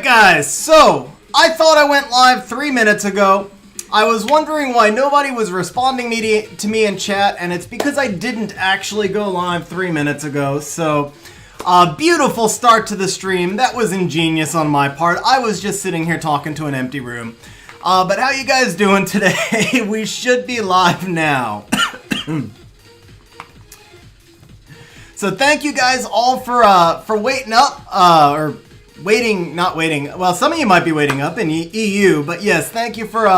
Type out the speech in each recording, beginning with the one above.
guys, so I thought I went live 3 minutes ago. I was wondering why nobody was responding to me in chat, and it's because I didn't actually go live 3 minutes ago. So, beautiful start to the stream. That was ingenious on my part. I was just sitting here talking to an empty room. But how you guys doing today? We should be live now. So thank you guys all for waiting up, or waiting, not waiting. Well, some of you might be waiting up in EU, but yes, thank you for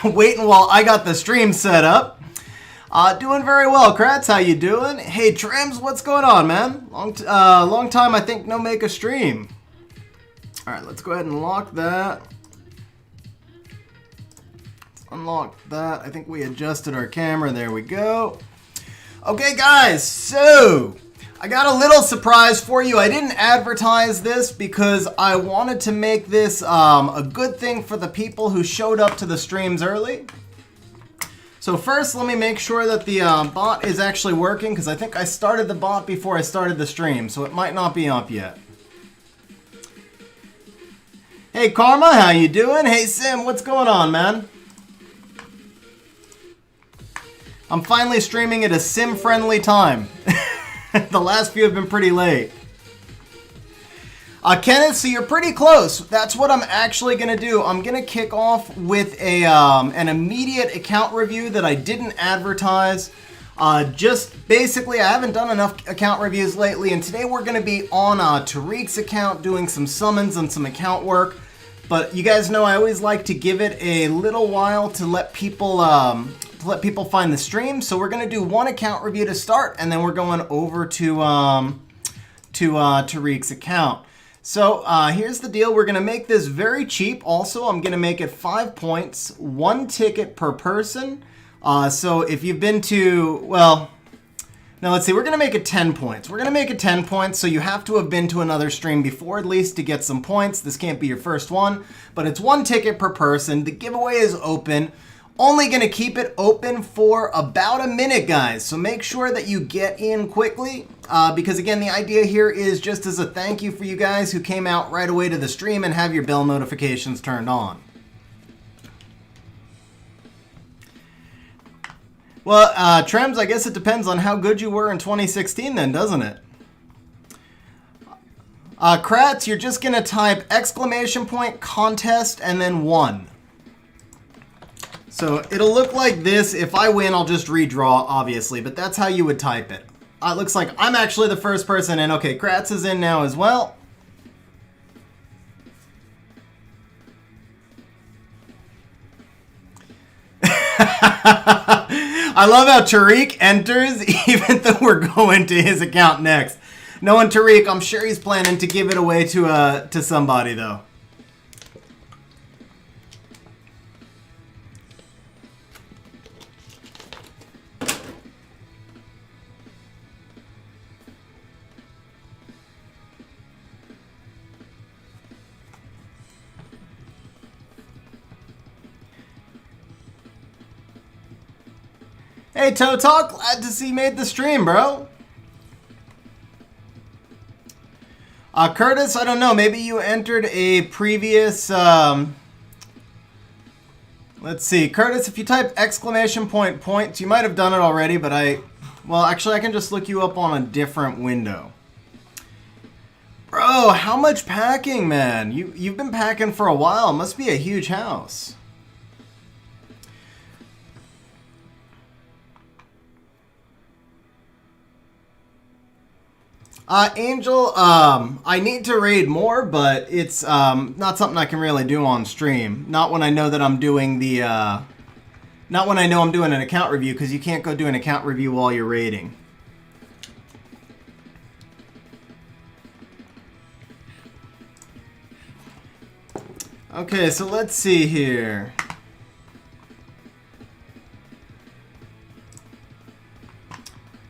waiting while I got the stream set up. Doing very well, Kratz. How you doing? Hey, Trims, what's going on, man? Long time, I think, no make a stream. All right, let's go ahead and lock that. Let's unlock that. I think we adjusted our camera. There we go. Okay, guys, so I got a little surprise for you. I didn't advertise this because I wanted to make this a good thing for the people who showed up to the streams early. So first, let me make sure that the bot is actually working, because I think I started the bot before I started the stream, so it might not be up yet. Hey, Karma, how you doing? Hey, Sim, what's going on, man? I'm finally streaming at a sim-friendly time. The last few have been pretty late. Kenneth, so you're pretty close. That's what I'm actually going to do. I'm going to kick off with an immediate account review that I didn't advertise. Just basically, I haven't done enough account reviews lately, and today we're going to be on Tariq's account doing some summons and some account work. But you guys know I always like to give it a little while to let people find the stream. So we're going to do one account review to start, and then we're going over to Tariq's account. So here's the deal. We're going to make this very cheap. Also, I'm going to make it 5 points, 1 ticket per person. So if you've been to, well, now let's see, we're going to make it 10 points. We're going to make it 10 points, so you have to have been to another stream before at least to get some points. This can't be your first one, but it's 1 ticket per person. The giveaway is open. Only going to keep it open for about a minute, guys. So make sure that you get in quickly, because again, the idea here is just as a thank you for you guys who came out right away to the stream and have your bell notifications turned on. Well, Trems, I guess it depends on how good you were in 2016 then, doesn't it? Kratz, you're just going to type !contest and then 1. So it'll look like this. If I win, I'll just redraw, obviously, but that's how you would type it. It looks like I'm actually the first person in. Okay, Kratz is in now as well. I love how Tariq enters even though we're going to his account next. Knowing Tariq, I'm sure he's planning to give it away to somebody, though. Hey, Toe Talk, glad to see you made the stream, bro. Curtis, I don't know, maybe you entered a previous, let's see, Curtis, if you type !points, you might have done it already, but well, actually, I can just look you up on a different window. Bro, how much packing, man? You've been packing for a while. It must be a huge house. Angel, I need to raid more, but it's not something I can really do on stream. Not when I know that I'm doing the, not when I know I'm doing an account review, because you can't go do an account review while you're raiding. Okay, so let's see here.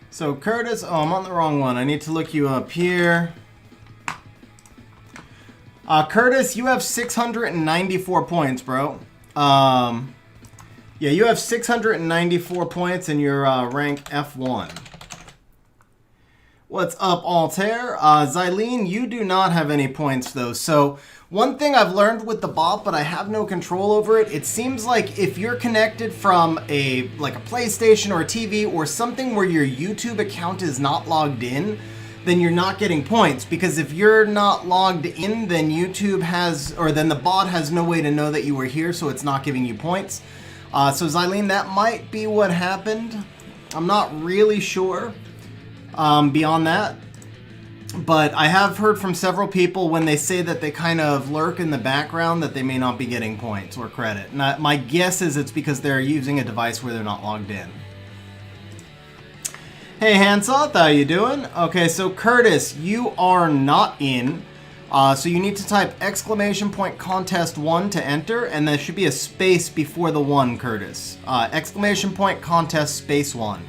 So Curtis, oh, I'm on the wrong one. I need to look you up here. Curtis, you have 694 points, bro. Yeah, you have 694 points and you're rank F1. What's up, Altair? Xylene, you do not have any points, though. So, one thing I've learned with the bot, but I have no control over it, it seems like if you're connected from a PlayStation or a TV or something where your YouTube account is not logged in, then you're not getting points. Because if you're not logged in, then then the bot has no way to know that you were here, so it's not giving you points. So, Xylene, that might be what happened. I'm not really sure. Beyond that, but I have heard from several people when they say that they kind of lurk in the background that they may not be getting points or credit. And my guess is it's because they're using a device where they're not logged in. Hey Hansoth, how you doing? Okay, so Curtis, you are not in. So you need to type !contest1 to enter, and there should be a space before the 1, Curtis. !contest space 1.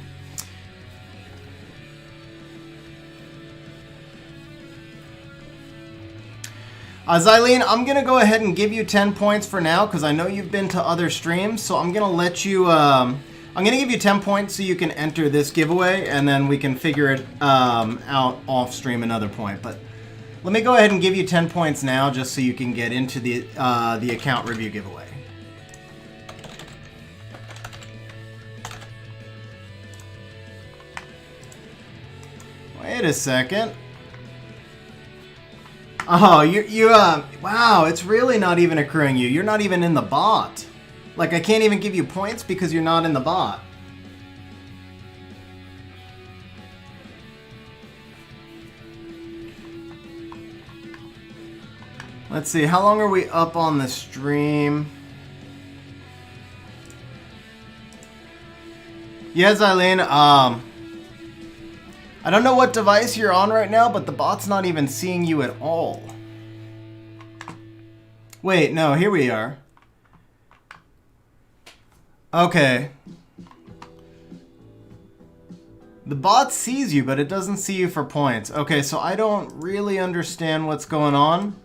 Xylene, I'm going to go ahead and give you 10 points for now because I know you've been to other streams, so I'm going to let you, I'm going to give you 10 points so you can enter this giveaway, and then we can figure it out off stream another point. But let me go ahead and give you 10 points now just so you can get into the account review giveaway. Wait a second. Oh, wow, it's really not even accruing you. You're not even in the bot. Like, I can't even give you points because you're not in the bot. Let's see, how long are we up on the stream? Yeah, Xylene, I don't know what device you're on right now, but the bot's not even seeing you at all. Wait, no, here we are. Okay. The bot sees you, but it doesn't see you for points. Okay, so I don't really understand what's going on.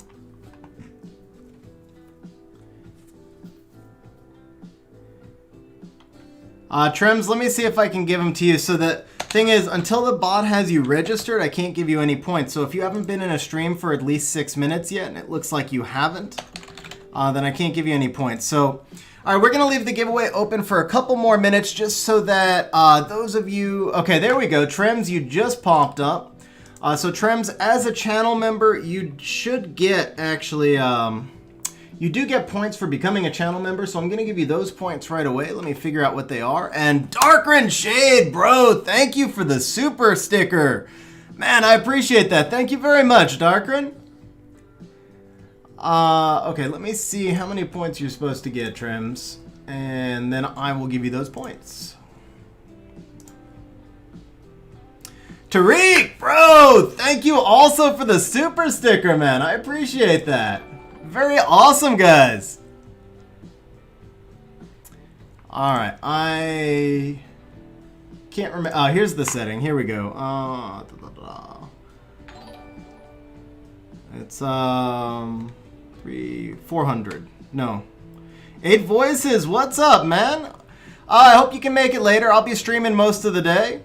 Trems, let me see if I can give them to you. So the thing is, until the bot has you registered, I can't give you any points. So if you haven't been in a stream for at least 6 minutes yet, and it looks like you haven't, then I can't give you any points. So, all right, we're going to leave the giveaway open for a couple more minutes just so that those of you... Okay, there we go. Trems, you just popped up. So Trems, as a channel member, you should get, actually... You do get points for becoming a channel member, so I'm going to give you those points right away. Let me figure out what they are. And Darkrin Shade, bro, thank you for the super sticker. Man, I appreciate that. Thank you very much, Darkrin. Okay, let me see how many points you're supposed to get, Trims. And then I will give you those points. Tariq, bro, thank you also for the super sticker, man. I appreciate that. Very awesome, guys. All right, I can't remember. Here's the setting. Here we go. It's 400. No, 8 voices. What's up, man? I hope you can make it later. I'll be streaming most of the day.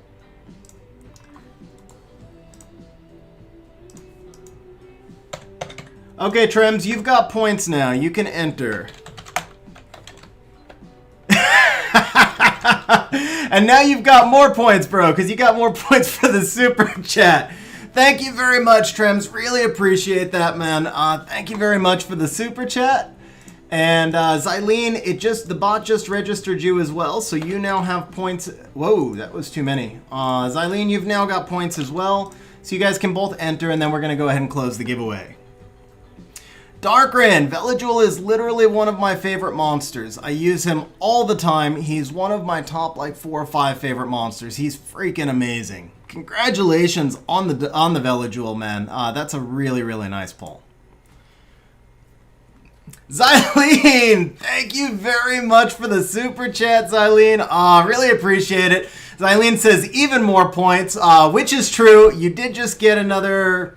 Okay, Trems, you've got points now. You can enter. And now you've got more points, bro, because you got more points for the super chat. Thank you very much, Trems. Really appreciate that, man. Thank you very much for the super chat. And Xylene, the bot just registered you as well, so you now have points. Whoa, that was too many. Xylene, you've now got points as well, so you guys can both enter, and then we're going to go ahead and close the giveaway. Darkrin, Veligul is literally one of my favorite monsters. I use him all the time. He's one of my top 4 or 5 favorite monsters. He's freaking amazing. Congratulations on the Veligul, man. That's a really, really nice pull. Xylene, thank you very much for the super chat, Xylene. Really appreciate it. Xylene says even more points, which is true. You did just get another...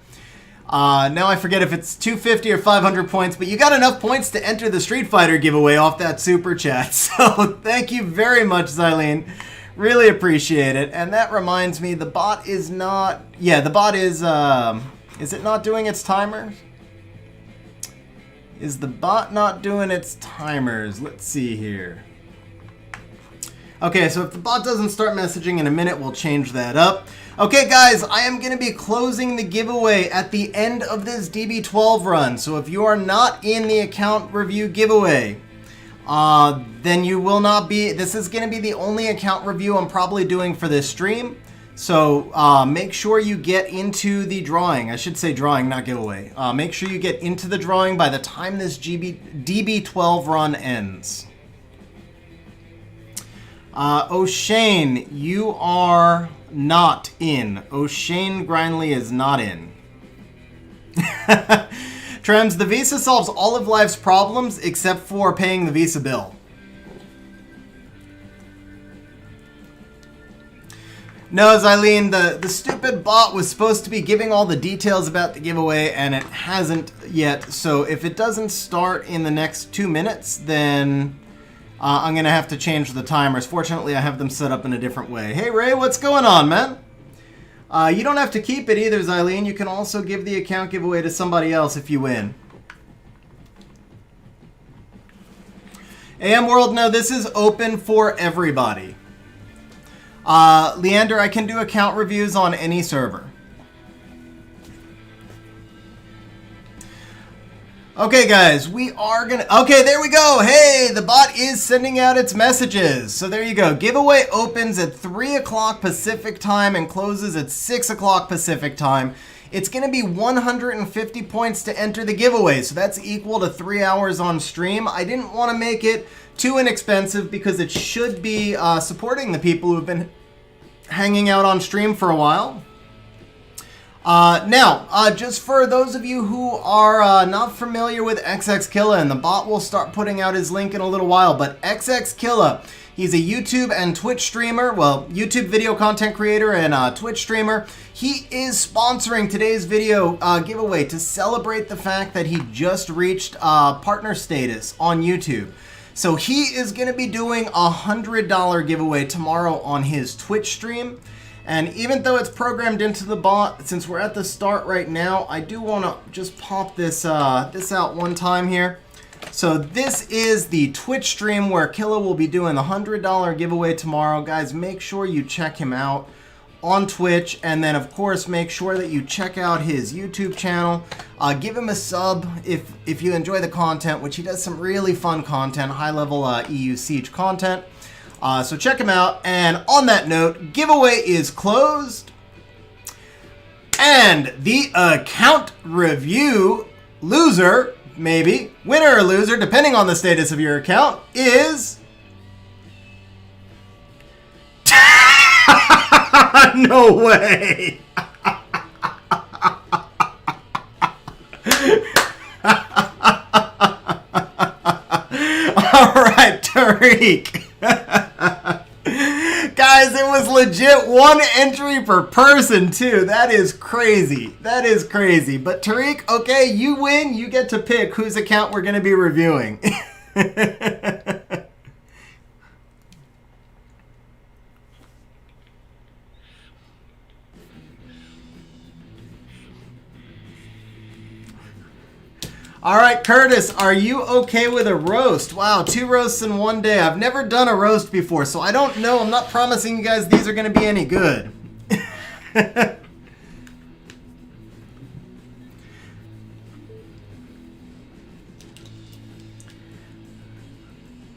now I forget if it's 250 or 500 points, but you got enough points to enter the Street Fighter giveaway off that super chat. So thank you very much, Xylene. Really appreciate it. And that reminds me, the bot is not... Yeah, the bot is it not doing its timers? Is the bot not doing its timers? Let's see here. Okay, so if the bot doesn't start messaging in a minute, we'll change that up. Okay, guys, I am going to be closing the giveaway at the end of this DB12 run. So if you are not in the account review giveaway, then you will not be. This is going to be the only account review I'm probably doing for this stream. So make sure you get into the drawing. I should say drawing, not giveaway. Make sure you get into the drawing by the time this DB12 run ends. O'Shane, you are not in. O'Shane Grindley is not in. Trems, the Visa solves all of life's problems except for paying the Visa bill. No, Zylene, the stupid bot was supposed to be giving all the details about the giveaway, and it hasn't yet. So if it doesn't start in the next 2 minutes, then I'm going to have to change the timers. Fortunately, I have them set up in a different way. Hey, Ray, what's going on, man? You don't have to keep it either, Zylene. You can also give the account giveaway to somebody else if you win. AM World, no, this is open for everybody. Leander, I can do account reviews on any server. Okay, guys, we are gonna... Okay, there we go. Hey, the bot is sending out its messages. So there you go. Giveaway opens at 3 o'clock Pacific time and closes at 6 o'clock Pacific time. It's going to be 150 points to enter the giveaway, so that's equal to 3 hours on stream. I didn't want to make it too inexpensive because it should be supporting the people who've been hanging out on stream for a while. Now, just for those of you who are not familiar with Xxkilla, and the bot will start putting out his link in a little while, but Xxkilla, he's a YouTube and Twitch streamer, well, YouTube video content creator and Twitch streamer. He is sponsoring today's video giveaway to celebrate the fact that he just reached partner status on YouTube. So he is going to be doing a $100 giveaway tomorrow on his Twitch stream. And even though it's programmed into the bot, since we're at the start right now, I do want to just pop this out one time here. So this is the Twitch stream where Killa will be doing the $100 giveaway tomorrow. Guys, make sure you check him out on Twitch. And then, of course, make sure that you check out his YouTube channel. Give him a sub if you enjoy the content, which he does some really fun content, high-level EU Siege content. So check him out. And on that note, giveaway is closed. And the account review loser, maybe, winner or loser, depending on the status of your account, is... No way! Alright, Tariq. Guys, it was legit 1 entry per person, too. That is crazy. That is crazy. But Tariq, okay, you win. You get to pick whose account we're going to be reviewing. All right, Curtis, are you okay with a roast? Wow, 2 roasts in 1 day. I've never done a roast before, so I don't know. I'm not promising you guys these are going to be any good.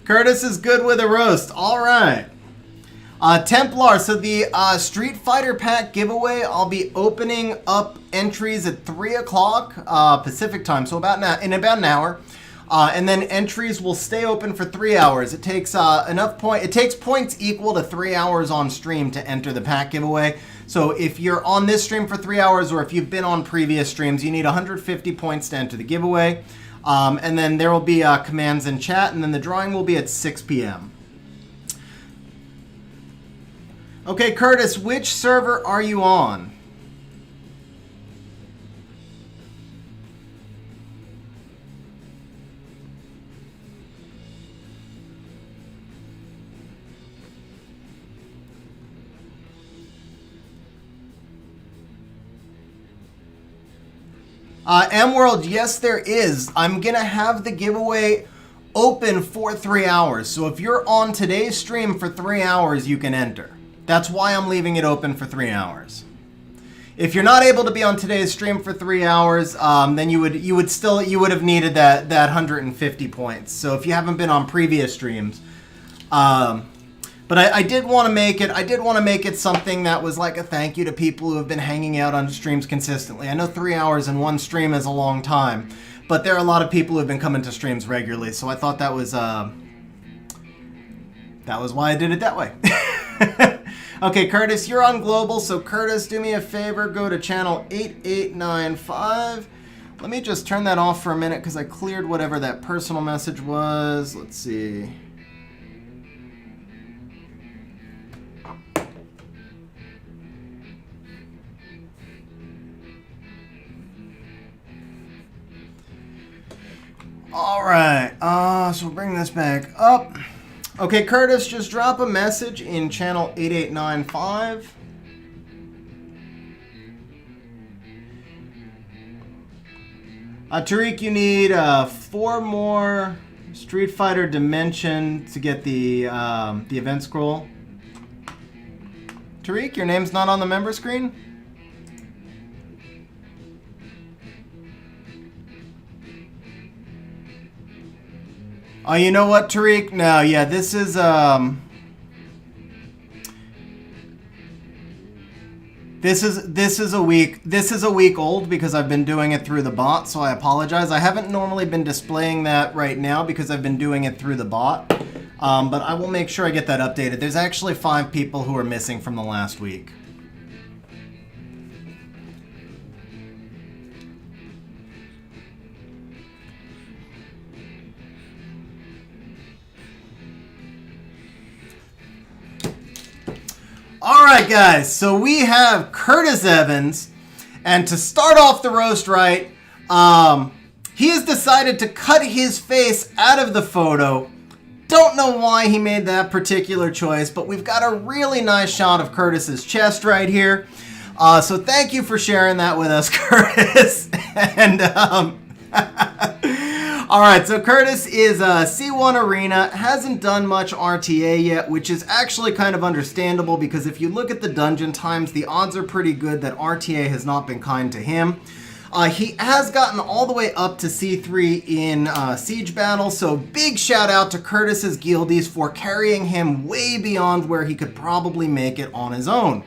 Curtis is good with a roast. All right. Templar, so the Street Fighter Pack giveaway, I'll be opening up entries at 3 o'clock Pacific time, so in about an hour. And then entries will stay open for 3 hours. It takes it takes points equal to 3 hours on stream to enter the pack giveaway. So if you're on this stream for 3 hours, or if you've been on previous streams, you need 150 points to enter the giveaway. And then there will be commands in chat, and then the drawing will be at 6 p.m. Okay, Curtis, which server are you on? M-World, yes, there is. I'm going to have the giveaway open for 3 hours. So if you're on today's stream for 3 hours, you can enter. That's why I'm leaving it open for 3 hours. If you're not able to be on today's stream for 3 hours, then you would have needed that 150 points. So if you haven't been on previous streams, but I did want to make it. I did want to make it something that was like a thank you to people who have been hanging out on streams consistently. I know 3 hours in one stream is a long time, but there are a lot of people who have been coming to streams regularly. So I thought that was why I did it that way. Okay, Curtis, you're on global. So Curtis, do me a favor. Go to channel 8895. Let me just turn that off for a minute because I cleared whatever that personal message was. Let's see. All right, so we'll bring this back up. Okay, Curtis, just drop a message in channel 8895. Tariq, you need 4 more Street Fighter Dimension to get the event scroll. Tariq, your name's not on the member screen? Oh, you know what, Tariq? No, yeah, this is a week old because I've been doing it through the bot, so I apologize. I haven't normally been displaying that right now because I've been doing it through the bot. But I will make sure I get that updated. There's actually 5 people who are missing from the last week. Alright guys, so we have Curtis Evans, and to start off the roast right, he has decided to cut his face out of the photo. Don't know why he made that particular choice, but we've got a really nice shot of Curtis's chest right here. So thank you for sharing that with us, Curtis. And alright, so Curtis is C1 Arena, hasn't done much RTA yet, which is actually kind of understandable because if you look at the dungeon times, the odds are pretty good that RTA has not been kind to him. He has gotten all the way up to C3 in Siege Battle, so big shout out to Curtis's guildies for carrying him way beyond where he could probably make it on his own.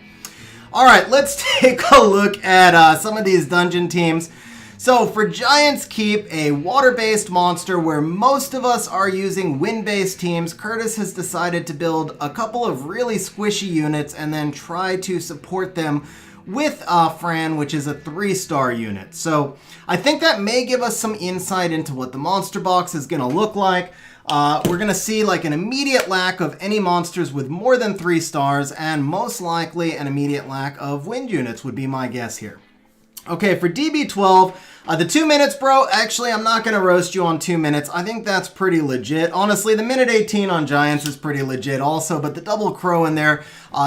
Alright, let's take a look at some of these dungeon teams. So for Giant's Keep, a water-based monster where most of us are using wind-based teams, Curtis has decided to build a couple of really squishy units and then try to support them with Fran, which is a 3-star unit. So I think that may give us some insight into what the monster box is going to look like. We're going to see like an immediate lack of any monsters with more than 3 stars, and most likely an immediate lack of wind units would be my guess here. Okay, for DB12, the 2 minutes, bro, actually, I'm not going to roast you on 2 minutes. I think that's pretty legit. Honestly, the minute 18 on Giants is pretty legit also, but the double crow in there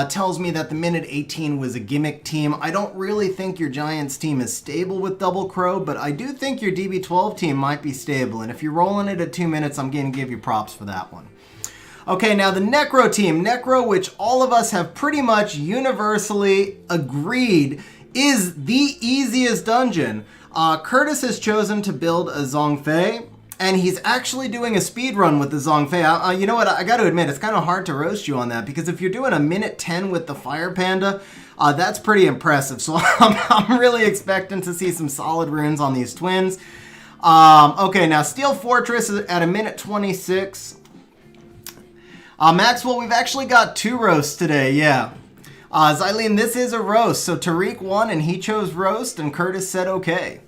tells me that the minute 18 was a gimmick team. I don't really think your Giants team is stable with double crow, but I do think your DB12 team might be stable, and if you're rolling it at 2 minutes, I'm going to give you props for that one. Okay, now the Necro team. Necro, which all of us have pretty much universally agreed is the easiest dungeon. Curtis has chosen to build a Zhongfei, and he's actually doing a speed run with the Zhongfei. You know what, I got to admit, it's kind of hard to roast you on that, because if you're doing a minute 10 with the Fire Panda, that's pretty impressive. So I'm really expecting to see some solid runes on these twins. Okay, now Steel Fortress is at a minute 26. Maxwell, we've actually got 2 roasts today, yeah. Xylene, this is a roast. So Tariq won and he chose roast and Curtis said okay.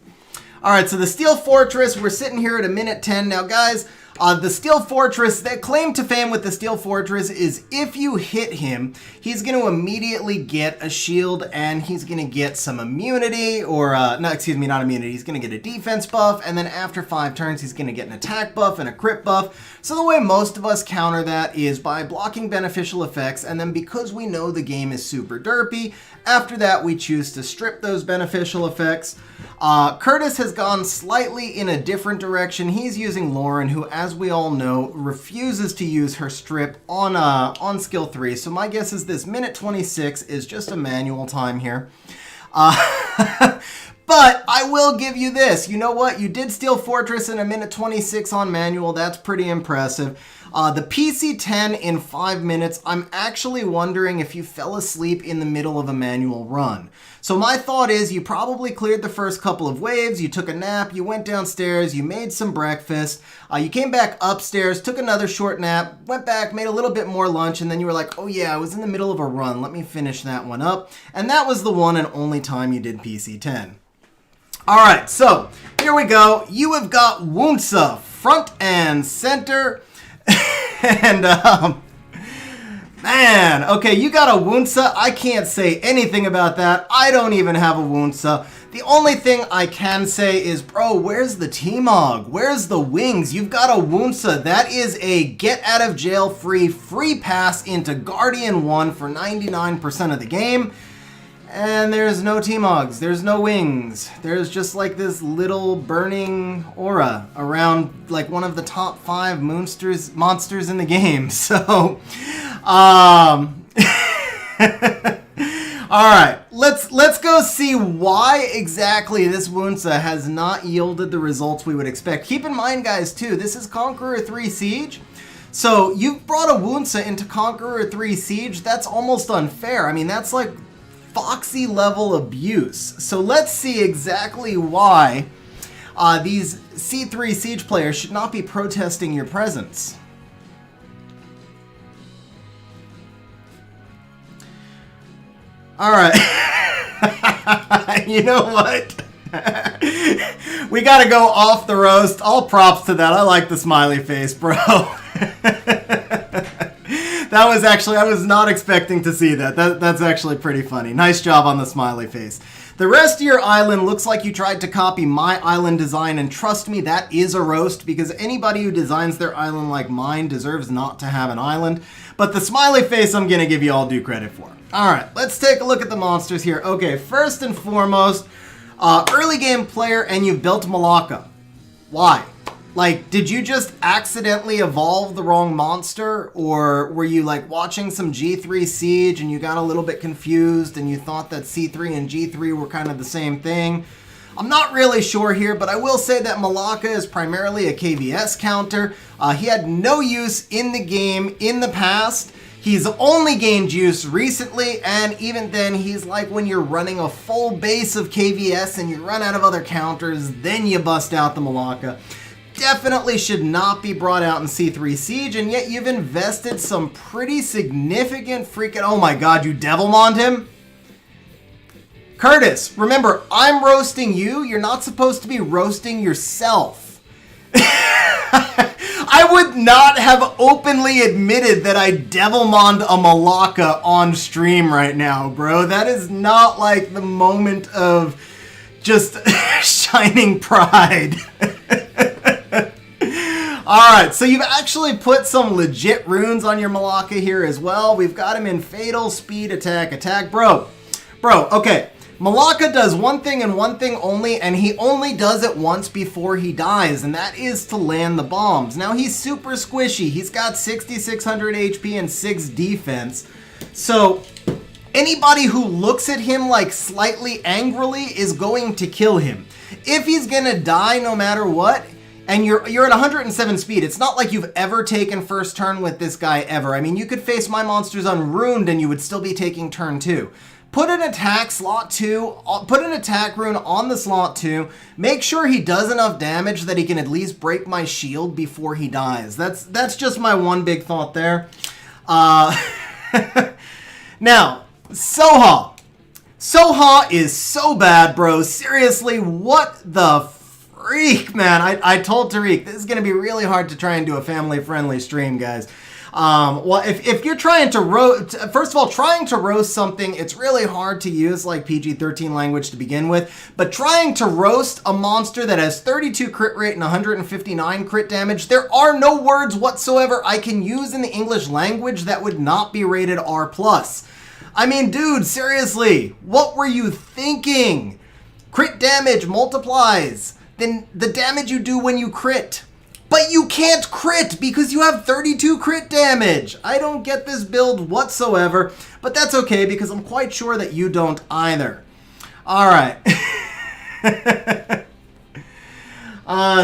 Alright, so the Steel Fortress, we're sitting here at a minute 10. Now guys, The Steel Fortress, the claim to fame with the Steel Fortress is if you hit him, he's going to immediately get a shield and he's going to get some immunity or, no, excuse me, not immunity. He's going to get a defense buff, and then after 5 turns, he's going to get an attack buff and a crit buff. So the way most of us counter that is by blocking beneficial effects, and then because we know the game is super derpy, after that we choose to strip those beneficial effects. Curtis has gone slightly in a different direction. He's using Lauren, who, as we all know, refuses to use her strip on skill 3. So my guess is this minute 26 is just a manual time here. But I will give you this. You know what? You did Steel Fortress in a minute 26 on manual. That's pretty impressive. The PC-10 in 5 minutes, I'm actually wondering if you fell asleep in the middle of a manual run. So my thought is you probably cleared the first couple of waves, you took a nap, you went downstairs, you made some breakfast, you came back upstairs, took another short nap, went back, made a little bit more lunch, and then you were like, oh yeah, I was in the middle of a run, let me finish that one up. And that was the one and only time you did PC-10. Alright, so here we go. You have got Wunsa front and center. And, man, okay, you got a Wunsa. I can't say anything about that. I don't even have a Wunsa. The only thing I can say is, bro, where's the T-Mog? Where's the wings? You've got a Wunsa. That is a get out of jail free pass into Guardian 1 for 99% of the game. And there's no T-Mogs, there's no wings. There's just like this little burning aura around like one of the top 5 monsters in the game. So, all right, let's go see why exactly this Wunsa has not yielded the results we would expect. Keep in mind, guys, too, this is Conqueror 3 Siege. So you've brought a Wunsa into Conqueror 3 Siege. That's almost unfair. I mean, that's like Foxy level abuse. So let's see exactly why these C3 Siege players should not be protesting your presence. All right. You know what? We got to go off the roast. All props to that. I like the smiley face, bro. That was actually, I was not expecting to see that. That's actually pretty funny. Nice job on the smiley face. The rest of your island looks like you tried to copy my island design, and trust me, that is a roast, because anybody who designs their island like mine deserves not to have an island. But the smiley face I'm going to give you all due credit for. Alright, let's take a look at the monsters here. Okay, first and foremost, early game player, and you've built Malacca. Why? Like, did you just accidentally evolve the wrong monster? Or were you, like, watching some G3 Siege and you got a little bit confused and you thought that C3 and G3 were kind of the same thing? I'm not really sure here, but I will say that Malacca is primarily a KVS counter. He had no use in the game in the past. He's only gained use recently, and even then, he's like when you're running a full base of KVS and you run out of other counters, then you bust out the Malacca. Definitely should not be brought out in C3 Siege, and yet you've invested some pretty significant freaking... Oh my god, you Devilmond him? Curtis, remember, I'm roasting you. You're not supposed to be roasting yourself. I would not have openly admitted that I Devilmond a Malacca on stream right now, bro. That is not like the moment of just shining pride. Alright, so you've actually put some legit runes on your Malacca here as well. We've got him in Fatal, Speed, Attack. Bro, okay. Malacca does one thing and one thing only, and he only does it once before he dies, and that is to land the bombs. Now, he's super squishy. He's got 6,600 HP and 6 defense. So, anybody who looks at him like slightly angrily is going to kill him. If he's gonna die no matter what, and you're at 107 speed, it's not like you've ever taken first turn with this guy ever. I mean, you could face my monsters unruined and you would still be taking turn 2. Put an attack slot 2, put an attack rune on the slot 2, make sure he does enough damage that he can at least break my shield before he dies. That's just my one big thought there. Now, Soha. Soha is so bad, bro. Seriously, what the Tariq, man. I told Tariq, this is going to be really hard to try and do a family-friendly stream, guys. Well, if you're trying to roast, first of all, trying to roast something, it's really hard to use like PG-13 language to begin with, but trying to roast a monster that has 32 crit rate and 159 crit damage, there are no words whatsoever I can use in the English language that would not be rated R+. I mean, dude, seriously, what were you thinking? Crit damage multiplies then the damage you do when you crit. But you can't crit because you have 32 crit damage. I don't get this build whatsoever, but that's okay because I'm quite sure that you don't either. All right.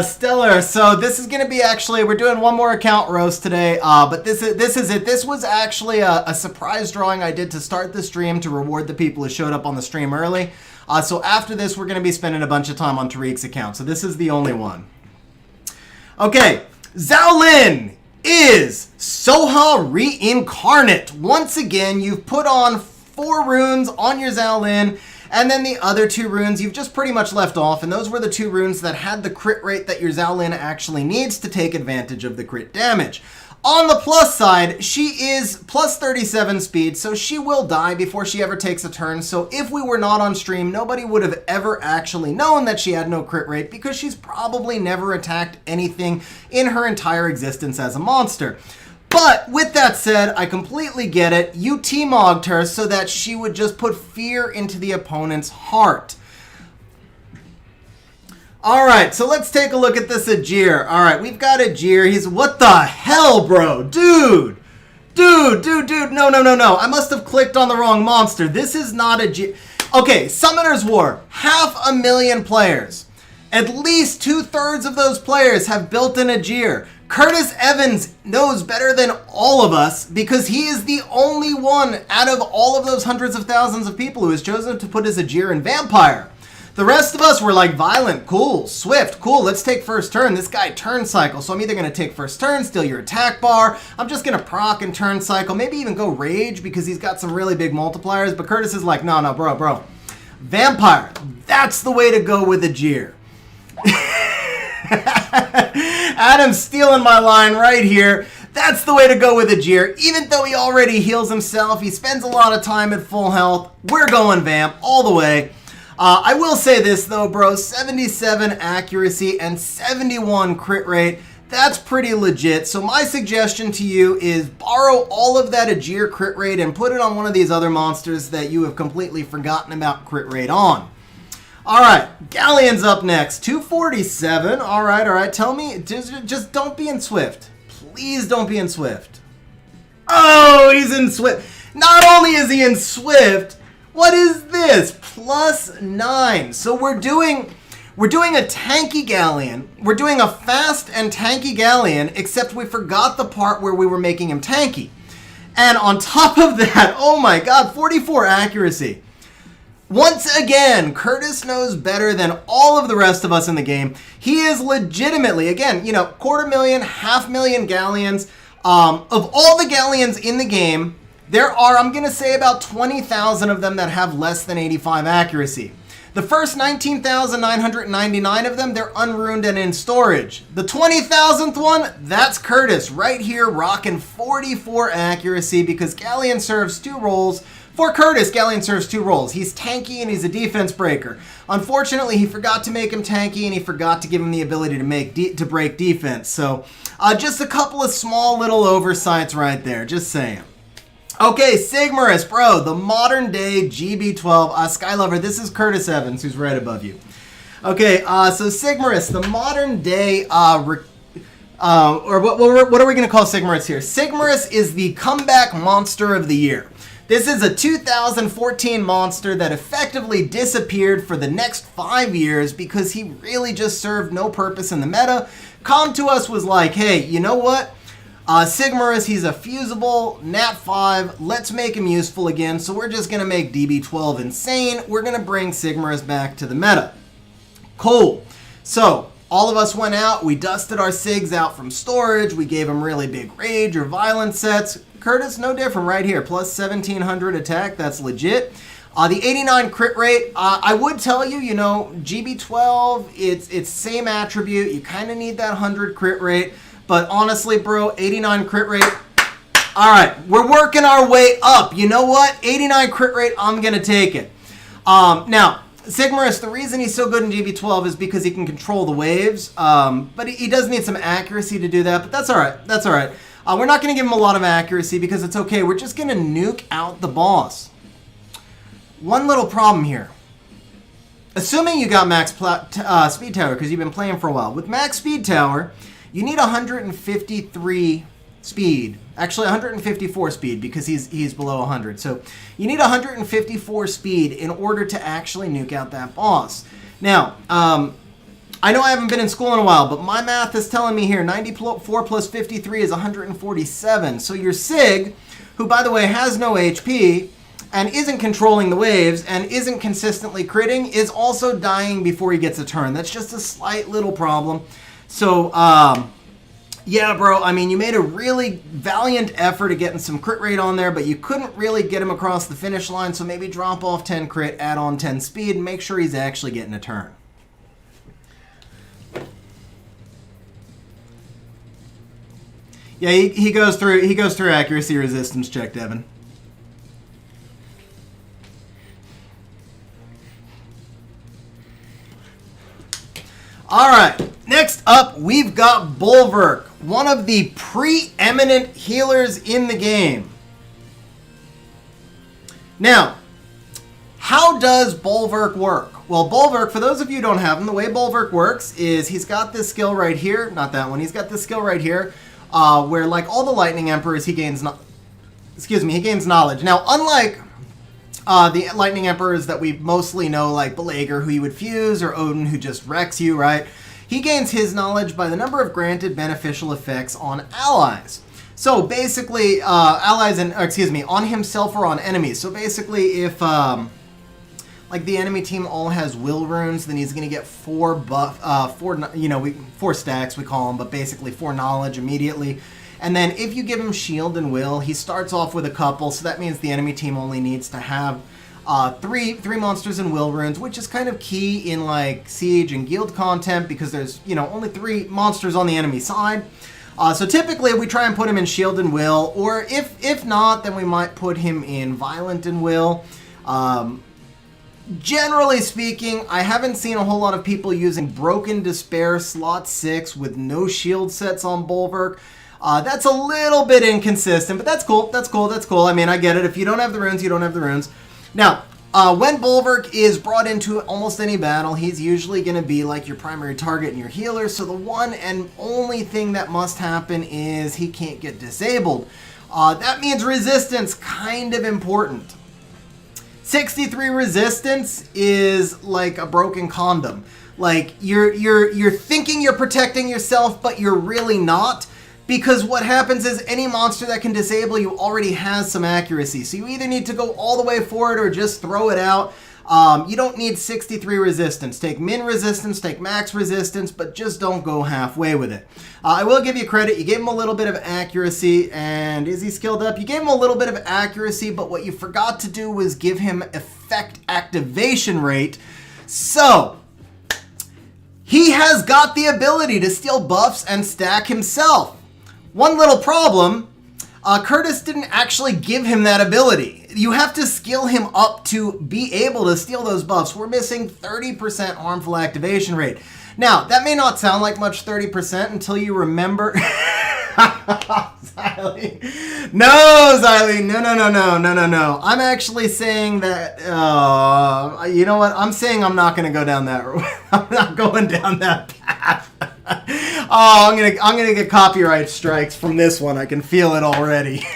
Stellar. So this is going to be actually, we're doing one more account roast today, but this is it. This was actually a surprise drawing I did to start the stream to reward the people who showed up on the stream early. So after this, we're going to be spending a bunch of time on Tariq's account. So this is the only one. Okay, Xiaolin is Soha reincarnate. Once again, you've put on 4 runes on your Xiaolin, and then the other 2 runes you've just pretty much left off, and those were the 2 runes that had the crit rate that your Xiaolin actually needs to take advantage of the crit damage. On the plus side, she is plus 37 speed, so she will die before she ever takes a turn. So if we were not on stream, nobody would have ever actually known that she had no crit rate because she's probably never attacked anything in her entire existence as a monster. But with that said, I completely get it. You T-mogged her so that she would just put fear into the opponent's heart. Alright, so let's take a look at this Ajir. Alright, we've got Ajir. He's, what the hell, bro? Dude, no. I must have clicked on the wrong monster. This is not Ajir. Okay, Summoner's War, 500,000 players. At least 2/3 of those players have built an Ajir. Curtis Evans knows better than all of us because he is the only one out of all of those hundreds of thousands of people who has chosen to put his Ajir in Vampire. The rest of us were like Violent, cool, Swift, cool, let's take first turn. This guy turn cycle, so I'm either going to take first turn, steal your attack bar, I'm just going to proc and turn cycle, maybe even go Rage because he's got some really big multipliers, but Curtis is like, no, bro. Vampire, that's the way to go with Ajir. Adam's stealing my line right here. That's the way to go with Ajir. Even though he already heals himself, he spends a lot of time at full health, we're going Vamp all the way. I will say this though, bro, 77 accuracy and 71 crit rate, that's pretty legit. So my suggestion to you is borrow all of that Ajir crit rate and put it on one of these other monsters that you have completely forgotten about crit rate on. Alright, Galleon's up next, 247, alright, tell me, just don't be in Swift. Please don't be in Swift. Oh, he's in Swift. Not only is he in Swift, what is this? +9. So we're doing a tanky Galleon. We're doing a fast and tanky Galleon, except we forgot the part where we were making him tanky. And on top of that, oh my god, 44 accuracy. Once again, Curtis knows better than all of the rest of us in the game. He is legitimately, again, 250,000, 500,000 Galleons. Of all the Galleons in the game, there are, I'm going to say, about 20,000 of them that have less than 85 accuracy. The first 19,999 of them, they're unruined and in storage. The 20,000th one, that's Curtis, right here rocking 44 accuracy because Galleon serves 2 roles. For Curtis, Galleon serves 2 roles. He's tanky and he's a defense breaker. Unfortunately, he forgot to make him tanky and he forgot to give him the ability to break defense. So, just a couple of small little oversights right there, just saying. Okay, Sigmarus, bro, the modern day GB12. Skylover, this is Curtis Evans, who's right above you. Okay, so Sigmarus, the modern day, or what are we going to call Sigmarus here? Sigmarus is the comeback monster of the year. This is a 2014 monster that effectively disappeared for the next 5 years because he really just served no purpose in the meta. Com2uS was like, hey, you know what? Sigmarus, he's a fusible, nat 5, let's make him useful again, so we're just going to make DB12 insane, we're going to bring Sigmarus back to the meta. Cool. So, all of us went out, we dusted our Sigs out from storage, we gave him really big rage or violence sets. Curtis, no different right here, plus 1700 attack, that's legit. The 89 crit rate, I would tell you, you know, GB12, it's same attribute. You kind of need that 100 crit rate. But honestly, bro, 89 crit rate. All right, we're working our way up. You know what? 89 crit rate, I'm going to take it. Now, Sigmarus, the reason he's so good in GB12 is because he can control the waves. But he does need some accuracy to do that. But that's all right. That's all right. We're not going to give him a lot of accuracy because it's okay. We're just going to nuke out the boss. One little problem here. Assuming you got max speed tower because you've been playing for a while. With max speed tower, you need 153 speed. Actually, 154 speed because he's below 100. So you need 154 speed in order to actually nuke out that boss. Now, I know I haven't been in school in a while, but my math is telling me here 94 plus 53 is 147. So your Sig, who by the way has no HP, and isn't controlling the waves, and isn't consistently critting, is also dying before he gets a turn. That's just a slight little problem. So, yeah, bro, I mean, you made a really valiant effort at getting some crit rate on there, but you couldn't really get him across the finish line, so maybe drop off 10 crit, add on 10 speed, and make sure he's actually getting a turn. Yeah, he goes through accuracy resistance check, Devin. All right, next up, we've got Bulwark, one of the preeminent healers in the game. Now, how does Bulwark work? Well, Bulwark, for those of you who don't have him, the way Bulwark works is he's got this skill right here, not that one, he's got this skill right here, where like all the Lightning Emperors, he gains knowledge. Now, unlike the Lightning Emperors that we mostly know, like Belager, who you would fuse, or Odin, who just wrecks you, right? He gains his knowledge by the number of granted beneficial effects on allies. So basically, on himself or on enemies. So basically, if like the enemy team all has will runes, then he's going to get 4 stacks we call them, but basically 4 knowledge immediately. And then if you give him shield and will, he starts off with a couple, so that means the enemy team only needs to have three monsters and will runes, which is kind of key in like Siege and Guild content because there's, you know, only 3 monsters on the enemy side. So typically we try and put him in shield and will, or if not, then we might put him in violent and will. Generally speaking, I haven't seen a whole lot of people using Broken Despair slot 6 with no shield sets on Bulwark. That's a little bit inconsistent, but that's cool. That's cool. That's cool. I mean, I get it. If you don't have the runes, you don't have the runes. Now, when Bulwark is brought into almost any battle, he's usually going to be like your primary target and your healer. So the one and only thing that must happen is he can't get disabled. That means resistance, kind of important. 63 resistance is like a broken condom. Like you're thinking you're protecting yourself, but you're really not. Because what happens is any monster that can disable you already has some accuracy. So you either need to go all the way for it or just throw it out. You don't need 63 resistance. Take min resistance, take max resistance, but just don't go halfway with it. I will give you credit. You gave him a little bit of accuracy, and is he skilled up? You gave him a little bit of accuracy, but what you forgot to do was give him effect activation rate. So he has got the ability to steal buffs and stack himself. One little problem, Curtis didn't actually give him that ability. You have to skill him up to be able to steal those buffs. We're missing 30% harmful activation rate. Now, that may not sound like much 30% until you remember... Xylee. No, Xylee. No. I'm actually saying that, you know what? I'm saying I'm not going to go down that road. I'm not going down that path. Oh, I'm gonna get copyright strikes from this one. I can feel it already.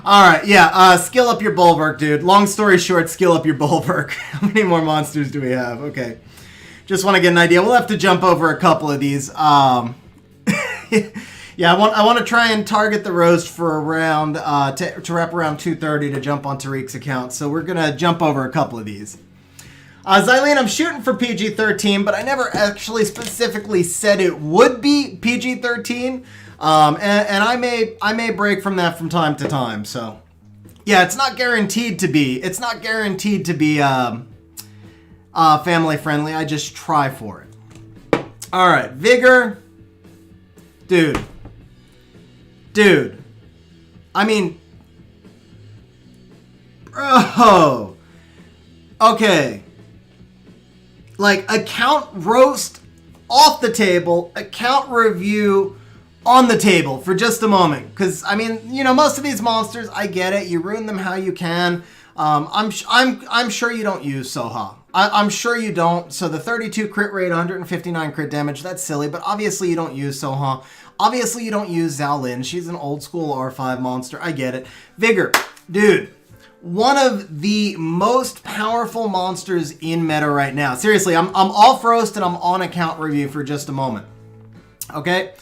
All right, yeah. Skill up your Bulwark, dude. Long story short, skill up your Bulwark. How many more monsters do we have? Okay, just want to get an idea. We'll have to jump over a couple of these. Yeah, I want to try and target the roast for around to wrap around 2:30 to jump on Tariq's account. So we're gonna jump over a couple of these. Xylee, I'm shooting for PG-13, but I never actually specifically said it would be PG-13, and I may break from that from time to time. So Yeah, it's not guaranteed to be. It's not guaranteed to be family friendly. I just try for it. All right, vigor, dude. I mean, bro. Okay. Like, account roast off the table, account review on the table for just a moment. Because, I mean, you know, most of these monsters, I get it. You ruin them how you can. I'm sure you don't use Soha. I'm sure you don't. So the 32 crit rate, 159 crit damage, that's silly. But obviously you don't use Soha. Obviously you don't use Xiaolin. She's an old school R5 monster. I get it. Vigor. Dude. One of the most powerful monsters in meta right now. Seriously, I'm off roast and I'm on account review for just a moment. Okay?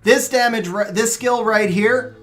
This skill right here,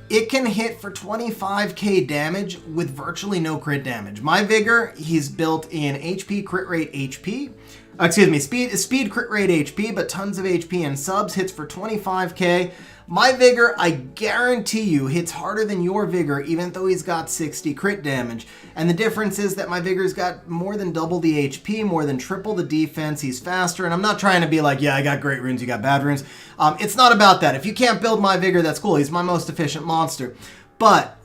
it can hit for 25k damage with virtually no crit damage. My Vigor, he's built in HP, crit rate, HP. Excuse me, speed, crit rate, HP, but tons of HP and subs, hits for 25k. My Vigor, I guarantee you, hits harder than your Vigor, even though he's got 60 crit damage. And the difference is that my Vigor's got more than double the HP, more than triple the defense, he's faster, and I'm not trying to be like, yeah, I got great runes, you got bad runes. It's not about that. If you can't build my Vigor, that's cool. He's my most efficient monster. But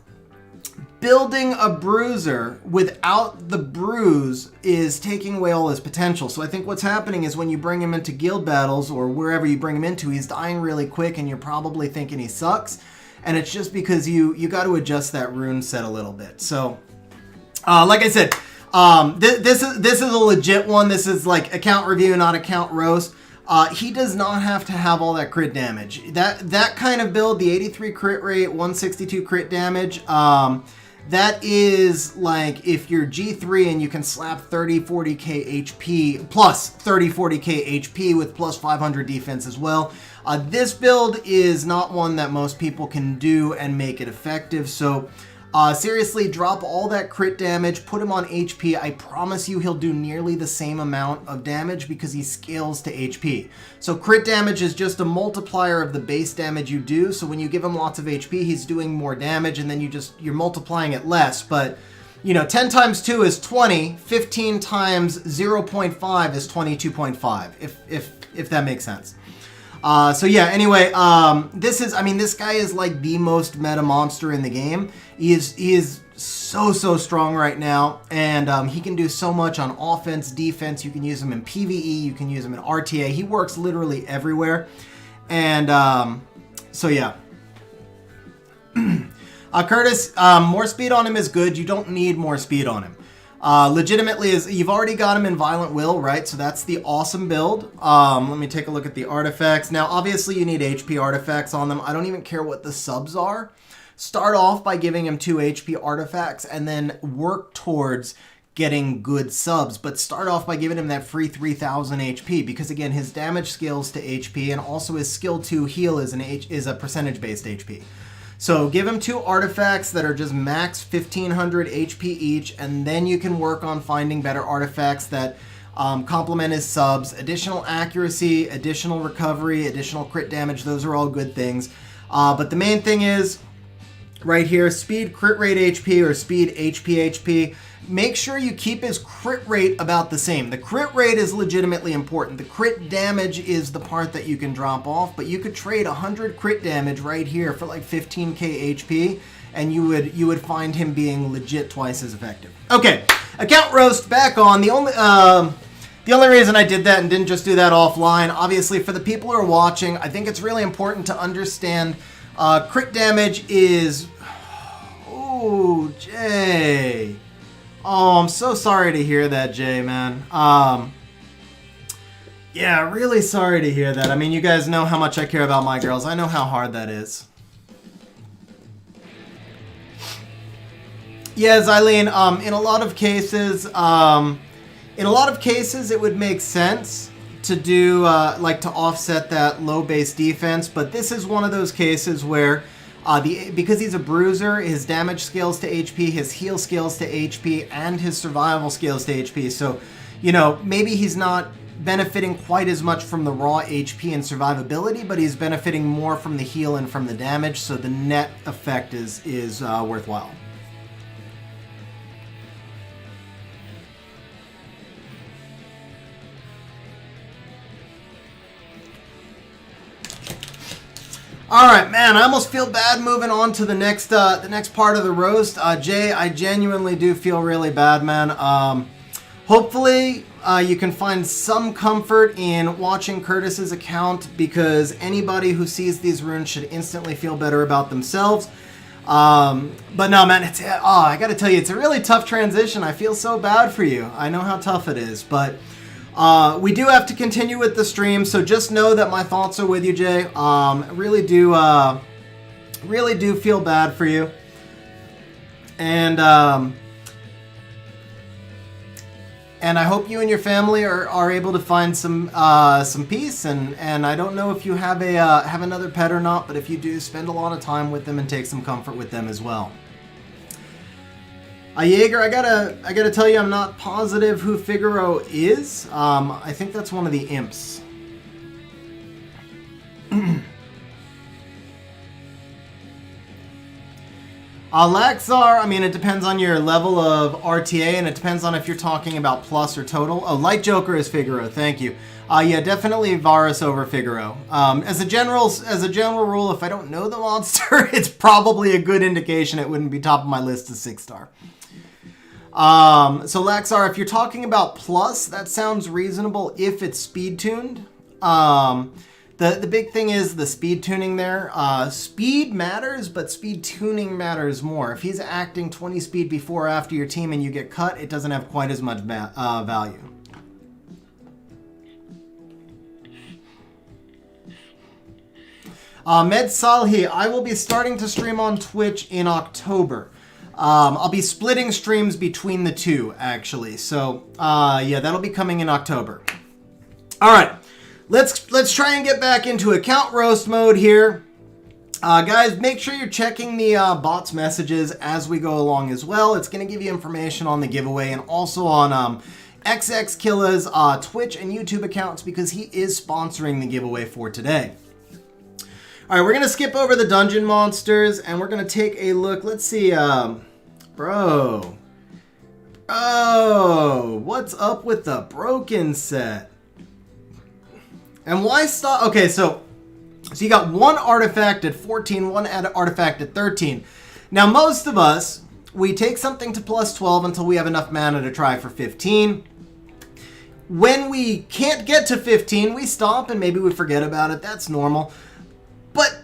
building a bruiser without the bruise is taking away all his potential. So I think what's happening is when you bring him into guild battles or wherever you bring him into, he's dying really quick and you're probably thinking he sucks. And it's just because you got to adjust that rune set a little bit. So, like I said, this is a legit one. This is like account review, not account roast. He does not have to have all that crit damage. That kind of build, the 83 crit rate, 162 crit damage, that is like if you're G3 and you can slap 30, 40k HP, plus 30, 40k HP with plus 500 defense as well. This build is not one that most people can do and make it effective. So seriously, drop all that crit damage, put him on HP. I promise you he'll do nearly the same amount of damage because he scales to HP. So crit damage is just a multiplier of the base damage you do. So when you give him lots of HP, he's doing more damage, and then you're multiplying it less. But you know, 10 times 2 is 20, 15 times 0.5 is 22.5, if that makes sense. So yeah, anyway, this guy is like the most meta monster in the game. He is so strong right now, and he can do so much on offense, defense. You can use him in PvE, you can use him in RTA. He works literally everywhere. And so yeah. Curtis, more speed on him is good. You don't need more speed on him. Legitimately, you've already got him in Violent Will, right? So that's the awesome build. Let me take a look at the artifacts. Now, obviously, you need HP artifacts on them. I don't even care what the subs are. Start off by giving him 2 HP artifacts and then work towards getting good subs. But start off by giving him that free 3000 HP because, again, his damage scales to HP and also his skill 2 heal is a percentage-based HP. So give him 2 artifacts that are just max 1500 HP each, and then you can work on finding better artifacts that complement his subs. Additional accuracy, additional recovery, additional crit damage, those are all good things. But the main thing is, right here, speed, crit rate HP, or speed, HP. Make sure you keep his crit rate about the same. The crit rate is legitimately important. The crit damage is the part that you can drop off, but you could trade 100 crit damage right here for like 15k HP, and you would find him being legit twice as effective. Okay, account roast back on. The only reason I did that and didn't just do that offline, obviously for the people who are watching, I think it's really important to understand crit damage is... Oh, Jay. Oh, I'm so sorry to hear that, Jay, man. Yeah, really sorry to hear that. I mean, you guys know how much I care about my girls. I know how hard that is. Yeah, Xylene, in a lot of cases, it would make sense to do, like, to offset that low base defense, but this is one of those cases where because he's a bruiser, his damage scales to HP, his heal scales to HP, and his survival scales to HP. So, you know, maybe he's not benefiting quite as much from the raw HP and survivability, but he's benefiting more from the heal and from the damage, so the net effect is worthwhile. All right, man. I almost feel bad moving on to the next part of the roast. Jay, I genuinely do feel really bad, man. Hopefully, you can find some comfort in watching Curtis's account, because anybody who sees these runes should instantly feel better about themselves. But no, man, I gotta tell you, it's a really tough transition. I feel so bad for you. I know how tough it is, but we do have to continue with the stream, so just know that my thoughts are with you, Jay. Really do feel bad for you. And I hope you and your family are able to find some peace. And I don't know if you have another pet or not, but if you do, spend a lot of time with them and take some comfort with them as well. Jaeger, I gotta tell you, I'm not positive who Figaro is. I think that's one of the imps. Laxar, I mean, it depends on your level of RTA, and it depends on if you're talking about plus or total. Oh, Light Joker is Figaro, thank you. Yeah, definitely Varus over Figaro. As a general rule, if I don't know the monster, it's probably a good indication it wouldn't be top of my list as 6-star. So Laxar, if you're talking about plus, that sounds reasonable if it's speed tuned. The big thing is the speed tuning there. Speed matters, but speed tuning matters more. If he's acting 20 speed before or after your team and you get cut, it doesn't have quite as much value. Med Salhi, I will be starting to stream on Twitch in October. I'll be splitting streams between the two, actually. So, yeah, that'll be coming in October. All right. Let's try and get back into account roast mode here. Guys, make sure you're checking the bot's messages as we go along as well. It's going to give you information on the giveaway and also on Xxkilla's Twitch and YouTube accounts, because he is sponsoring the giveaway for today. All right, we're going to skip over the dungeon monsters and we're going to take a look. Let's see, bro. Oh, what's up with the broken set? And why stop? Okay, so you got one artifact at 14, one artifact at 13. Now, most of us, we take something to plus 12 until we have enough mana to try for 15. When we can't get to 15, we stop and maybe we forget about it. That's normal. But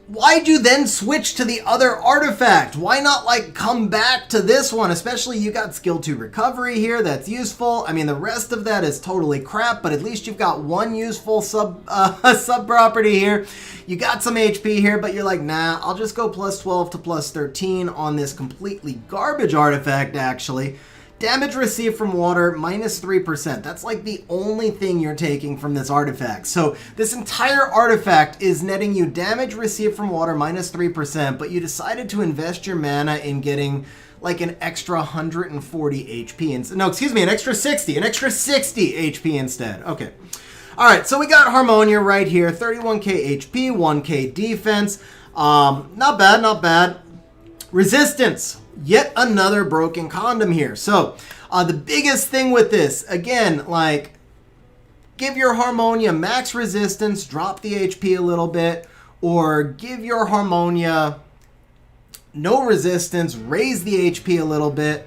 why'd you then switch to the other artifact? Why not, like, come back to this one? Especially you got skill 2 recovery here. That's useful. I mean, the rest of that is totally crap, but at least you've got one useful sub property here. You got some HP here, but you're like, nah, I'll just go plus 12 to plus 13 on this completely garbage artifact, actually. Damage received from water, minus 3%. That's like the only thing you're taking from this artifact. So this entire artifact is netting you damage received from water, minus 3%, but you decided to invest your mana in getting like an extra 140 HP. No, excuse me, an extra 60 HP instead. Okay. All right, so we got Harmonia right here, 31k HP, 1k defense. Not bad, not bad. Resistance. Yet another broken condom here. So, the biggest thing with this, again, like, give your Harmonia max resistance, drop the HP a little bit, or give your Harmonia no resistance, raise the HP a little bit,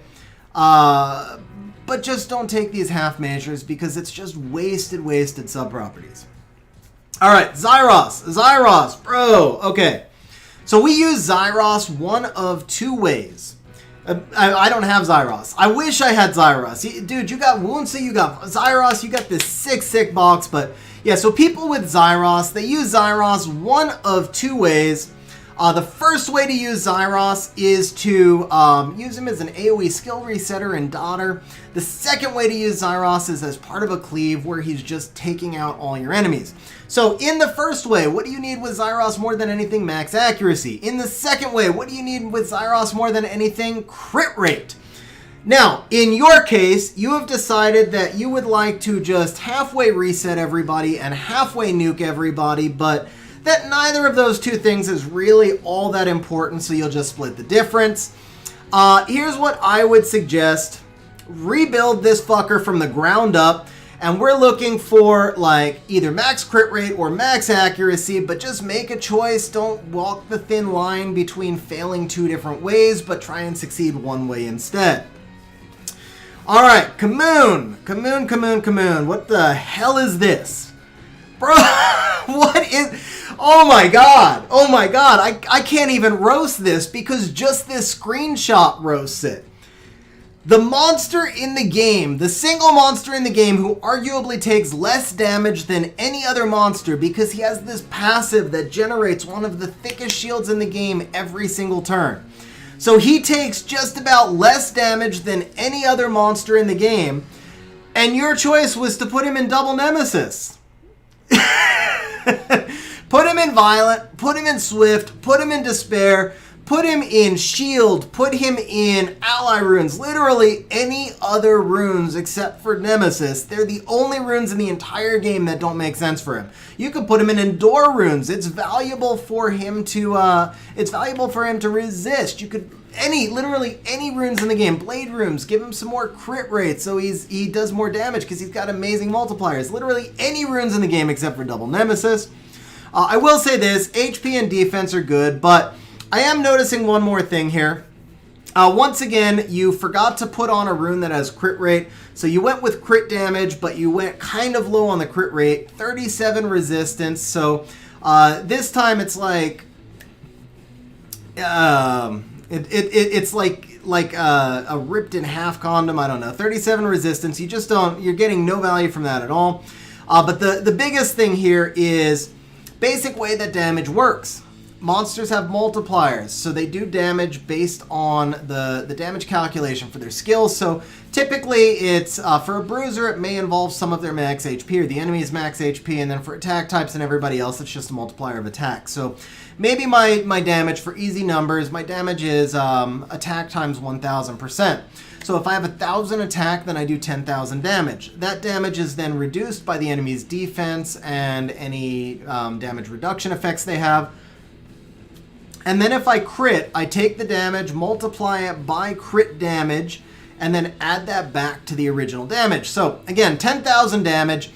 but just don't take these half measures because it's just wasted sub-properties. All right, Zyros, bro, okay. So we use Zyros one of two ways. I don't have Zyros. I wish I had Zyros. Dude, you got Woundsy, you got Zyros, you got this sick box, but yeah, so people with Zyros, they use Zyros one of two ways. The first way to use Zyros is to use him as an AoE skill resetter and Daughter. The second way to use Zyros is as part of a cleave where he's just taking out all your enemies. So in the first way, what do you need with Zyros more than anything? Max accuracy. In the second way, what do you need with Zyros more than anything? Crit rate. Now, in your case, you have decided that you would like to just halfway reset everybody and halfway nuke everybody, but that neither of those two things is really all that important, so you'll just split the difference. Here's what I would suggest. Rebuild this fucker from the ground up And we're looking for like either max crit rate or max accuracy, but just make a choice. Don't walk the thin line between failing 2 different ways, but try and succeed one way instead. All right, Kamoon. What the hell is this? Bro, what is... Oh my god. I can't even roast this because just this screenshot roasts it. The monster in the game, the single monster in the game who arguably takes less damage than any other monster because he has this passive that generates one of the thickest shields in the game every single turn. So he takes just about less damage than any other monster in the game, and your choice was to put him in double nemesis. Put him in violent, put him in swift, put him in despair, put him in shield, put him in ally runes, literally any other runes except for nemesis. They're the only runes in the entire game that don't make sense for him. You could put him in endure runes. It's valuable for him to resist. You could literally any runes in the game. Blade runes, give him some more crit rate so he does more damage because he's got amazing multipliers. Literally any runes in the game except for double nemesis. I will say this, HP and defense are good, but I am noticing one more thing here. Once again, you forgot to put on a rune that has crit rate. So you went with crit damage, but you went kind of low on the crit rate. 37 resistance. So this time it's like... it's like a ripped in half condom. I don't know. 37 resistance. You just don't... You're getting no value from that at all. But the biggest thing here is basic way that damage works. Monsters have multipliers, so they do damage based on the damage calculation for their skills. So typically it's, for a bruiser, it may involve some of their max HP or the enemy's max HP, and then for attack types and everybody else, it's just a multiplier of attack. So maybe my damage for easy numbers, my damage is attack times 1000%. So if I have 1,000 attack, then I do 10,000 damage. That damage is then reduced by the enemy's defense and any damage reduction effects they have. And then if I crit, I take the damage, multiply it by crit damage, and then add that back to the original damage. So again, 10,000 damage.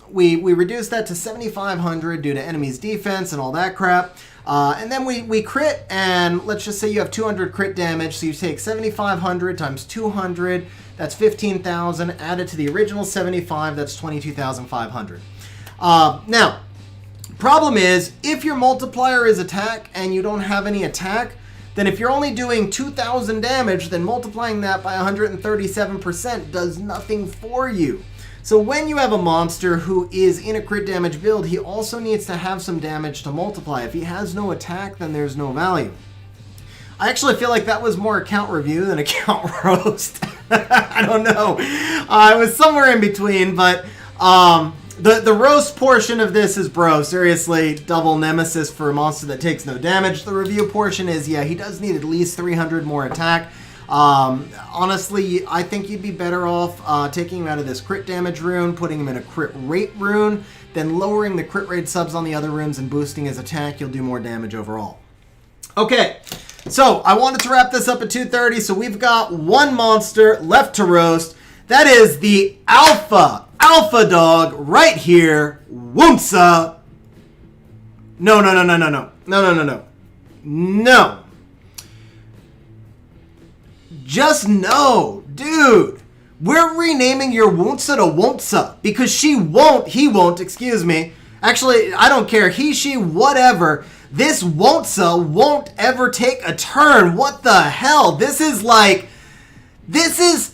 We reduce that to 7,500 due to enemy's defense and all that crap. And then we crit, and let's just say you have 200 crit damage. So you take 7,500 times 200, that's 15,000. Added to the original 75, that's 22,500. Now, problem is, if your multiplier is attack and you don't have any attack, then if you're only doing 2,000 damage, then multiplying that by 137% does nothing for you. So when you have a monster who is in a crit damage build, he also needs to have some damage to multiply. If he has no attack, then there's no value. I actually feel like that was more account review than account roast. I don't know. It was somewhere in between, but... The roast portion of this is bro, seriously, double nemesis for a monster that takes no damage. The review portion is, yeah, he does need at least 300 more attack. Honestly, I think you'd be better off taking him out of this crit damage rune, putting him in a crit rate rune, then lowering the crit rate subs on the other runes and boosting his attack. You'll do more damage overall. Okay, so I wanted to wrap this up at 2:30, so we've got one monster left to roast. That is the alpha dog right here, Woonsa. No. Just no, dude. We're renaming your Woonsa to Won'tsa because he won't, excuse me. Actually, I don't care. He, she, whatever. This Won'tsa won't ever take a turn. What the hell? This is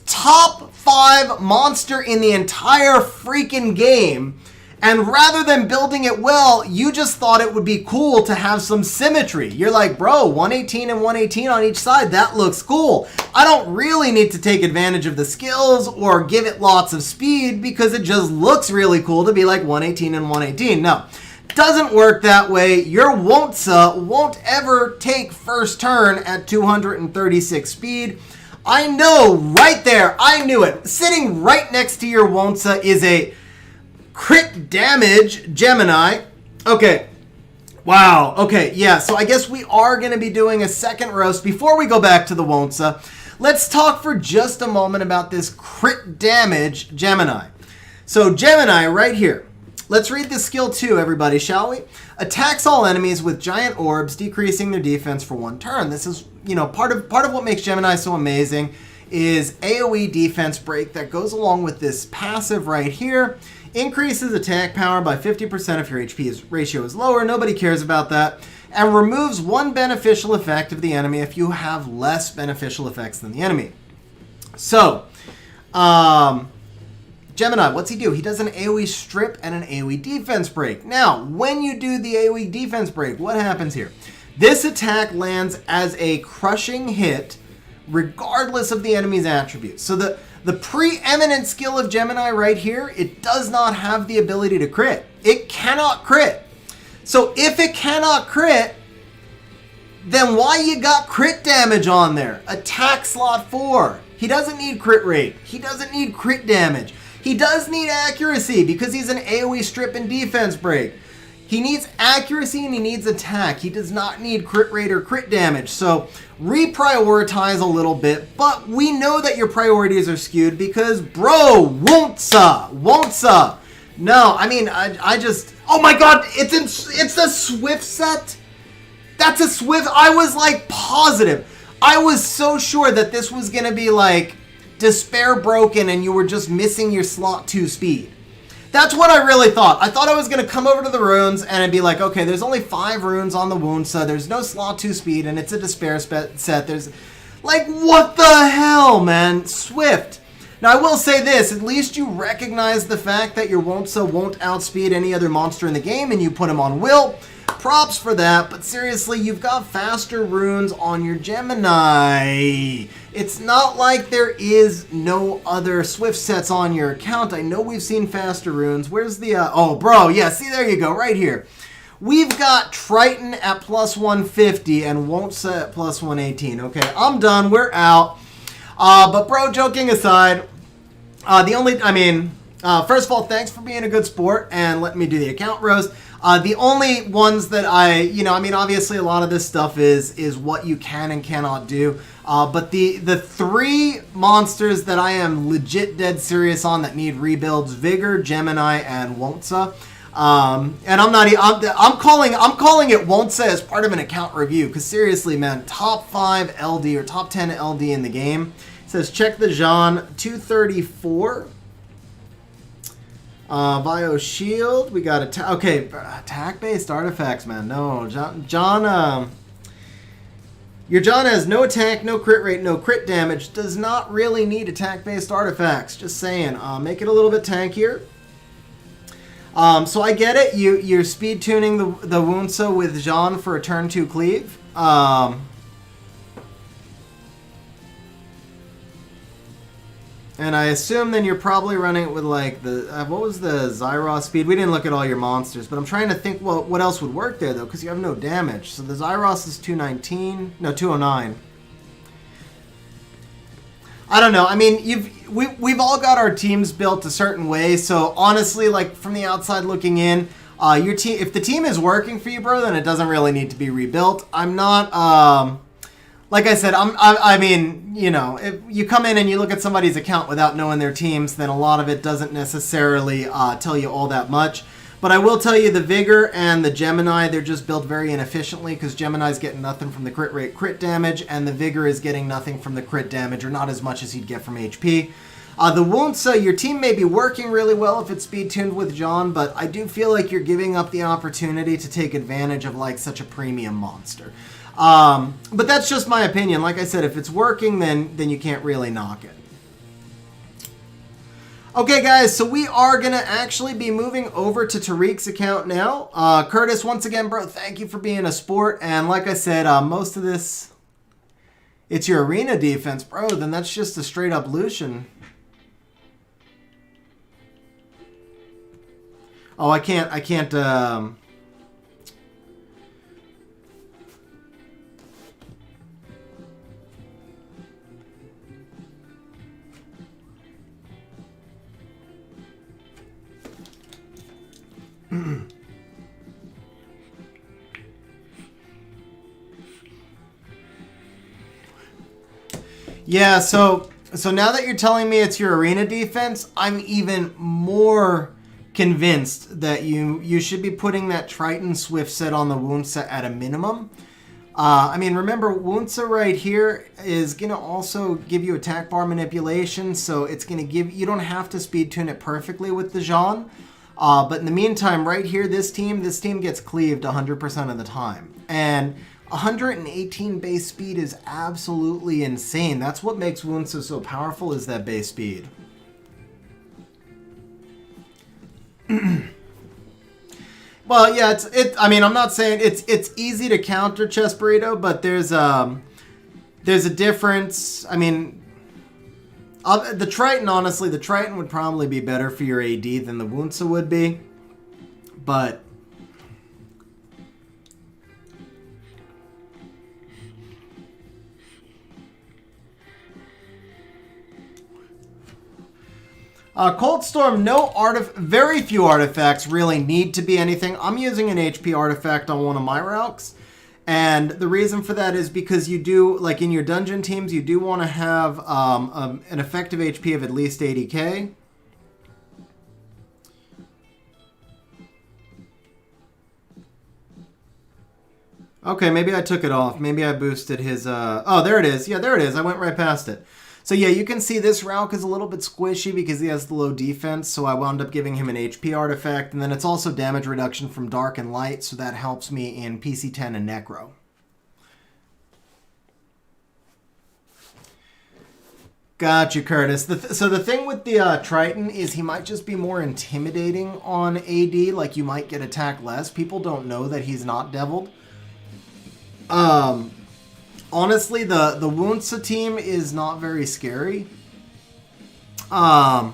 top 5 monster in the entire freaking game, and rather than building it well, you just thought it would be cool to have some symmetry. You're like, bro, 118 and 118 on each side, that looks cool. I don't really need to take advantage of the skills or give it lots of speed because it just looks really cool to be like 118 and 118. No, doesn't work that way. Your Won'tsa won't ever take first turn at 236 speed. I know, right there, I knew it. Sitting right next to your Won'tsa is a crit damage Gemini. Okay, wow, okay, yeah, so I guess we are going to be doing a second roast. Before we go back to the Won'tsa, let's talk for just a moment about this crit damage Gemini. So Gemini right here. Let's read the skill 2, everybody, shall we? Attacks all enemies with giant orbs, decreasing their defense for 1 turn. This is, you know, part of what makes Gemini so amazing is AoE defense break that goes along with this passive right here. Increases attack power by 50% if your HP ratio is lower. Nobody cares about that. And removes 1 beneficial effect of the enemy if you have less beneficial effects than the enemy. So, Gemini, what's he do? He does an AoE strip and an AoE defense break. Now, when you do the AoE defense break, what happens here? This attack lands as a crushing hit regardless of the enemy's attributes. So the preeminent skill of Gemini right here, it does not have the ability to crit. It cannot crit. So if it cannot crit, then why you got crit damage on there? Attack slot 4. He doesn't need crit rate. He doesn't need crit damage. He does need accuracy because he's an AoE strip and defense break. He needs accuracy and he needs attack. He does not need crit rate or crit damage. So reprioritize a little bit, but we know that your priorities are skewed because, bro, won'tsa. No, I mean, I just, oh my God, it's a Swift set. That's a Swift. I was like positive. I was so sure that this was going to be like Despair broken and you were just missing your slot 2 speed. That's what I really thought. I thought I was going to come over to the runes and it'd be like, okay, there's only 5 runes on the wound, so there's no slot 2 speed and it's a Despair set. There's like, what the hell, man? Swift. Now, I will say this. At least you recognize the fact that your won't outspeed any other monster in the game and you put him on will. Props for that, but seriously, you've got faster runes on your Gemini. It's not like there is no other Swift sets on your account. I know we've seen faster runes. Where's the, oh, bro, yeah, see, there you go, right here. We've got Triton at plus 150 and Won'tsa at plus 118. Okay, I'm done, we're out. But bro, joking aside, first of all, thanks for being a good sport and letting me do the account roast. The only ones that obviously a lot of this stuff is what you can and cannot do. But the 3 monsters that I am legit dead serious on that need rebuilds: Vigor, Gemini, and Won'tsa. And I'm calling it Won'tsa as part of an account review because seriously, man, top 5 LD or top 10 LD in the game. It says check the Jean 234. Bio Shield, we got attack-based artifacts, man. No, John, your John has no attack, no crit rate, no crit damage. Does not really need attack-based artifacts. Just saying. Make it a little bit tankier. So I get it. You're speed tuning the Won'tsa with Jean for a turn 2 cleave. And I assume then you're probably running it with like the, what was the Zyros speed? We didn't look at all your monsters, but I'm trying to think what else would work there though, because you have no damage. So the Zyros is 219, no 209. I don't know. I mean, we've all got our teams built a certain way. So honestly, like from the outside looking in, your team, if the team is working for you, bro, then it doesn't really need to be rebuilt. I'm not, like I said, I mean, you know, if you come in and you look at somebody's account without knowing their teams, then a lot of it doesn't necessarily tell you all that much. But I will tell you the Vigor and the Gemini, they're just built very inefficiently because Gemini's getting nothing from the crit rate, crit damage, and the Vigor is getting nothing from the crit damage, or not as much as he'd get from HP. The Won'tsa, your team may be working really well if it's speed tuned with John, but I do feel like you're giving up the opportunity to take advantage of like such a premium monster. But that's just my opinion. Like I said, if it's working, then you can't really knock it. Okay, guys, so we are going to actually be moving over to Tariq's account now. Curtis, once again, bro, thank you for being a sport. And like I said, most of this, it's your arena defense, bro. Then that's just a straight up Lucian. Oh, I can't, yeah, so So now that you're telling me it's your arena defense, I'm even more convinced that you should be putting that Triton Swift set on the Wunsa at a minimum. I mean, remember, Wunsa right here is going to also give you attack bar manipulation, so it's going to give... You don't have to speed tune it perfectly with the Jean, but in the meantime, right here, this team gets cleaved 100% of the time. And 118 base speed is absolutely insane. That's what makes Wunsa so powerful, is that base speed. Well, yeah, I mean, I'm not saying it's easy to counter Chess Burrito, but there's a difference. I mean, the Triton, honestly, the Triton would probably be better for your AD than the Wunsa would be, but Cold Storm, very few artifacts really need to be anything. I'm using an HP artifact on one of my Rauks, and the reason for that is because you do, like in your dungeon teams, you do want to have an effective HP of at least 80k. Okay, maybe I took it off. Maybe I boosted his... Oh, there it is. Yeah, there it is. I went right past it. So yeah, you can see this Rauk is a little bit squishy because he has the low defense, so I wound up giving him an HP artifact, and then it's also damage reduction from dark and light, so that helps me in PC10 and Necro. Got you, Curtis. So the thing with the Triton is he might just be more intimidating on AD, like you might get attacked less. People don't know that he's not deviled. Honestly, the Wunsa team is not very scary. And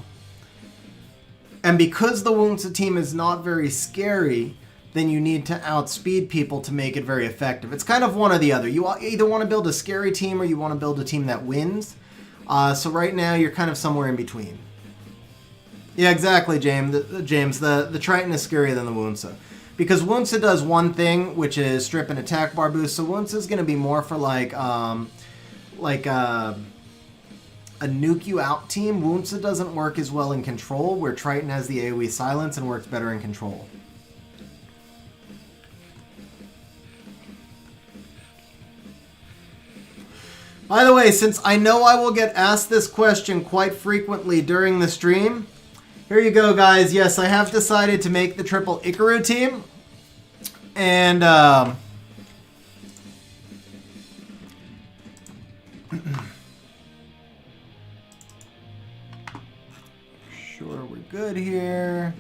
because the Wunsa team is not very scary, then you need to outspeed people to make it very effective. It's kind of one or the other. You either want to build a scary team or you want to build a team that wins. So right now, you're kind of somewhere in between. Yeah, exactly, James. The Triton is scarier than the Wunsa. Because Wunsa does one thing, which is strip and attack bar boost. So Wunsa is going to be more for like a nuke you out team. Wunsa doesn't work as well in control, where Triton has the AoE silence and works better in control. By the way, since I know I will get asked this question quite frequently during the stream, here you go, guys. Yes, I have decided to make the triple Ikaru team. And, sure, we're good here.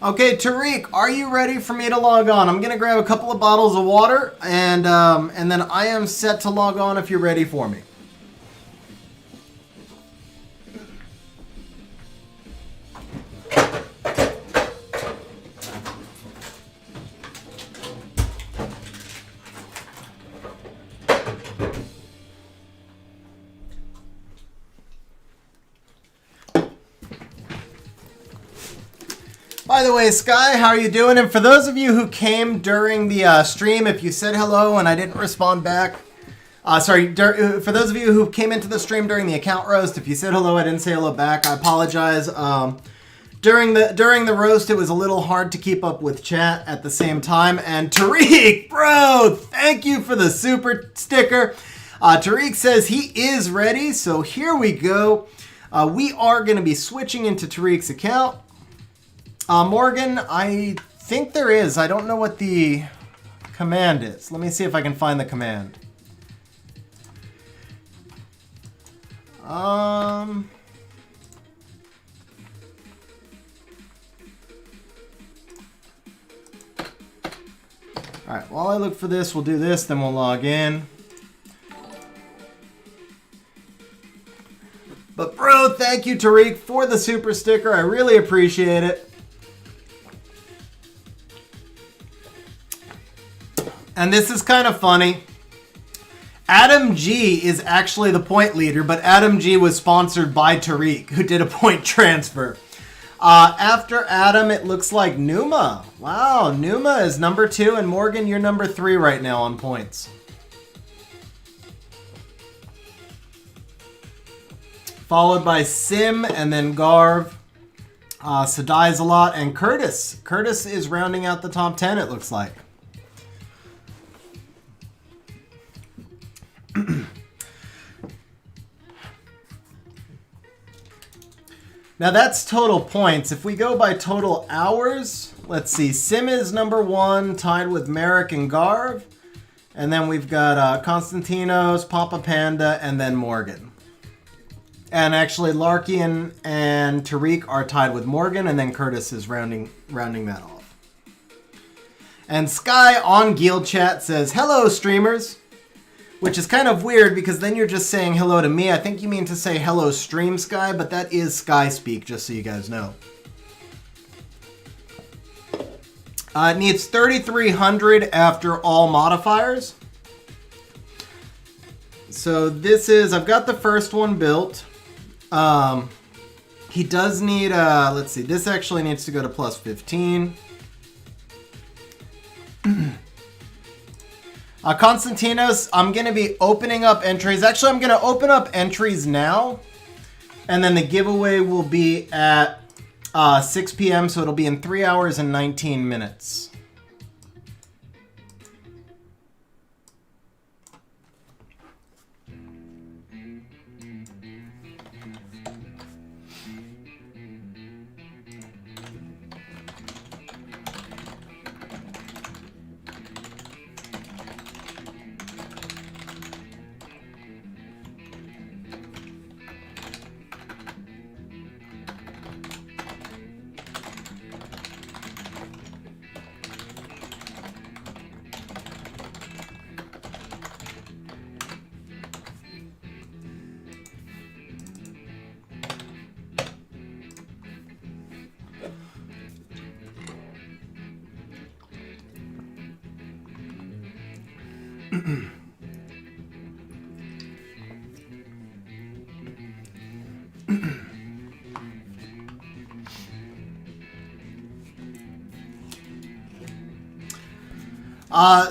Okay, Tariq, are you ready for me to log on? I'm going to grab a couple of bottles of water, and then I am set to log on if you're ready for me. By the way, Sky, how are you doing? And for those of you who came during the stream, if you said hello and I didn't respond back, for those of you who came into the stream during the account roast, if you said hello, I didn't say hello back, I apologize. During the roast, it was a little hard to keep up with chat at the same time. And Tariq, bro, thank you for the super sticker. Tariq says he is ready, so here we go. We are going to be switching into Tariq's account. Morgan, I think there is. I don't know what the command is. Let me see if I can find the command. Alright, while I look for this, we'll do this, then we'll log in. But bro, thank you, Tariq, for the super sticker. I really appreciate it. And this is kind of funny. Adam G is actually the point leader, but Adam G was sponsored by Tariq, who did a point transfer. After Adam, it looks like Numa. Wow, Numa is number 2, and Morgan, you're number 3 right now on points. Followed by Sim, and then Garv. Sadai's a lot, and Curtis. Curtis is rounding out the top 10, it looks like. Now that's total points. If we go by total hours, let's see. Sim is number 1, tied with Merrick and Garv. And then we've got Konstantinos, Papa Panda, and then Morgan. And actually, Larkian and Tariq are tied with Morgan, and then Curtis is rounding that off. And Sky on Guild Chat says, "Hello, streamers." Which is kind of weird because then you're just saying hello to me. I think you mean to say hello stream Sky, but that is Sky speak, just so you guys know. It needs 3,300 after all modifiers. So this is, I've got the first one built. He does need, let's see, this actually needs to go to plus 15. Konstantinos, I'm going to be opening up entries. Actually, I'm going to open up entries now. And then the giveaway will be at 6 p.m. So it'll be in 3 hours and 19 minutes.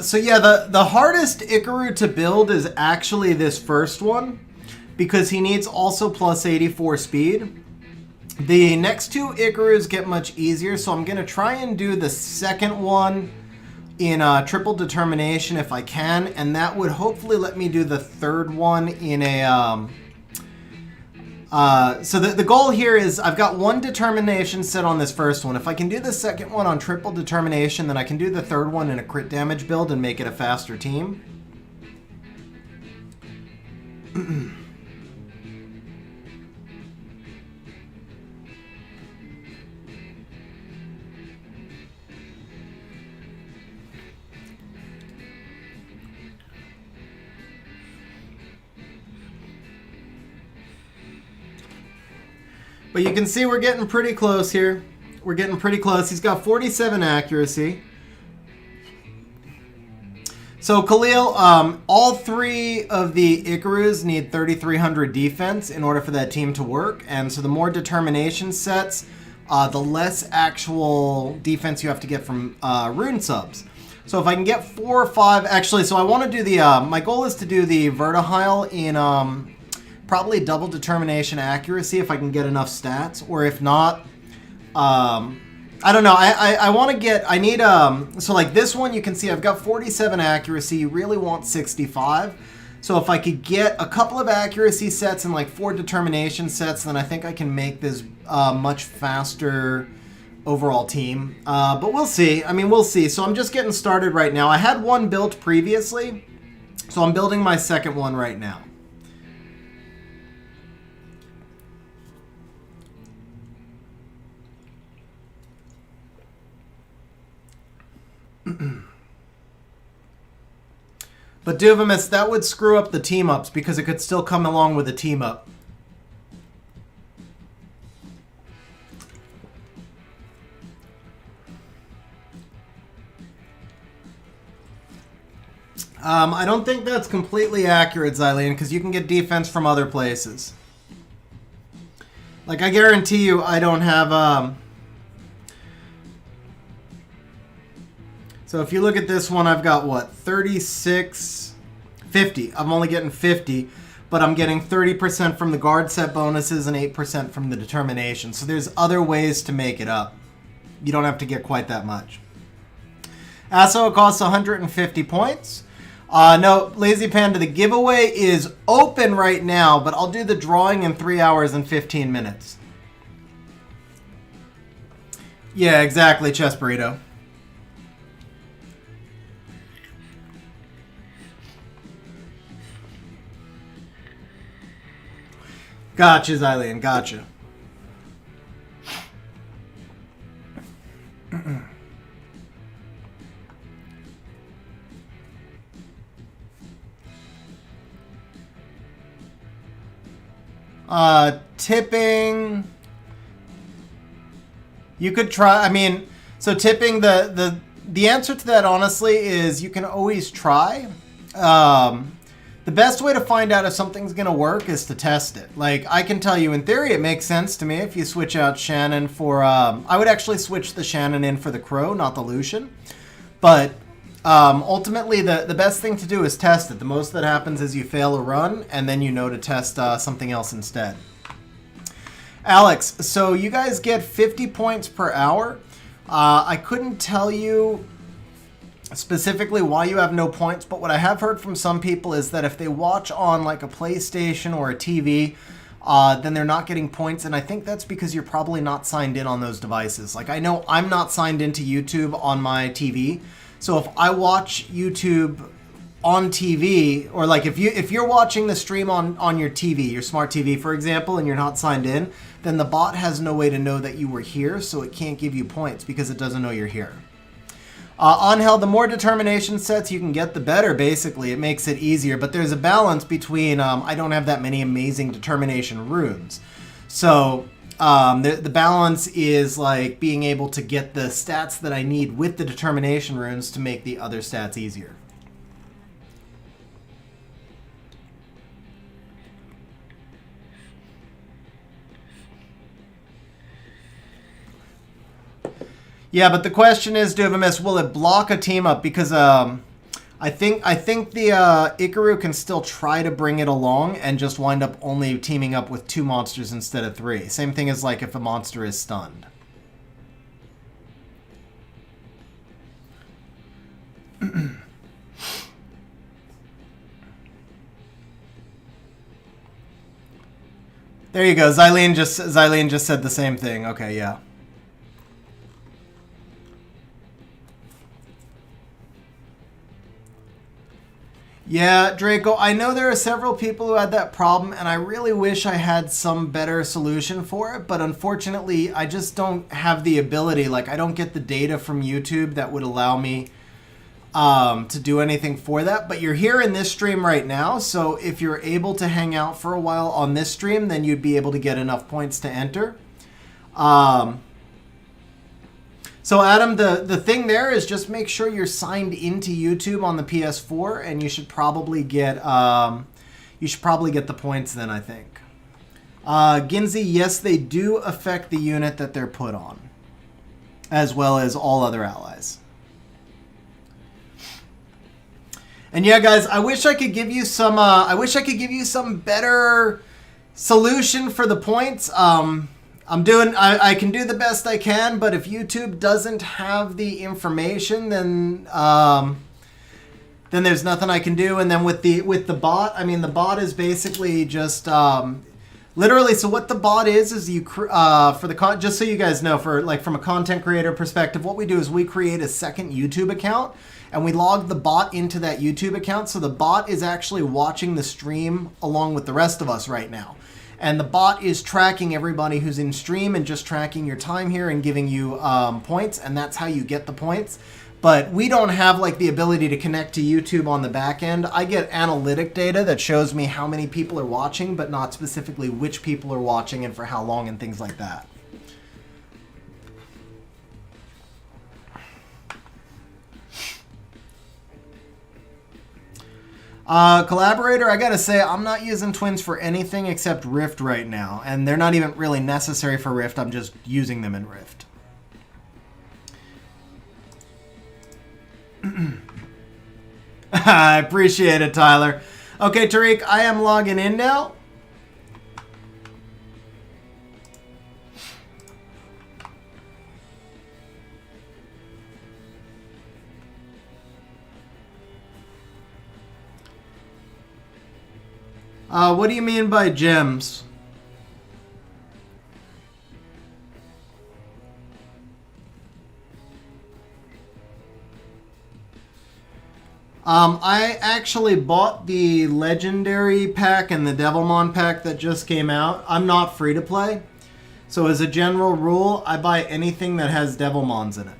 So yeah, the hardest Ikaru to build is actually this first one, because he needs also plus 84 speed. The next two Ikarus get much easier, so I'm going to try and do the second one in triple determination if I can, and that would hopefully let me do the third one in a... So the goal here is I've got one determination set on this first one. If I can do the second one on triple determination, then I can do the third one in a crit damage build and make it a faster team. But you can see we're getting pretty close here. We're getting pretty close. He's got 47 accuracy. So Khalil, all three of the Ikarus need 3,300 defense in order for that team to work. And so the more determination sets, the less actual defense you have to get from Rune subs. So if I can get 4 or 5, actually, so I want to do the, my goal is to do the Vertihile in probably double determination accuracy if I can get enough stats, or if not, I don't know. I want to get, I need, so like this one, you can see I've got 47 accuracy. You really want 65. So if I could get a couple of accuracy sets and like 4 determination sets, then I think I can make this much faster overall team. But we'll see. I mean, we'll see. So I'm just getting started right now. I had one built previously, so I'm building my second one right now. But Duvamus, that would screw up the team ups because it could still come along with a team up. I don't think that's completely accurate, Xylene, because you can get defense from other places. Like, I guarantee you I don't have... So if you look at this one, I've got, what, 36... 50. I'm only getting 50, but I'm getting 30% from the guard set bonuses and 8% from the determination. So there's other ways to make it up. You don't have to get quite that much. Also, it costs 150 points. No, Lazy Panda, the giveaway is open right now, but I'll do the drawing in 3 hours and 15 minutes. Yeah, exactly, Chess Burrito. Gotcha, Xylene, gotcha. Tipping. You could try, I mean, so tipping, the answer to that, honestly, is you can always try. The best way to find out if something's going to work is to test it. Like, I can tell you, in theory, it makes sense to me if you switch out Shannon for... I would actually switch the Shannon in for the Crow, not the Lucian. But ultimately, the best thing to do is test it. The most that happens is you fail a run, and then you know to test something else instead. Alex, so you guys get 50 points per hour. I couldn't tell you specifically why you have no points, but what I have heard from some people is that if they watch on like a PlayStation or a TV, then they're not getting points, and I think that's because you're probably not signed in on those devices. Like, I know I'm not signed into YouTube on my TV, so if I watch YouTube on TV, or like if you're watching the stream on your TV, your smart TV, for example, and you're not signed in, then the bot has no way to know that you were here, so it can't give you points because it doesn't know you're here. Angel, the more determination sets you can get, the better, basically. It makes it easier, but there's a balance between, I don't have that many amazing determination runes. So, the balance is, like, being able to get the stats that I need with the determination runes to make the other stats easier. Yeah, but the question is, Duvamis, will it block a team up? Because I think the Ikaru can still try to bring it along and just wind up only teaming up with 2 monsters instead of 3. Same thing as like if a monster is stunned. There you go. Xylene just said the same thing. Okay, yeah. Yeah, Draco, I know there are several people who had that problem, and I really wish I had some better solution for it, but unfortunately, I just don't have the ability. Like, I don't get the data from YouTube that would allow me to do anything for that. But you're here in this stream right now, so if you're able to hang out for a while on this stream, then you'd be able to get enough points to enter. So Adam, the thing there is just make sure you're signed into YouTube on the PS4, and you should probably get the points then, I think. Ginzy, yes, they do affect the unit that they're put on, as well as all other allies. And yeah, guys, I wish I could give you some. I wish I could give you some better solution for the points. I can do the best I can, but if YouTube doesn't have the information, then there's nothing I can do. And then with the bot, I mean, the bot is basically just literally. So what the bot is you just so you guys know, from a content creator perspective, what we do is we create a second YouTube account and we log the bot into that YouTube account. So the bot is actually watching the stream along with the rest of us right now. And the bot is tracking everybody who's in stream and just tracking your time here and giving you points, and that's how you get the points. But we don't have like the ability to connect to YouTube on the back end. I get analytic data that shows me how many people are watching, but not specifically which people are watching and for how long and things like that. Collaborator, I gotta say, I'm not using twins for anything except Rift right now. And they're not even really necessary for Rift. I'm just using them in Rift. I appreciate it, Tyler. Okay, Tariq, I am logging in now. What do you mean by gems? I actually bought the Legendary pack and the Devilmon pack that just came out. I'm not free to play. So as a general rule, I buy anything that has Devilmons in it.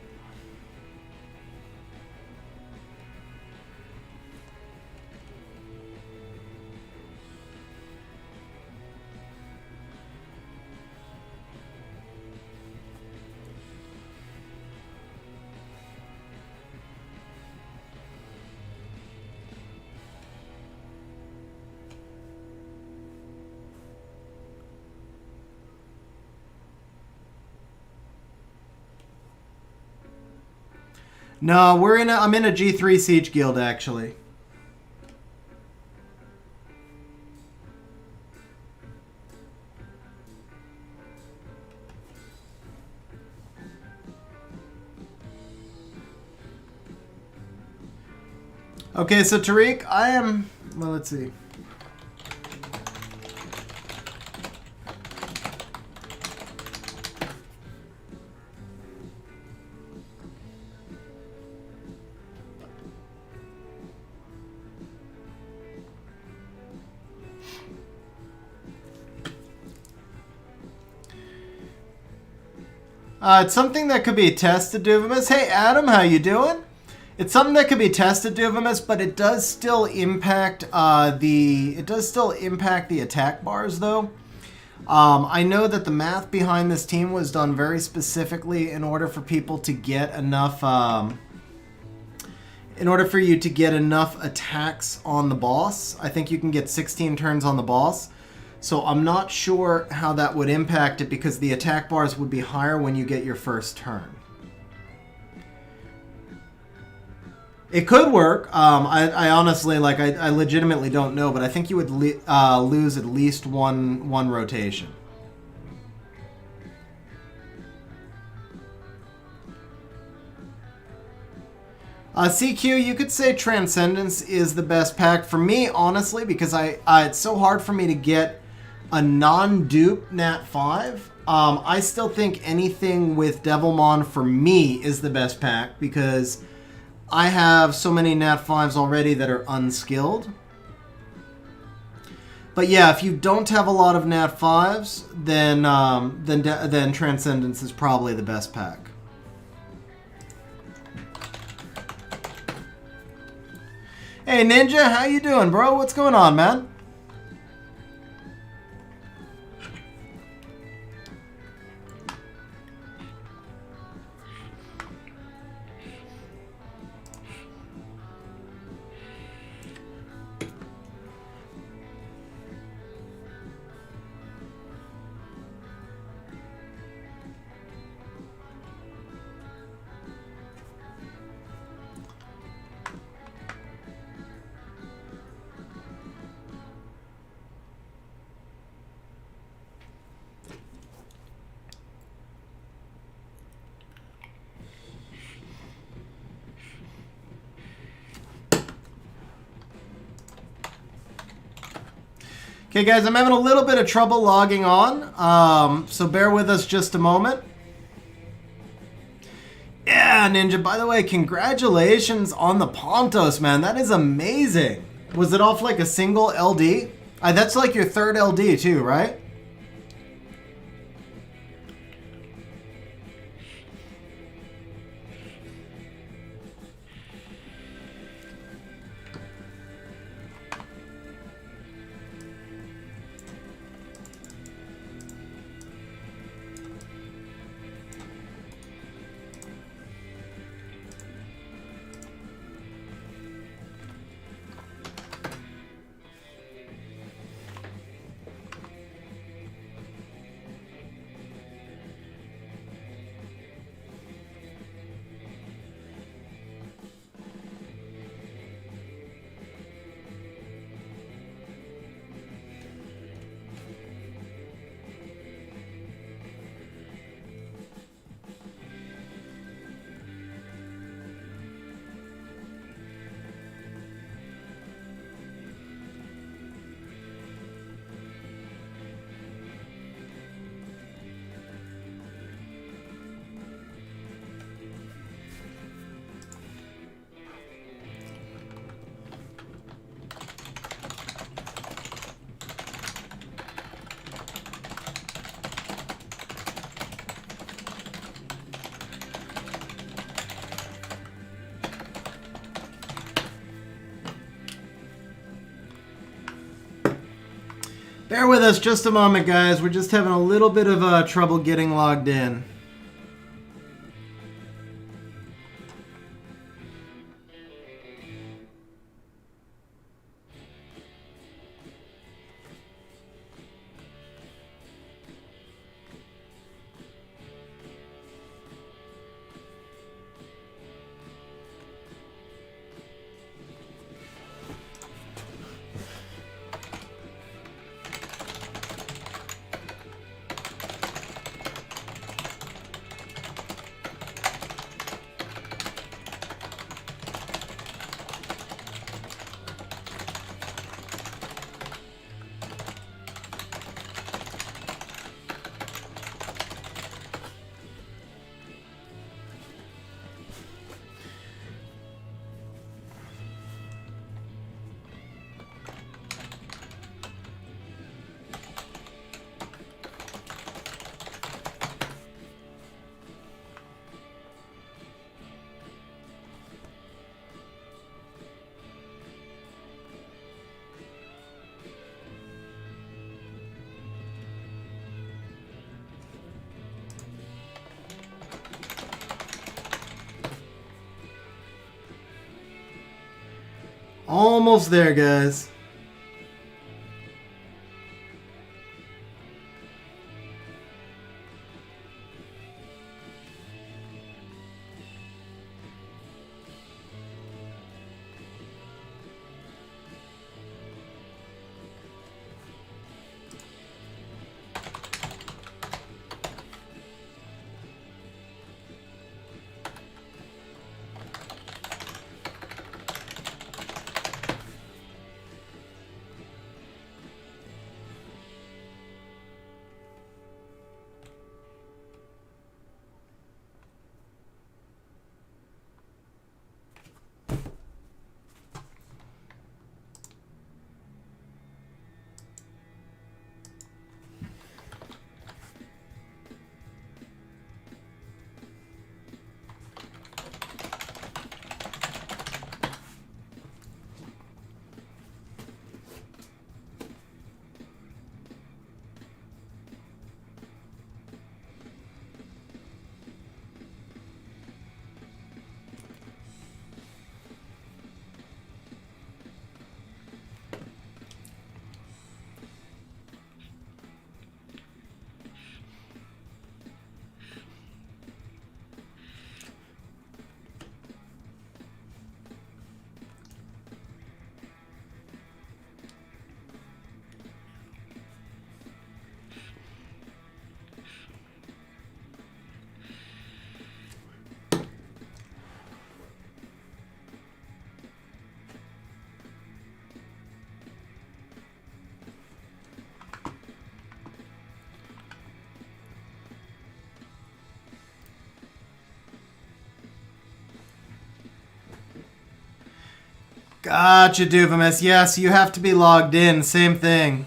No, I'm in a G3 Siege guild actually. Okay, so Tariq, well, let's see. It's something that could be tested, Duvamus. Hey, Adam, how you doing? It's something that could be tested, Duvamus, but it does still impact the attack bars, though. I know that the math behind this team was done very specifically in order for people to get enough. In order for you to get enough attacks on the boss, I think you can get 16 turns on the boss. So I'm not sure how that would impact it because the attack bars would be higher when you get your first turn. It could work. I honestly, I legitimately don't know, but I think you would lose at least one rotation. CQ, you could say Transcendence is the best pack for me, honestly, because it's so hard for me to get a non-dupe Nat 5. I still think anything with Devilmon for me is the best pack because I have so many Nat 5s already that are unskilled. But yeah, if you don't have a lot of Nat 5s, then Transcendence is probably the best pack. Hey Ninja, how you doing, bro? What's going on, man? Okay, guys, I'm having a little bit of trouble logging on, so bear with us just a moment. Yeah, Ninja, by the way, congratulations on the Pontos, man. That is amazing. Was it off like a single LD? That's like your third LD too, right? Bear with us just a moment, guys. We're just having a little bit of trouble getting logged in. Almost there, guys. Gotcha, Doofamus. Yes, you have to be logged in. Same thing.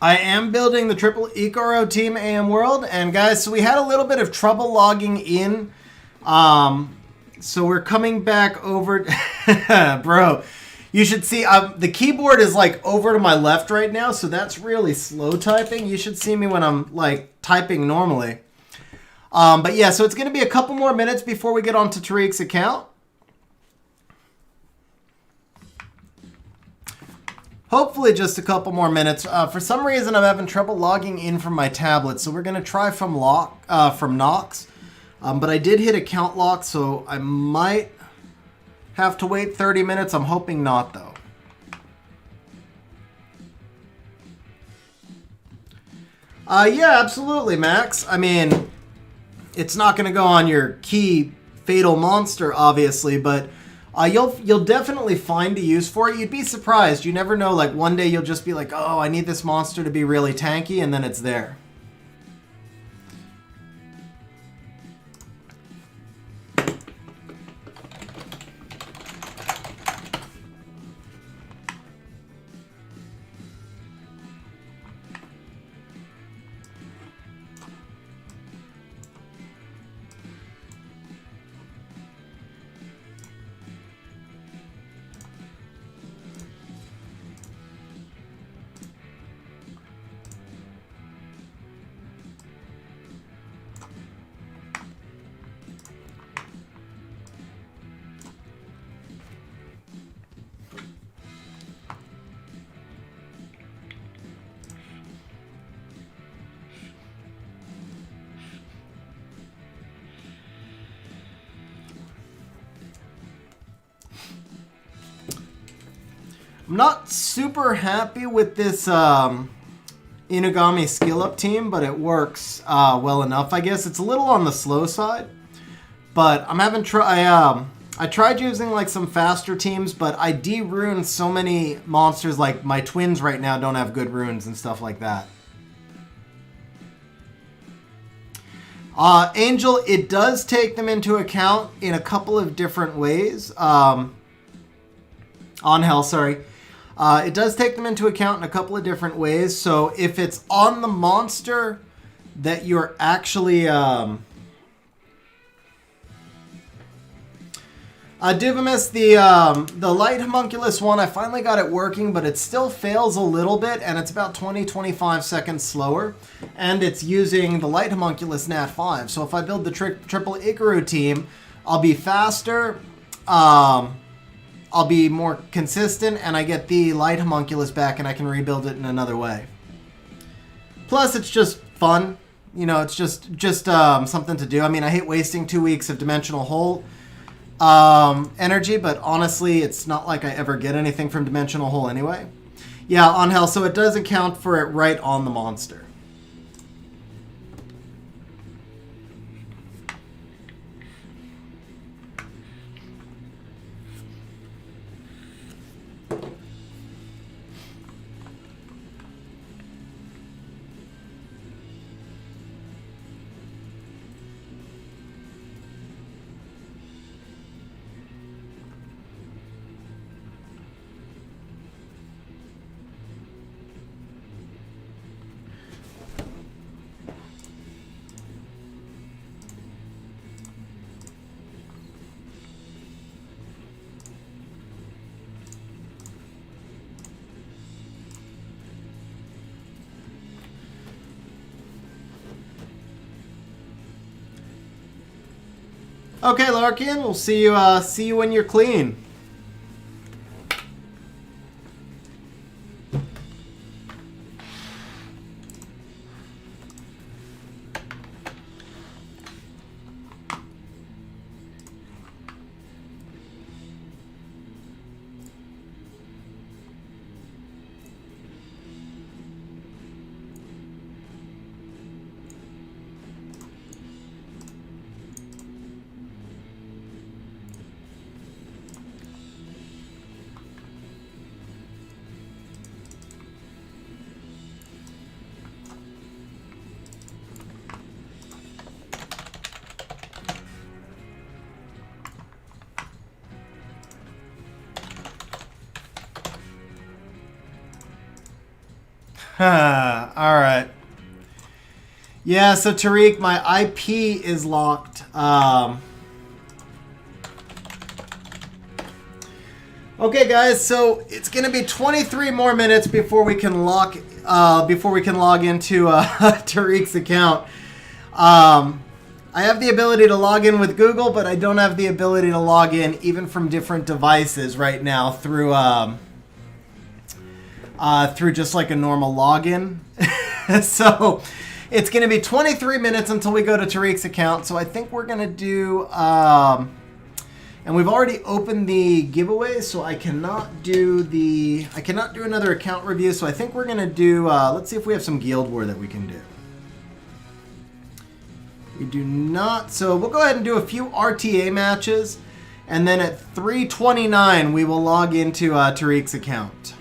I am building the triple Icaro team AM World, and guys, so we had a little bit of trouble logging in. So we're coming back over, bro. You should see the keyboard is like over to my left right now, so that's really slow typing. You should see me when I'm like typing normally. But yeah, so it's going to be a couple more minutes before we get on to Tariq's account. Hopefully just a couple more minutes. For some reason, I'm having trouble logging in from my tablet, so we're going to try from Nox. But I did hit account lock, so I might have to wait 30 minutes. I'm hoping not, though. Yeah, absolutely, Max. I mean, it's not going to go on your key fatal monster, obviously, but you'll definitely find a use for it. You'd be surprised. You never know. Like, one day you'll just be like, oh, I need this monster to be really tanky, and then it's there. I'm not super happy with this Inugami skill up team, but it works well enough. I guess it's a little on the slow side, but I'm having I tried using like some faster teams, but I de-runed so many monsters. Like my twins right now don't have good runes and stuff like that. Angel, it does take them into account in a couple of different ways. On Hell, sorry. It does take them into account in a couple of different ways. So if it's on the monster that you're actually... Duvamus, the light homunculus one, I finally got it working, but it still fails a little bit, and it's about 20-25 seconds slower. And it's using the light homunculus Nat 5. So if I build the triple Ikaru team, I'll be faster, I'll be more consistent, and I get the light homunculus back, and I can rebuild it in another way. Plus, it's just fun. You know, it's just something to do. I mean, I hate wasting 2 weeks of Dimensional Hole energy, but honestly, it's not like I ever get anything from Dimensional Hole anyway. Yeah, on Hell, so it does account for it right on the monster. Okay, Larkin, we'll see you when you're clean. Alright. Yeah, so Tariq, my IP is locked. Okay, guys, so it's going to be 23 more minutes before we can log into Tariq's account. I have the ability to log in with Google, but I don't have the ability to log in even from different devices right now through just like a normal login. So it's going to be 23 minutes until we go to Tariq's account. So I think we're going to do... and we've already opened the giveaway, so I cannot do another account review. So I think we're gonna do. Let's see if we have some Guild War that we can do. We do not. So we'll go ahead and do a few RTA matches, and then at 3:29 we will log into Tariq's account.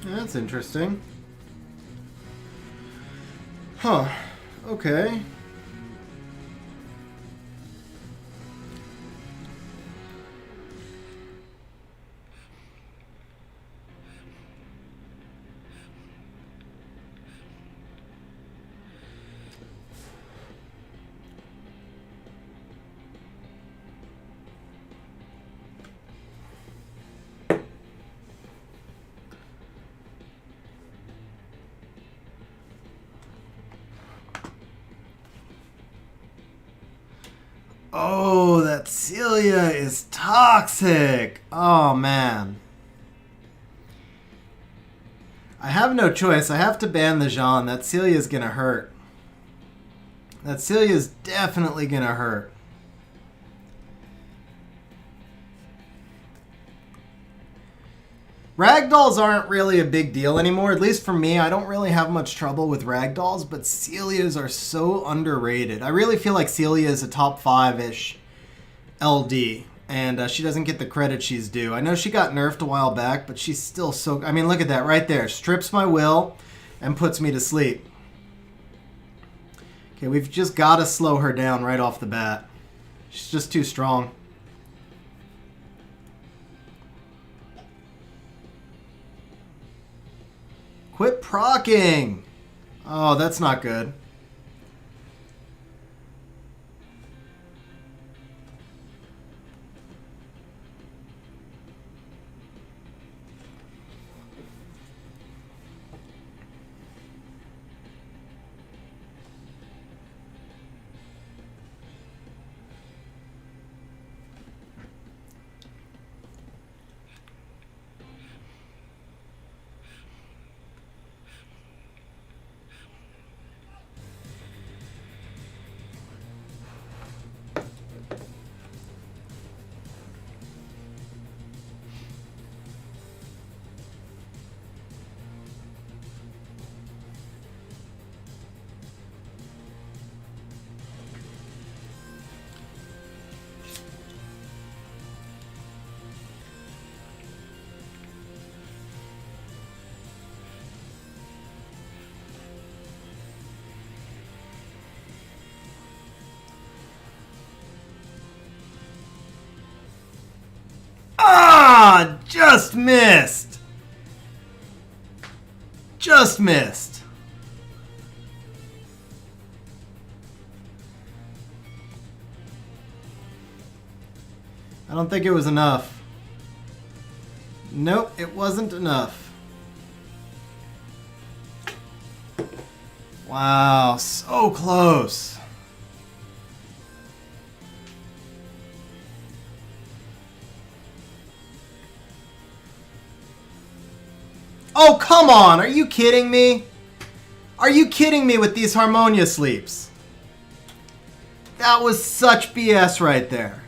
That's interesting. Huh. Okay. Oh, that Celia is toxic. Oh, man. I have no choice. I have to ban the Jean. That Celia's gonna hurt. That Celia's definitely gonna hurt. Ragdolls aren't really a big deal anymore, at least for me. I don't really have much trouble with ragdolls, but Celias are so underrated. I really feel like Celia is a top 5-ish LD, and she doesn't get the credit she's due. I know she got nerfed a while back, but she's still so... I mean, look at that right there. Strips my will and puts me to sleep. Okay, we've just got to slow her down right off the bat. She's just too strong. Quit procking! Oh, that's not good. Ah, just missed. Just missed. I don't think it was enough. Nope, it wasn't enough. Wow, so close. Oh, come on! Are you kidding me? Are you kidding me with these Harmonia sleeps? That was such BS right there.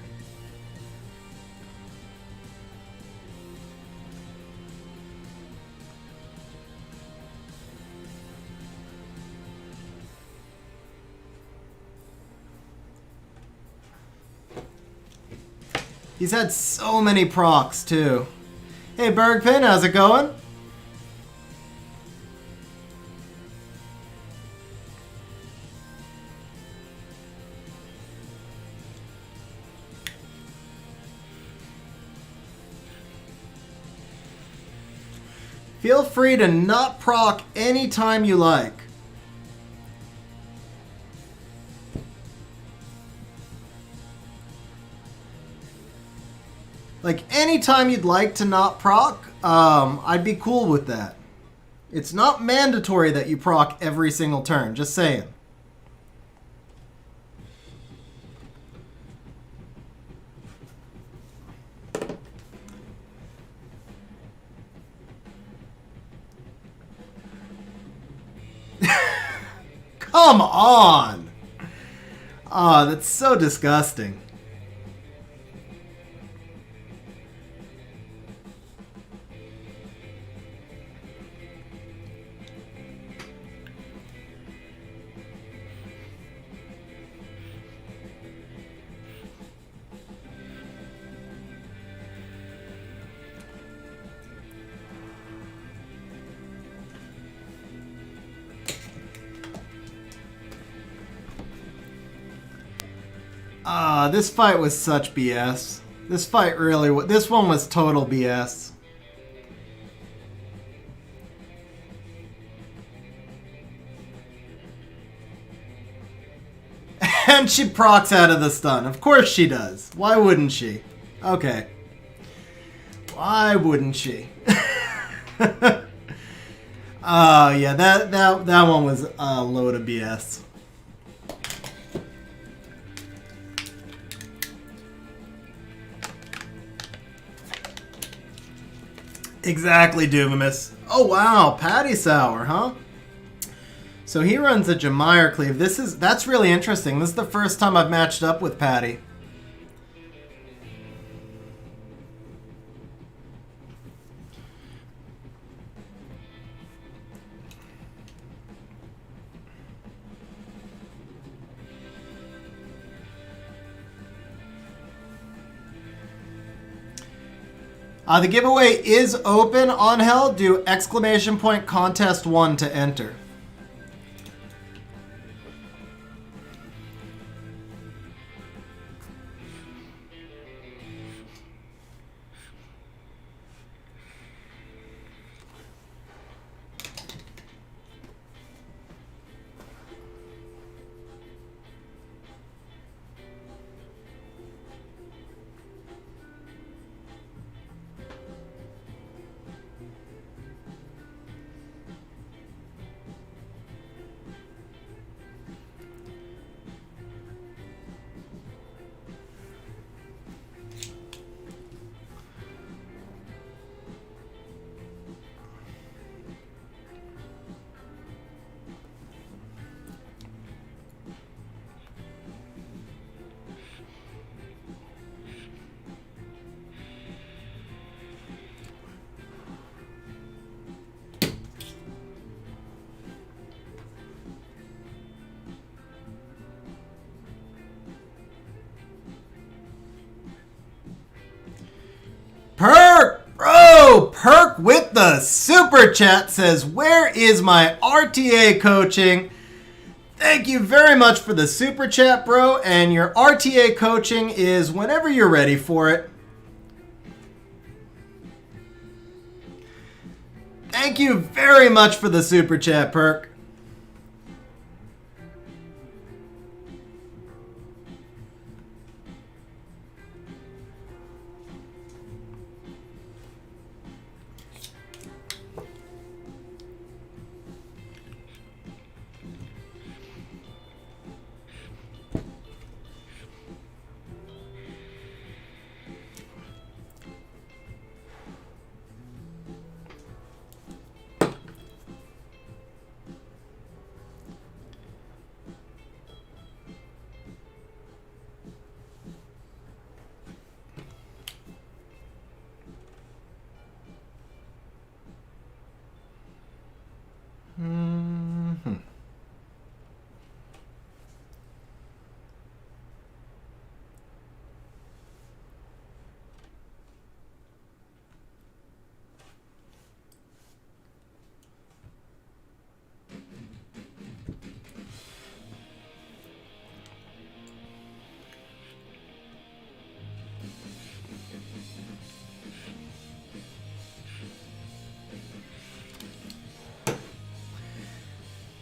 He's had so many procs, too. Hey, Bergpin, how's it going? Feel free to not proc anytime you like. Like, anytime you'd like to not proc, I'd be cool with that. It's not mandatory that you proc every single turn, just saying. Come on! Oh, that's so disgusting. This fight was such BS. This fight really, this one was total BS. And she procs out of the stun. Of course she does. Why wouldn't she? Okay. Why wouldn't she? Yeah, that one was a load of BS. Exactly, Duvamus. Oh wow, Patty Sour, huh? So he runs a Jamire Cleave. That's really interesting. This is the first time I've matched up with Patty. The giveaway is open on Hell. Do ! contest 1 to enter. Perk! Bro! Perk with the super chat says, where is my RTA coaching? Thank you very much for the super chat, bro. And your RTA coaching is whenever you're ready for it. Thank you very much for the super chat, Perk.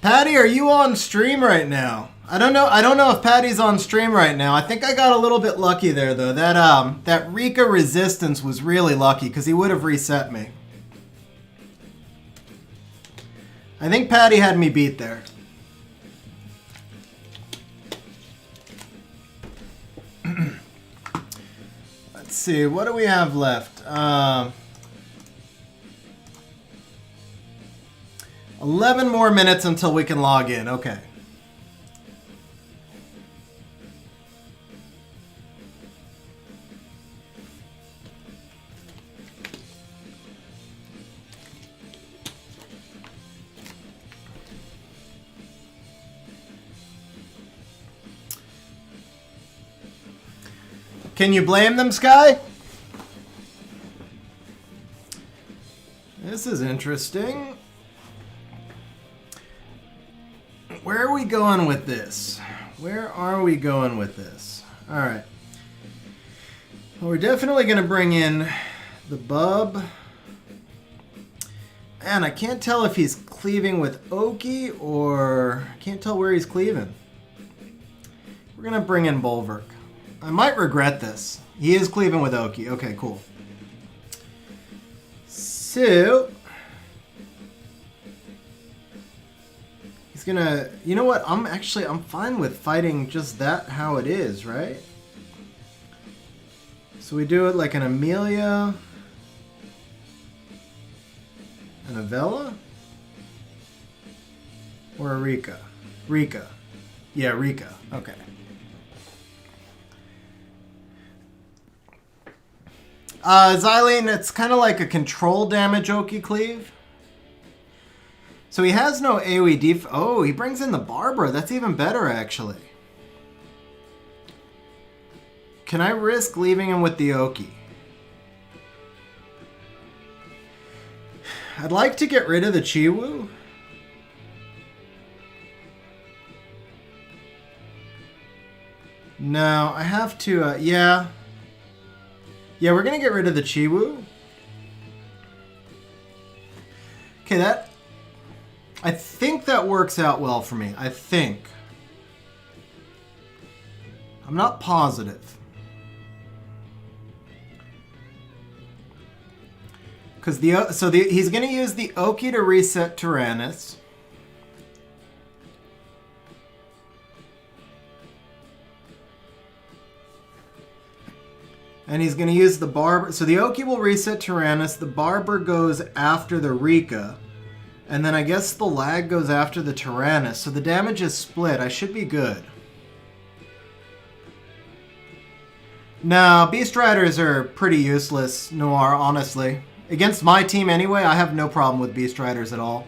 Patty, are you on stream right now? I don't know if Patty's on stream right now. I think I got a little bit lucky there though. That Rika resistance was really lucky because he would have reset me. I think Patty had me beat there. Let's see, what do we have left? 11 more minutes until we can log in. Okay. Can you blame them, Sky? This is interesting. Where are we going with this? Where are we going with this? All right. Well, we're definitely going to bring in the bub. And I can't tell if he's cleaving with Oki or... I can't tell where he's cleaving. We're going to bring in Bulwark. I might regret this. He is cleaving with Oki. Okay, cool. So... he's gonna... You know what? I'm fine with fighting just that how it is, right? So we do it like an Amelia... an Avella? Or a Rika? Rika. Yeah, Rika. Okay. Xylene, it's kind of like a control damage Oki cleave. So he has no AoE def... Oh, he brings in the Barbara. That's even better, actually. Can I risk leaving him with the Oki? I'd like to get rid of the Chiwu. No, I have to... yeah. Yeah, we're going to get rid of the Chiwu. Okay, that... I think that works out well for me. I think. I'm not positive. Because he's going to use the Oki to reset Tyrannus. And he's going to use the Barber. So the Oki will reset Tyrannus. The Barber goes after the Rika. And then I guess the Lag goes after the Tyrannus. So the damage is split. I should be good. No, Beast Riders are pretty useless, Noir, honestly. Against my team anyway, I have no problem with Beast Riders at all.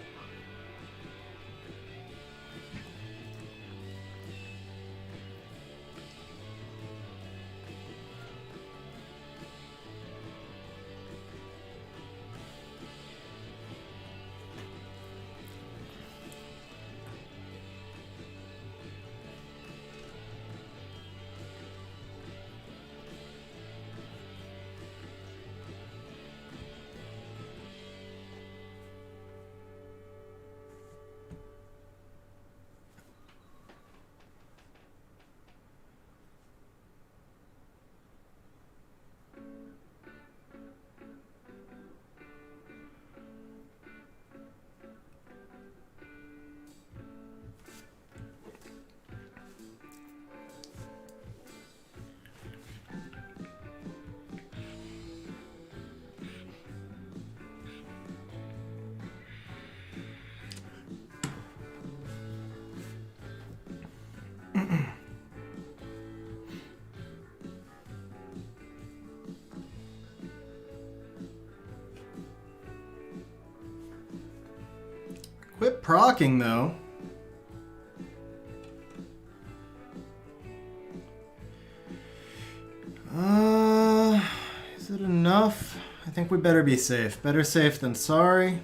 Quit procking, though. Is it enough? I think we better be safe. Better safe than sorry.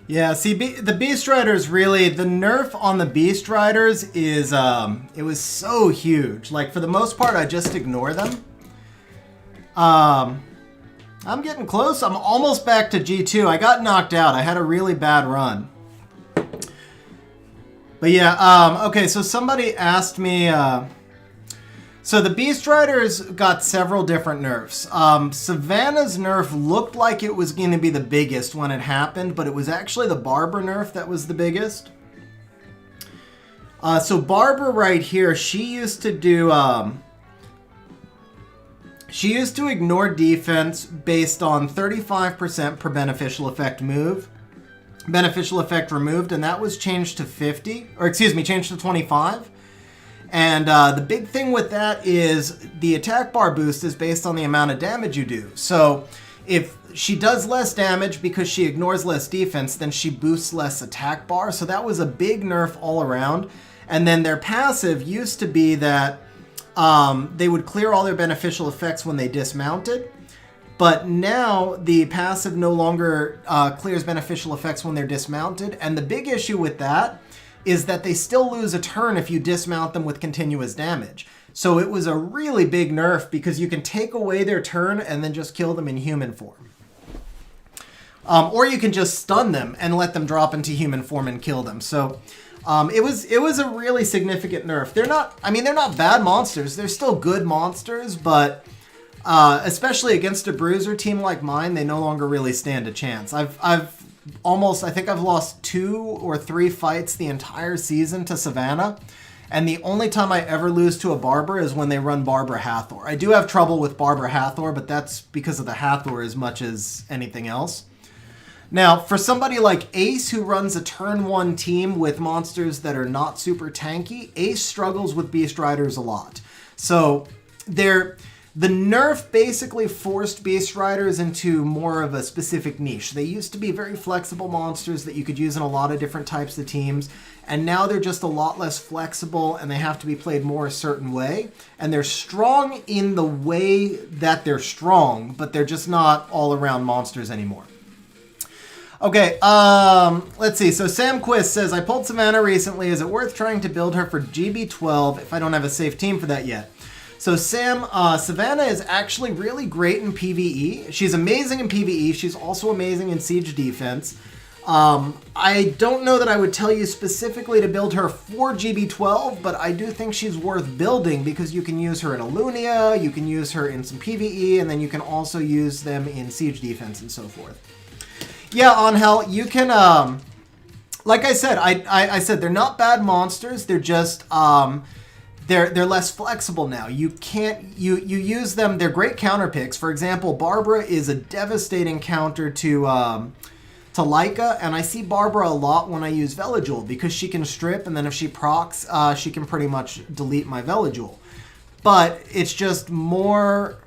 Yeah, see, the Beast Riders really, the nerf on the Beast Riders is, it was so huge. Like, for the most part, I just ignore them. I'm getting close. I'm almost back to G2. I got knocked out. I had a really bad run. But yeah, okay, so somebody asked me, so the Beast Riders got several different nerfs. Savannah's nerf looked like it was going to be the biggest when it happened, but it was actually the Barbara nerf that was the biggest. So Barbara right here, she used to do, she used to ignore defense based on 35% per beneficial effect move. Beneficial effect removed, and that was changed to 50, or excuse me, changed to 25. And the big thing with that is the attack bar boost is based on the amount of damage you do. So if she does less damage because she ignores less defense, then she boosts less attack bar. So that was a big nerf all around. And then their passive used to be that they would clear all their beneficial effects when they dismounted. But now the passive no longer clears beneficial effects when they're dismounted. And the big issue with that is that they still lose a turn if you dismount them with continuous damage. So it was a really big nerf because you can take away their turn and then just kill them in human form. Or you can just stun them and let them drop into human form and kill them. So it was a really significant nerf. They're not bad monsters. They're still good monsters, but especially against a bruiser team like mine, they no longer really stand a chance. I think I've lost 2 or 3 fights the entire season to Savannah, and the only time I ever lose to a Barbara is when they run Barbara Hathor. I do have trouble with Barbara Hathor, but that's because of the Hathor as much as anything else. Now, for somebody like Ace, who runs a turn 1 team with monsters that are not super tanky, Ace struggles with Beast Riders a lot. So the nerf basically forced Beast Riders into more of a specific niche. They used to be very flexible monsters that you could use in a lot of different types of teams, and now they're just a lot less flexible and they have to be played more a certain way. And they're strong in the way that they're strong, but they're just not all-around monsters anymore. Okay, let's see. So Sam Quist says, I pulled Savannah recently. Is it worth trying to build her for GB12 if I don't have a safe team for that yet? So Sam, Savannah is actually really great in PvE. She's amazing in PvE. She's also amazing in siege defense. I don't know that I would tell you specifically to build her for GB12, but I do think she's worth building because you can use her in Alunia, you can use her in some PvE, and then you can also use them in siege defense and so forth. Yeah, Angel, you can, like I said, I said they're not bad monsters. They're just, They're less flexible now. You can't you use them. They're great counter picks. For example, Barbara is a devastating counter to Leica, and I see Barbara a lot when I use Veligil because she can strip, and then if she procs, she can pretty much delete my Veligil. But it's just more,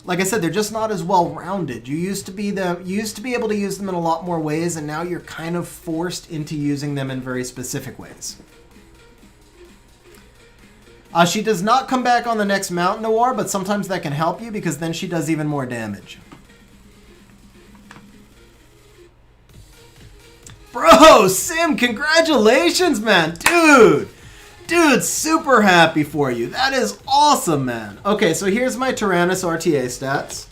like I said, they're just not as well rounded. You used to be able to use them in a lot more ways, and now you're kind of forced into using them in very specific ways. She does not come back on the next Mountain Noir, but sometimes that can help you because then she does even more damage. Bro, Sim, congratulations, man. Dude, super happy for you. That is awesome, man. Okay, so here's my Tyrannus RTA stats.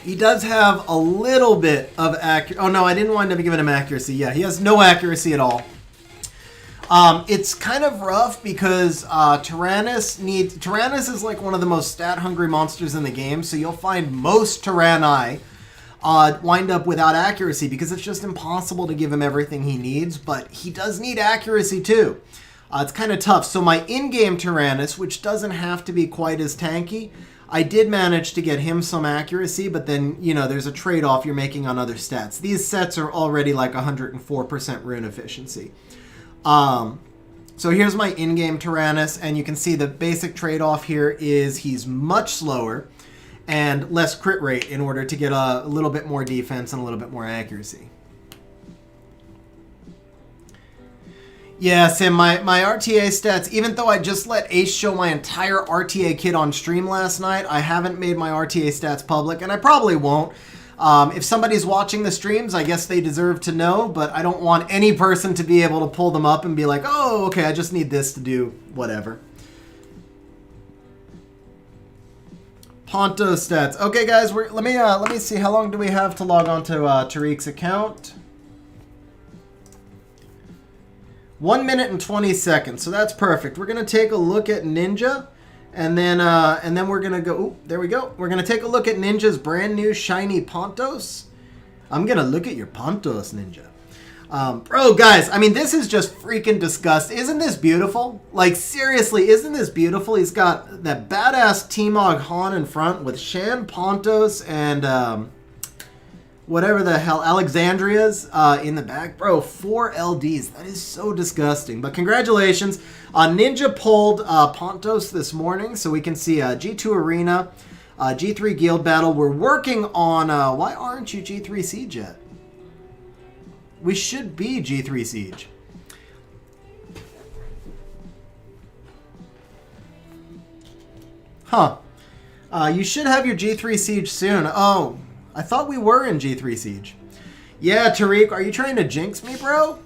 He does have a little bit of accuracy. Oh, no, I didn't wind up giving him accuracy. Yeah, he has no accuracy at all. It's kind of rough because Tyrannus is like one of the most stat-hungry monsters in the game, so you'll find most Tyranni wind up without accuracy because it's just impossible to give him everything he needs, but he does need accuracy too. It's kind of tough. So my in-game Tyrannus, which doesn't have to be quite as tanky, I did manage to get him some accuracy, but then, you know, there's a trade-off you're making on other stats. These sets are already like 104% rune efficiency. So here's my in-game Tyrannus, and you can see the basic trade-off here is he's much slower and less crit rate in order to get a little bit more defense and a little bit more accuracy. Yeah, Sim, my RTA stats, even though I just let Ace show my entire RTA kit on stream last night, I haven't made my RTA stats public, and I probably won't. If somebody's watching the streams, I guess they deserve to know, but I don't want any person to be able to pull them up and be like, oh, okay, I just need this to do whatever. Ponto stats. Okay, guys, let me see. How long do we have to log on to Tariq's account? 1 minute and 20 seconds. So that's perfect. We're gonna take a look at Ninja, and then we're gonna go. Ooh, there we go. We're gonna take a look at Ninja's brand new shiny Pontos. I'm gonna look at your Pontos, Ninja. Bro, guys, I mean, this is just freaking disgusting. Isn't this beautiful? Like, seriously, isn't this beautiful? He's got that badass T-Mog Han in front with Shan Pontos and whatever the hell, Alexandria's in the back. Bro, 4 LDs. That is so disgusting. But congratulations. Ninja pulled Pontos this morning, so we can see G2 Arena, G3 Guild Battle. We're working on... why aren't you G3 Siege yet? We should be G3 Siege. Huh. You should have your G3 Siege soon. Oh, I thought we were in G3 Siege. Yeah, Tariq, are you trying to jinx me, bro?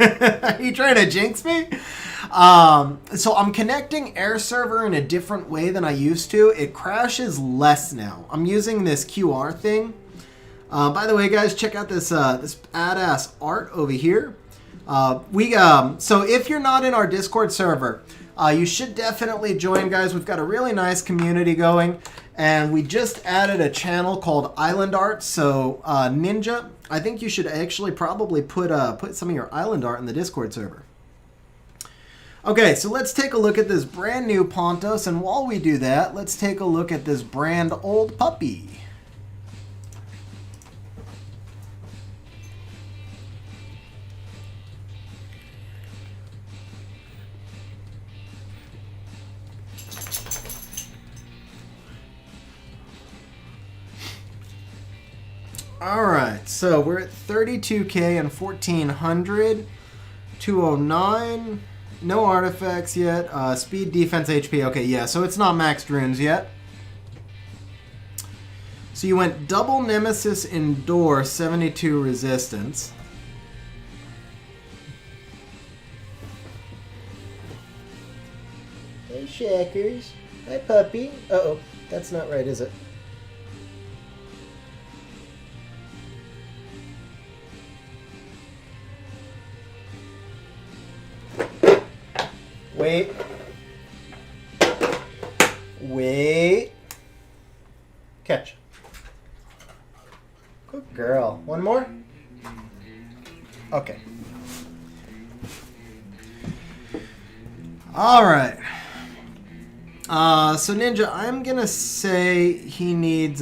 Are you trying to jinx me? So I'm connecting Air Server in a different way than I used to. It crashes less now. I'm using this QR thing. By the way, guys, check out this this badass art over here. So if you're not in our Discord server, you should definitely join, guys. We've got a really nice community going, and we just added a channel called Island Art. So Ninja, I think you should actually probably put some of your island art in the Discord server. Okay, so let's take a look at this brand new Pontos, and while we do that, let's take a look at this brand old puppy. Alright, so we're at 32k and 1400, 209, no artifacts yet, speed, defense, HP, okay, yeah, so it's not maxed runes yet. So you went double Nemesis Endure, 72 resistance. Hey, Shackers. Hi, puppy. Uh-oh, that's not right, is it? Wait. Wait. Catch. Good girl. One more? Okay. Alright. So Ninja, I'm gonna say he needs,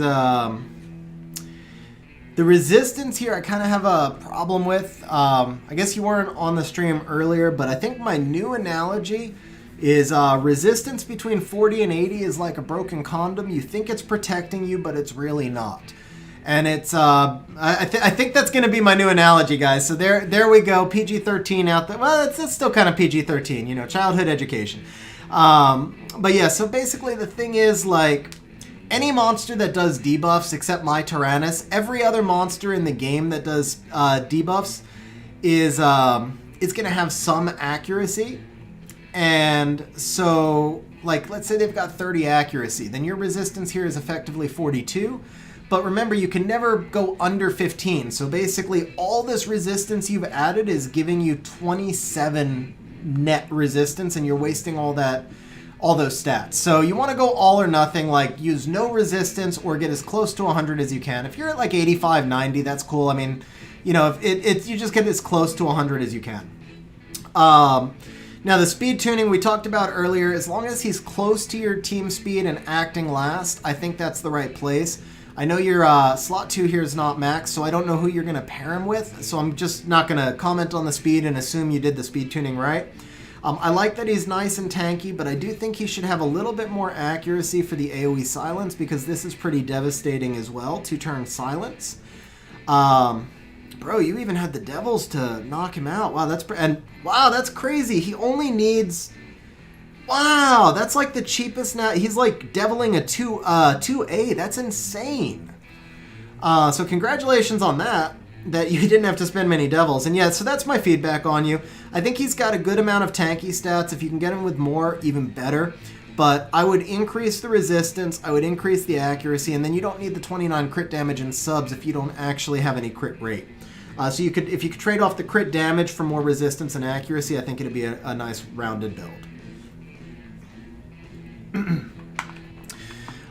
the resistance here I kind of have a problem with. I guess you weren't on the stream earlier, but I think my new analogy is resistance between 40 and 80 is like a broken condom. You think it's protecting you, but it's really not. And it's, I think that's going to be my new analogy, guys. So there we go, PG-13 out there. Well, it's still kind of PG-13, you know, childhood education. But yeah, so basically the thing is, like, any monster that does debuffs except my Tyrannus, every other monster in the game that does debuffs is going to have some accuracy. And so, like, let's say they've got 30 accuracy. Then your resistance here is effectively 42. But remember, you can never go under 15. So basically, all this resistance you've added is giving you 27 net resistance, and you're wasting all those stats. So you want to go all or nothing, like use no resistance or get as close to 100 as you can. If you're at like 85, 90, that's cool. I mean, you know, if you just get as close to 100 as you can. Now the speed tuning we talked about earlier, as long as he's close to your team speed and acting last, I think that's the right place. I know your slot 2 here is not max, so I don't know who you're going to pair him with, so I'm just not going to comment on the speed and assume you did the speed tuning right. I like that he's nice and tanky, but I do think he should have a little bit more accuracy for the AoE silence, because this is pretty devastating as well, 2-turn silence. Bro, you even had the devils to knock him out. Wow, that's crazy. He only needs... Wow, that's like the cheapest now. He's like deviling a 2A. That's insane. So congratulations on that you didn't have to spend many devils. And yeah, so that's my feedback on you. I think he's got a good amount of tanky stats. If you can get him with more, even better. But I would increase the resistance, I would increase the accuracy, and then you don't need the 29 crit damage in subs if you don't actually have any crit rate. So you could, if you could trade off the crit damage for more resistance and accuracy, I think it'd be a nice rounded build.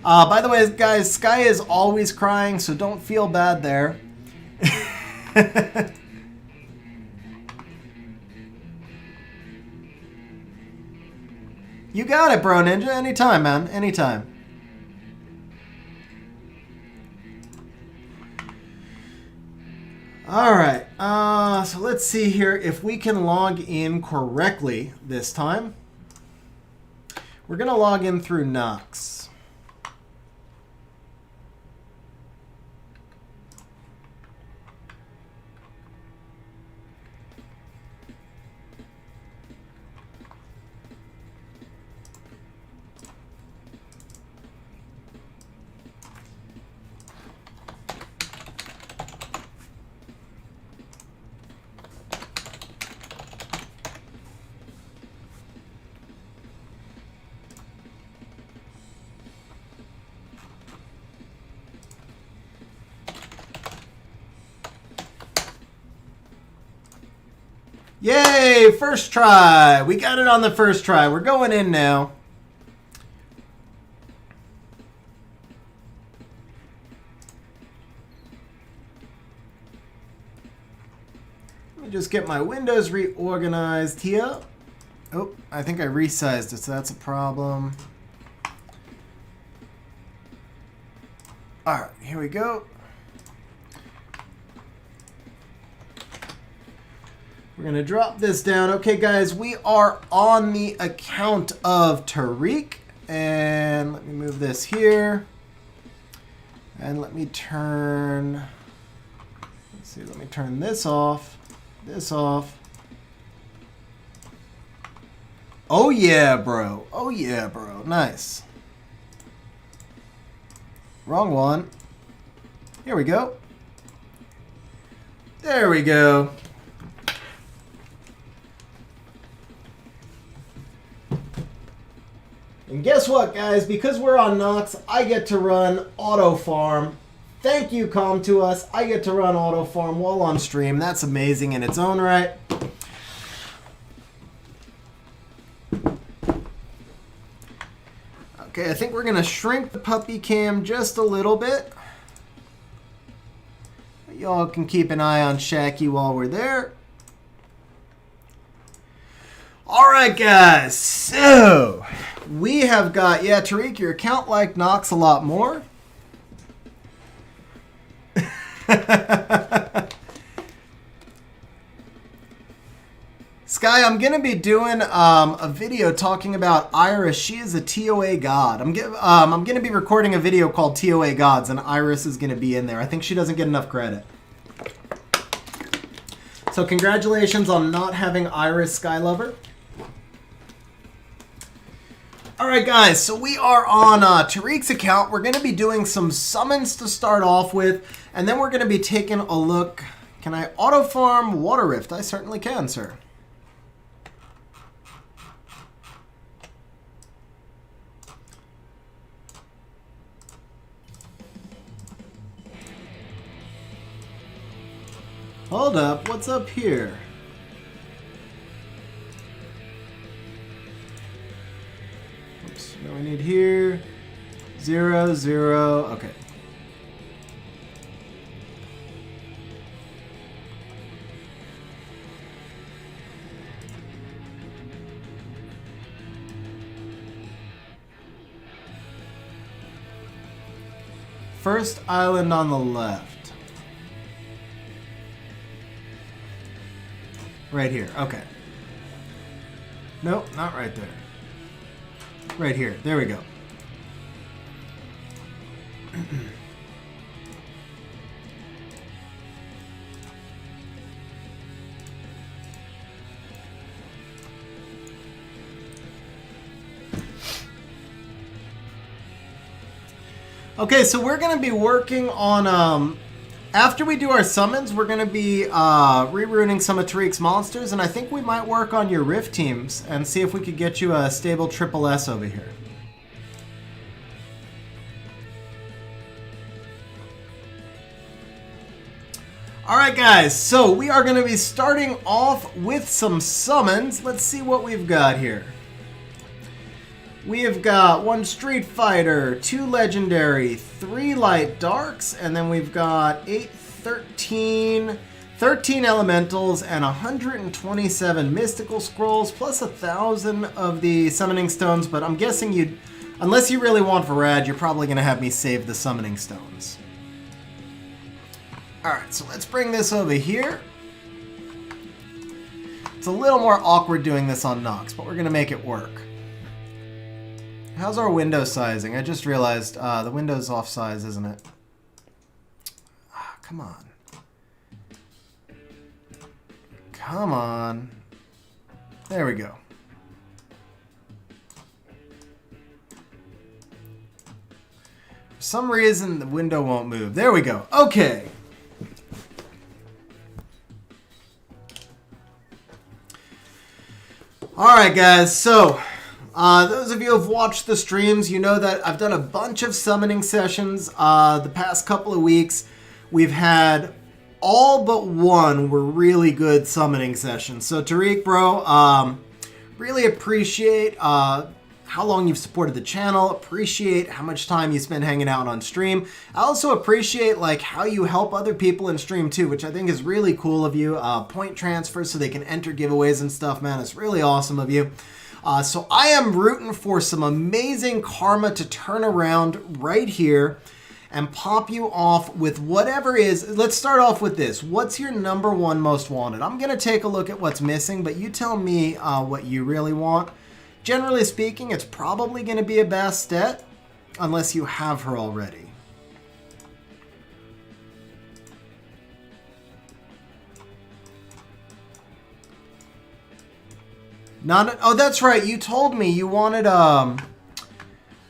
By the way, guys, Sky is always crying, so don't feel bad there. You got it, bro ninja. Anytime, man. Anytime. All right. So let's see here if we can log in correctly this time. We're going to log in through Nox. Yay! First try! We got it on the first try. We're going in now. Let me just get my windows reorganized here. Oh, I think I resized it, so that's a problem. Alright, here we go. We're going to drop this down. Okay, guys, we are on the account of Tariq. And let me move this here. And let me turn... Let's see, let me turn this off. This off. Oh, yeah, bro. Oh, yeah, bro. Nice. Wrong one. Here we go. There we go. And guess what, guys? Because we're on Nox, I get to run auto farm. Thank you, Com2Us. I get to run auto farm while on stream. That's amazing in its own right. Okay, I think we're going to shrink the puppy cam just a little bit. Y'all can keep an eye on Shacky while we're there. All right, guys. So... we have got, yeah, Tariq, your account liked Nox a lot more. Sky, I'm going to be doing a video talking about Iris. She is a TOA god. I'm going to be recording a video called TOA Gods, and Iris is going to be in there. I think she doesn't get enough credit. So congratulations on not having Iris, Sky Lover. Alright guys, so we are on Tariq's account. We're going to be doing some summons to start off with, and then we're going to be taking a look. Can I auto farm Water Rift? I certainly can, sir. Hold up, what's up here? What do we need here? 0, 0. Okay. First island on the left. Right here. Okay. Nope, not right there. Right here. There we go. Okay, so we're going to be working on, after we do our summons, we're going to be rerouting some of Tariq's monsters, and I think we might work on your Rift teams and see if we could get you a stable triple S over here. Alright guys, so we are going to be starting off with some summons. Let's see what we've got here. We have got 1 Street Fighter, 2 Legendary, 3 Light Darks, and then we've got 13 Elementals, and 127 Mystical Scrolls, plus 1,000 of the Summoning Stones, but I'm guessing unless you really want Varad, you're probably going to have me save the Summoning Stones. Alright, so let's bring this over here. It's a little more awkward doing this on Nox, but we're going to make it work. How's our window sizing? I just realized the window's off size, isn't it? Ah, come on. Come on. There we go. For some reason, the window won't move. There we go. Okay. Alright, guys. So, those of you who have watched the streams, you know that I've done a bunch of summoning sessions the past couple of weeks. We've had all but one were really good summoning sessions. So Tariq, bro, really appreciate how long you've supported the channel, appreciate how much time you spend hanging out on stream. I also appreciate like how you help other people in stream too, which I think is really cool of you. Point transfers so they can enter giveaways and stuff, man. It's really awesome of you. So I am rooting for some amazing karma to turn around right here and pop you off with whatever is. Let's start off with this. What's your #1 most wanted? I'm going to take a look at what's missing, but you tell me what you really want. Generally speaking, it's probably going to be a Bastet, unless you have her already. Oh, that's right. You told me you wanted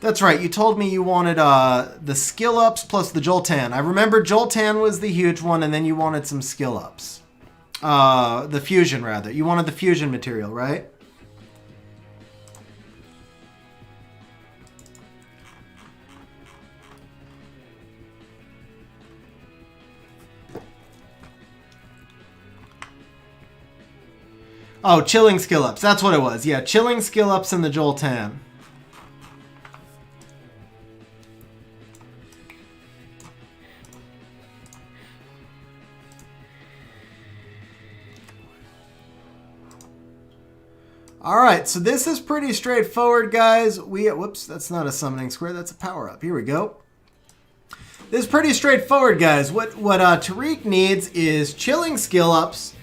that's right. You told me you wanted the skill ups plus the Joltan. I remember Joltan was the huge one, and then you wanted some skill ups. The fusion rather. You wanted the fusion material, right? Oh, chilling skill ups. That's what it was. Yeah, chilling skill ups and the Joltan. Alright, so this is pretty straightforward, guys. Whoops, that's not a summoning square, that's a power-up. Here we go. This is pretty straightforward, guys. What Tariq needs is chilling skill-ups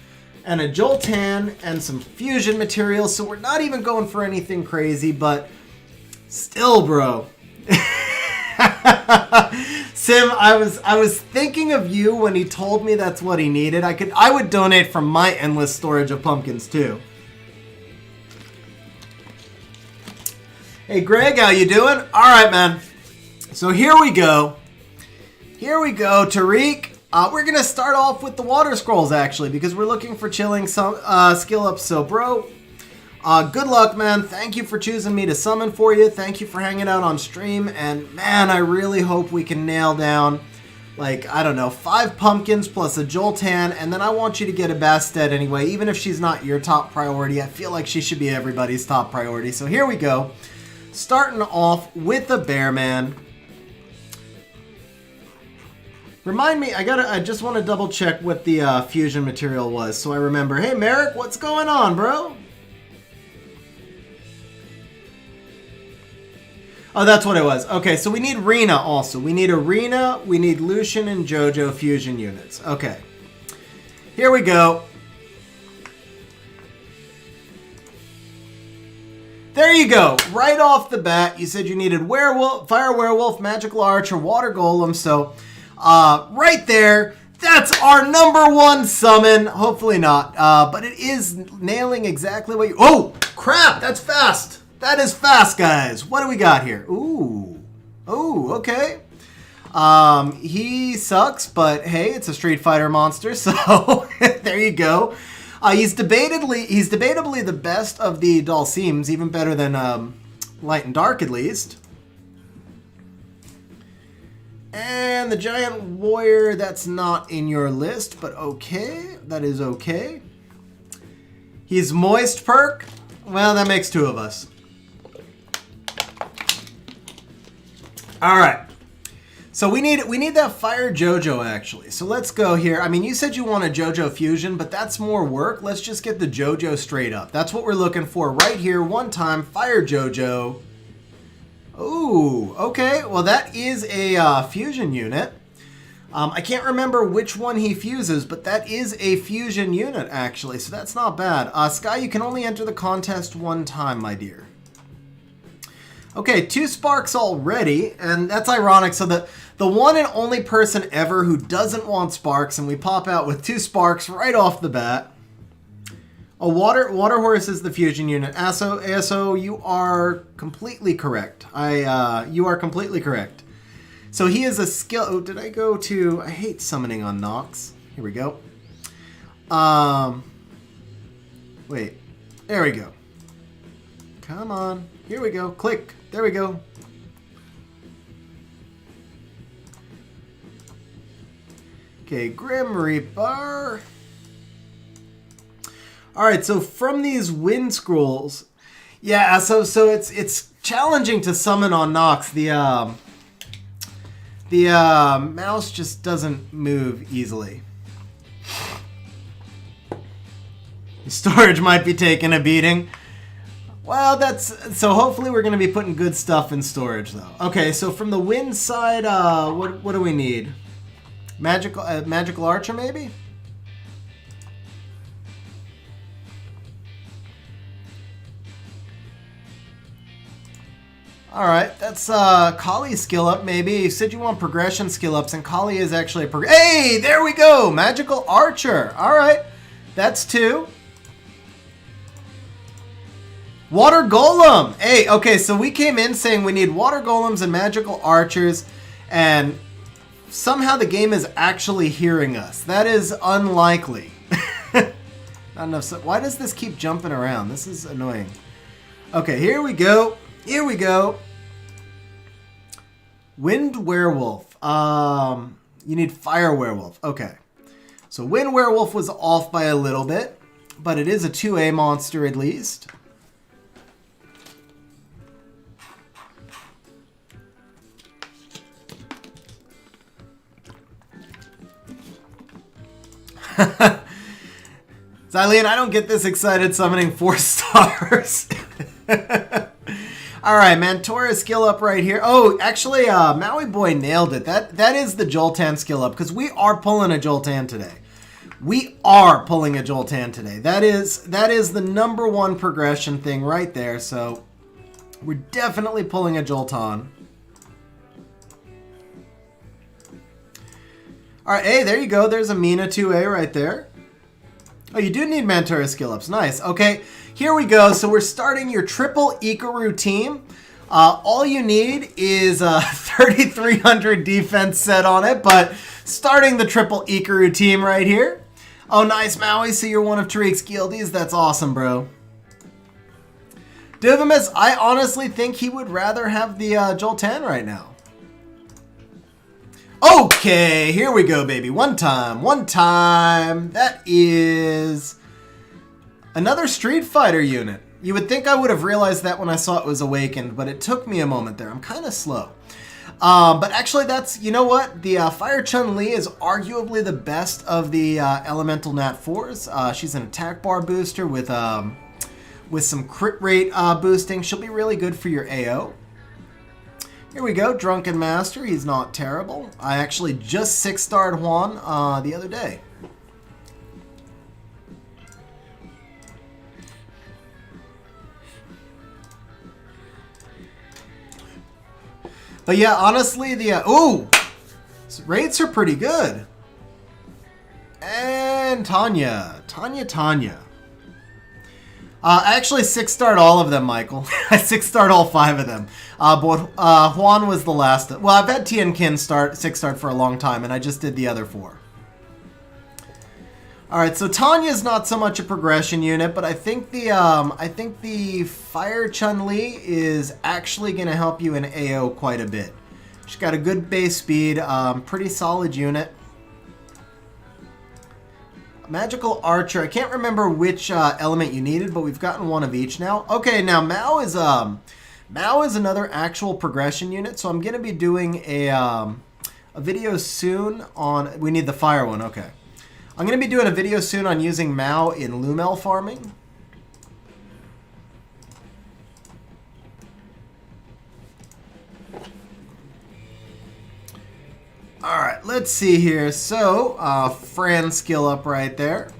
and a Joltan and some fusion materials, so we're not even going for anything crazy, but still, bro. Sim, I was thinking of you when he told me that's what he needed. I would donate from my endless storage of pumpkins, too. Hey, Greg, how you doing? All right, man. So here we go. Here we go, Tariq. We're going to start off with the water scrolls, actually, because we're looking for chilling some skill ups. So, bro, good luck, man. Thank you for choosing me to summon for you. Thank you for hanging out on stream. And, man, I really hope we can nail down, like, I don't know, 5 pumpkins plus a Joltan. And then I want you to get a Bastet anyway. Even if she's not your top priority, I feel like she should be everybody's top priority. So here we go. Starting off with the Bearman. Remind me, I just want to double check what the fusion material was so I remember. Hey, Merrick, what's going on, bro? Oh, that's what it was. Okay, so we need Rena also. We need Arena, we need Lucian and JoJo fusion units. Okay. Here we go. There you go. Right off the bat, you said you needed Werewolf, Fire Werewolf, Magical Archer, Water Golem. So, right there, that's our #1 summon. Hopefully not, but it is nailing exactly what you... Oh, crap, that's fast. That is fast, guys. What do we got here? Ooh. Oh, okay. He sucks, but hey, it's a Street Fighter monster, so there you go. He's debatably the best of the Dhalsims, even better than Light and Dark at least. And the Giant Warrior, that's not in your list, but okay, that is okay. He's Moist perk. Well, that makes two of us. All right. So we need that Fire JoJo actually. So let's go here. I mean, you said you want a JoJo fusion, but that's more work. Let's just get the JoJo straight up. That's what we're looking for right here. One time, Fire JoJo. Ooh, okay. Well, that is a fusion unit. I can't remember which one he fuses, but that is a fusion unit, actually, so that's not bad. Sky, you can only enter the contest one time, my dear. Okay, 2 sparks already, and that's ironic. So the one and only person ever who doesn't want sparks, and we pop out with 2 sparks right off the bat. A water horse is the fusion unit. ASO, you are completely correct. You are completely correct. So he is a skill. Oh, did I go to? I hate summoning on Nox. Here we go. Wait. There we go. Come on. Here we go. Click. There we go. Okay, Grim Reaper. All right, so from these wind scrolls, yeah. So it's challenging to summon on Nox. The mouse just doesn't move easily. The storage might be taking a beating. Well, so hopefully we're going to be putting good stuff in storage, though. Okay, so from the wind side, what do we need? Magical Archer, maybe? Alright, that's Kali's skill up, maybe. You said you want progression skill ups, and Kali is actually a Hey, there we go! Magical Archer. Alright, that's 2. Water Golem! Hey, okay, so we came in saying we need Water Golems and Magical Archers, and somehow the game is actually hearing us. That is unlikely. Not enough. Why does this keep jumping around? This is annoying. Okay, here we go. Here we go. Wind Werewolf. You need Fire Werewolf. Okay. So Wind Werewolf was off by a little bit, but it is a 2A monster at least. Xylean, I don't get this excited summoning 4 stars. Alright, Mantora skill up right here. Oh, actually, Maui Boy nailed it. That is the Joltan skill up, because we are pulling a Joltan today. We are pulling a Joltan today. That is the #1 progression thing right there, so we're definitely pulling a Joltan. Alright, hey, there you go. There's a Mina 2A right there. Oh, you do need Mantora skill ups. Nice. Okay, here we go. So we're starting your triple Ikaru team. All you need is a 3,300 defense set on it, but starting the triple Ikaru team right here. Oh, nice, Maui. So you're one of Tariq's guildies. That's awesome, bro. Divimus, I honestly think he would rather have the Joltan right now. Okay, here we go, baby. One time. That is another Street Fighter unit. You would think I would have realized that when I saw it was awakened, but it took me a moment there. I'm kind of slow. But actually, that's, you know what? The Fire Chun-Li is arguably the best of the Elemental Nat 4s. She's an attack bar booster with some crit rate boosting. She'll be really good for your AO. Here we go, Drunken Master. He's not terrible. I actually just 6-starred Juan the other day. But yeah, honestly, the rates are pretty good. And Tanya. I actually 6-starred all of them, Michael. I 6-starred all 5 of them. But Juan was the last. Well, I've had Tiankin 6-starred for a long time, and I just did the other 4. All right, so Tanya's not so much a progression unit, but I think the Fire Chun-Li is actually going to help you in AO quite a bit. She's got a good base speed, pretty solid unit. Magical Archer. I can't remember which element you needed, but we've gotten one of each now. Okay, now Mao is another actual progression unit, so I'm going to be doing a video soon on... We need the fire one, okay. I'm going to be doing a video soon on using Mao in Lumel farming. Alright, let's see here. So, Fran skill up right there.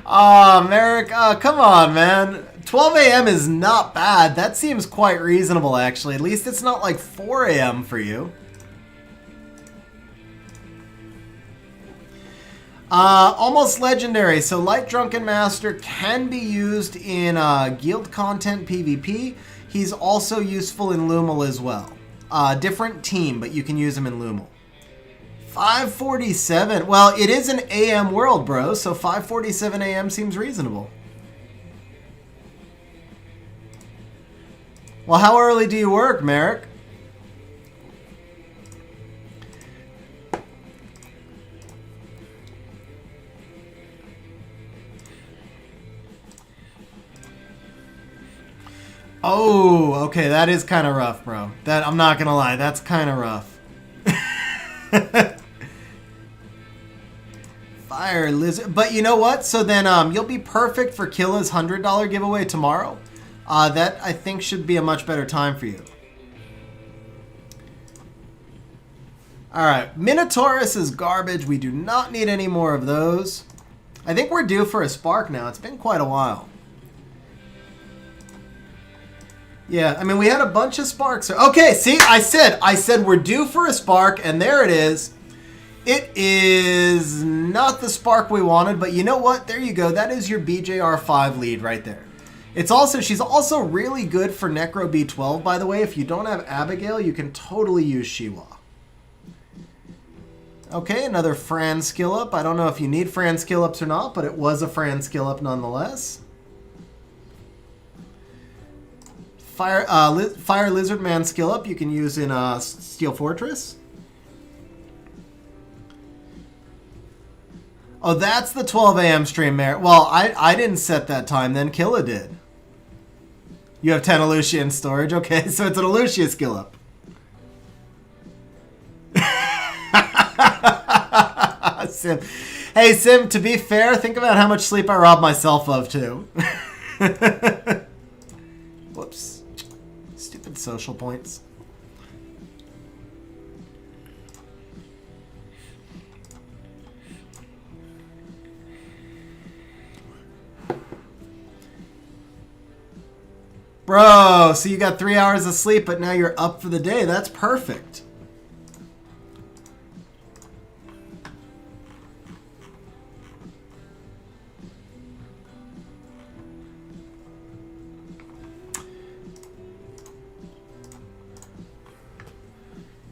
Oh, Merrick, come on, man. 12 a.m. is not bad. That seems quite reasonable, actually. At least it's not like 4 a.m. for you. Almost legendary. So Light Drunken Master can be used in guild content PvP. He's also useful in Lumel as well. Different team, but you can use him in Lumel. 5:47. Well, it is an AM world, bro. So 5:47 AM seems reasonable. Well, how early do you work, Merrick? Oh, okay, that is kind of rough, bro. That, I'm not gonna lie, that's kind of rough. Fire Lizard, but you know what? So then, you'll be perfect for Killa's $100 giveaway tomorrow. That I think should be a much better time for you. All right, Minotaurus is garbage. We do not need any more of those. I think we're due for a spark now. It's been quite a while. Yeah, I mean, we had a bunch of sparks. Okay, see, I said we're due for a spark, and there it is. It is not the spark we wanted, but you know what? There you go. That is your BJR5 lead right there. It's also, she's also really good for Necro B12, by the way. If you don't have Abigail, you can totally use Shiwa. Okay, another Fran skill up. I don't know if you need Fran skill ups or not, but it was a Fran skill up nonetheless. Fire Lizard Man skill up you can use in Steel Fortress. Oh, that's the 12 a.m. stream, Mer. Well, I didn't set that time then. Killa did. You have 10 Alucia in storage? Okay, so it's an Alucia skill up. Sim. Hey, Sim, to be fair, think about how much sleep I robbed myself of, too. Whoops. Stupid social points. Bro, so you got 3 hours of sleep, but now you're up for the day. That's perfect.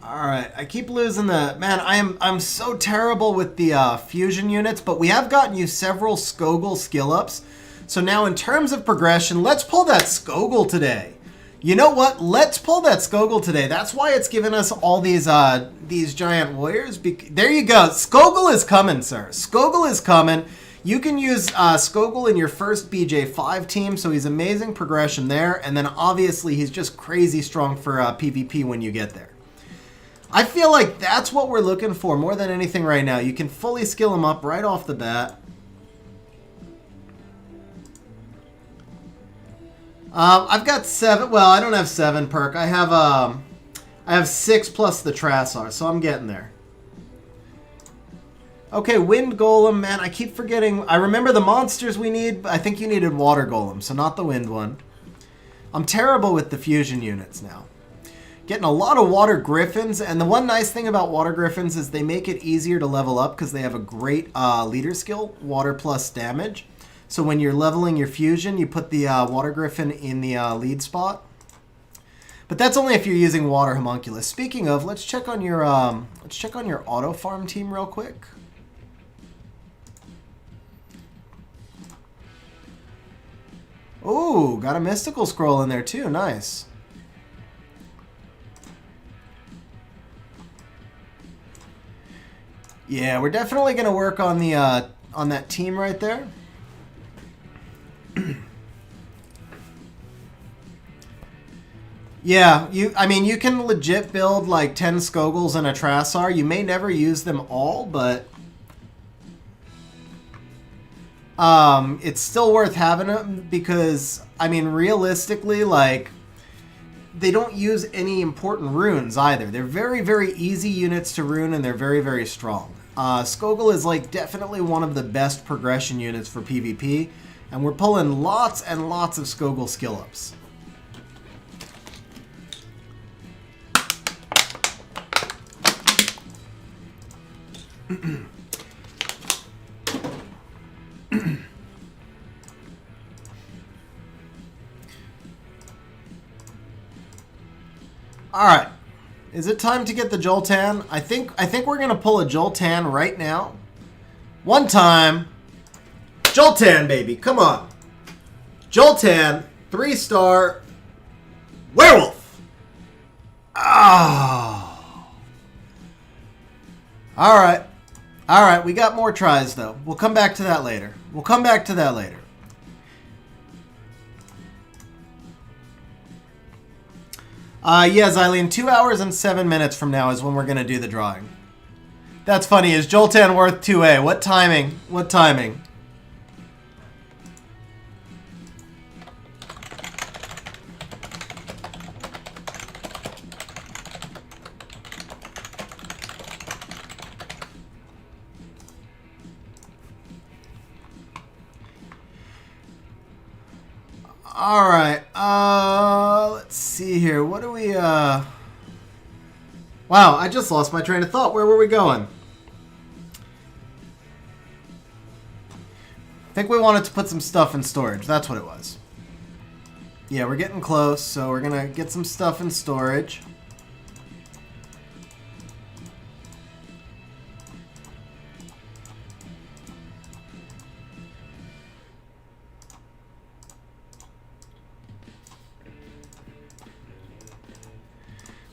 Alright, I keep losing the... Man, I'm so terrible with the fusion units, but we have gotten you several Skogul skill ups. So now in terms of progression, let's pull that Skogul today. You know what? Let's pull that Skogul today. That's why it's given us all these giant warriors. There you go. Skogul is coming, sir. Skogul is coming. You can use Skogul in your first BJ5 team, so he's amazing progression there. And then obviously he's just crazy strong for PvP when you get there. I feel like that's what we're looking for more than anything right now. You can fully skill him up right off the bat. I've got 7. Well, I don't have 7 perk. I have 6 plus the Trassar, so I'm getting there. Okay, Wind Golem, man, I keep forgetting. I remember the monsters we need, but I think you needed Water Golem, so not the Wind one. I'm terrible with the fusion units now. Getting a lot of water griffins, and the one nice thing about water griffins is they make it easier to level up because they have a great leader skill, water plus damage. So when you're leveling your fusion, you put the water griffin in the lead spot. But that's only if you're using water homunculus. Speaking of, let's check on your auto farm team real quick. Ooh, got a mystical scroll in there too. Nice. Yeah, we're definitely going to work on the on that team right there. Yeah, I mean, you can legit build like 10 Skogels and a Trassar. You may never use them all, but it's still worth having them because, I mean, realistically, like, they don't use any important runes either. They're very, very easy units to rune, and they're very, very strong. Skogel is like definitely one of the best progression units for PvP, and we're pulling lots and lots of Skogel skill ups. All right, is it time to get the Joltan? I think we're gonna pull a Joltan right now. One time, Joltan, baby, come on. Joltan, 3-star werewolf. Oh. All right, we got more tries though. We'll come back to that later. Yeah, Xylene, 2 hours and 7 minutes from now is when we're going to do the drawing. That's funny. Is Joltan worth 2A? What timing? What timing? All right. Let's see here. What do we... Wow, I just lost my train of thought. Where were we going? I think we wanted to put some stuff in storage. That's what it was. Yeah, we're getting close, so we're going to get some stuff in storage.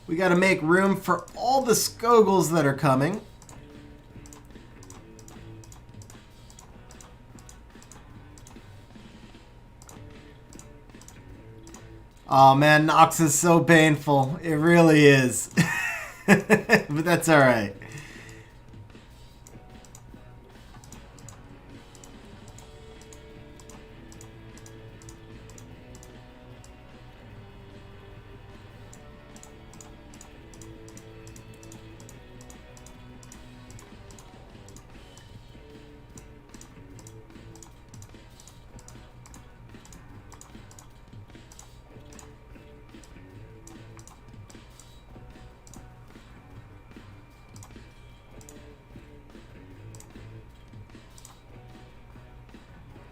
We got to make room for all the Skogels that are coming. Oh man, Nox is so painful. It really is. But that's all right.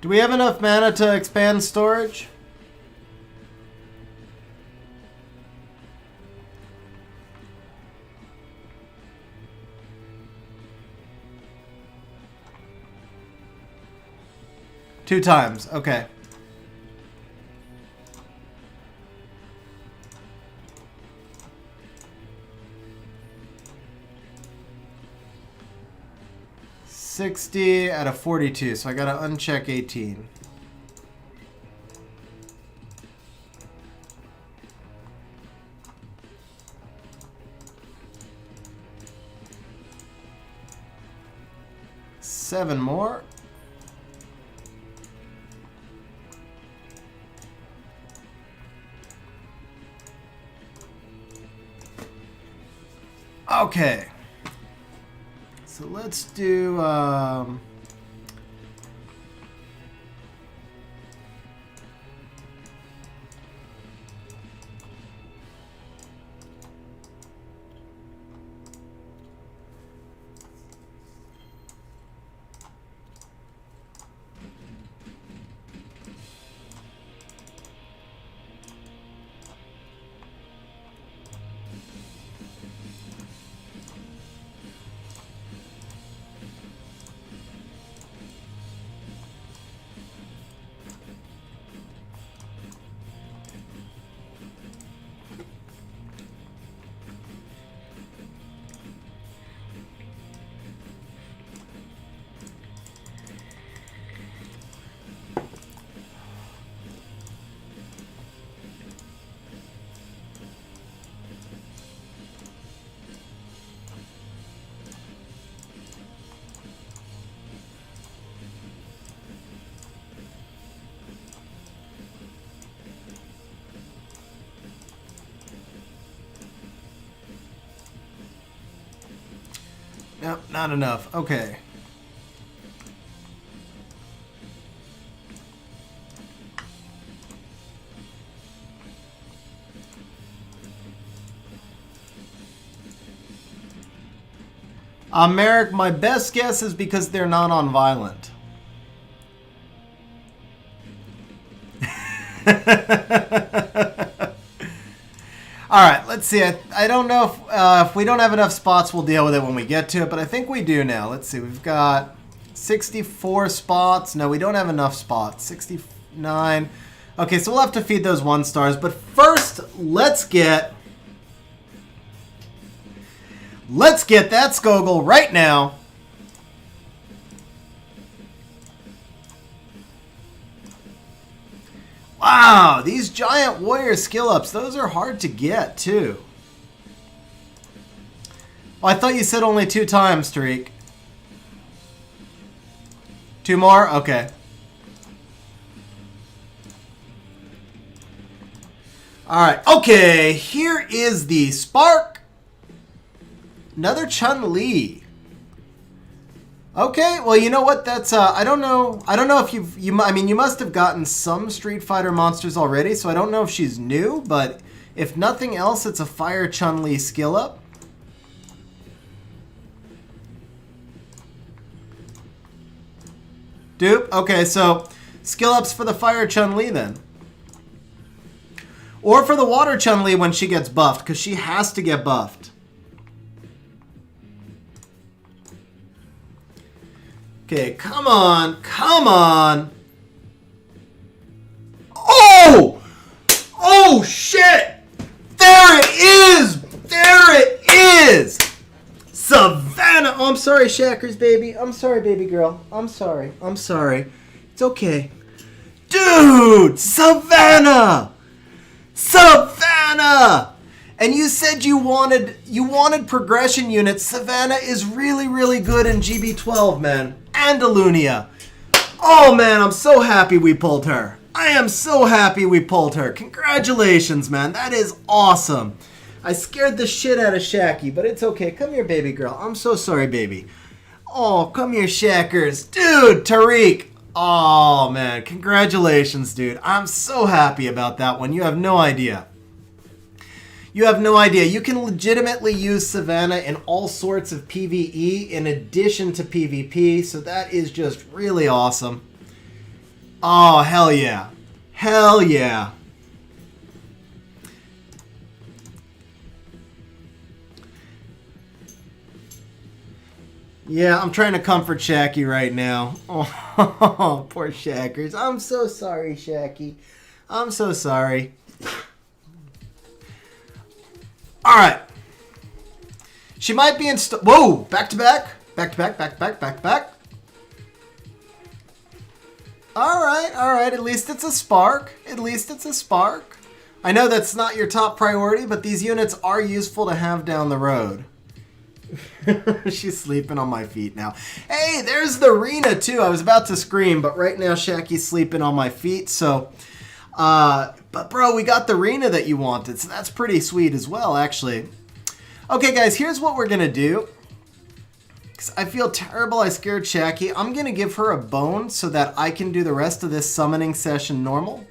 Do we have enough mana to expand storage? Two times, okay. $60 out of 42, so I gotta uncheck 18. Seven more. Okay. So let's do Nope, not enough. Okay. Merrick, my best guess is because they're not on violent. Alright, let's see. I don't know if we don't have enough spots, we'll deal with it when we get to it, but I think we do now. Let's see. We've got 64 spots. No, we don't have enough spots. 69. Okay, so we'll have to feed those 1 stars. But first, let's get that Skogul right now. Wow, these giant warrior skill ups, those are hard to get too. Oh, I thought you said only 2 times, Tariq. 2 more? Okay. Alright, okay, here is the Spark. Another Chun-Li. Okay, well, you know what? That's I don't know if you must have gotten some Street Fighter monsters already, so I don't know if she's new, but if nothing else, it's a Fire Chun-Li skill up. Dupe. Okay, so skill ups for the Fire Chun-Li then. Or for the Water Chun-Li when she gets buffed, because she has to get buffed. Okay, come on. Come on. Oh! Oh, shit! There it is! There it is! Savannah! Oh, I'm sorry, Shackers, baby. I'm sorry, baby girl. I'm sorry. I'm sorry. It's okay. Dude! Savannah! Savannah! And you said you wanted progression units. Savannah is really, really good in GB12, man. And Alunia. Oh, man, I'm so happy we pulled her. I am so happy we pulled her. Congratulations, man. That is awesome. I scared the shit out of Shacky, but it's okay. Come here, baby girl. I'm so sorry, baby. Oh, come here, Shackers. Dude, Tariq. Oh, man. Congratulations, dude. I'm so happy about that one. You have no idea. You have no idea. You can legitimately use Savannah in all sorts of PvE in addition to PvP, so that is just really awesome. Oh, hell yeah. Hell yeah. Yeah, I'm trying to comfort Shacky right now. Oh, poor Shackers. I'm so sorry, Shacky. I'm so sorry. Alright. She might be in... Whoa! Back to back. Back to back, back to back, back to back. Alright, alright. At least it's a spark. At least it's a spark. I know that's not your top priority, but these units are useful to have down the road. She's sleeping on my feet now. Hey, there's the Rune too. I was about to scream, but right now Shacky's sleeping on my feet, so... but bro, we got the Rune that you wanted, so that's pretty sweet as well, actually. Okay, guys, here's what we're gonna do. Because I feel terrible I scared Shacky. I'm gonna give her a bone so that I can do the rest of this summoning session normal.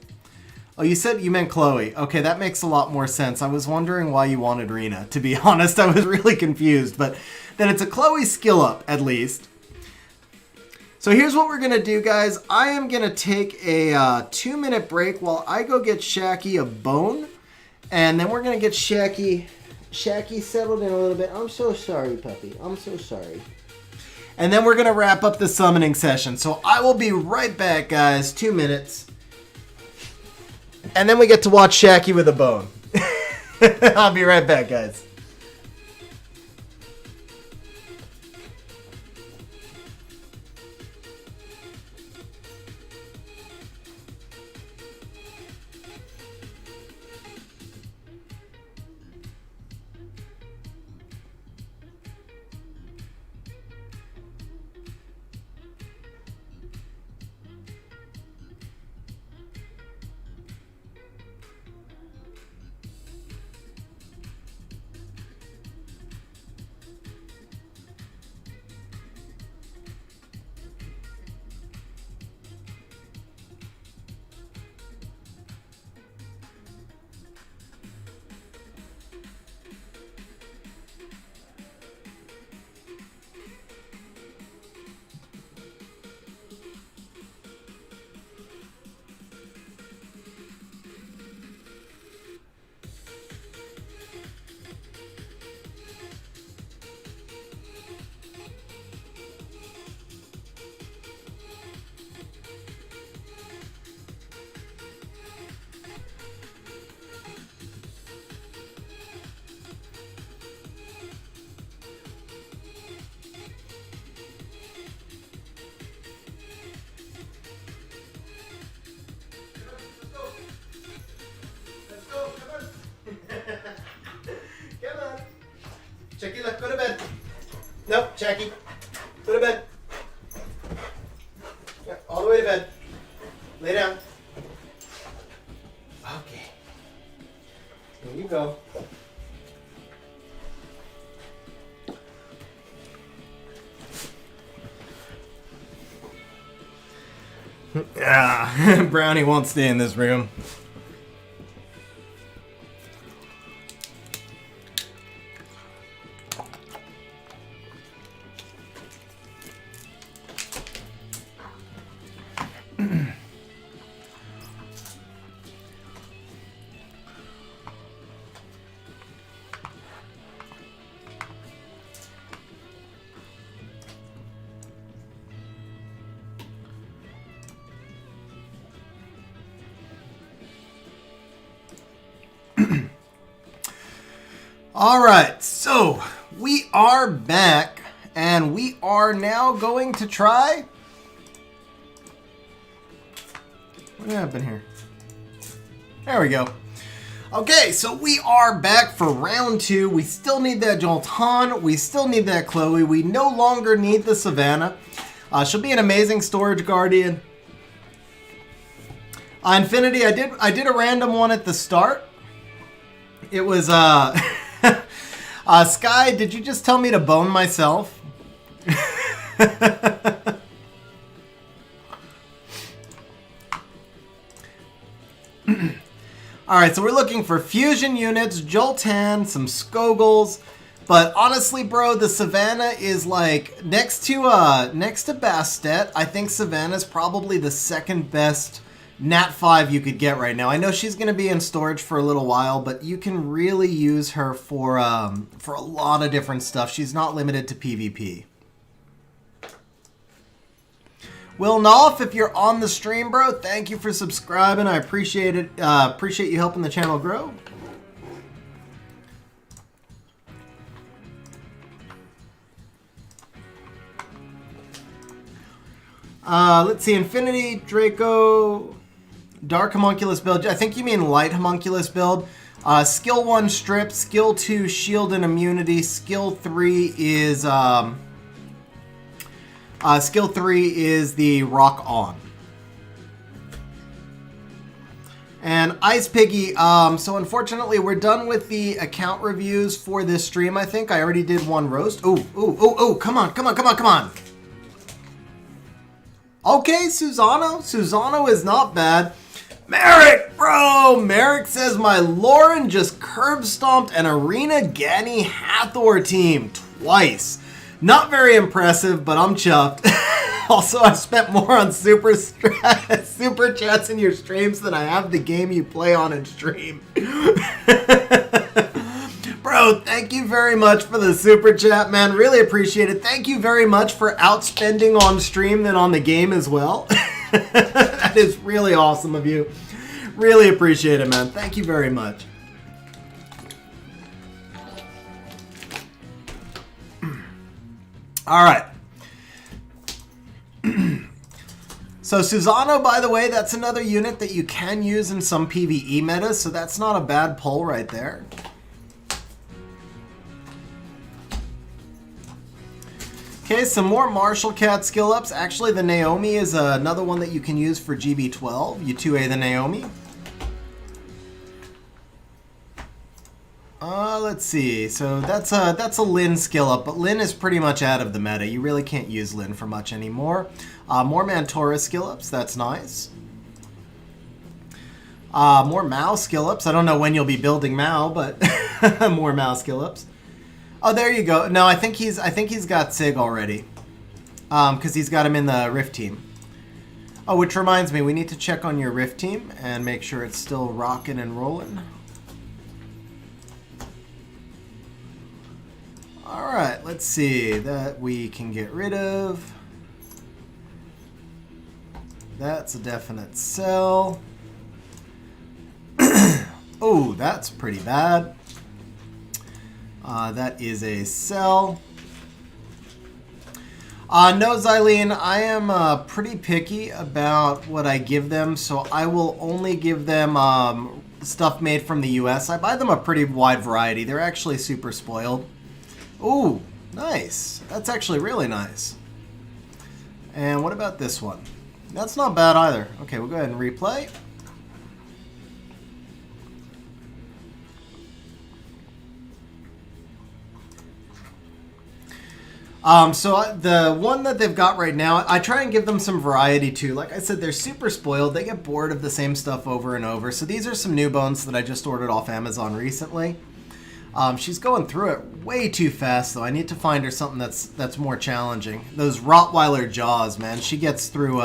Oh, you said you meant Chloe. Okay, that makes a lot more sense. I was wondering why you wanted Rune, to be honest. I was really confused, but then it's a Chloe skill up, at least. So here's what we're going to do, guys. I am going to take a 2-minute break while I go get Shacky a bone. And then we're going to get Shacky settled in a little bit. I'm so sorry, puppy. I'm so sorry. And then we're going to wrap up the summoning session. So I will be right back, guys. 2 minutes. And then we get to watch Shacky with a bone. I'll be right back, guys. Jackie. Go to bed. Yeah, all the way to bed. Lay down. Okay. Here you go. Ah, Brownie won't stay in this room. All right, so we are back, and we are now going to try. What happened here? There we go. Okay, so we are back for round 2. We still need that Jolton. We still need that Chloe. We no longer need the Savannah. She'll be an amazing storage guardian. Infinity, I did a random one at the start. It was Sky, did you just tell me to bone myself? Alright, so we're looking for fusion units, Joltan, some Skogels. But honestly, bro, the Savannah is like next to Bastet. I think Savannah's probably the second best Nat 5 you could get right now. I know she's going to be in storage for a little while, but you can really use her for a lot of different stuff. She's not limited to PvP. Will Knopf, if you're on the stream, bro, thank you for subscribing. I appreciate it. Appreciate you helping the channel grow. Let's see, Infinity, Draco, Dark Homunculus build. I think you mean Light Homunculus build. Skill 1 Strip, Skill 2 Shield and Immunity, Skill 3 is the Rock On. And Ice Piggy, so unfortunately we're done with the account reviews for this stream, I think. I already did one roast. Oh, come on. Okay, Susano. Susano is not bad. Merrick, bro! Merrick says, my Lauren just curb stomped an Arena Ganny Hathor team twice. Not very impressive, but I'm chuffed. Also, I've spent more on super chats in your streams than I have the game you play on in stream. Bro, thank you very much for the super chat, man. Really appreciate it. Thank you very much for outspending on stream than on the game as well. That is really awesome of you. Really appreciate it, man. Thank you very much. All right. So Susano, by the way, that's another unit that you can use in some PvE metas, so that's not a bad pull right there. Okay, some more Martial Cat skill ups. Actually, the Naomi is another one that you can use for GB12. You 2A the Naomi. Let's see. So that's a Lyn skill up, but Lyn is pretty much out of the meta. You really can't use Lyn for much anymore. More Mantora skill ups. That's nice. More Mao skill ups. I don't know when you'll be building Mao, but more Mao skill ups. Oh, there you go. No, I think he's got Sig already, because he's got him in the Rift team. Oh, which reminds me, we need to check on your Rift team and make sure it's still rocking and rolling. All right, let's see. That we can get rid of. That's a definite sell. Oh, that's pretty bad. That is a sell. No, Xylene, I am pretty picky about what I give them, so I will only give them stuff made from the US. I buy them a pretty wide variety. They're actually super spoiled. Ooh, Nice. That's actually really nice. And what about this one? That's not bad either. Okay, we'll go ahead and replay. So the one that they've got right now, I try and give them some variety too. Like I said, they're super spoiled. They get bored of the same stuff over and over. So these are some new bones that I just ordered off Amazon recently. She's going through it way too fast, though. I need to find her something that's more challenging. Those Rottweiler jaws, man. She gets through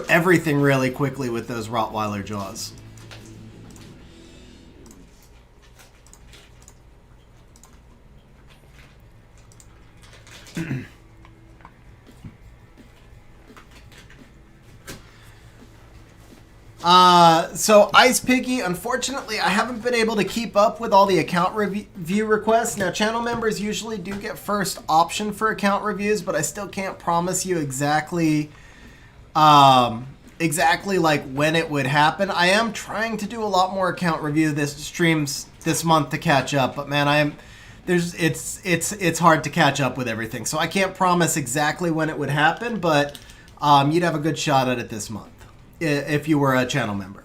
everything really quickly with those Rottweiler jaws. So Ice Piggy, unfortunately, I haven't been able to keep up with all the account review requests. Now, channel members usually do get first option for account reviews, but I still can't promise you exactly like when it would happen. I am trying to do a lot more account review streams this month to catch up, but man, it's hard to catch up with everything. So I can't promise exactly when it would happen, but you'd have a good shot at it this month if you were a channel member.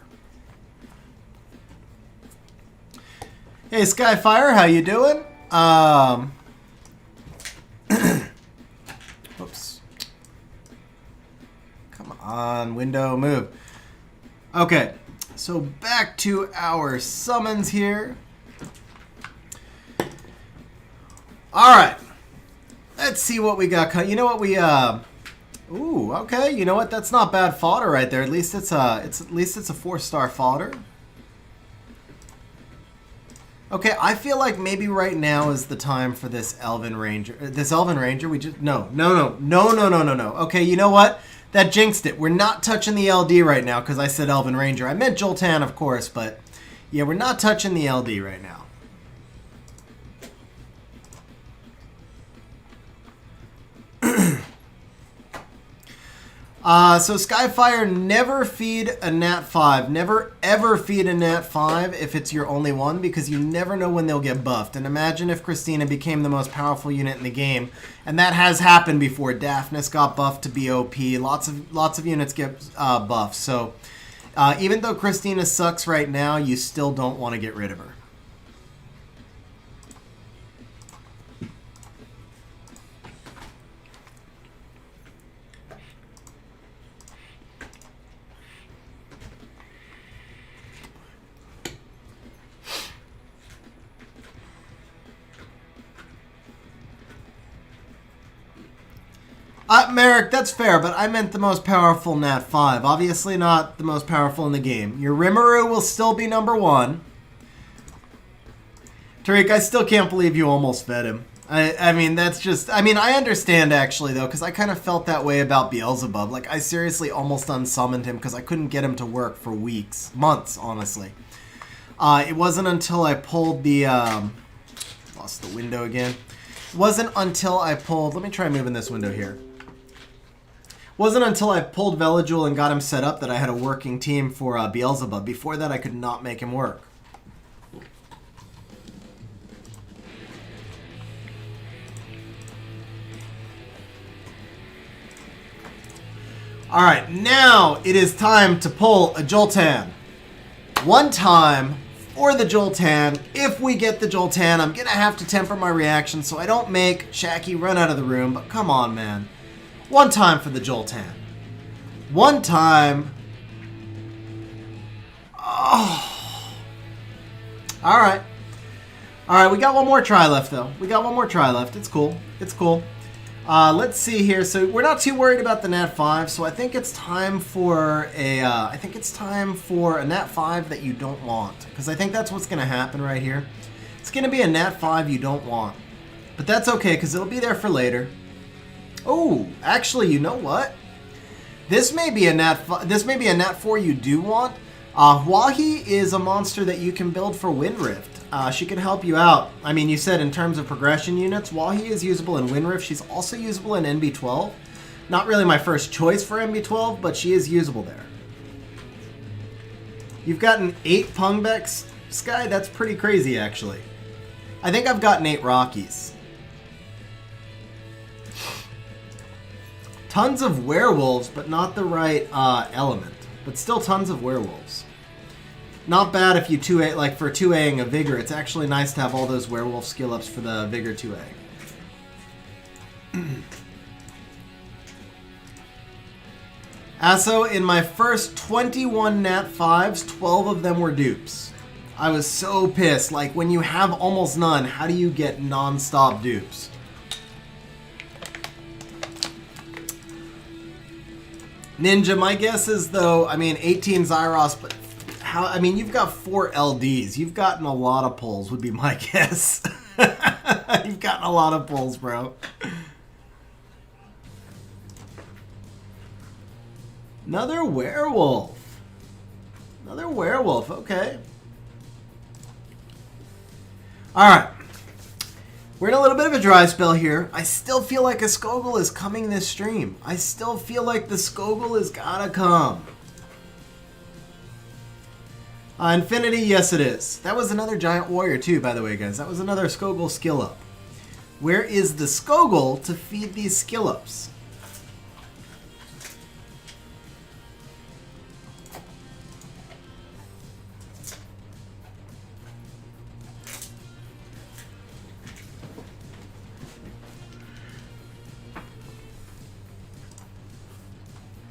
Hey Skyfire, how you doing? Whoops. Come on, window, move. Okay, so back to our summons here. Alright. Let's see what we got. You know what we ooh, okay. You know what? That's not bad fodder right there. At least it's a 4-star fodder. Okay, I feel like maybe right now is the time for this Elven Ranger. We just no. Okay, you know what? That jinxed it. We're not touching the LD right now because I said Elven Ranger. I meant Joltan, of course, but yeah, we're not touching the LD right now. So Skyfire, never feed a Nat 5. Never ever feed a Nat 5 if it's your only one, because you never know when they'll get buffed. And imagine if Christina became the most powerful unit in the game, and that has happened before. Daphnis got buffed to BOP. Lots of units get buffed. So even though Christina sucks right now, you still don't want to get rid of her. Merrick, that's fair, but I meant the most powerful Nat 5. Obviously not the most powerful in the game. Your Rimuru will still be number 1. Tariq, I still can't believe you almost fed him. I mean, that's just... I mean, I understand, actually, though, because I kind of felt that way about Beelzebub. Like, I seriously almost unsummoned him because I couldn't get him to work for weeks. Months, honestly. It wasn't until I pulled the... lost the window again. It wasn't until I pulled... Let me try moving this window here. Wasn't until I pulled Veligul and got him set up that I had a working team for Beelzebub. Before that, I could not make him work. Alright, now it is time to pull a Joltan. One time for the Joltan. If we get the Joltan, I'm going to have to temper my reaction so I don't make Shacky run out of the room. But come on, man. One time for the Joltan. One time. Oh. Alright. Alright, we got one more try left, though. We got one more try left. It's cool. It's cool. Let's see here. So we're not too worried about the Nat 5, so I think it's time for a Nat 5 that you don't want. Because I think that's what's going to happen right here. It's going to be a Nat 5 you don't want. But that's okay, because it'll be there for later. Oh, actually, you know what? This may be a Nat 4 you do want. Huahi is a monster that you can build for Wind Rift. She can help you out. I mean, you said in terms of progression units, Huahi is usable in Wind Rift. She's also usable in NB12. Not really my first choice for NB12, but she is usable there. You've gotten 8 Pungbex, Sky? That's pretty crazy, actually. I think I've gotten 8 Rockies. Tons of werewolves, but not the right element. But still tons of werewolves. Not bad if you 2A, like for 2Aing a Vigor, it's actually nice to have all those werewolf skill ups for the Vigor 2A. Also, in my first 21 Nat 5s, 12 of them were dupes. I was so pissed. Like, when you have almost none, how do you get non-stop dupes? Ninja, my guess is, though, I mean, 18 Zyros, but how, I mean, you've got 4 LDs. You've gotten a lot of pulls, would be my guess. You've gotten a lot of pulls, bro. Another werewolf. Another werewolf, okay. Alright. We're in a little bit of a dry spell here. I still feel like a Skogul is coming this stream. I still feel like the Skogul has gotta come. Infinity, yes it is. That was another giant warrior too, by the way, guys. That was another Skogul skill up. Where is the Skogul to feed these skill ups?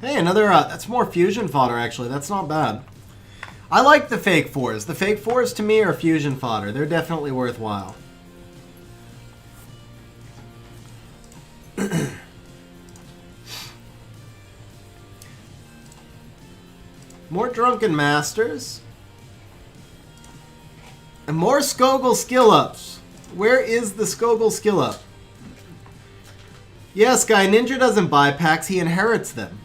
Hey, another, that's more fusion fodder, actually. That's not bad. I like the fake 4s. The fake 4s, to me, are fusion fodder. They're definitely worthwhile. More Drunken Masters. And more Skogul skill ups. Where is the Skogul skill up? Yes, Guy Ninja doesn't buy packs, he inherits them.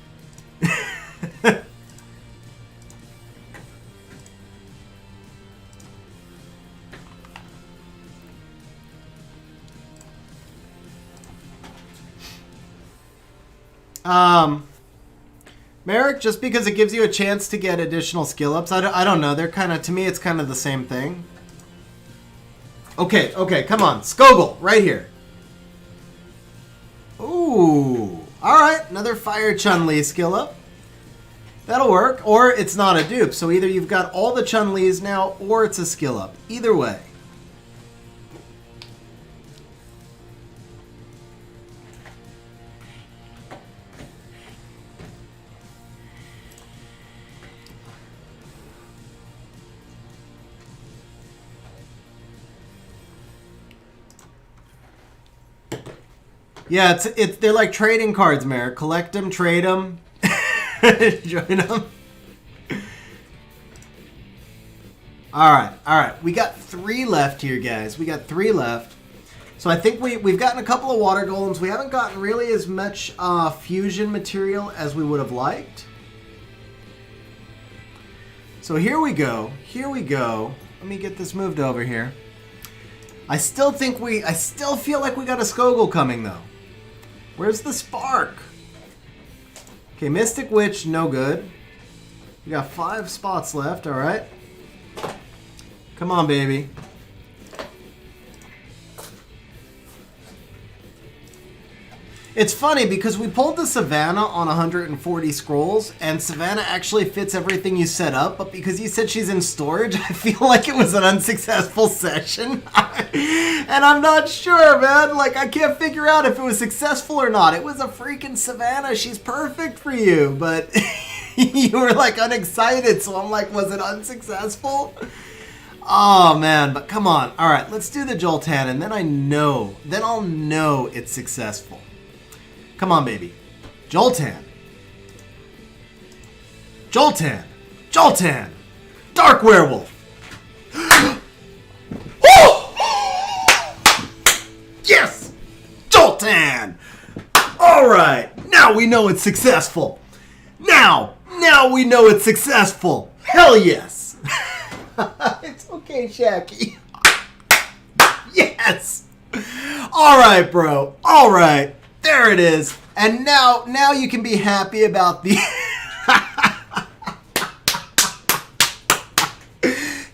Merrick, just because it gives you a chance to get additional skill ups, I don't know. They're kind of, to me, it's kind of the same thing. Okay, okay, come on. Skogul, right here. Ooh. Alright, another Fire Chun-Li skill up. That'll work. Or it's not a dupe. So either you've got all the Chun-Lis now, or it's a skill up. Either way. Yeah, they're like trading cards, Merrick. Collect them, trade them, join them. All right. We got 3 left here, guys. We got 3 left. So I think we've gotten a couple of water golems. We haven't gotten really as much fusion material as we would have liked. So here we go. Here we go. Let me get this moved over here. I still feel like we got a Skogul coming though. Where's the spark? Okay, Mystic Witch, no good. We got 5 spots left, alright. Come on, baby. It's funny because we pulled the Savannah on 140 scrolls, and Savannah actually fits everything you set up, but because you said she's in storage, I feel like it was an unsuccessful session. And I'm not sure, man. Like, I can't figure out if it was successful or not. It was a freaking Savannah. She's perfect for you, but you were, like, unexcited, so I'm like, was it unsuccessful? Oh, man, but come on. All right, let's do the Joltan, and then I'll know it's successful. Come on, baby. Joltan. Joltan. Joltan. Dark Werewolf. Oh! Yes! Joltan! All right. Now we know it's successful. Now we know it's successful. Hell yes. It's okay, Shacky. Yes. All right, bro. All right. There it is. And now you can be happy about the...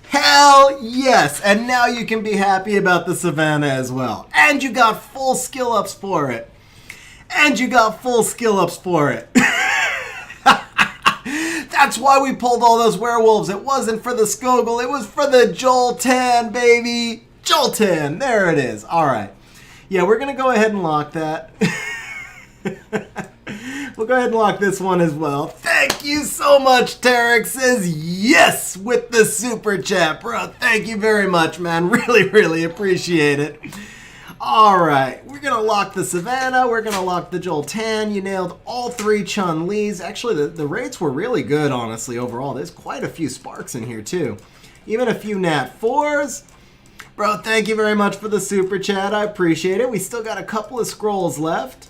Hell yes. And now you can be happy about the Savannah as well. And you got full skill ups for it. And you got full skill ups for it. That's why we pulled all those werewolves. It wasn't for the Skogul. It was for the Joltan, baby. Joltan. There it is. All right. Yeah, we're going to go ahead and lock that. We'll go ahead and lock this one as well. Thank you so much, Tariq says yes with the super chat, bro. Thank you very much, man. Really, really appreciate it. All right, we're going to lock the Savannah. We're going to lock the Joltan. You nailed all 3 Chun-Lis. Actually, the rates were really good, honestly, overall. There's quite a few sparks in here, too. Even a few Nat 4s. Bro, thank you very much for the super chat. I appreciate it. We still got a couple of scrolls left.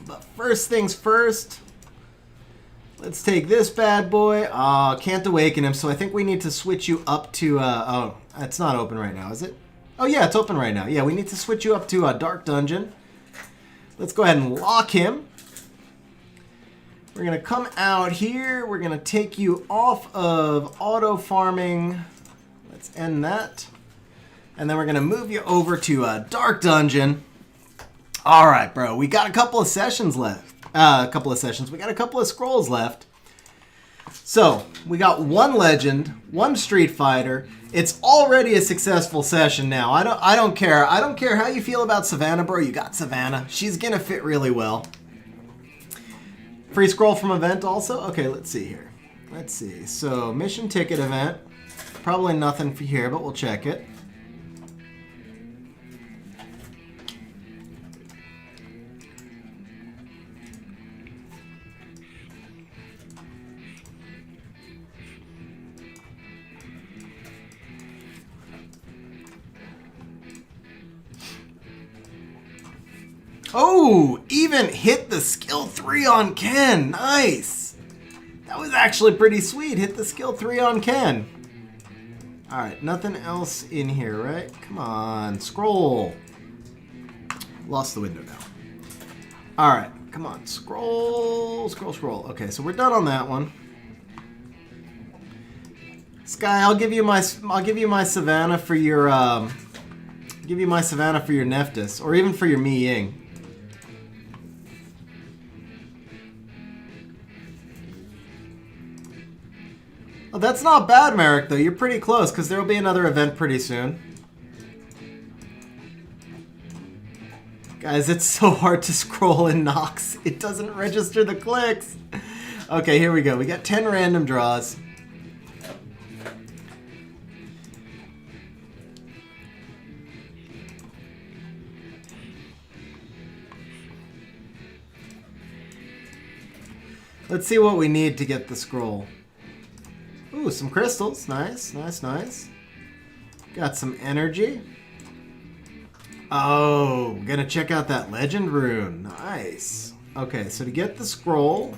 But first things first, let's take this bad boy. Can't awaken him, so I think we need to switch you up to... oh, it's not open right now, is it? Oh, yeah, it's open right now. Yeah, we need to switch you up to a Dark Dungeon. Let's go ahead and lock him. We're going to come out here. We're going to take you off of auto farming. Let's end that. And then we're going to move you over to a Dark Dungeon. All right, bro. We got a couple of sessions left. We got a couple of scrolls left. So, we got 1 legend, 1 Street Fighter. It's already a successful session now. I don't care. I don't care how you feel about Savannah, bro. You got Savannah. She's going to fit really well. Free scroll from event also? Okay, let's see here. Let's see. So, mission ticket event. Probably nothing for here, but we'll check it. Oh, even hit the skill 3 on Ken. Nice. That was actually pretty sweet. Hit the skill 3 on Ken. All right, nothing else in here, right? Come on, scroll. Lost the window now. All right, come on, scroll, scroll, scroll. Okay, so we're done on that one. Sky, I'll give you my Savannah for your Nephthys, or even for your Mi Ying. Oh, that's not bad, Merrick, though. You're pretty close, because there will be another event pretty soon. Guys, it's so hard to scroll in Nox. It doesn't register the clicks. Okay, here we go. We got 10 random draws. Let's see what we need to get the scroll. Ooh, some crystals. Nice, nice, nice. Got some energy. Oh, gonna check out that legend rune. Nice. Okay, so to get the scroll...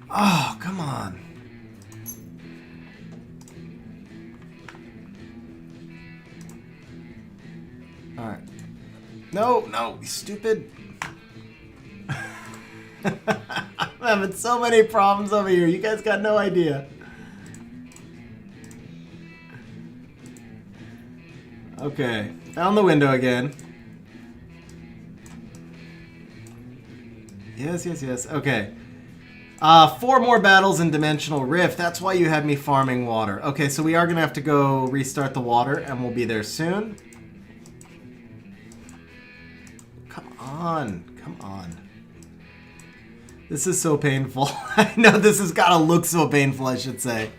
Oh, come on. Alright. No, no, you stupid. I'm having so many problems over here. You guys got no idea. Okay. Found the window again. Yes, yes, yes. Okay. 4 more battles in Dimensional Rift. That's why you had me farming water. Okay, so we are going to have to go restart the water, and we'll be there soon. Come on. Come on. This is so painful. I know this has got to look so painful, I should say.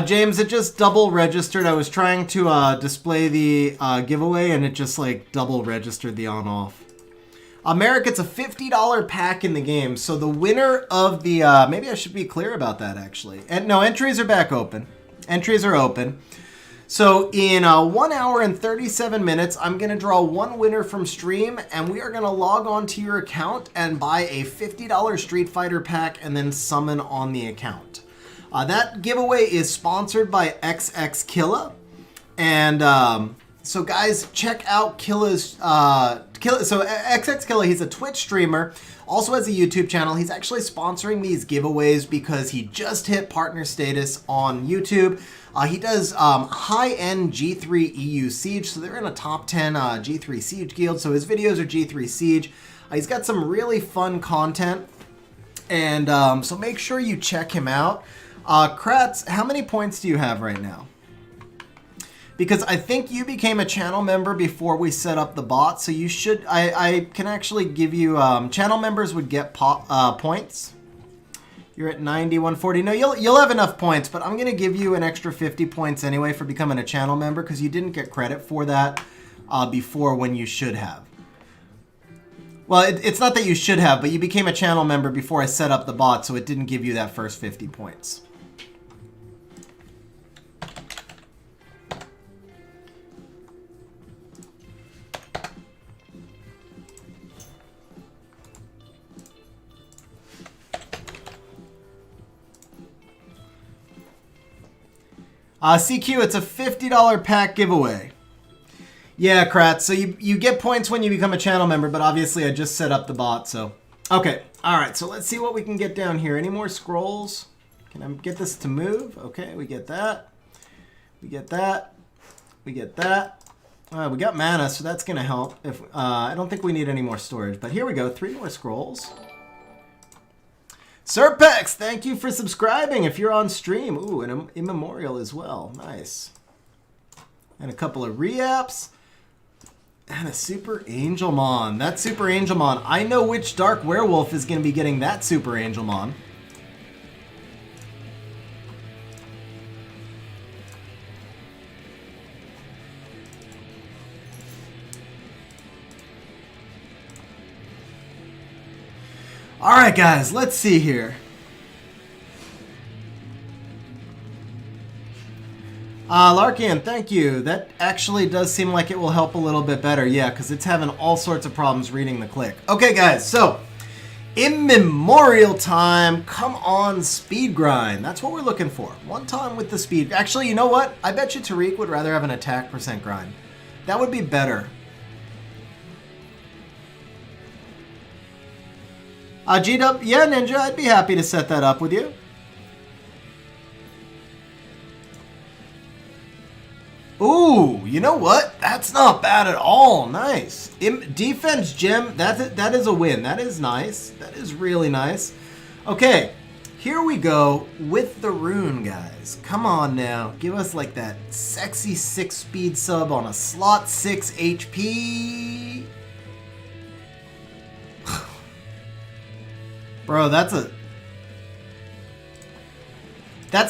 James, it just double registered. I was trying to display the giveaway, and it just like double registered the on-off. Merrick, it's a $50 pack in the game, so the winner of the... maybe I should be clear about that, actually. And no, entries are back open. Entries are open. So in 1 hour and 37 minutes, I'm going to draw 1 winner from stream, and we are going to log on to your account and buy a $50 Street Fighter pack and then summon on the account. That giveaway is sponsored by Xxkilla, and So guys, check out Xxkilla's so Xxkilla, he's a Twitch streamer, also has a YouTube channel. He's actually sponsoring these giveaways because he just hit partner status on YouTube. He does high-end G3 EU Siege, so they're in a top 10 G3 Siege guild, so his videos are G3 Siege. He's got some really fun content, and so make sure you check him out. Kratz, how many points do you have right now? Because I think you became a channel member before we set up the bot, so you should, I can actually give you, channel members would get points. You're at 90, 140. No, you'll have enough points, but I'm going to give you an extra 50 points anyway for becoming a channel member because you didn't get credit for that before when you should have. Well, it's not that you should have, but you became a channel member before I set up the bot, so it didn't give you that first 50 points. CQ, it's a $50 pack giveaway. Yeah, Kratz, so you get points when you become a channel member, but obviously I just set up the bot, so. Okay, alright, so let's see what we can get down here. Any more scrolls? Can I get this to move? Okay, we get that. We get that. We get that. We got mana, so that's going to help. If I don't think we need any more storage, but here we go. 3 more scrolls. Serpex, thank you for subscribing if you're on stream. Ooh, and an immemorial as well. Nice. And a couple of re-apps. And a Super Angelmon. That Super Angelmon. I know which Dark Werewolf is going to be getting that Super Angelmon. Alright guys, let's see here. Larkian, thank you. That actually does seem like it will help a little bit better. Yeah, because it's having all sorts of problems reading the click. Okay guys, so immemorial time. Come on, speed grind. That's what we're looking for. One time with the speed. Actually, you know what? I bet you Tariq would rather have an attack % grind. That would be better. G-Dub, yeah, Ninja, I'd be happy to set that up with you. Ooh, you know what? That's not bad at all. Nice. Defense gem, that is a win. That is nice. That is really nice. Okay, here we go with the Rune, guys. Come on now. Give us like that sexy 6 speed sub on a slot 6 HP. Bro, that's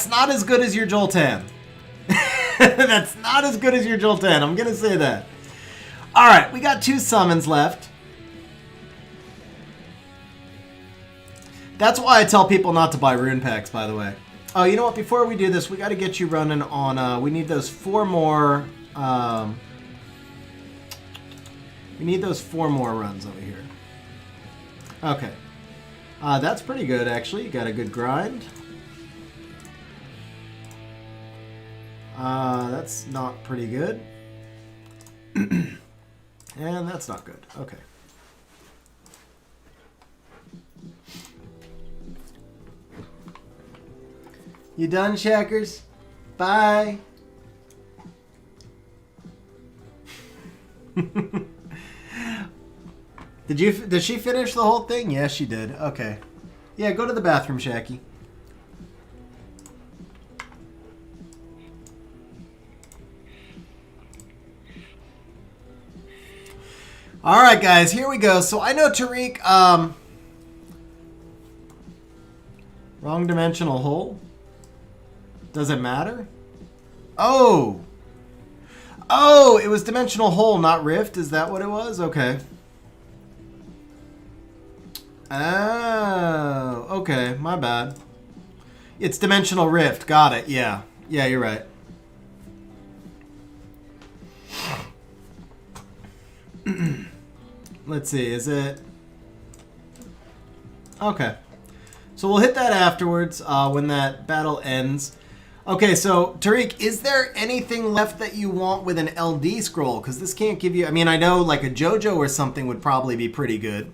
not as good as your Joltan. That's not as good as your Joltan. I'm going to say that. All right, we got 2 summons left. That's why I tell people not to buy rune packs, by the way. Oh, you know what? Before we do this, we got to get you running on... we need those 4 more... we need those 4 more runs over here. Okay. That's pretty good, actually. You got a good grind. That's not pretty good. And that's not good. Okay. You done, Shackers? Bye. Did she finish the whole thing? Yes, she did. Okay. Yeah, go to the bathroom, Shacky. Alright, guys, here we go. So I know Tariq, wrong dimensional hole. Does it matter? Oh! Oh, it was dimensional hole, not rift. Is that what it was? Okay. Oh, okay, my bad. It's dimensional rift. Got it. Yeah. Yeah, you're right. Let's see, is it... Okay. So we'll hit that afterwards when that battle ends. Okay, so Tariq, is there anything left that you want with an LD scroll? Because this can't give you... I mean, I know like a JoJo or something would probably be pretty good.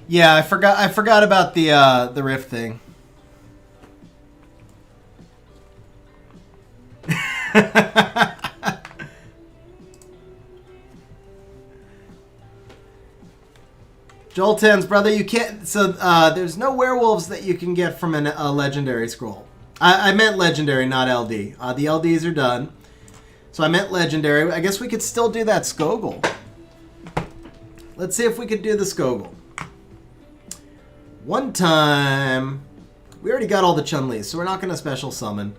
Yeah, I forgot about the rift thing. Jolten's brother, you can't. So there's no werewolves that you can get from a legendary scroll. I meant legendary, not LD. The LDs are done. So I meant legendary. I guess we could still do that Skogul. Let's see if we could do the Skogul. One time, we already got all the Chun-Lis, so we're not going to special summon.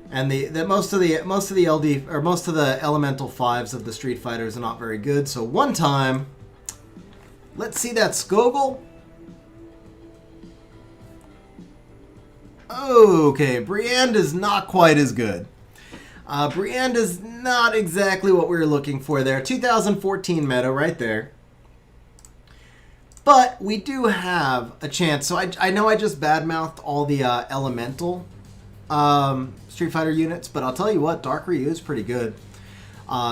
And most of the LD or most of the elemental 5s of the Street Fighters are not very good. So one time, let's see that Skogul. Okay, Briand is not quite as good. Briand is not exactly what we were looking for there. 2014 meta right there. But we do have a chance. So I know I just badmouthed all the elemental Street Fighter units, but I'll tell you what, Dark Ryu is pretty good.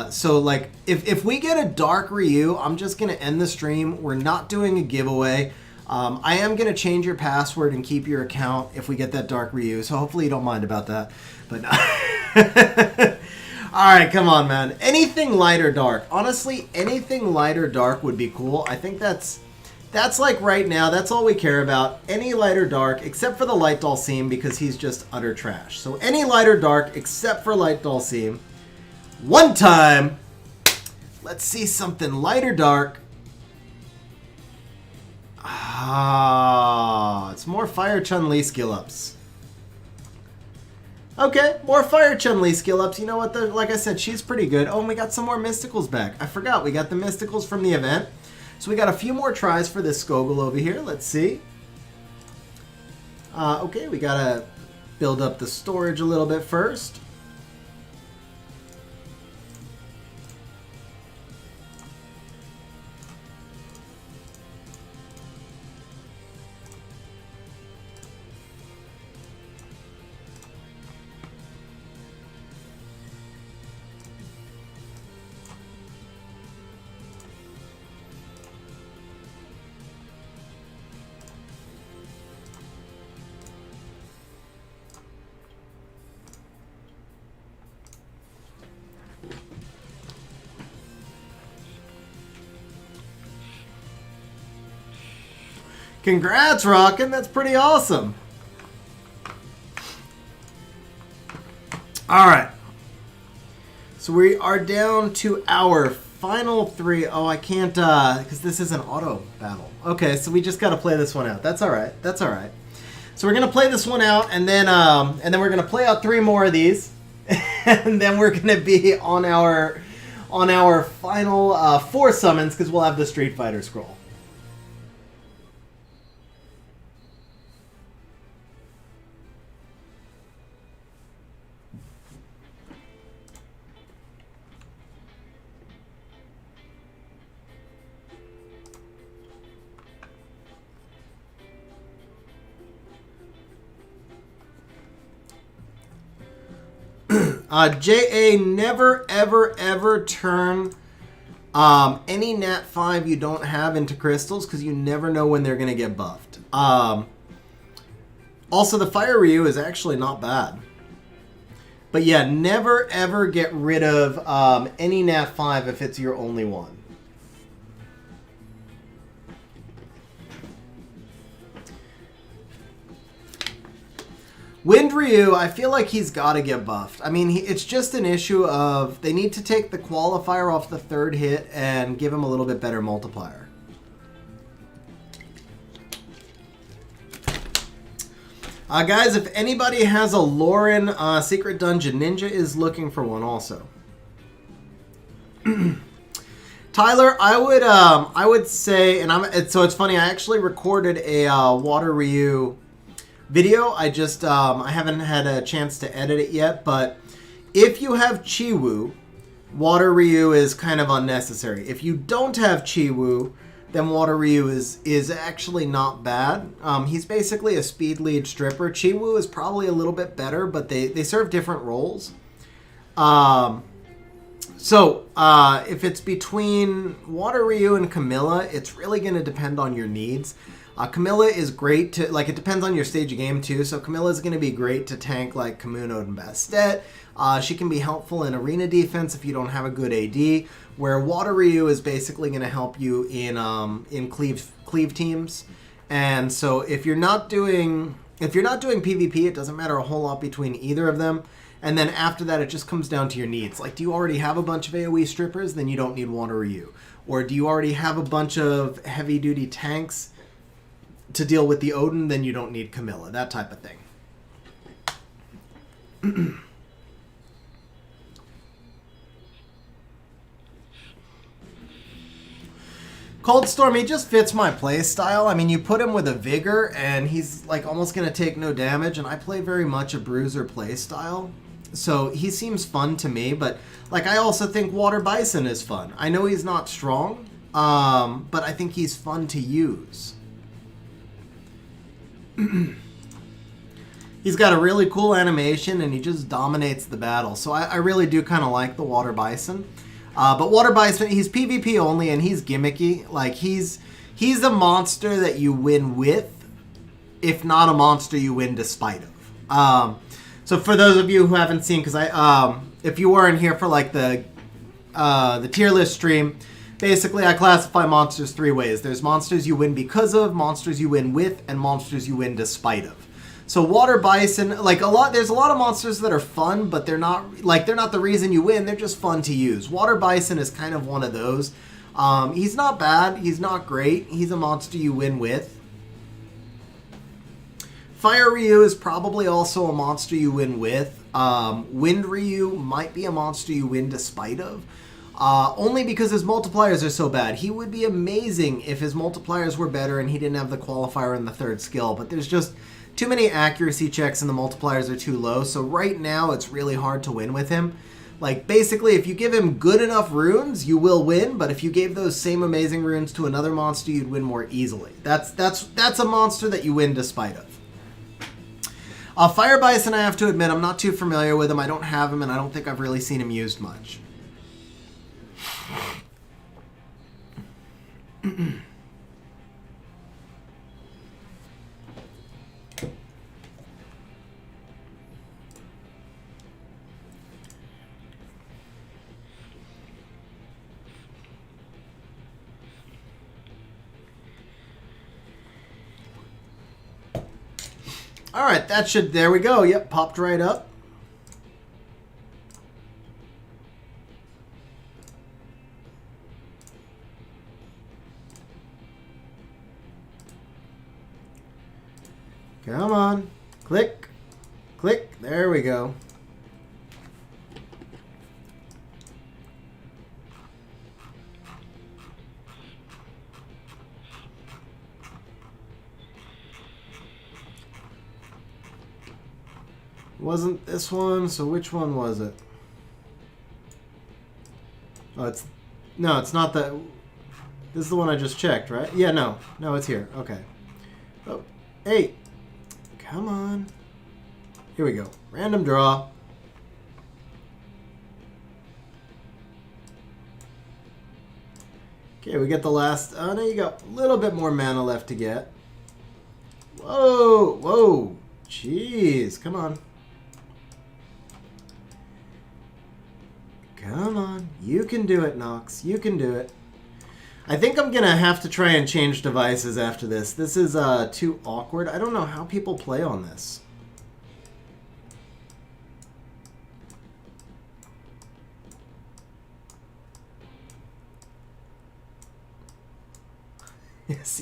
So like if we get a Dark Ryu, I'm just gonna end the stream. We're not doing a giveaway. I am gonna change your password and keep your account if we get that Dark Ryu. So hopefully you don't mind about that. But all right, come on, man. Anything light or dark. Honestly, anything light or dark would be cool. I think that's like right now, that's all we care about. Any light or dark, except for the Light Dhalsim, because he's just utter trash. So any light or dark, except for Light Dhalsim. One time, let's see something light or dark. It's more Fire Chun-Li skill-ups. Okay, more Fire Chun-Li skill-ups. You know what, like I said, she's pretty good. Oh, and we got some more Mysticals back. I forgot, we got the Mysticals from the event. So we got a few more tries for this Skogul over here. Let's see. Okay, we gotta build up the storage a little bit first. Congrats, Rockin'. That's pretty awesome. All right. So we are down to our final 3. Oh, I can't, because this is an auto battle. Okay, so we just got to play this one out. That's all right. That's all right. So we're going to play this one out, and then we're going to play out 3 more of these. And then we're going to be on our final 4 summons, because we'll have the Street Fighter scroll. JA, never, ever, ever turn any Nat 5 you don't have into crystals, because you never know when they're going to get buffed. Also, the Fire Ryu is actually not bad. But yeah, never, ever get rid of any Nat 5 if it's your only one. Wind Ryu, I feel like he's got to get buffed. I mean, it's just an issue of they need to take the qualifier off the 3rd hit and give him a little bit better multiplier. Guys, if anybody has a Lauren Secret Dungeon, Ninja is looking for one also. Tyler, I would say, and so it's funny, I actually recorded a Water Ryu video. I haven't had a chance to edit it yet, but if you have Chi-Wu, Water Ryu is kind of unnecessary. If you don't have Chi-Wu, then Water Ryu is actually not bad. He's basically a speed lead stripper. Chi-Wu is probably a little bit better, but they serve different roles. If it's between Water Ryu and Xxkilla, it's really going to depend on your needs. Xxkilla is great to, like, it depends on your stage of game too. So Xxkilla is going to be great to tank like Kamuno and Bastet. She can be helpful in arena defense if you don't have a good AD. Where Water Ryu is basically going to help you in cleave teams. And so if you're not doing PvP, it doesn't matter a whole lot between either of them. And then after that, it just comes down to your needs. Like, do you already have a bunch of AoE strippers? Then you don't need Water Ryu. Or do you already have a bunch of heavy-duty tanks to deal with the Odin? Then you don't need Xxkilla. That type of thing. Cold Storm, he just fits my play style. I mean, you put him with a Vigor, and he's like almost going to take no damage, and I play very much a Bruiser play style. So he seems fun to me, but like I also think Water Bison is fun. I know he's not strong, but I think he's fun to use. He's got a really cool animation, and he just dominates the battle. So I really do kind of like the Water Bison. But Water Bison, he's PvP only, and he's gimmicky. Like, he's a monster that you win with, if not a monster you win despite of. So for those of you who haven't seen, because if you weren't here for like the tier list stream, basically I classify monsters three ways. There's monsters you win because of, monsters you win with, and monsters you win despite of. So Water Bison, like there's a lot of monsters that are fun, but they're not the reason you win. They're just fun to use. Water Bison is kind of one of those. He's not bad. He's not great. He's a monster you win with. Fire Ryu is probably also a monster you win with. Wind Ryu might be a monster you win despite of. Only because his multipliers are so bad. He would be amazing if his multipliers were better and he didn't have the qualifier in the third skill, but there's just too many accuracy checks and the multipliers are too low, so right now it's really hard to win with him. Like, basically, if you give him good enough runes, you will win, but if you gave those same amazing runes to another monster, you'd win more easily. That's a monster that you win despite of. Fire Bison, I have to admit, I'm not too familiar with him. I don't have him, and I don't think I've really seen him used much. All right, that should, there we go. Yep, popped right up. Come on. Click. Click. There we go. Wasn't this one, so which one was it? Oh, it's not that. This is the one I just checked, right? Yeah, no, it's here. Okay. Oh, hey, come on. Here we go. Random draw. Okay, we get the last. Oh, now you got a little bit more mana left to get. Whoa, whoa, jeez, come on. Come on. You can do it, Nox. You can do it. I think I'm going to have to try and change devices after this. This is too awkward. I don't know how people play on this.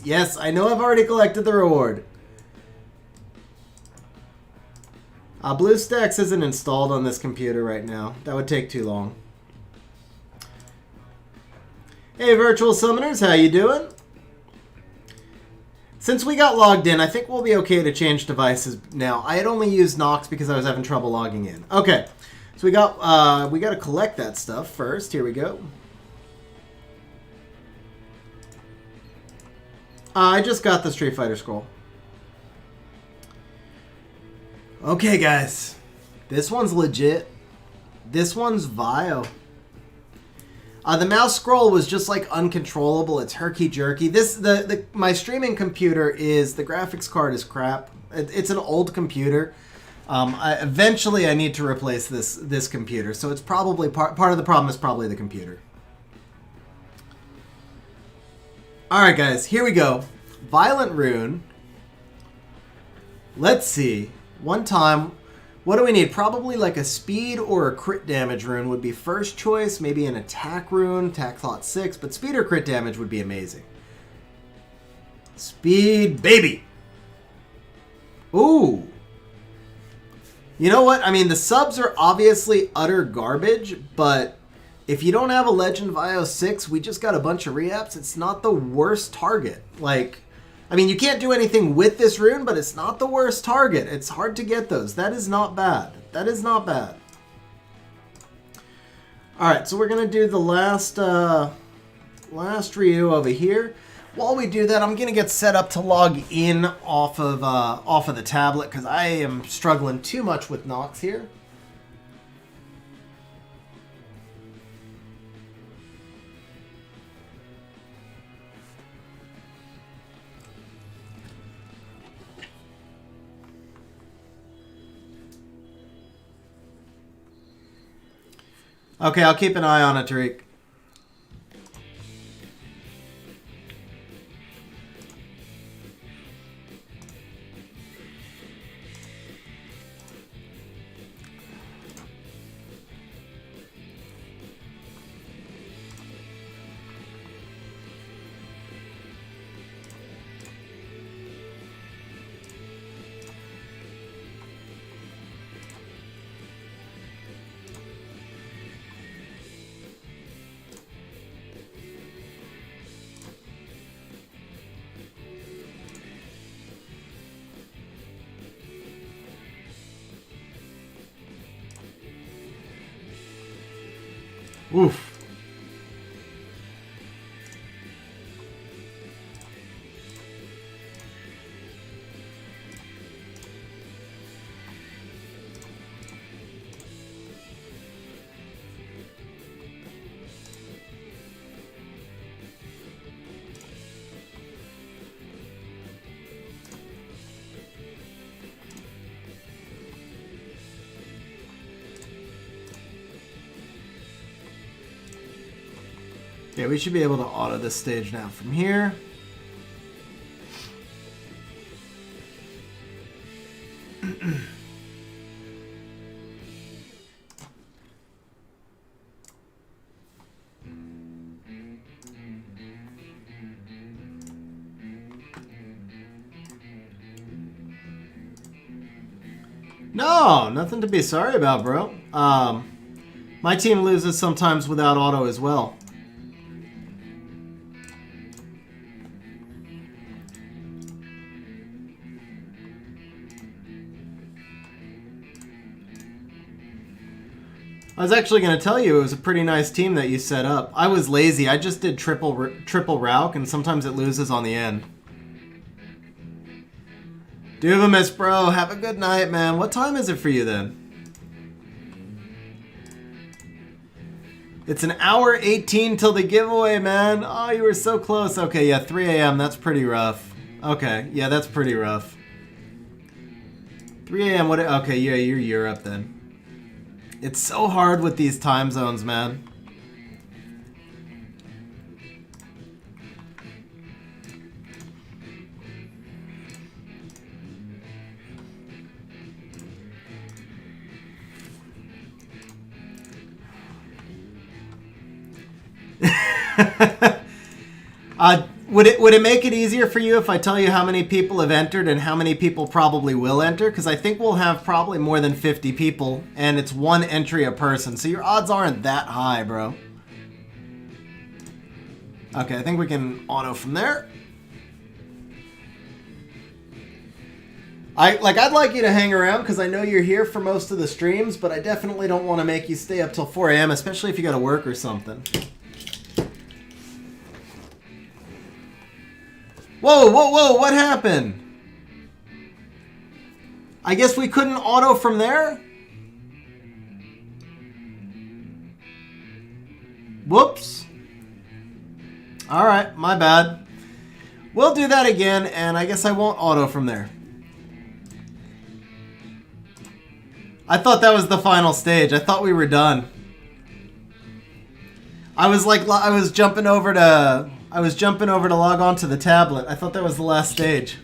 Yes, I know I've already collected the reward. BlueStacks isn't installed on this computer right now. That would take too long. Hey, Virtual Summoners, how you doing? Since we got logged in, I think we'll be okay to change devices now. I had only used Nox because I was having trouble logging in. Okay, So we got to collect that stuff first. Here we go. I just got the Street Fighter scroll. Okay, guys. This one's legit. This one's vile. The mouse scroll was just like uncontrollable. It's herky-jerky. My streaming computer is, the graphics card is crap. It's an old computer. Eventually I need to replace this computer. So it's probably part of the problem is probably the computer. Alright guys, here we go. Violent Rune. Let's see. One time, what do we need? Probably like a speed or a crit damage rune would be first choice. Maybe an attack rune, attack thought 6, but speed or crit damage would be amazing. Speed, baby! Ooh! You know what? I mean, the subs are obviously utter garbage, but if you don't have a Legend Vio 6, we just got a bunch of re-ups. It's not the worst target. Like, I mean, you can't do anything with this rune, but it's not the worst target. It's hard to get those. That is not bad. That is not bad. Alright, so we're going to do the last Ryu over here. While we do that, I'm going to get set up to log in off of the tablet because I am struggling too much with Nox here. Okay, I'll keep an eye on it, Tariq. Oof. Okay, we should be able to auto this stage now from here. No, nothing to be sorry about, bro. My team loses sometimes without auto as well. I was actually going to tell you it was a pretty nice team that you set up. I was lazy. I just did triple Rauk, and sometimes it loses on the end. Duvamus, bro. Have a good night, man. What time is it for you then? It's an hour 18 till the giveaway, man. Oh, you were so close. Okay, yeah, 3 a.m. That's pretty rough. Okay, yeah, that's pretty rough. 3 a.m. What? Okay, yeah, you're Europe then. It's so hard with these time zones, man. Would it make it easier for you if I tell you how many people have entered and how many people probably will enter? Because I think we'll have probably more than 50 people, and it's one entry a person, so your odds aren't that high, bro. Okay, I think we can auto from there. I'd like you to hang around because I know you're here for most of the streams, but I definitely don't want to make you stay up till 4 a.m., especially if you got to work or something. Whoa, whoa, whoa, what happened? I guess we couldn't auto from there? Whoops. Alright, my bad. We'll do that again, and I guess I won't auto from there. I thought that was the final stage. I thought we were done. I was jumping over to log on to the tablet. I thought that was the last stage.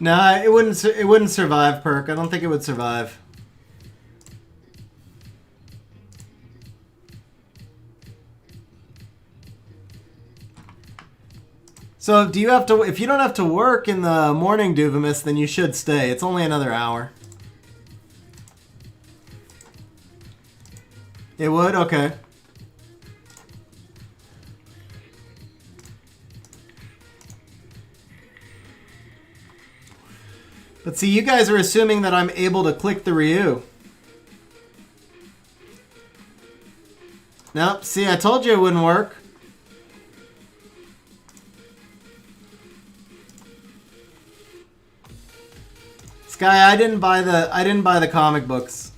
Nah, it wouldn't survive, Perk. I don't think it would survive. So, do you have to? If you don't have to work in the morning, Duvamus, then you should stay. It's only another hour. It would? Okay. But see, you guys are assuming that I'm able to click the Ryu. Nope, see, I told you it wouldn't work. Sky, I didn't buy the comic books.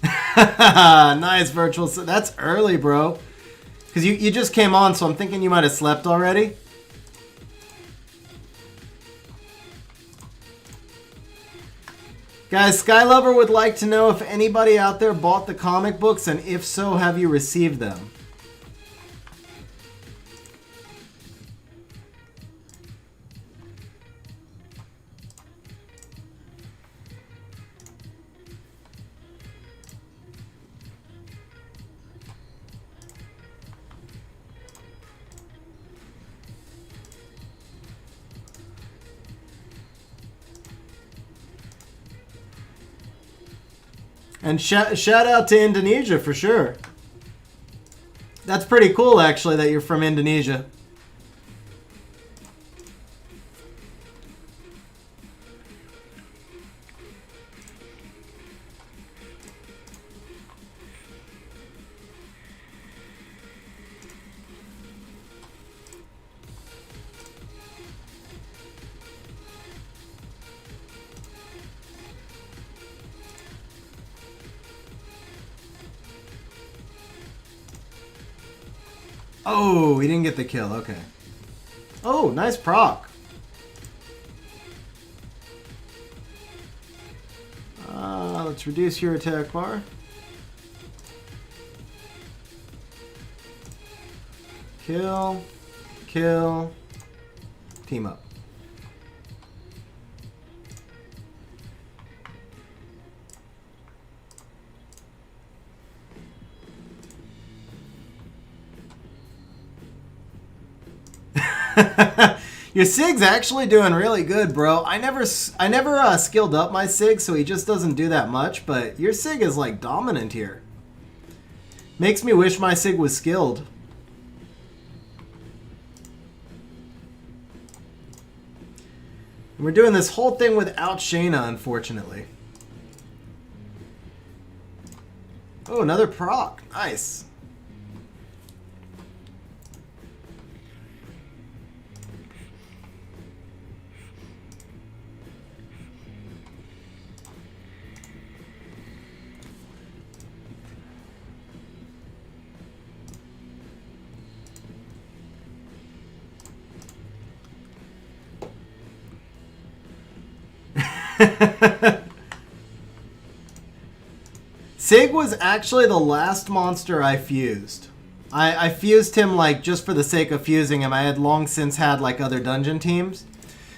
Nice, virtual. That's early, bro. Because you just came on, so I'm thinking you might have slept already. Guys, Skylover would like to know if anybody out there bought the comic books, and if so, have you received them? And shout out to Indonesia for sure. That's pretty cool, actually, that you're from Indonesia. Oh, he didn't get the kill. Okay. Oh, nice proc. Let's reduce your attack bar. Kill. Kill. Team up. Your Sig's actually doing really good, bro. I never skilled up my Sig, so he just doesn't do that much, but your Sig is like dominant here. Makes me wish my Sig was skilled. And we're doing this whole thing without Shayna, unfortunately. Oh, another proc. Nice. Sig was actually the last monster I fused. I fused him like just for the sake of fusing him. I had long since had like other dungeon teams.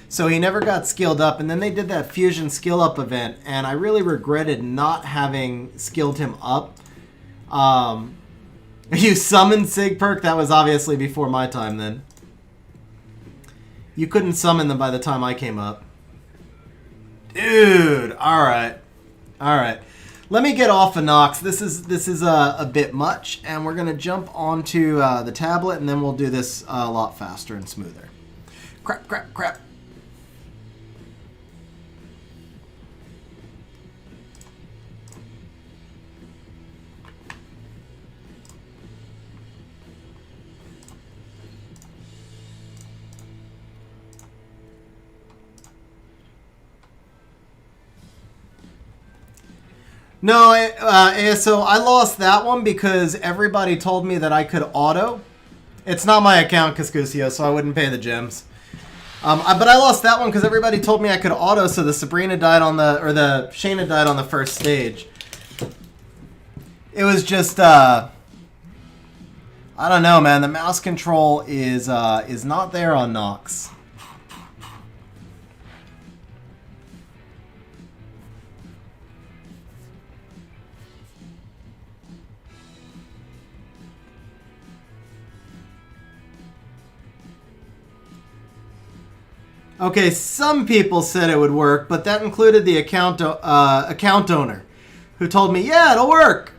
So he never got skilled up, and then they did that fusion skill up event, and I really regretted not having skilled him up. You summoned Sig perk? That was obviously before my time then. You couldn't summon them by the time I came up. Dude, alright. Alright. Let me get off of Nox. This is a bit much, and we're going to jump onto the tablet, and then we'll do this a lot faster and smoother. Crap, crap, crap. No, ASO, I lost that one because everybody told me that I could auto. It's not my account, Cascusio, so I wouldn't pay the gems. But I lost that one because everybody told me I could auto, so the Sabrina died on the, or the Shayna died on the first stage. It was just, I don't know, man. The mouse control is not there on Nox. Okay, some people said it would work, but that included the account owner, who told me, yeah, it'll work.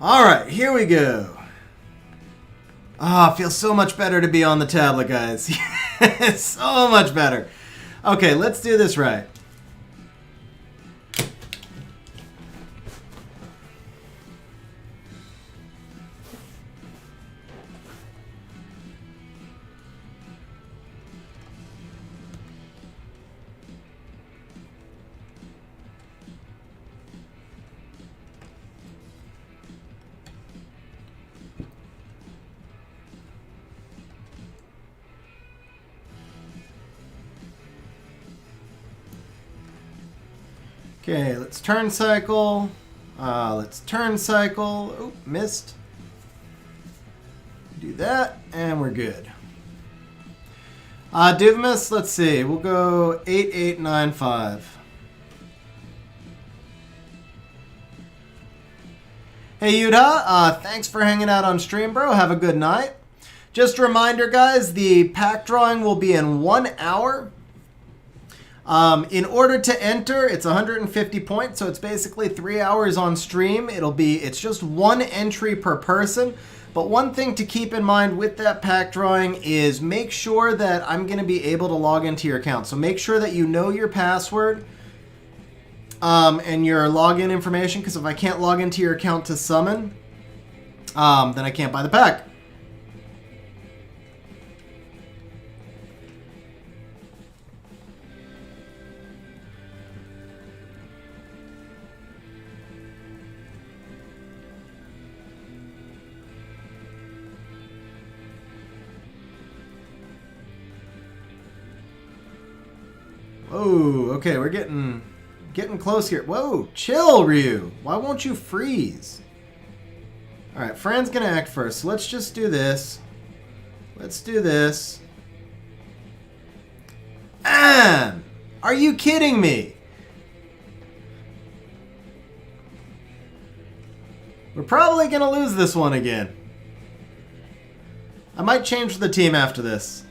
All right, here we go. Ah, feels so much better to be on the tablet, guys. So much better. Okay, let's do this right. Okay, let's turn cycle. Let's turn cycle. Oh, missed. Do that, and we're good. Divimus, let's see. We'll go 8895. Hey, Yuda. Thanks for hanging out on stream, bro. Have a good night. Just a reminder, guys, the pack drawing will be in 1 hour. In order to enter, it's 150 points, so it's basically 3 hours on stream. It's just one entry per person. But one thing to keep in mind with that pack drawing is make sure that I'm going to be able to log into your account. So make sure that you know your password and your login information, because if I can't log into your account to summon, then I can't buy the pack. Whoa, okay, we're getting close here. Whoa, chill, Ryu. Why won't you freeze? All right, Fran's gonna act first. So let's just do this. Let's do this. Are you kidding me? We're probably gonna lose this one again. I might change the team after this.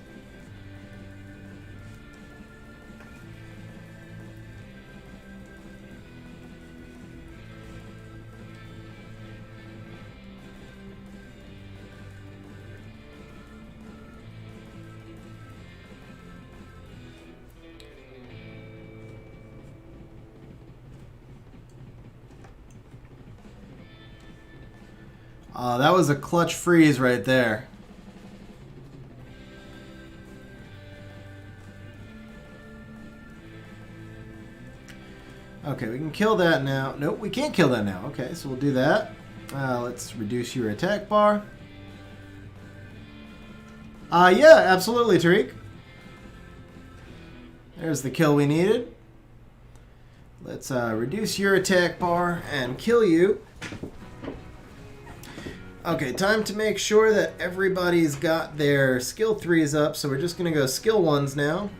That was a clutch freeze right there. Okay, we can kill that now. Nope, we can't kill that now. Okay, so we'll do that. Let's reduce your attack bar. Yeah, absolutely, Tariq. There's the kill we needed. Let's reduce your attack bar and kill you. Okay, time to make sure that everybody's got their skill 3s up, so we're just going to go skill 1s now.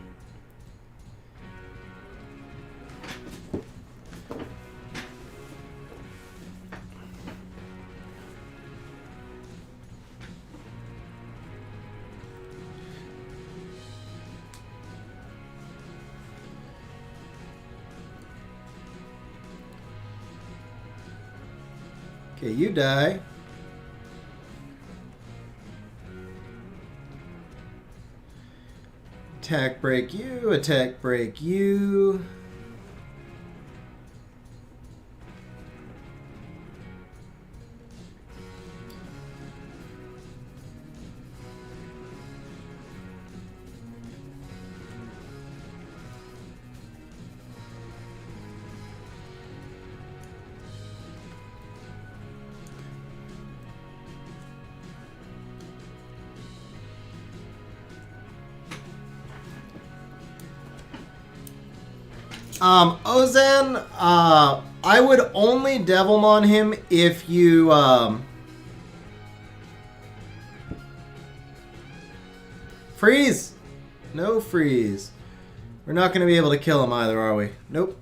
Okay, you die. Attack break you, attack break you. Ozan, I would only Devilmon him if you, freeze! No freeze. We're not going to be able to kill him either, are we? Nope.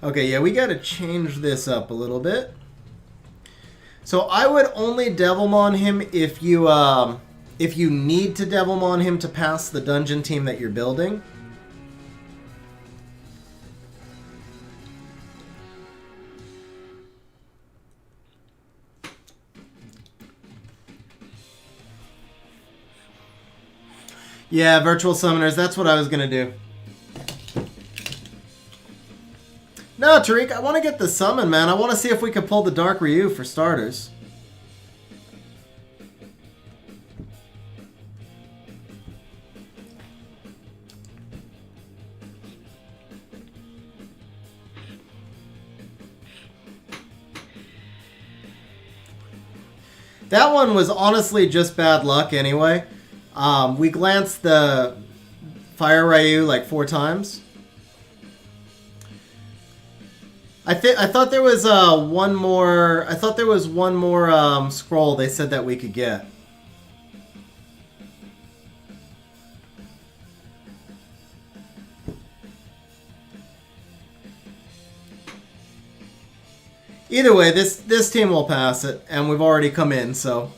Okay, yeah, we got to change this up a little bit. So I would only Devilmon him if you need to Devilmon him to pass the dungeon team that you're building. Yeah, virtual summoners, that's what I was going to do. No, Tariq, I want to get the summon, man. I want to see if we can pull the Dark Ryu for starters. That one was honestly just bad luck anyway. We glanced the Fire Ryu like 4 times. I thought there was one more. I thought there was one more scroll they said that we could get. Either way, this team will pass it, and we've already come in, so.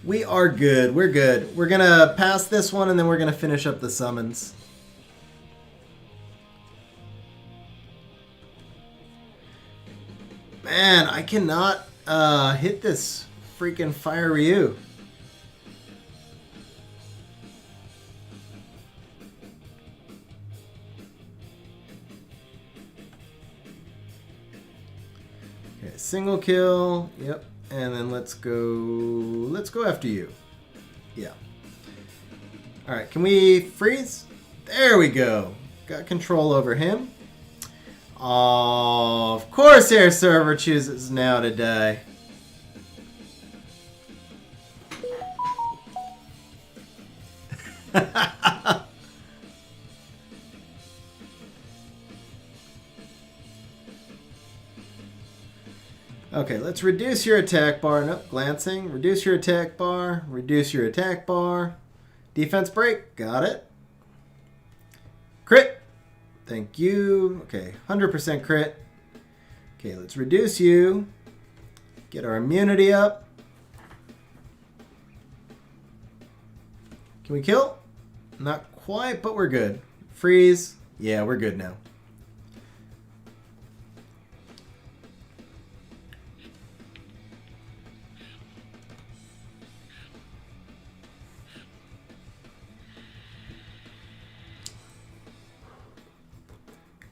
We are good. We're good. We're going to pass this one, and then we're going to finish up the summons. Man, I cannot hit this freaking Fire Ryu. Okay, single kill. Yep. And then let's go after you. Yeah. All right, can we freeze? There we go. Got control over him. Of course Air Server chooses now to die. Okay, let's reduce your attack bar. Nope, glancing. Reduce your attack bar. Reduce your attack bar. Defense break. Got it. Crit. Thank you. Okay, 100% crit. Okay, let's reduce you. Get our immunity up. Can we kill? Not quite, but we're good. Freeze. Yeah, we're good now.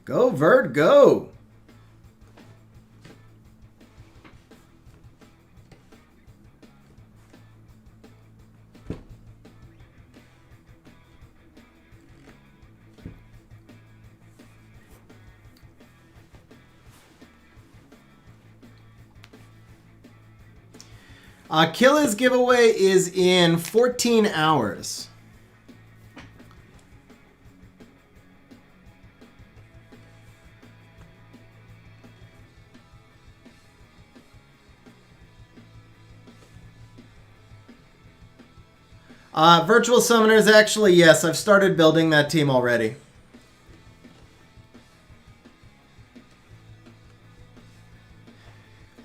Go, Vert, go. Xxkilla's giveaway is in 14 hours. Virtual Summoners, actually, yes, I've started building that team already.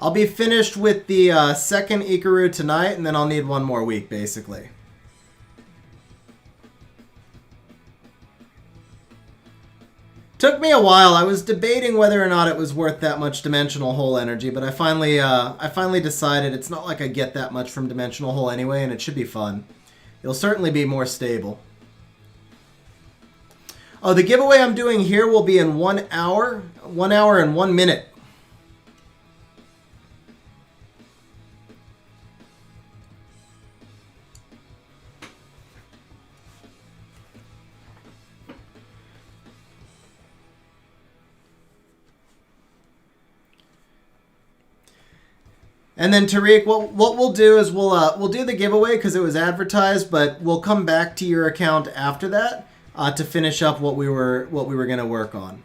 I'll be finished with the second Ikaru tonight, and then I'll need one more week, basically. Took me a while. I was debating whether or not it was worth that much Dimensional Hole energy, but I finally decided it's not like I get that much from Dimensional Hole anyway, and it should be fun. It'll certainly be more stable. Oh, the giveaway I'm doing here will be in 1 hour. 1 hour and 1 minute. And then Tariq, what we'll do is we'll do the giveaway because it was advertised, but we'll come back to your account after that to finish up what we were going to work on.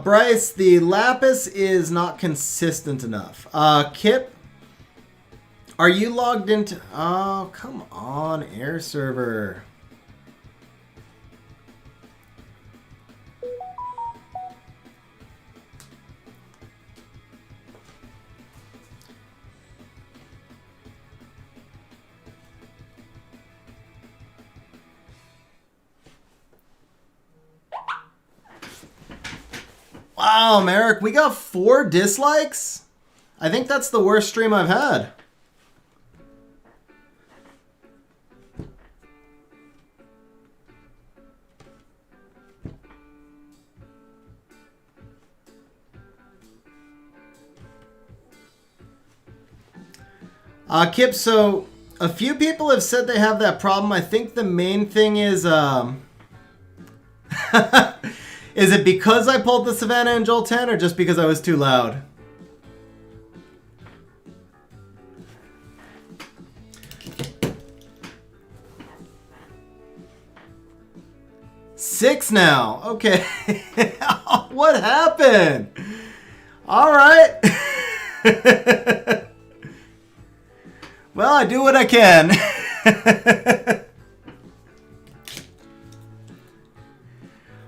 Bryce, the Lapis is not consistent enough. Kip, are you logged into? Oh, come on, Air Server. Wow, Merrick, we got 4 dislikes? I think that's the worst stream I've had. Kip, so a few people have said they have that problem. I think the main thing is is it because I pulled the Savannah and Joel 10 or just because I was too loud? Six now. Okay. What happened? All right. Well, I do what I can.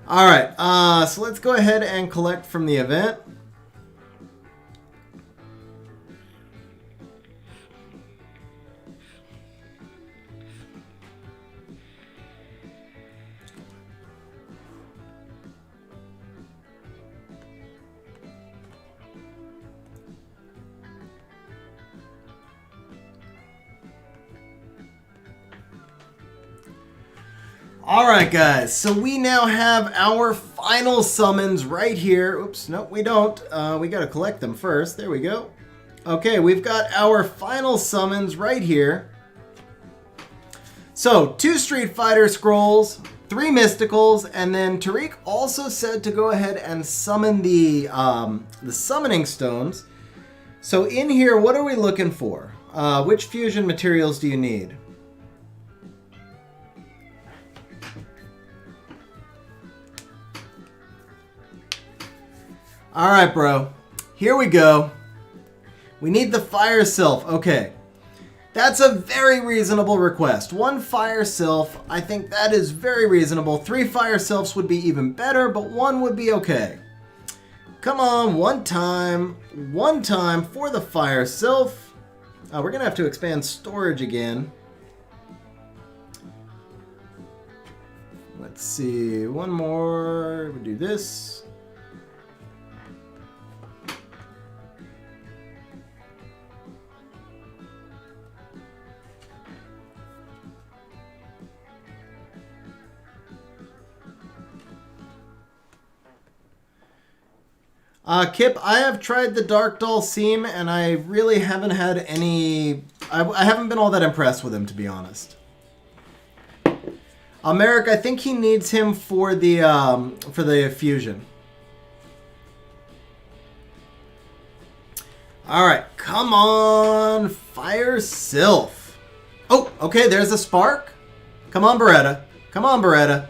All right, so let's go ahead and collect from the event. Alright guys, so we now have our final summons right here. Oops, no, we don't. We gotta collect them first. There we go. Okay, we've got our final summons right here. So, 2 Street Fighter Scrolls, 3 Mysticals, and then Tariq also said to go ahead and summon the Summoning Stones. So in here, what are we looking for? Which fusion materials do you need? Alright, bro. Here we go. We need the Fire Sylph. Okay. That's a very reasonable request. 1 Fire Sylph, I think that is very reasonable. 3 Fire Sylphs would be even better, but 1 would be okay. Come on, one time for the Fire Sylph. We're going to have to expand storage again. Let's see, 1 more. We'll do this. Kip, I have tried the Dark Doll seam, and I really haven't had any... I haven't been all that impressed with him, to be honest. Merrick, I think he needs him for the fusion. Alright, come on, Fire Sylph. Oh, okay, there's a spark. Come on, Beretta. Come on, Beretta.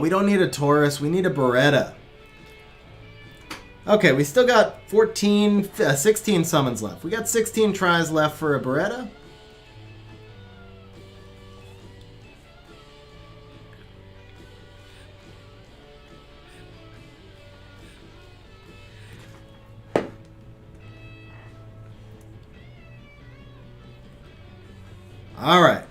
We don't need a Taurus, we need a Beretta. Okay, we still got 16 summons left. We got 16 tries left for a Beretta. All right,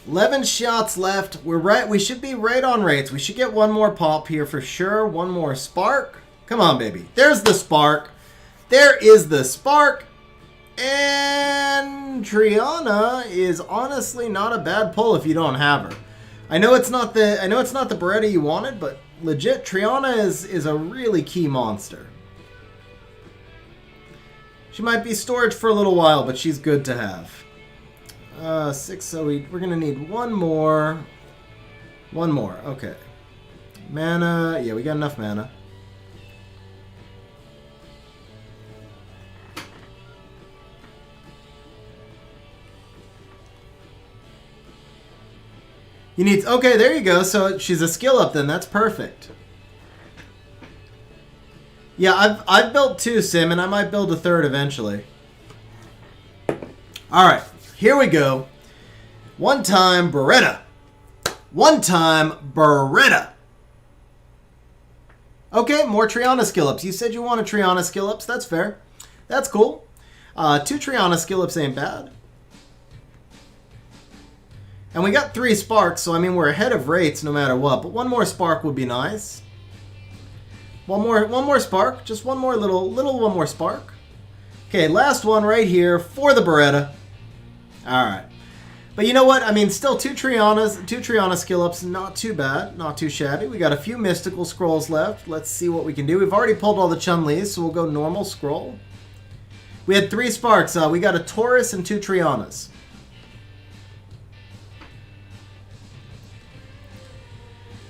11 shots left. We're right. We should be right on rates. We should get one more pop here for sure. One more spark. Come on, baby. There's the spark. There is the spark. And Triana is honestly not a bad pull if you don't have her. I know it's not the Beretta you wanted, but legit Triana is a really key monster. She might be storage for a little while, but she's good to have. 6, so we're gonna need one more. One more, okay. Mana, yeah, we got enough mana. You need, okay, there you go. So she's a skill up then. That's perfect. Yeah, I've built 2, Sim, and I might build a 3rd eventually. All right, here we go. One time Beretta. One time Beretta. Okay, more Triana skill ups. You said you wanted Triana skill ups. That's fair. That's cool. 2 Triana skill ups ain't bad. And we got 3 sparks, so I mean we're ahead of rates no matter what. But one more spark would be nice. One more spark, just one more little one more spark. Okay, last one right here for the Beretta. All right, but you know what? I mean, still 2 Triana skill ups, not too bad, not too shabby. We got a few mystical scrolls left. Let's see what we can do. We've already pulled all the Chun-Lis, so we'll go normal scroll. We had 3 sparks. We got a Taurus and 2 Trianas.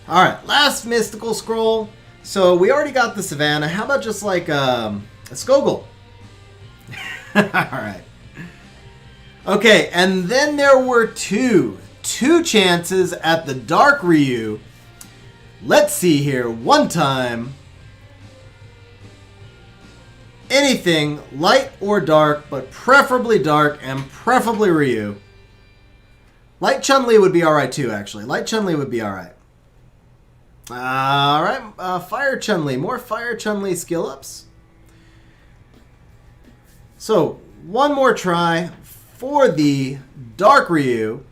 Alright, last mystical scroll. So we already got the Savannah. How about just like a Skogul? Alright. Okay, and then there were two chances at the Dark Ryu. Let's see here. One time. Anything, light or dark, but preferably dark and preferably Ryu. Light Chun-Li would be alright too, actually. Light Chun-Li would be alright. Alright, Fire Chun-Li. More Fire Chun-Li skill ups. So, one more try for the Dark Ryu.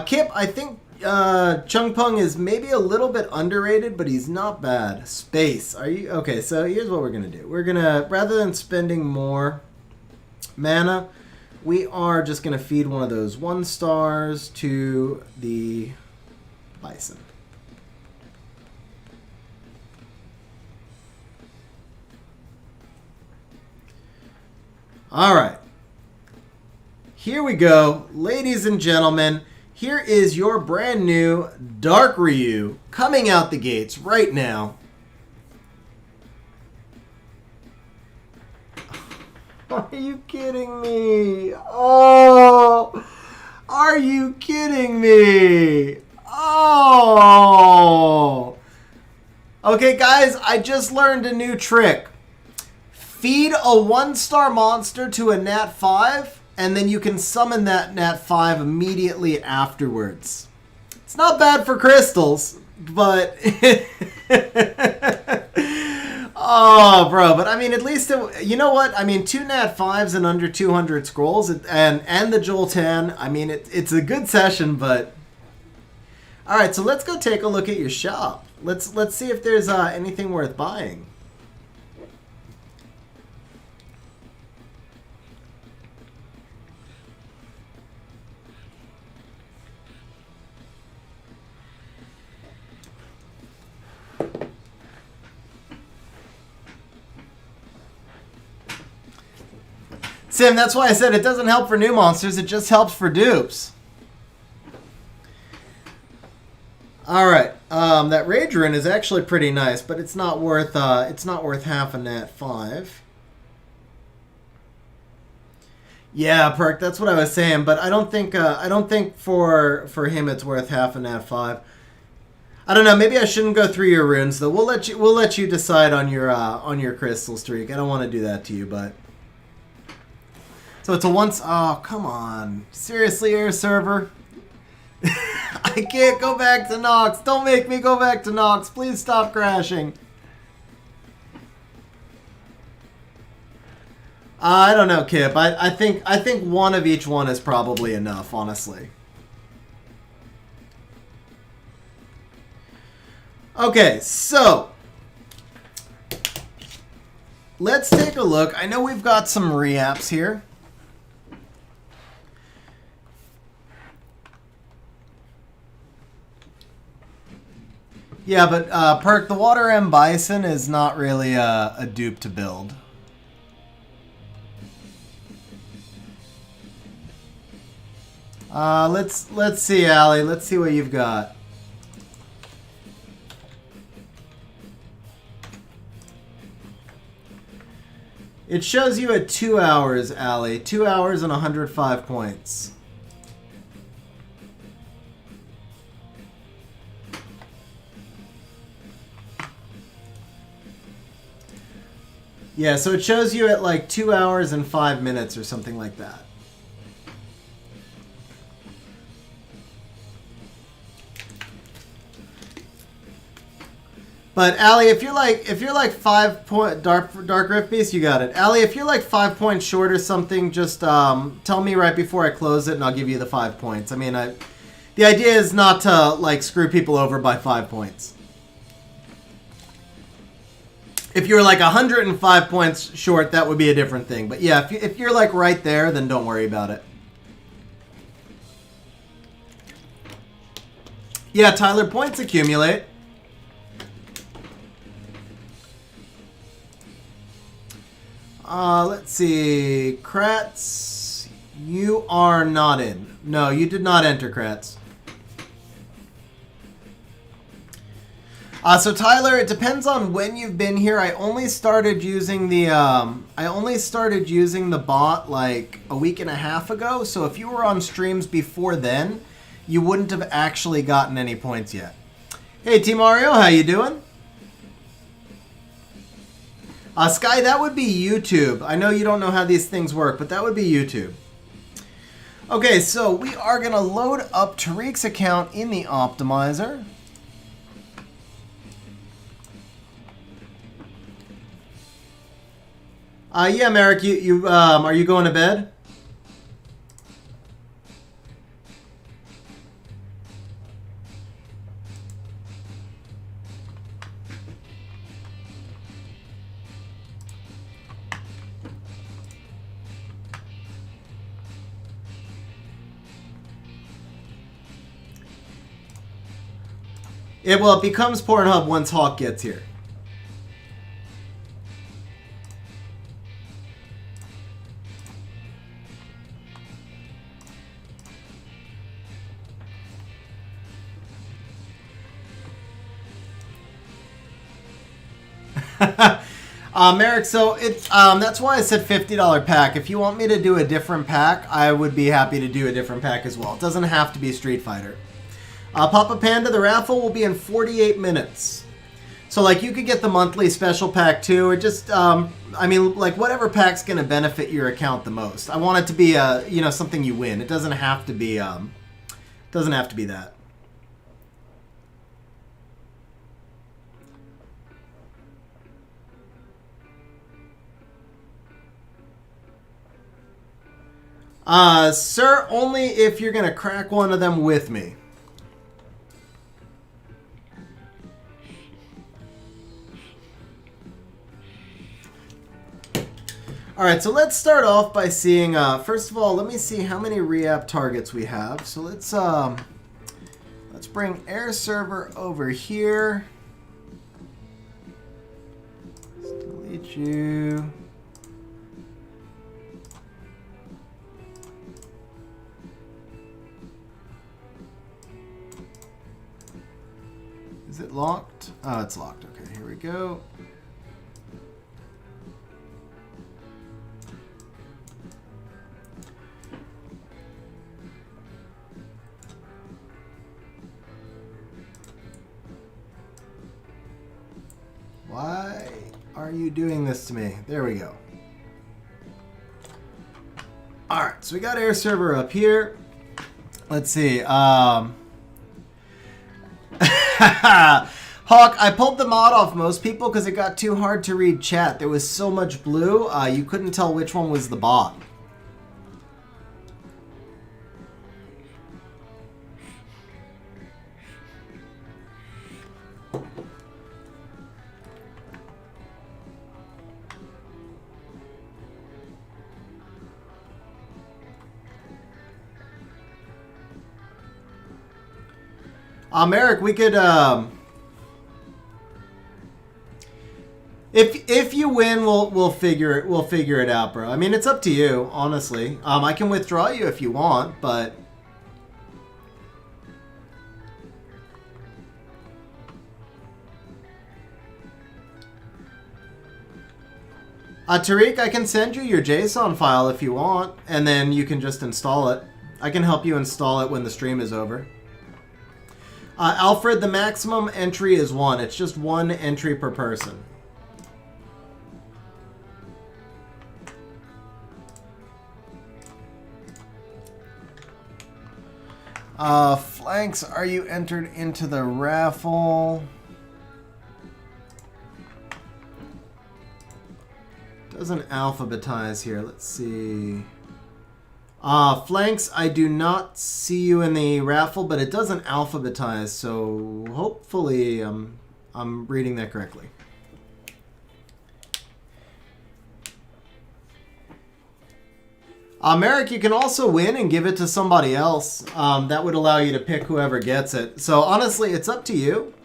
Kip, I think Chung Pung is maybe a little bit underrated, but he's not bad. Space. Are you okay? So here's what we're gonna do. We're gonna, rather than spending more mana, we are just gonna feed one of those 1 stars to the Bison. All right. Here we go, ladies and gentlemen. Here is your brand new Dark Ryu coming out the gates right now. Are you kidding me? Oh, are you kidding me? Oh. Okay, guys, I just learned a new trick. Feed a 1-star monster to a Nat 5, and then you can summon that Nat 5 immediately afterwards. It's not bad for crystals, but... oh, bro, but I mean, at least, you know what? I mean, 2 Nat 5s and under 200 scrolls, and the Joltan, I mean, it's a good session, but... Alright, so let's go take a look at your shop. Let's see if there's anything worth buying. Sim, that's why I said it doesn't help for new monsters, it just helps for dupes. Alright, that Rage Rune is actually pretty nice, but it's not worth half a nat 5. Yeah, Perk, that's what I was saying, but I don't think for him it's worth half a nat 5. I don't know, maybe I shouldn't go through your runes though. We'll let you decide on your crystal streak. I don't want to do that to you, but so it's a once. Oh, come on. Seriously, air server? I can't go back to Nox. Don't make me go back to Nox. Please stop crashing. I don't know, Kip. I think one of each one is probably enough, honestly. Okay, so let's take a look. I know we've got some reapps here. Yeah, but Perk, the Water M Bison is not really a dupe to build. Let's see, Allie. Let's see what you've got. It shows you at 2 hours, Allie. 2 hours and 105 points. Yeah, so it shows you at like 2 hours and 5 minutes or something like that. But Allie, if you're like 5 point Dark Rift Beast, you got it. Allie, if you're like 5 points short or something, just tell me right before I close it, and I'll give you the 5 points. I mean, the idea is not to like screw people over by 5 points. If you're like 105 points short, that would be a different thing. But yeah, if you're like right there, then don't worry about it. Yeah, Tyler, points accumulate. Let's see. Kratz, you are not in. No, you did not enter, Kratz. So Tyler, it depends on when you've been here. I only started using the bot like a week and a half ago. So if you were on streams before then, you wouldn't have actually gotten any points yet. Hey, T Mario, how you doing? Sky, that would be YouTube. I know you don't know how these things work, but that would be YouTube. Okay, so we are going to load up Tariq's account in the optimizer. Yeah, Merrick, you are you going to bed? It becomes Pornhub once Hawk gets here. Merrick, so that's why I said $50 pack. If you want me to do a different pack, I would be happy to do a different pack as well. It doesn't have to be Street Fighter. Papa Panda, the raffle will be in 48 minutes. So, like, you could get the monthly special pack, too. Or just, I mean, like, whatever pack's going to benefit your account the most. I want it to be, something you win. It doesn't have to be, that. Sir, only if you're going to crack one of them with me. Alright, so let's start off by seeing, first of all, let me see how many reapp targets we have. So let's bring Air Server over here. Let's delete you. Is it locked? Oh, it's locked. Okay, here we go. Why are you doing this to me? There we go. Alright, so we got air server up here. Let's see. Hawk, I pulled the mod off most people because it got too hard to read chat. There was so much blue, you couldn't tell which one was the bot. Eric, we could, if you win, we'll figure it out, bro. I mean, it's up to you, honestly. I can withdraw you if you want, but Tariq, I can send you your JSON file if you want, and then you can just install it. I can help you install it when the stream is over. Alfred, the maximum entry is 1. It's just 1 entry per person. Flanks, are you entered into the raffle? Doesn't alphabetize here. Let's see. Flanks, I do not see you in the raffle, but it doesn't alphabetize, so hopefully I'm reading that correctly. Merrick, you can also win and give it to somebody else. That would allow you to pick whoever gets it. So honestly, it's up to you.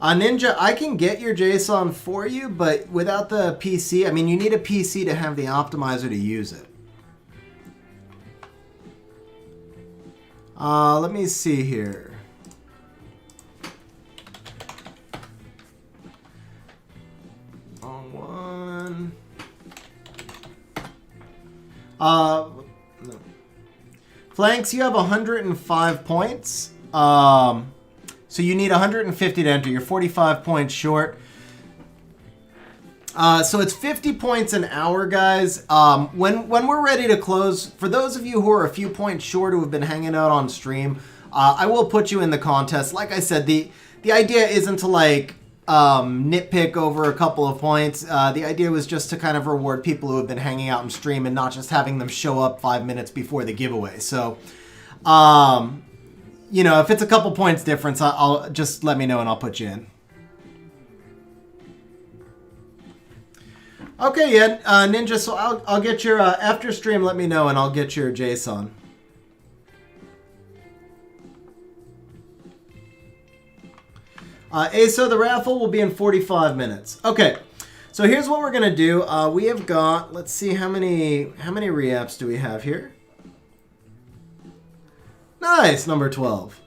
Ninja, I can get your JSON for you, but without the PC, I mean, you need a PC to have the optimizer to use it. Let me see here. Wrong one. No. Flanks, you have 105 points. So you need 150 to enter. You're 45 points short. So it's 50 points an hour, guys. When we're ready to close, for those of you who are a few points short who have been hanging out on stream, I will put you in the contest. Like I said, the idea isn't to like nitpick over a couple of points. The idea was just to kind of reward people who have been hanging out on stream and not just having them show up 5 minutes before the giveaway. So, you know, if it's a couple points difference, I'll just let me know and I'll put you in. Okay, yeah, Ninja, so I'll get your, after stream, let me know and I'll get your JSON. ASO, the raffle will be in 45 minutes. Okay, so here's what we're going to do. We have got, let's see, how many re-apps do we have here? Nice, number 12.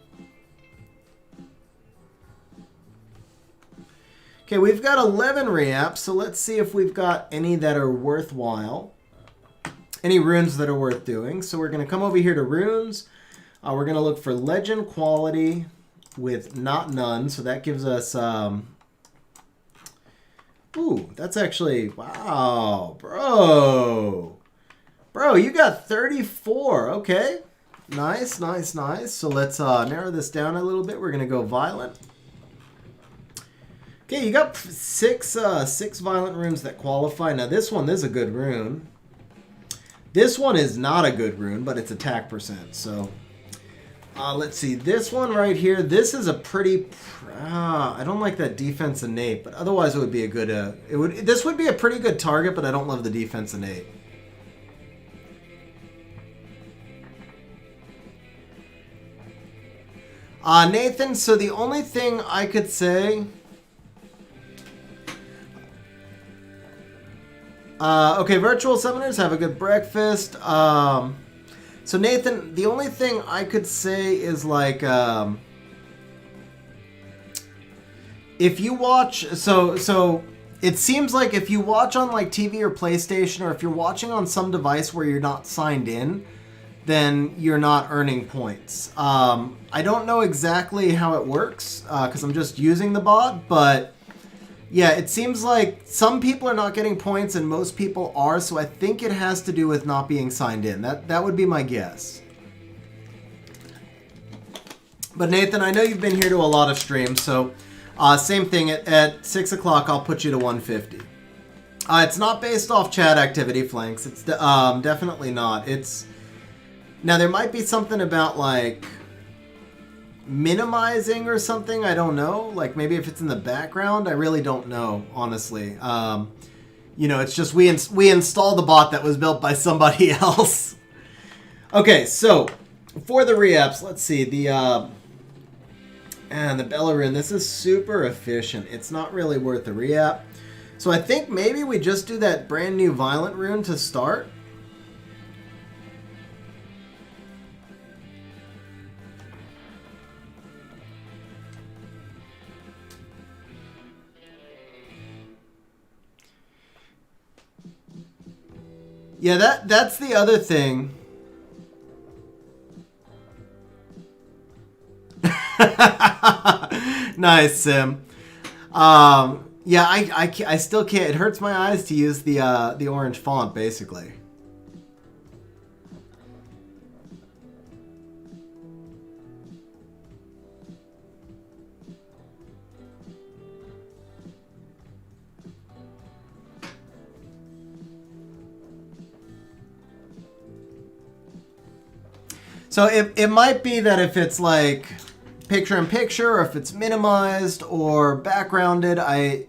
Okay, we've got 11 re-apps, so let's see if we've got any that are worthwhile. Any runes that are worth doing. So we're going to come over here to runes. We're going to look for legend quality with not none. So that gives us... ooh, that's actually... Wow, bro. Bro, you got 34. Okay. Nice, nice, nice. So let's narrow this down a little bit. We're going to go violent. Okay, you got six violent runes that qualify. Now this one is a good rune. This one is not a good rune, but it's attack percent. So let's see. This one right here, this is a pretty... I don't like that defense innate, but otherwise it would be a good... This would be a pretty good target, but I don't love the defense innate. Nathan, so the only thing I could say... Okay, virtual summoners, have a good breakfast. So Nathan, the only thing I could say is like, if you watch, so it seems like if you watch on like TV or PlayStation, or if you're watching on some device where you're not signed in, then you're not earning points. I don't know exactly how it works because I'm just using the bot, but yeah, it seems like some people are not getting points and most people are, so I think it has to do with not being signed in. That would be my guess. But Nathan, I know you've been here to a lot of streams, so same thing. At 6 o'clock, I'll put you to 150. It's not based off chat activity, Flanks. It's definitely not. It's now there might be something about like minimizing or something. I don't know. Like maybe if it's in the background, I really don't know. Honestly, you know, it's just we installed the bot that was built by somebody else. Okay, so for the re-apps, let's see the Bella Rune. This is super efficient. It's not really worth the re-app. So I think maybe we just do that brand new Violent Rune to start. Yeah, that's the other thing. Nice, Sim. Yeah, I still can't. It hurts my eyes to use the orange font, basically. So it might be that if it's like picture-in-picture, or if it's minimized or backgrounded, I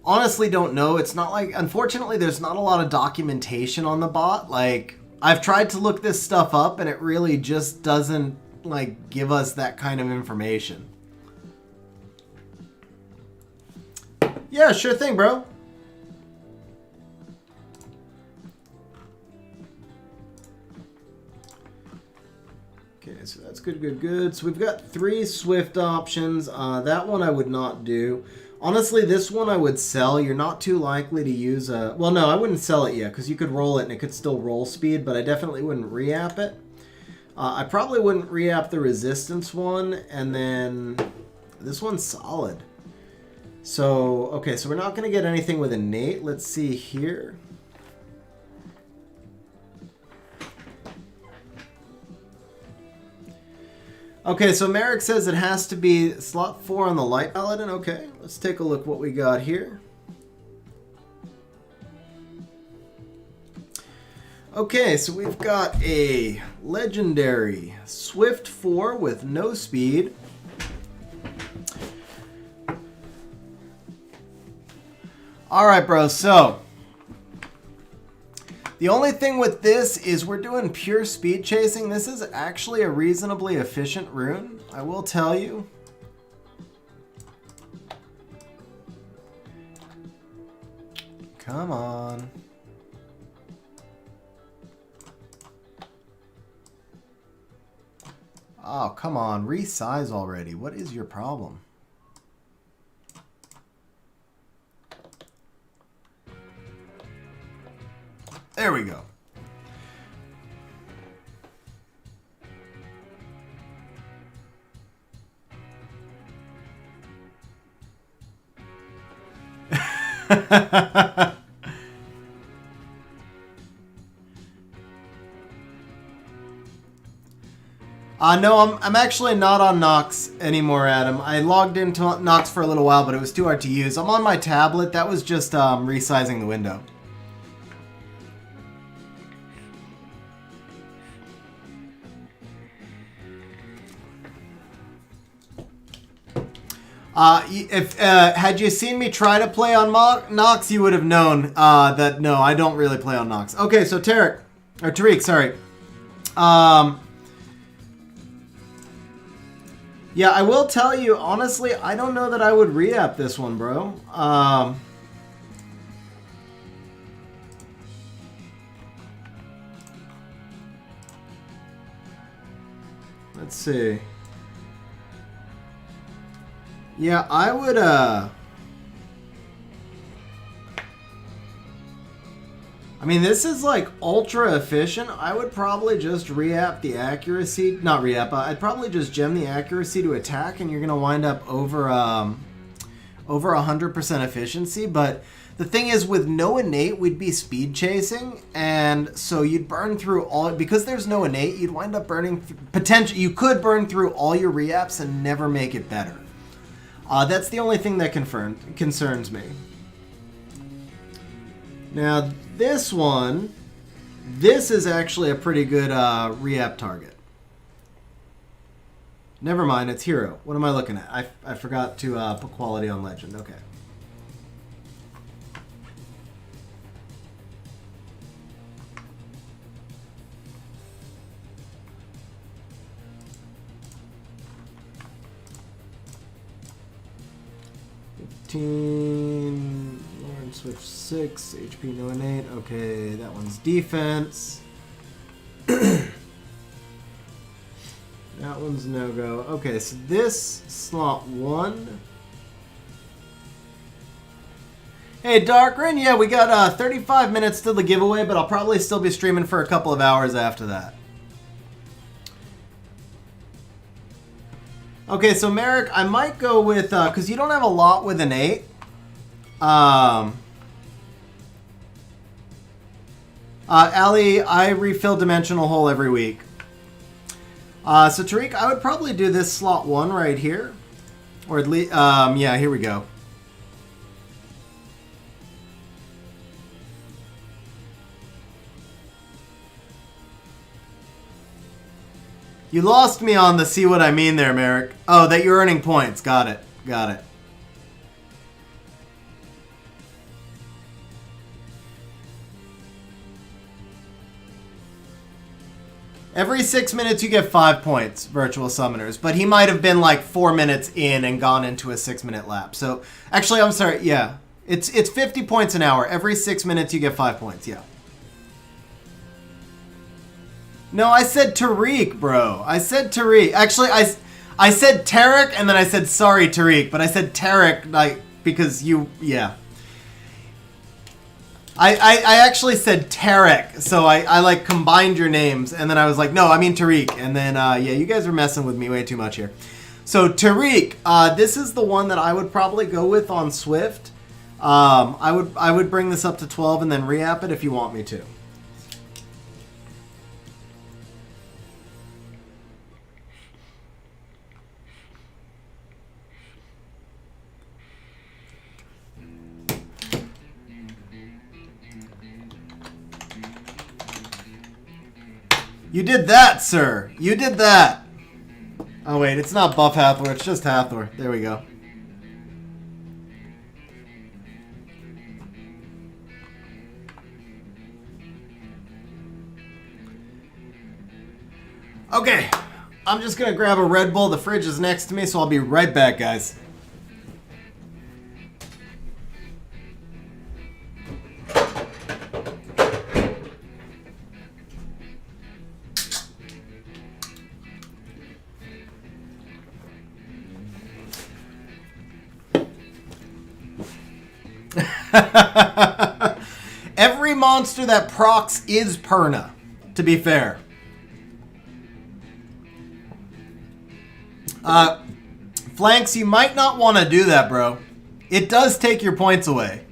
honestly don't know. It's not like, unfortunately, there's not a lot of documentation on the bot. Like, I've tried to look this stuff up, and it really just doesn't, like, give us that kind of information. Yeah, sure thing, bro. Okay, so that's good. So we've got 3 Swift options. That one I would not do. Honestly, this one I would sell. You're not too likely to use a... Well, no, I wouldn't sell it yet, because you could roll it and it could still roll speed, but I definitely wouldn't re-app it. I probably wouldn't re-app the Resistance one, and then this one's solid. So, okay, so we're not going to get anything with Innate. Let's see here. Okay, so Merrick says it has to be slot 4 on the Light Paladin. Okay, let's take a look what we got here. Okay, so we've got a legendary Swift 4 with no speed. Alright, bro, so the only thing with this is we're doing pure speed chasing. This is actually a reasonably efficient rune, I will tell you. Come on. Oh, come on. Resize already. What is your problem? There we go. No, I'm actually not on Nox anymore, Adam. I logged into Nox for a little while, but it was too hard to use. I'm on my tablet. That was just resizing the window. If had you seen me try to play on Nox, you would have known that no, I don't really play on Nox. Okay, so Tariq, sorry. Yeah, I will tell you, honestly, I don't know that I would re-app this one, bro. Let's see. Yeah, I would, I mean, this is like ultra efficient. I would probably just re-app the accuracy. Not re-app. I'd probably just gem the accuracy to attack, and you're going to wind up over 100% efficiency. But the thing is, with no innate, we'd be speed chasing. And so you'd burn through all... Because there's no innate, you'd wind up burning... You could burn through all your re-apps and never make it better. That's the only thing that concerns me. Now, this one, this is actually a pretty good re-app target. Never mind, it's hero. What am I looking at? I forgot to put quality on legend. Okay. Lauren switch 6, HP no innate. Okay, that one's defense. That one's no-go. Okay, so this slot 1. Hey, Darkrin, yeah, we got 35 minutes till the giveaway, but I'll probably still be streaming for a couple of hours after that. Okay, so Merrick, I might go with, because you don't have a lot with an 8. Ali, I refill Dimensional Hole every week. So Tariq, I would probably do this slot 1 right here. Or at least, yeah, here we go. You lost me on the see what I mean there, Merrick. Oh, that you're earning points. Got it. Got it. Every 6 minutes you get 5 points, Virtual Summoners. But he might have been like 4 minutes in and gone into a 6-minute lap. So, actually, I'm sorry. Yeah. It's 50 points an hour. Every 6 minutes you get 5 points. Yeah. No, I said Tariq, bro. I said Tariq. Actually, I said Tariq, and then I said sorry, Tariq. But I said Tariq, like, because you, yeah. I actually said Tariq, so I like combined your names, and then I was like, no, I mean Tariq. And then, yeah, you guys are messing with me way too much here. So Tariq, this is the one that I would probably go with on Swift. I would bring this up to 12 and then re-app it if you want me to. You did that, sir. You did that. Oh, wait. It's not Buff Hathor. It's just Hathor. There we go. Okay. I'm just going to grab a Red Bull. The fridge is next to me, so I'll be right back, guys. Every monster that procs is Perna, to be fair. Flanks, you might not want to do that, bro. It does take your points away.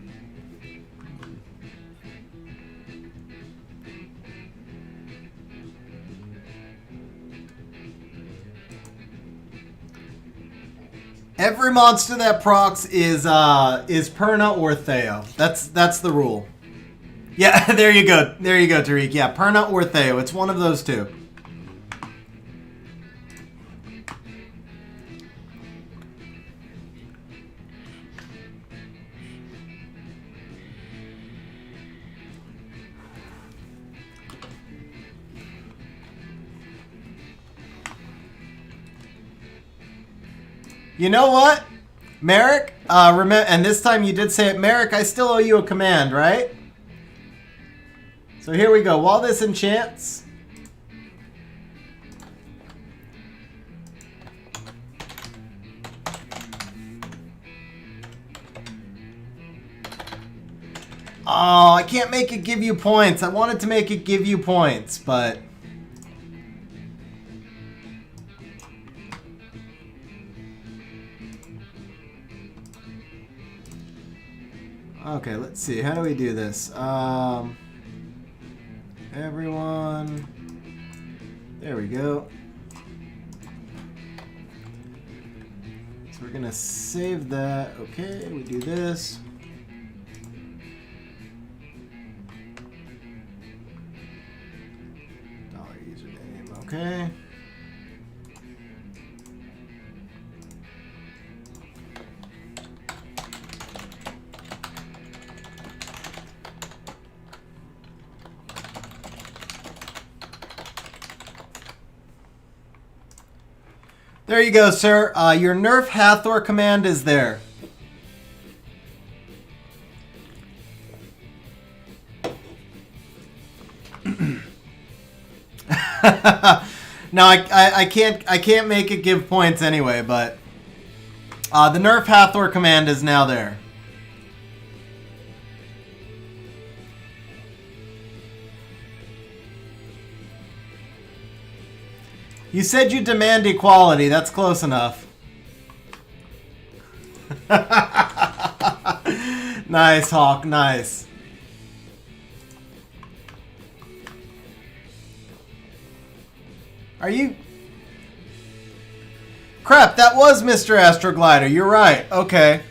Every monster that procs is Perna or Theo. That's the rule. Yeah, there you go. There you go, Tariq. Yeah, Perna or Theo. It's one of those two. You know what, Merrick? Remember, and this time you did say it, Merrick. I still owe you a command, right? So here we go. While this enchants, Oh, I can't make it give you points. I wanted to make it give you points, but... Okay, let's see. How do we do this? Everyone... There we go. So we're gonna save that. Okay, we do this. Dollar username. Okay. There you go, sir. Your Nerf Hathor command is there. No, I can't make it give points anyway, but the Nerf Hathor command is now there. You said you demand equality. That's close enough. Nice, Hawk. Nice. Are you... Crap, that was Mr. Astroglider. You're right. Okay.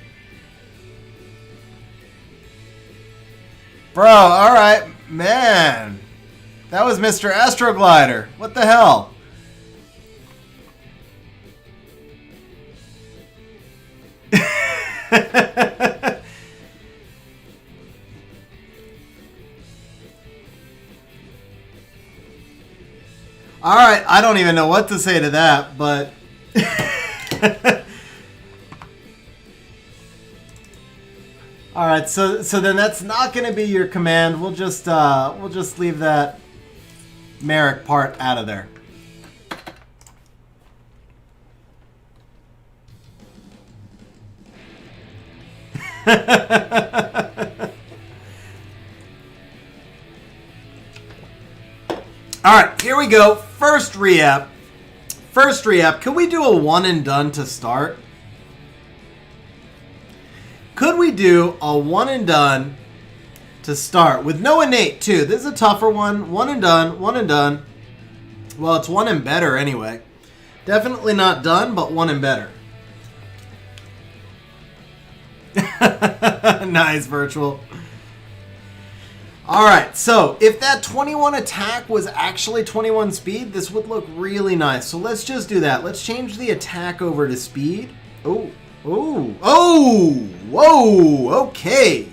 Bro, alright. Man. That was Mr. Astroglider. What the hell? Alright, I don't even know what to say to that, but... Alright, so then that's not going to be your command. We'll just leave that Merrick part out of there. Alright, here we go. First re-app. Could we do a one and done to start? Could we do a one and done to start? With no innate, too. This is a tougher one. One and done. One and done. Well, it's one and better anyway. Definitely not done, but one and better. Nice, Virtual. Alright, so if that 21 attack was actually 21 speed, this would look really nice. So let's just do that. Let's change the attack over to speed. Oh, oh, oh, whoa, okay.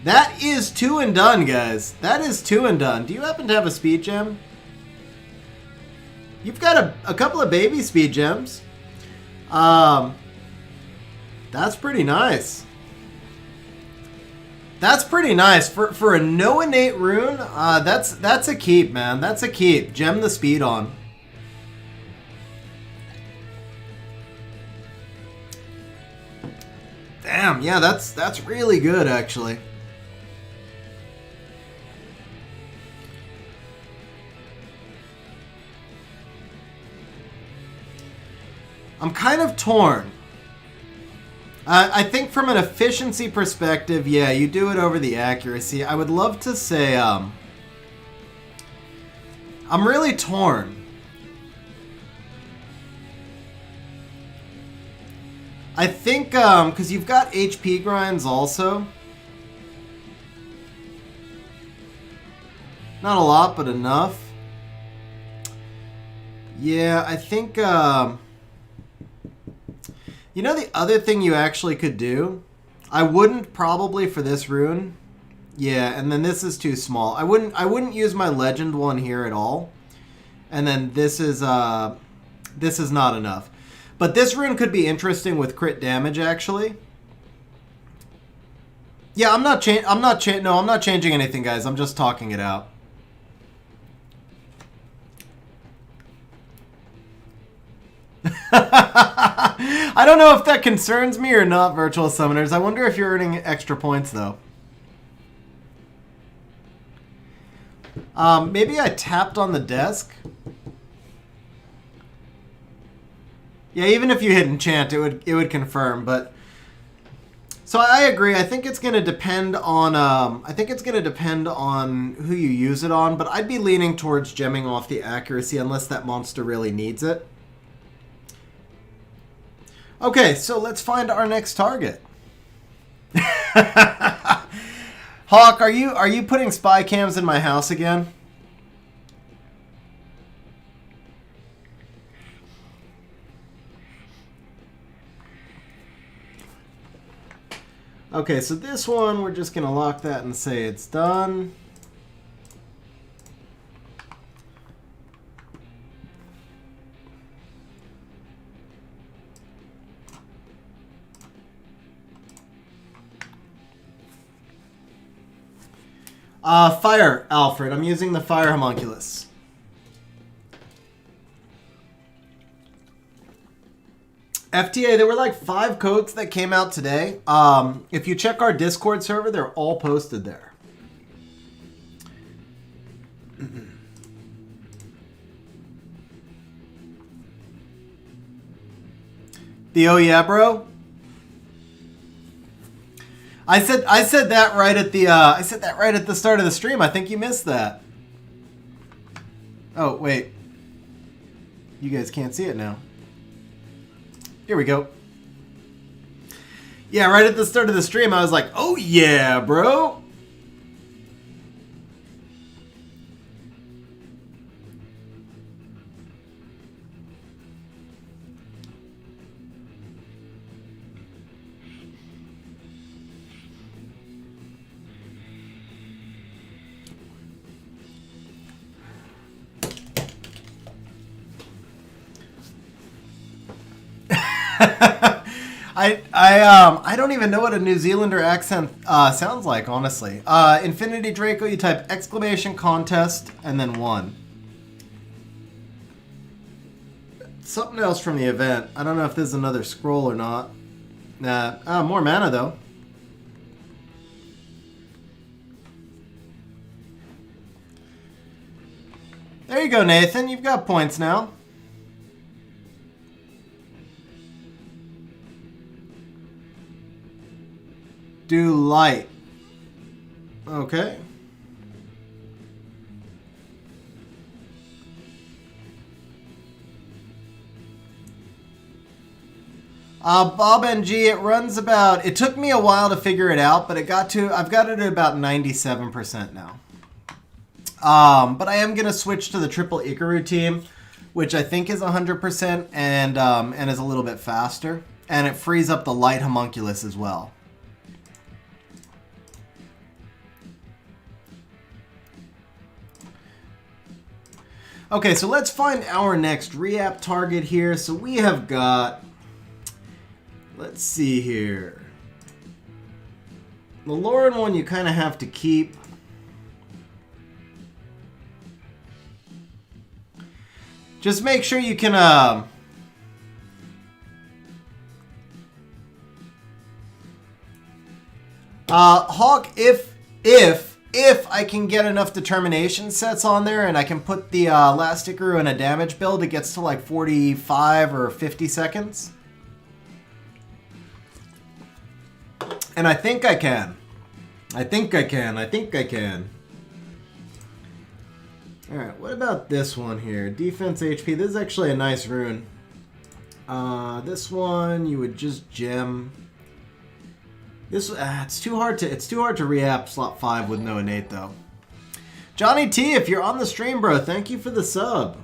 That is 2 and done, guys. That is 2 and done. Do you happen to have a speed gem? You've got a couple of baby speed gems. That's pretty nice. That's pretty nice. For a no innate rune, that's a keep, man. That's a keep. Gem the speed on. Damn, yeah, that's really good, actually. I'm kind of torn. I think from an efficiency perspective, yeah, you do it over the accuracy. I would love to say, I'm really torn. I think, because you've got HP grinds also. Not a lot, but enough. Yeah, I think, you know the other thing you actually could do? I wouldn't probably for this rune. Yeah, and then this is too small. I wouldn't use my legend one here at all. And then this is not enough. But this rune could be interesting with crit damage actually. Yeah, I'm not changing anything, guys. I'm just talking it out. I don't know if that concerns me or not, Virtual Summoners. I wonder if you're earning extra points, though. Maybe I tapped on the desk. Yeah, even if you hit enchant, it would confirm. But so I agree. I think it's going to depend on who you use it on. But I'd be leaning towards gemming off the accuracy unless that monster really needs it. Okay, so let's find our next target. Hawk, are you putting spy cams in my house again? Okay, so this one, we're just going to lock that and say it's done. Fire, Alfred. I'm using the fire homunculus. FTA, there were like 5 codes that came out today. If you check our Discord server, they're all posted there. The oh yeah, bro. I said that right at the start of the stream. I think you missed that. Oh wait, you guys can't see it now. Here we go. Yeah, right at the start of the stream, I was like, oh yeah, bro. I don't even know what a New Zealander accent sounds like, honestly. Infinity Draco, you type exclamation contest and then 1. Something else from the event. I don't know if this is another scroll or not. Nah, more mana though. There you go, Nathan. You've got points now. Do light. Okay. Bob NG, it runs about, it took me a while to figure it out, but I've got it at about 97% now. But I am going to switch to the triple Ikaru team, which I think is 100% and is a little bit faster. And it frees up the light homunculus as well. Okay, so let's find our next re-app target here. So we have got, let's see here. The Lauren one you kind of have to keep. Just make sure you can, Hawk, if I can get enough determination sets on there and I can put the last Ikaru in a damage build, it gets to like 45 or 50 seconds. And I think I can. I think I can. Alright, what about this one here? Defense HP. This is actually a nice rune. This one you would just gem. This it's too hard to re-app slot 5 with no innate though. Johnny T, if you're on the stream, bro, thank you for the sub.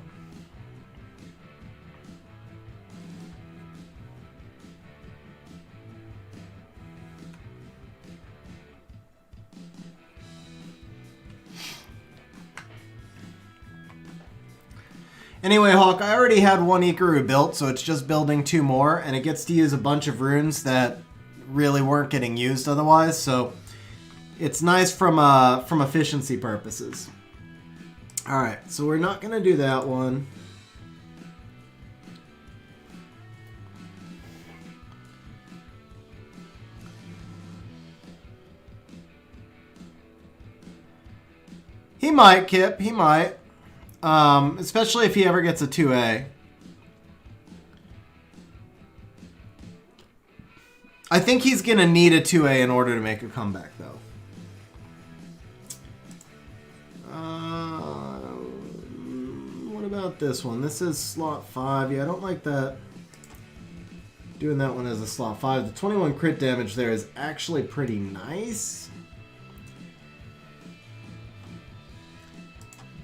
Anyway, Hawk, I already had 1 Ikaru built, so it's just building 2 more, and it gets to use a bunch of runes that really weren't getting used otherwise, so it's nice from efficiency purposes. Alright, so we're not going to do that one. He might, Kip. He might. Especially if he ever gets a 2A. I think he's going to need a 2A in order to make a comeback, though. What about this one? This is slot 5. Yeah, I don't like that. Doing that one as a slot 5. The 21 crit damage there is actually pretty nice.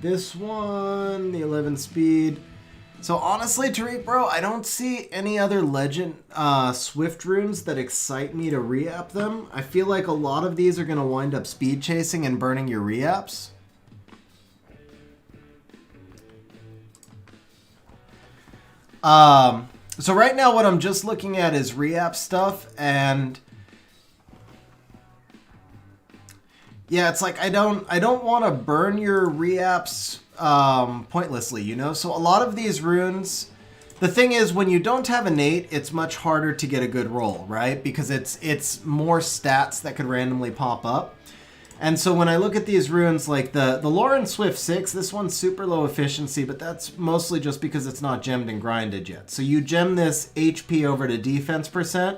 This one, the 11 speed. So honestly, Tariq, bro, I don't see any other legend Swift runes that excite me to re-app them. I feel like a lot of these are going to wind up speed chasing and burning your re-apps. So right now what I'm just looking at is re-app stuff, and yeah, it's like I don't want to burn your re-apps pointlessly, you know? So a lot of these runes, the thing is when you don't have innate, it's much harder to get a good roll, right? Because it's more stats that could randomly pop up. And so when I look at these runes, like the Lauren Swift 6, this one's super low efficiency, but that's mostly just because it's not gemmed and grinded yet. So you gem this HP over to defense %,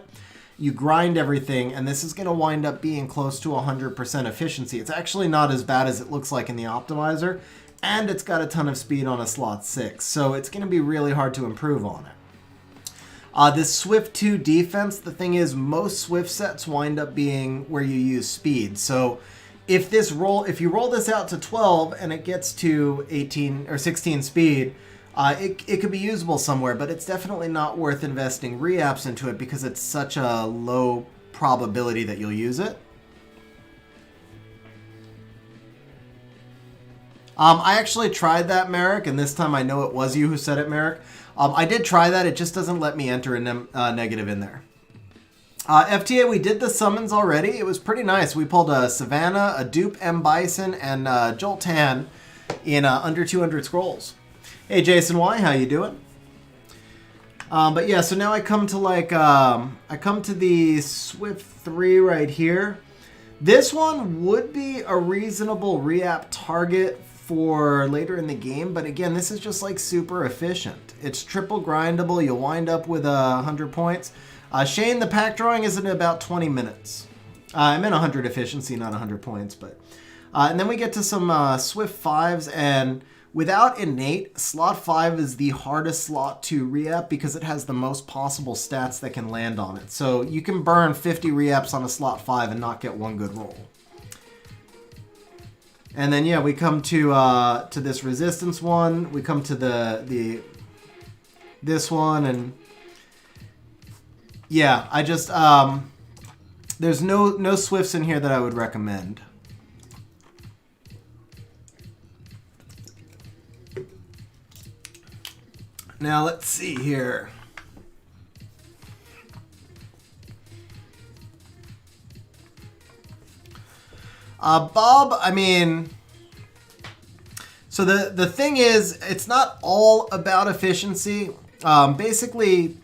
you grind everything, and this is going to wind up being close to 100% efficiency. It's actually not as bad as it looks like in the optimizer, and it's got a ton of speed on a slot 6, so it's going to be really hard to improve on it. This Swift 2 defense, the thing is most Swift sets wind up being where you use speed. So if you roll this out to 12 and it gets to 18 or 16 speed, it could be usable somewhere, but it's definitely not worth investing re-apps into it because it's such a low probability that you'll use it. I actually tried that, Merrick, and this time I know it was you who said it, Merrick. I did try that. It just doesn't let me enter a negative in there. FTA, we did the summons already. It was pretty nice. We pulled a Savannah, a Dupe M. Bison, and Joltan in under 200 scrolls. Hey, Jason Y, how you doing? But yeah, so now I come to I come to the Swift 3 right here. This one would be a reasonable re-app target for later in the game, but again, this is just like super efficient. It's triple grindable. You'll wind up with 100 points. Shane, the pack drawing is in about 20 minutes. I'm in 100 efficiency, not 100 points, but and then we get to some Swift 5s, and without innate, slot 5 is the hardest slot to re-app because it has the most possible stats that can land on it. So you can burn 50 re-apps on a slot 5 and not get one good roll. And then yeah, we come to this resistance one. We come to this one, and yeah, I just there's no Swifts in here that I would recommend. Now let's see here. Bob, I mean, so the thing is, it's not all about efficiency. Basically,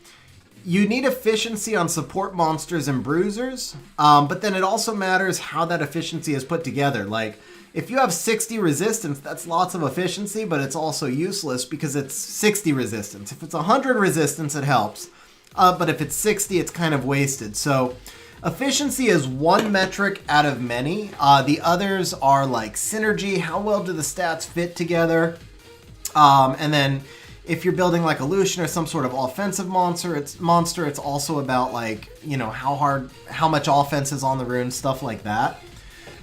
you need efficiency on support monsters and bruisers, but then it also matters how that efficiency is put together. Like, if you have 60 resistance, that's lots of efficiency, but it's also useless because it's 60 resistance. If it's 100 resistance, it helps. But if it's 60, it's kind of wasted. So efficiency is one metric out of many. The others are like synergy. How well do the stats fit together? And then if you're building like a Lucian or some sort of offensive monster, it's also about like, you know, how much offense is on the rune, stuff like that.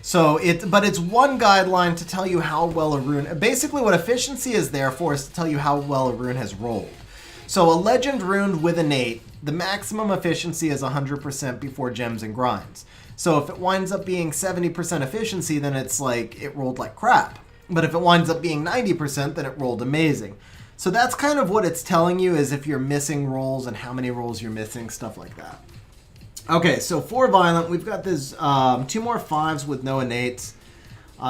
So but it's one guideline to tell you how well a rune, basically what efficiency is there for is to tell you how well a rune has rolled. So a legend rune with innate, the maximum efficiency is 100% before gems and grinds. So if it winds up being 70% efficiency, then it's like it rolled like crap. But if it winds up being 90%, then it rolled amazing. So that's kind of what it's telling you, is if you're missing rolls and how many rolls you're missing, stuff like that. Okay, so for Violent, we've got this 2 more 5s with no innates.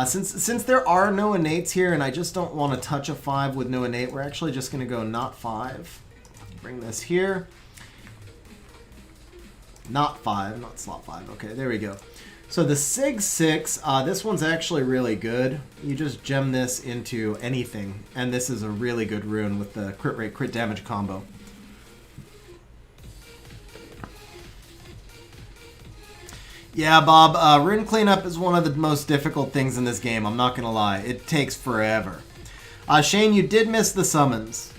Since there are no innates here, and I just don't want to touch a 5 with no innate, we're actually just going to go not 5. Bring this here. Not 5, not slot 5. Okay, there we go. So the Sig 6, this one's actually really good. You just gem this into anything, and this is a really good rune with the crit rate, crit damage combo. Yeah, Bob, rune cleanup is one of the most difficult things in this game, I'm not going to lie. It takes forever. Shane, you did miss the summons.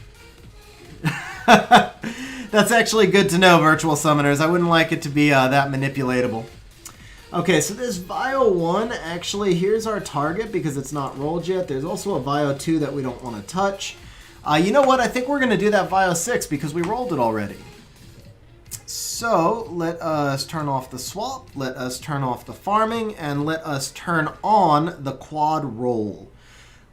That's actually good to know, virtual summoners. I wouldn't like it to be that manipulatable. Okay, so this Bio 1, actually, here's our target because it's not rolled yet. There's also a Bio 2 that we don't want to touch. You know what? I think we're going to do that Bio 6 because we rolled it already. So, let us turn off the swap, let us turn off the farming, and let us turn on the quad roll.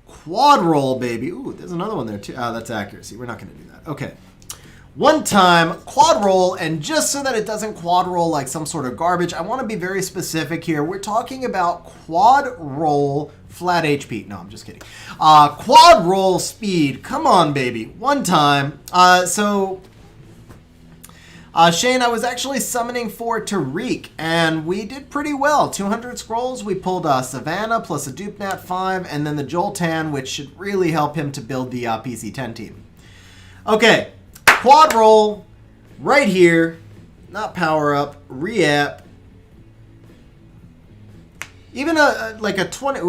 Quad roll, baby. Ooh, there's another one there, too. Ah, that's accuracy. We're not going to do that. Okay. One time, quad roll, and just so that it doesn't quad roll like some sort of garbage, I want to be very specific here. We're talking about quad roll flat HP. No, I'm just kidding. Quad roll speed. Come on, baby. One time. Shane, I was actually summoning for Tariq, and we did pretty well. 200 scrolls. We pulled Savannah plus a Dupnat 5, and then the Joltan, which should really help him to build the PC-10 team. Okay. Quad roll, right here, not power up, re-app. Even like a 20,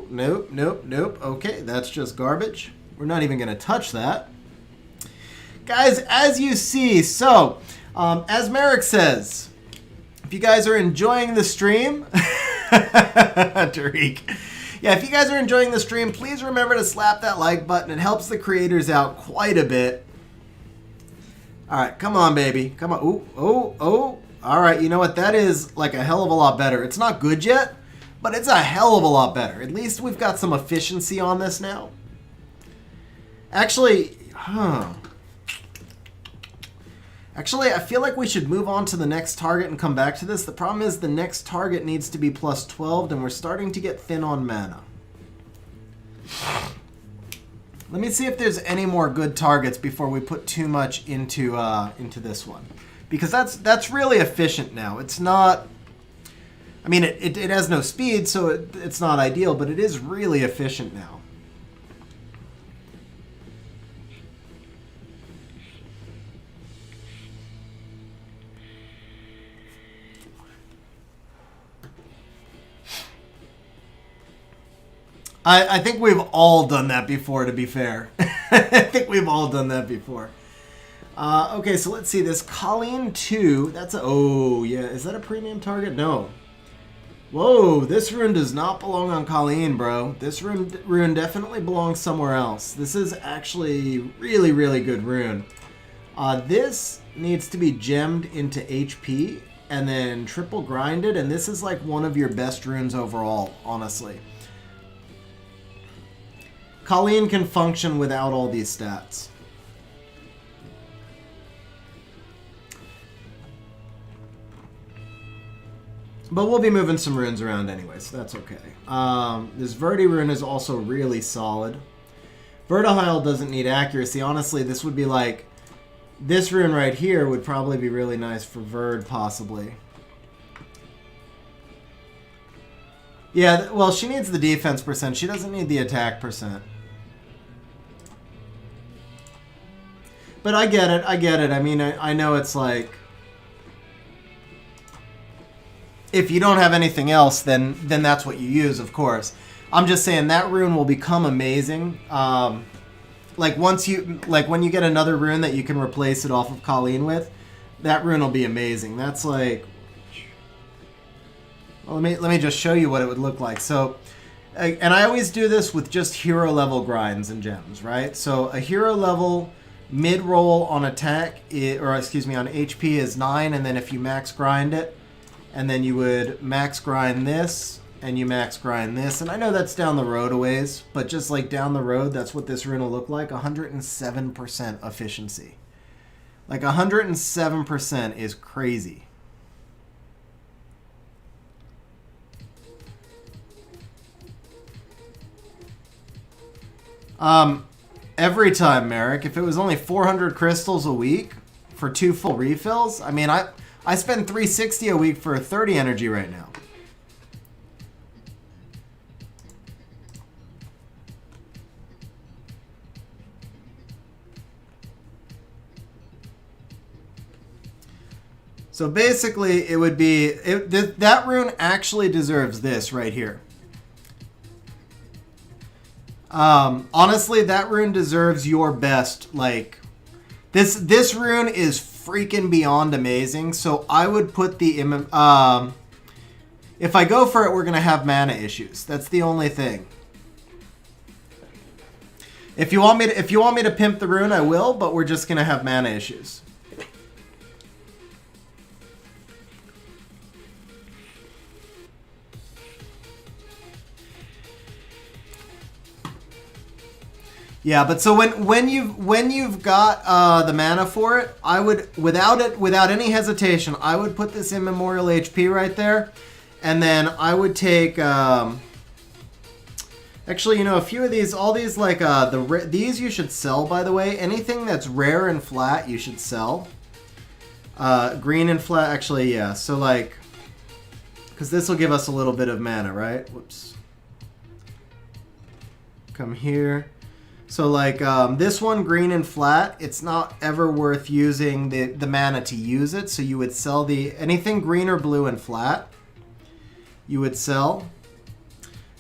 nope. Okay, that's just garbage. We're not even going to touch that. Guys, as you see, so, as Merrick says, if you guys are enjoying the stream, Tariq. Yeah, if you guys are enjoying the stream, please remember to slap that like button. It helps the creators out quite a bit. All right, come on, baby. Come on. Ooh. All right, you know what? That is like a hell of a lot better. It's not good yet, but it's a hell of a lot better. At least we've got some efficiency on this now. Actually, Actually, I feel like we should move on to the next target and come back to this. The problem is the next target needs to be plus 12, and we're starting to get thin on mana. Let me see if there's any more good targets before we put too much into this one, because that's really efficient now. It's not. I mean, it has no speed, so it's not ideal, but it is really efficient now. I think we've all done that before, to be fair. I think we've all done that before. Okay, so let's see. This Colleen 2, that's a... Oh, yeah. Is that a premium target? No. Whoa, this rune does not belong on Colleen, bro. This rune definitely belongs somewhere else. This is actually really, really good rune. This needs to be gemmed into HP and then triple grinded, and this is like one of your best runes overall, honestly. Colleen can function without all these stats. But we'll be moving some runes around anyway, so that's okay. This Verdi rune is also really solid. Vertihile doesn't need accuracy. Honestly, this would be like... This rune right here would probably be really nice for Verd, possibly. Yeah, well, she needs the defense percent. She doesn't need the attack percent. But I get it. I mean, I know it's like... If you don't have anything else, then that's what you use, of course. I'm just saying that rune will become amazing. Like when you get another rune that you can replace it off of Colleen with, that rune will be amazing. That's like... Well, let me just show you what it would look like. So, and I always do this with just hero level grinds and gems, right? So a hero level mid-roll on attack, on HP is 9, and then if you max grind it, and then you would max grind this, and you max grind this. And I know that's down the road a ways, but just like down the road, that's what this rune will look like. 107% efficiency. Like 107% is crazy. Every time, Merrick, if it was only 400 crystals a week for 2 full refills, I mean, I spend 360 a week for 30 energy right now. So basically, it would be... that rune actually deserves this right here. Honestly, that rune deserves your best. Like, this rune is freaking beyond amazing. So I would put the... if I go for it, we're going to have mana issues. That's the only thing. If you want me to pimp the rune, I will, but we're just going to have mana issues. Yeah, but so when you've got the mana for it, I would without any hesitation, I would put this immemorial HP right there, and then I would take actually, you know, a few of these, all these like these you should sell, by the way. Anything that's rare and flat, you should sell. Green and flat, actually, yeah. So like, because this will give us a little bit of mana, right? Whoops. Come here. So like this one, green and flat, it's not ever worth using the mana to use it. So you would sell anything green or blue and flat. You would sell.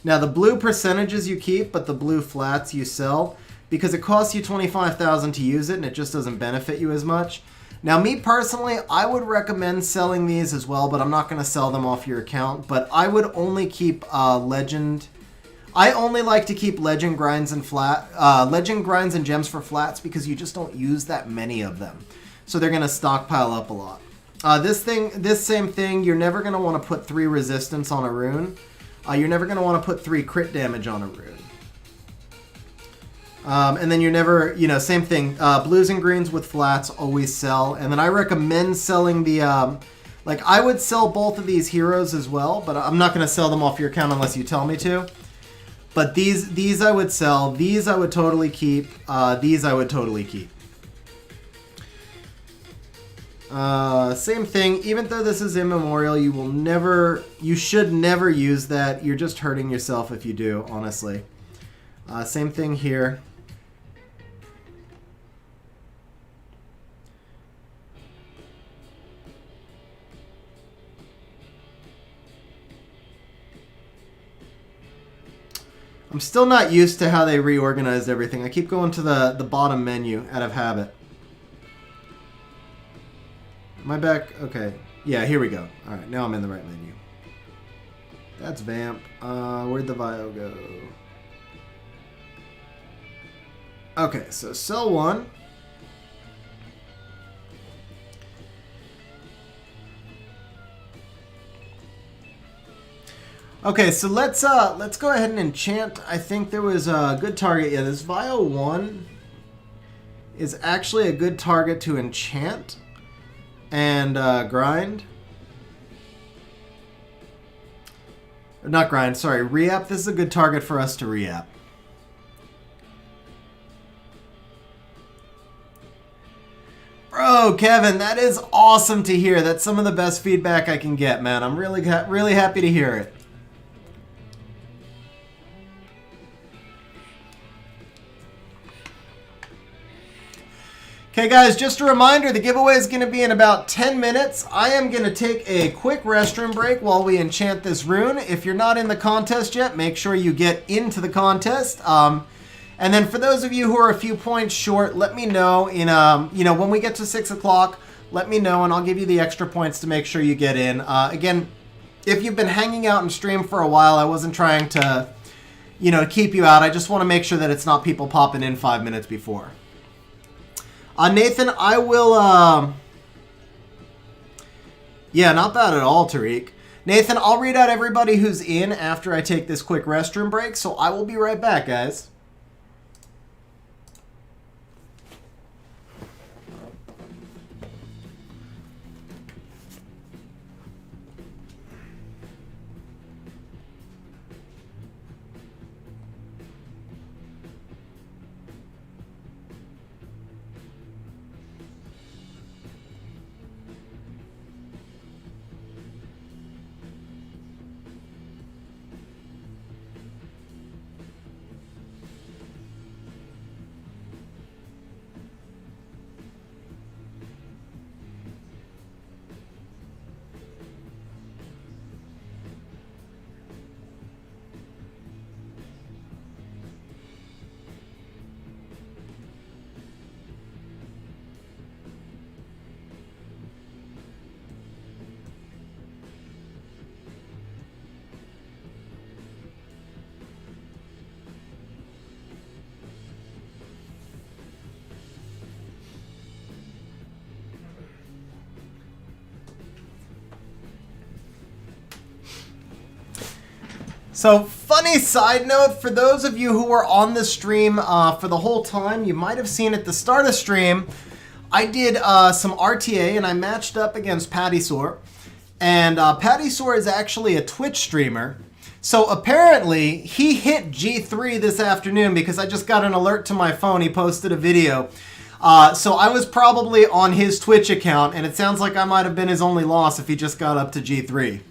Now the blue percentages you keep, but the blue flats you sell because it costs you 25,000 to use it and it just doesn't benefit you as much. Now me personally, I would recommend selling these as well, but I'm not going to sell them off your account. But I would only keep legend. I only like to keep legend grinds and legend grinds and gems for flats because you just don't use that many of them. So they're going to stockpile up a lot. This same thing, you're never going to want to put 3 resistance on a rune. You're never going to want to put 3 crit damage on a rune. And then you're never, you know, same thing. Blues and greens with flats always sell. And then I recommend selling the, like I would sell both of these heroes as well, but I'm not going to sell them off your account unless you tell me to. But these I would sell. These I would totally keep. These I would totally keep. Same thing. Even though this is immemorial, you should never use that. You're just hurting yourself if you do, honestly. Same thing here. I'm still not used to how they reorganized everything. I keep going to the bottom menu out of habit. Am I back? Okay. Yeah, here we go. Alright, now I'm in the right menu. That's Vamp. Where'd the Vio go? Okay, so sell 1. Okay, so let's go ahead and enchant. I think there was a good target. Yeah, this Vio 1 is actually a good target to enchant and grind. Or not grind, sorry, re-up. This is a good target for us to re-up. Bro, Kevin, that is awesome to hear. That's some of the best feedback I can get, man. I'm really happy to hear it. Okay, guys, just a reminder, the giveaway is going to be in about 10 minutes. I am going to take a quick restroom break while we enchant this rune. If you're not in the contest yet, make sure you get into the contest. And then for those of you who are a few points short, let me know in, you know, when we get to 6 o'clock, let me know and I'll give you the extra points to make sure you get in. Again, if you've been hanging out and stream for a while, I wasn't trying to, you know, keep you out. I just want to make sure that it's not people popping in 5 minutes before. Nathan, I will, yeah, not bad at all, Tariq. Nathan, I'll read out everybody who's in after I take this quick restroom break, so I will be right back, guys. So, funny side note, for those of you who were on the stream for the whole time, you might have seen at the start of stream, I did some RTA and I matched up against Pattysaur. And Pattysaur is actually a Twitch streamer. So apparently, he hit G3 this afternoon because I just got an alert to my phone. He posted a video. So I was probably on his Twitch account, and it sounds like I might have been his only loss if he just got up to G3.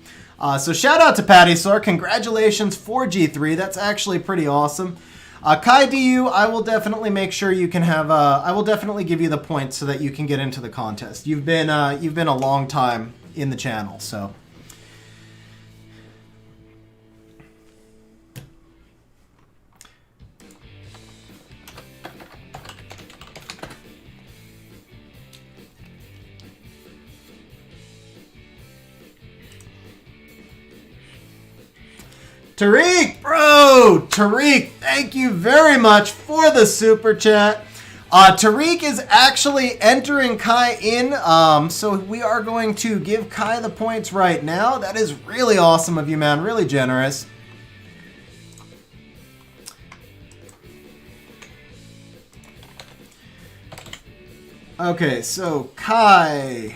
So shout out to Pattysaur. Congratulations for G3. That's actually pretty awesome. Kai DU, I will definitely make sure you can have. I will definitely give you the points so that you can get into the contest. You've been a long time in the channel, so. Tariq, bro! Tariq, thank you very much for the super chat. Tariq is actually entering Kai in, so we are going to give Kai the points right now. That is really awesome of you, man. Really generous. Okay, so Kai.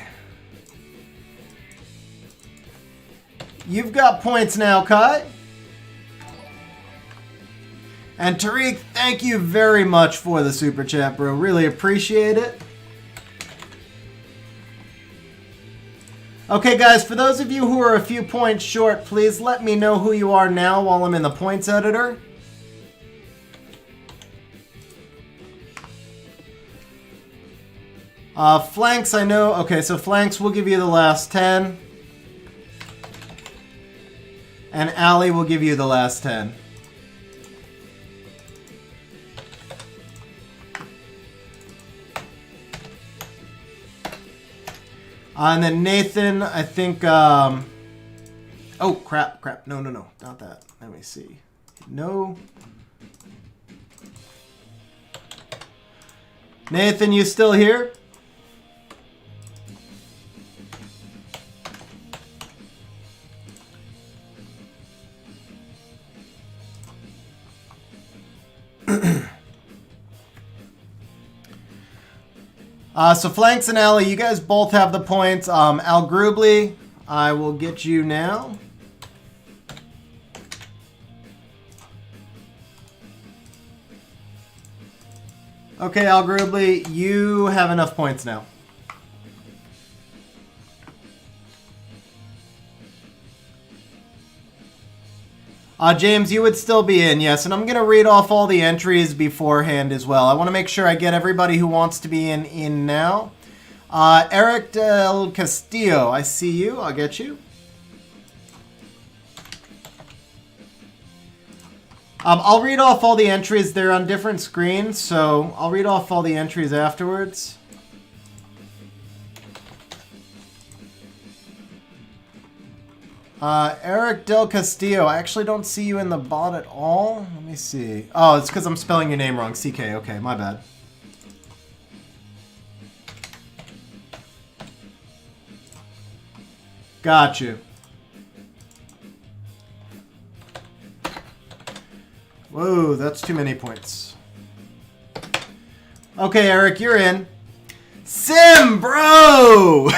You've got points now, Kai. And Tariq, thank you very much for the super chat, bro. Really appreciate it. Okay, guys, for those of you who are a few points short, please let me know who you are now while I'm in the points editor. Flanks, I know. Okay, so Flanks will give you the last 10. And Ali will give you the last 10. And then Nathan, I think, oh, crap. No, not that. Let me see. No. Nathan, you still here? So Flanks and Ali, you guys both have the points. Al Grubly, I will get you now. Okay, Al Grubly, you have enough points now. James, you would still be in, yes. And I'm going to read off all the entries beforehand as well. I want to make sure I get everybody who wants to be in now. Eric Del Castillo, I see you. I'll get you. I'll read off all the entries. They're on different screens, so I'll read off all the entries afterwards. Eric Del Castillo, I actually don't see you in the bot at all. Let me see. Oh, it's because I'm spelling your name wrong. CK, okay, my bad. Got you. Whoa, that's too many points. Okay, Eric, you're in. Sim, bro!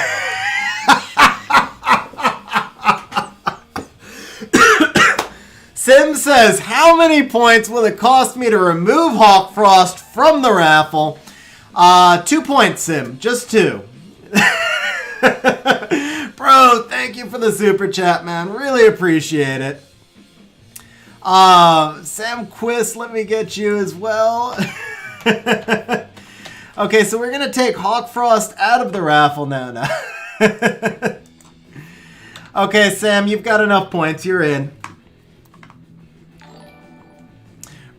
Sim says, how many points will it cost me to remove Hawk Frost from the raffle? 2 points, Sim. Just 2. Bro, thank you for the super chat, man. Really appreciate it. Sam Quist, let me get you as well. Okay, so we're going to take Hawk Frost out of the raffle now. Okay, Sam, you've got enough points. You're in.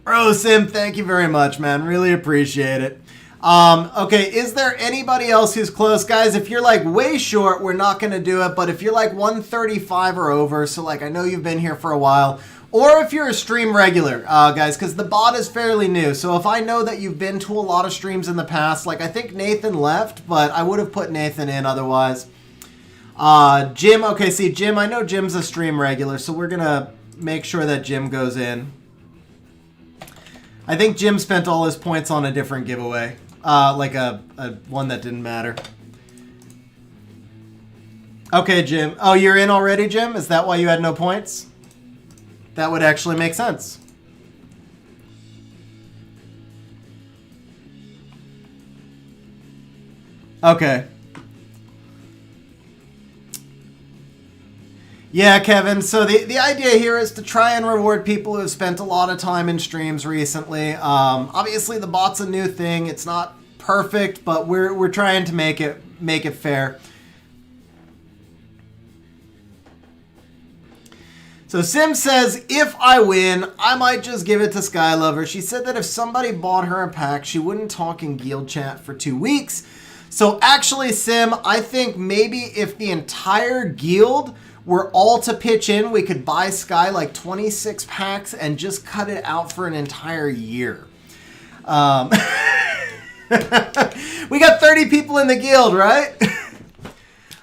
Bro, Sim, thank you very much, man. Really appreciate it. Okay, is there anybody else who's close? Guys, if you're like way short, we're not going to do it. But if you're like 135 or over, so like I know you've been here for a while, or if you're a stream regular, guys, because the bot is fairly new. So if I know that you've been to a lot of streams in the past, like I think Nathan left, but I would have put Nathan in otherwise. Jim, okay, see, Jim, I know Jim's a stream regular, so we're going to make sure that Jim goes in. I think Jim spent all his points on a different giveaway. Like a one that didn't matter. Okay, Jim. Oh, you're in already, Jim? Is that why you had no points? That would actually make sense. Okay. Yeah, Kevin. So the idea here is to try and reward people who have spent a lot of time in streams recently. Obviously, the bot's a new thing. It's not perfect, but we're trying to make it fair. So Sim says, if I win, I might just give it to Skylover. She said that if somebody bought her a pack, she wouldn't talk in guild chat for 2 weeks. So actually, Sim, I think maybe if the entire guild were all to pitch in, we could buy Sky like 26 packs and just cut it out for an entire year. We got 30 people in the guild, right?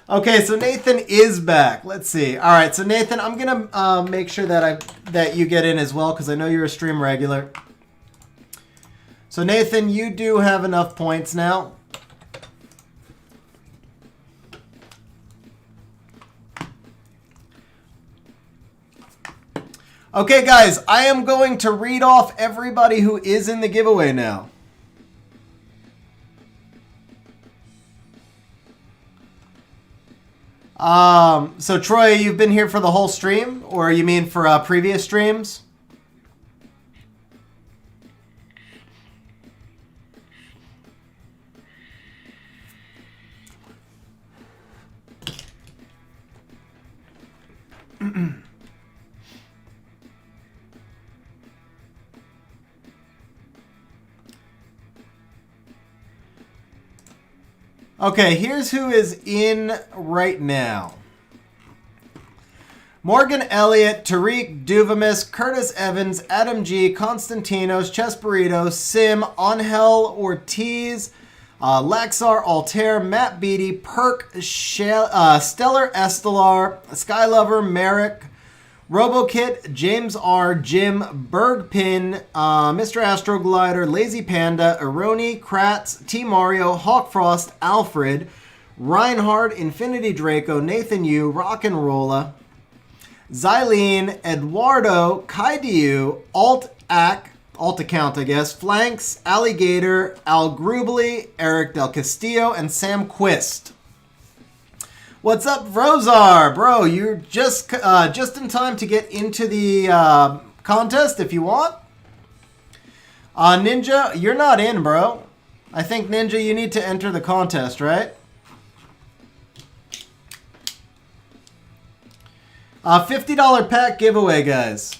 Okay, so Nathan is back. Let's see. All right, so Nathan, I'm gonna make sure that you get in as well because I know you're a stream regular. So Nathan, you do have enough points now. Okay, guys, I am going to read off everybody who is in the giveaway now. So Troy, you've been here for the whole stream, or you mean for previous streams? Okay, here's who is in right now. Morgan Elliott, Tariq, Duvamis, Curtis Evans, Adam G, Constantinos, Chesperito, Sim, Angel Ortiz, Laxar, Altair, Matt Beatty, Perk, Stellar Estelar, Skylover, Merrick, RoboKit, James R, Jim, Bergpin, Mr. Astroglider, Lazy Panda, Aroni, Kratz, T Mario, Hawkfrost, Alfred, Reinhard, Infinity Draco, Nathan Yu, Rock'n'Rolla, Xylene, Eduardo, Kaidiu, Alt account, I guess, Flanks, Alligator, Al Grubly, Eric Del Castillo, and Sam Quist. What's up, Vrozar? Bro, you're just in time to get into the contest if you want. Ninja, you're not in, bro. I think, Ninja, you need to enter the contest, right? $50 pack giveaway, guys.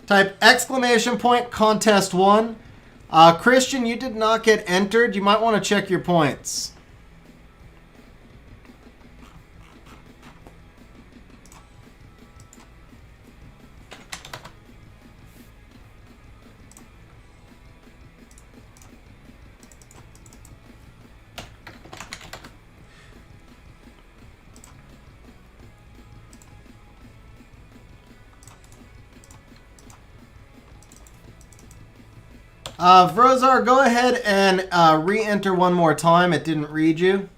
Type exclamation point contest 1. Christian, you did not get entered. You might want to check your points. Vrozar, go ahead and re-enter one more time. It didn't read you.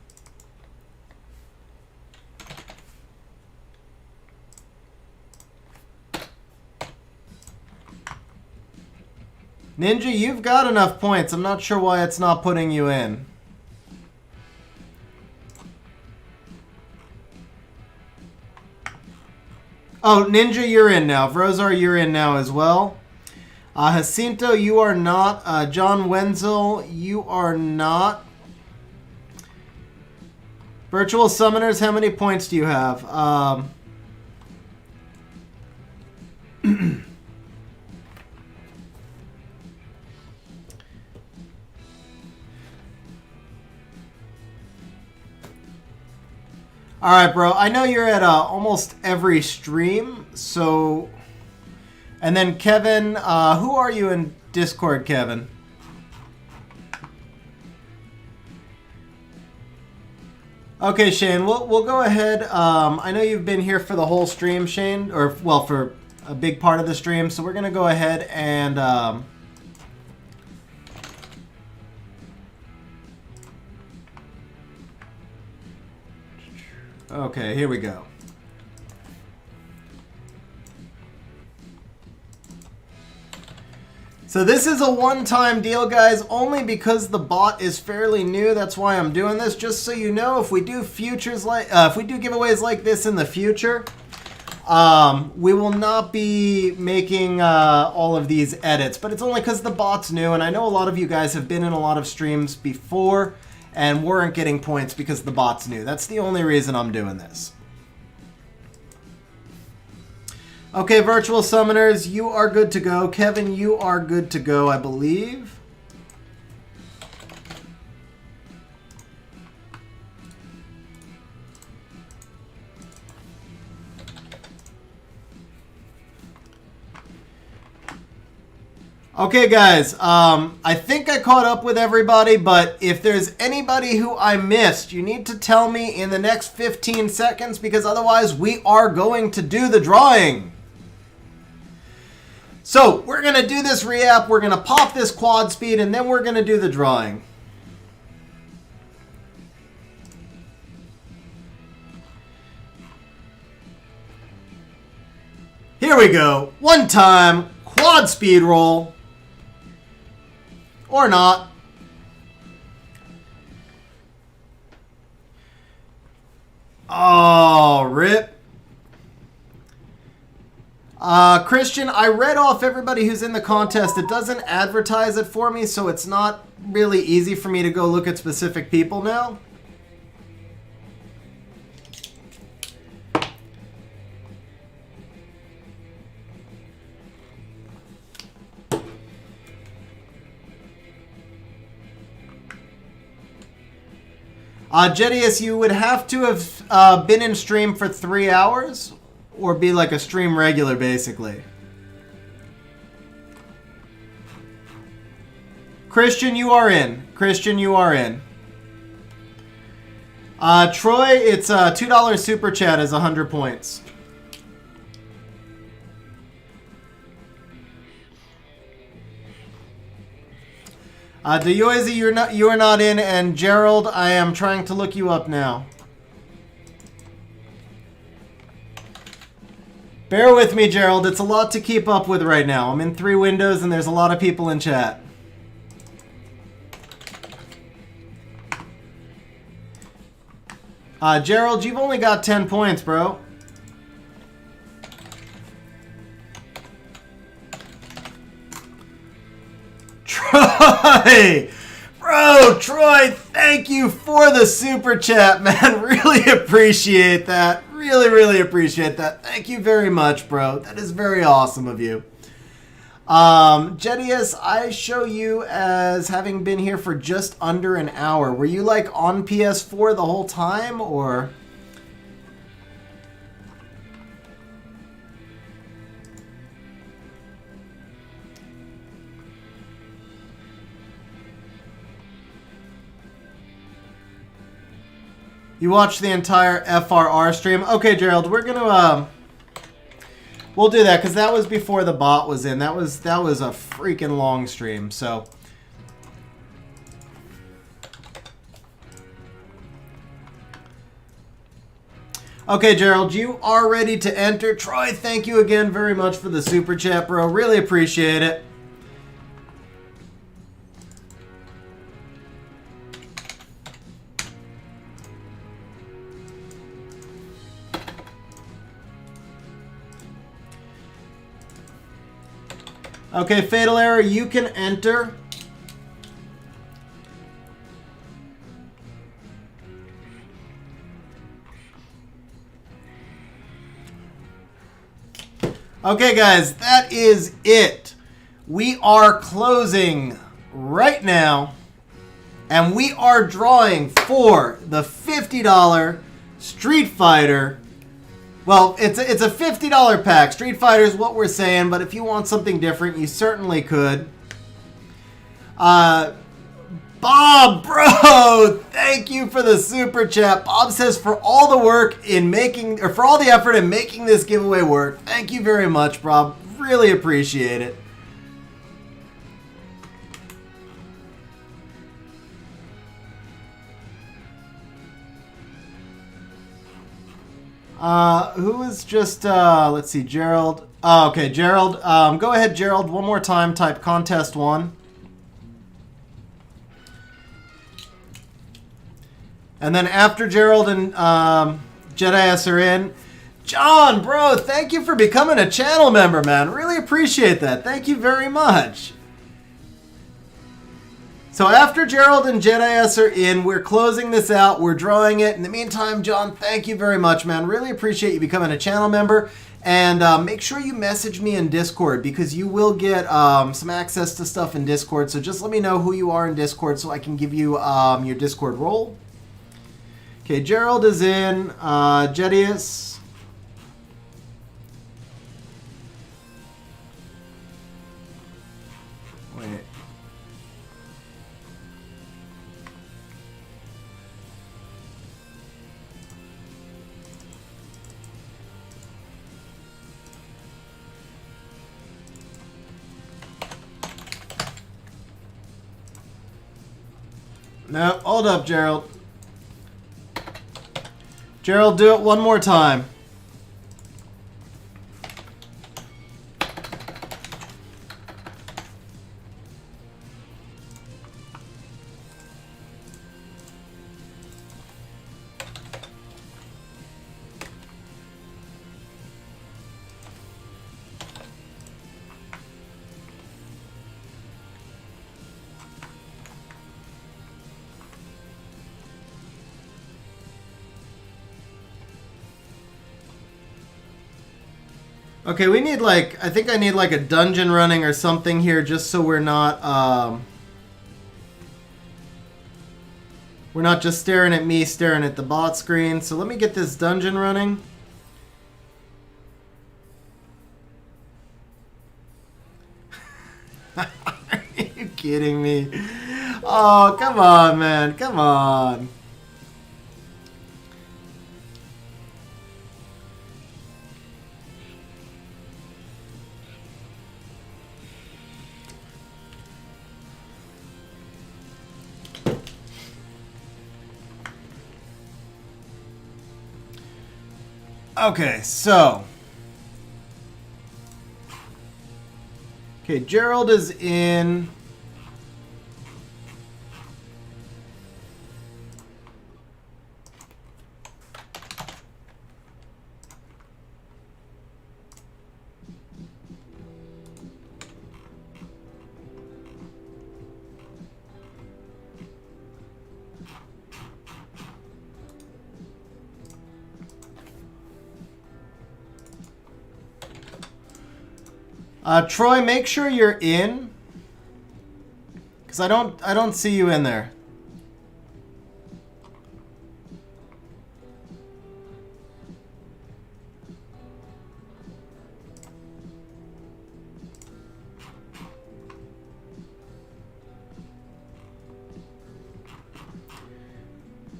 Ninja, you've got enough points. I'm not sure why it's not putting you in. Oh, Ninja, you're in now. Vrozar, you're in now as well. Jacinto, you are not. John Wenzel, you are not. Virtual Summoners, how many points do you have? All right, bro. I know you're at almost every stream, so... And then Kevin, who are you in Discord, Kevin? Okay, Shane, we'll go ahead. I know you've been here for the whole stream, Shane, or well, for a big part of the stream. So we're gonna go ahead and okay, here we go. So this is a one-time deal, guys, only because the bot is fairly new. That's why I'm doing this. Just so you know, if we do giveaways like this in the future, we will not be making all of these edits. But it's only because the bot's new, and I know a lot of you guys have been in a lot of streams before and weren't getting points because the bot's new. That's the only reason I'm doing this. Okay, virtual summoners, you are good to go. Kevin, you are good to go, I believe. Okay, guys, I think I caught up with everybody, but if there's anybody who I missed, you need to tell me in the next 15 seconds, because otherwise we are going to do the drawing. So, we're going to do this re-app, we're going to pop this quad speed, and then we're going to do the drawing. Here we go. One time, quad speed roll. Or not. Oh, rip. Christian, I read off everybody who's in the contest. It doesn't advertise it for me, so it's not really easy for me to go look at specific people now. Jedius, you would have to have been in stream for 3 hours. Or be like a stream regular, basically. Christian, you are in. Christian, you are in. Troy, it's $2 super chat is 100 points. Deyoizi, you are not in, and Gerald, I am trying to look you up now. Bear with me, Gerald. It's a lot to keep up with right now. I'm in 3 windows and there's a lot of people in chat. Gerald, you've only got 10 points, bro. Troy! Bro, Troy, thank you for the super chat, man. Really appreciate that. Really appreciate that. Thank you very much, bro. That is very awesome of you. Jedius, I show you as having been here for just under an hour. Were you like on PS4 the whole time, or? You watched the entire FRR stream? Okay, Gerald, we're gonna we'll do that because that was before the bot was in. That was a freaking long stream. So okay, Gerald, you are ready to enter. Troy, thank you again very much for the super chat, bro. Really appreciate it. Okay, Fatal Error, you can enter. Okay, guys, that is it. We are closing right now, and we are drawing for the $50 Street Fighter. Well, it's a $50 pack. Street Fighter is what we're saying, but if you want something different, you certainly could. Bob, bro, thank you for the super chat. Bob says for all the work in making, or for all the effort in making this giveaway work. Thank you very much, Bob. Really appreciate it. Who is just, let's see, Gerald. Oh, okay, Gerald. Go ahead, Gerald, one more time. Type contest 1. And then after Gerald and Jedi are in, John, bro, thank you for becoming a channel member, man. Really appreciate that. Thank you very much. So after Gerald and Jedi are in, we're closing this out. We're drawing it. In the meantime, John, thank you very much, man. Really appreciate you becoming a channel member. And make sure you message me in Discord because you will get some access to stuff in Discord. So just let me know who you are in Discord so I can give you your Discord role. Okay, Gerald is in. Jedius. Wait. No, hold up, Gerald. Gerald, do it one more time. Okay, we need like, I think I need like a dungeon running or something here just so we're not just staring at me, staring at the bot screen. So let me get this dungeon running. Are you kidding me? Oh, come on, man. Come on. Okay, so. Okay, Gerald is in. Troy, make sure you're in, because I don't see you in there.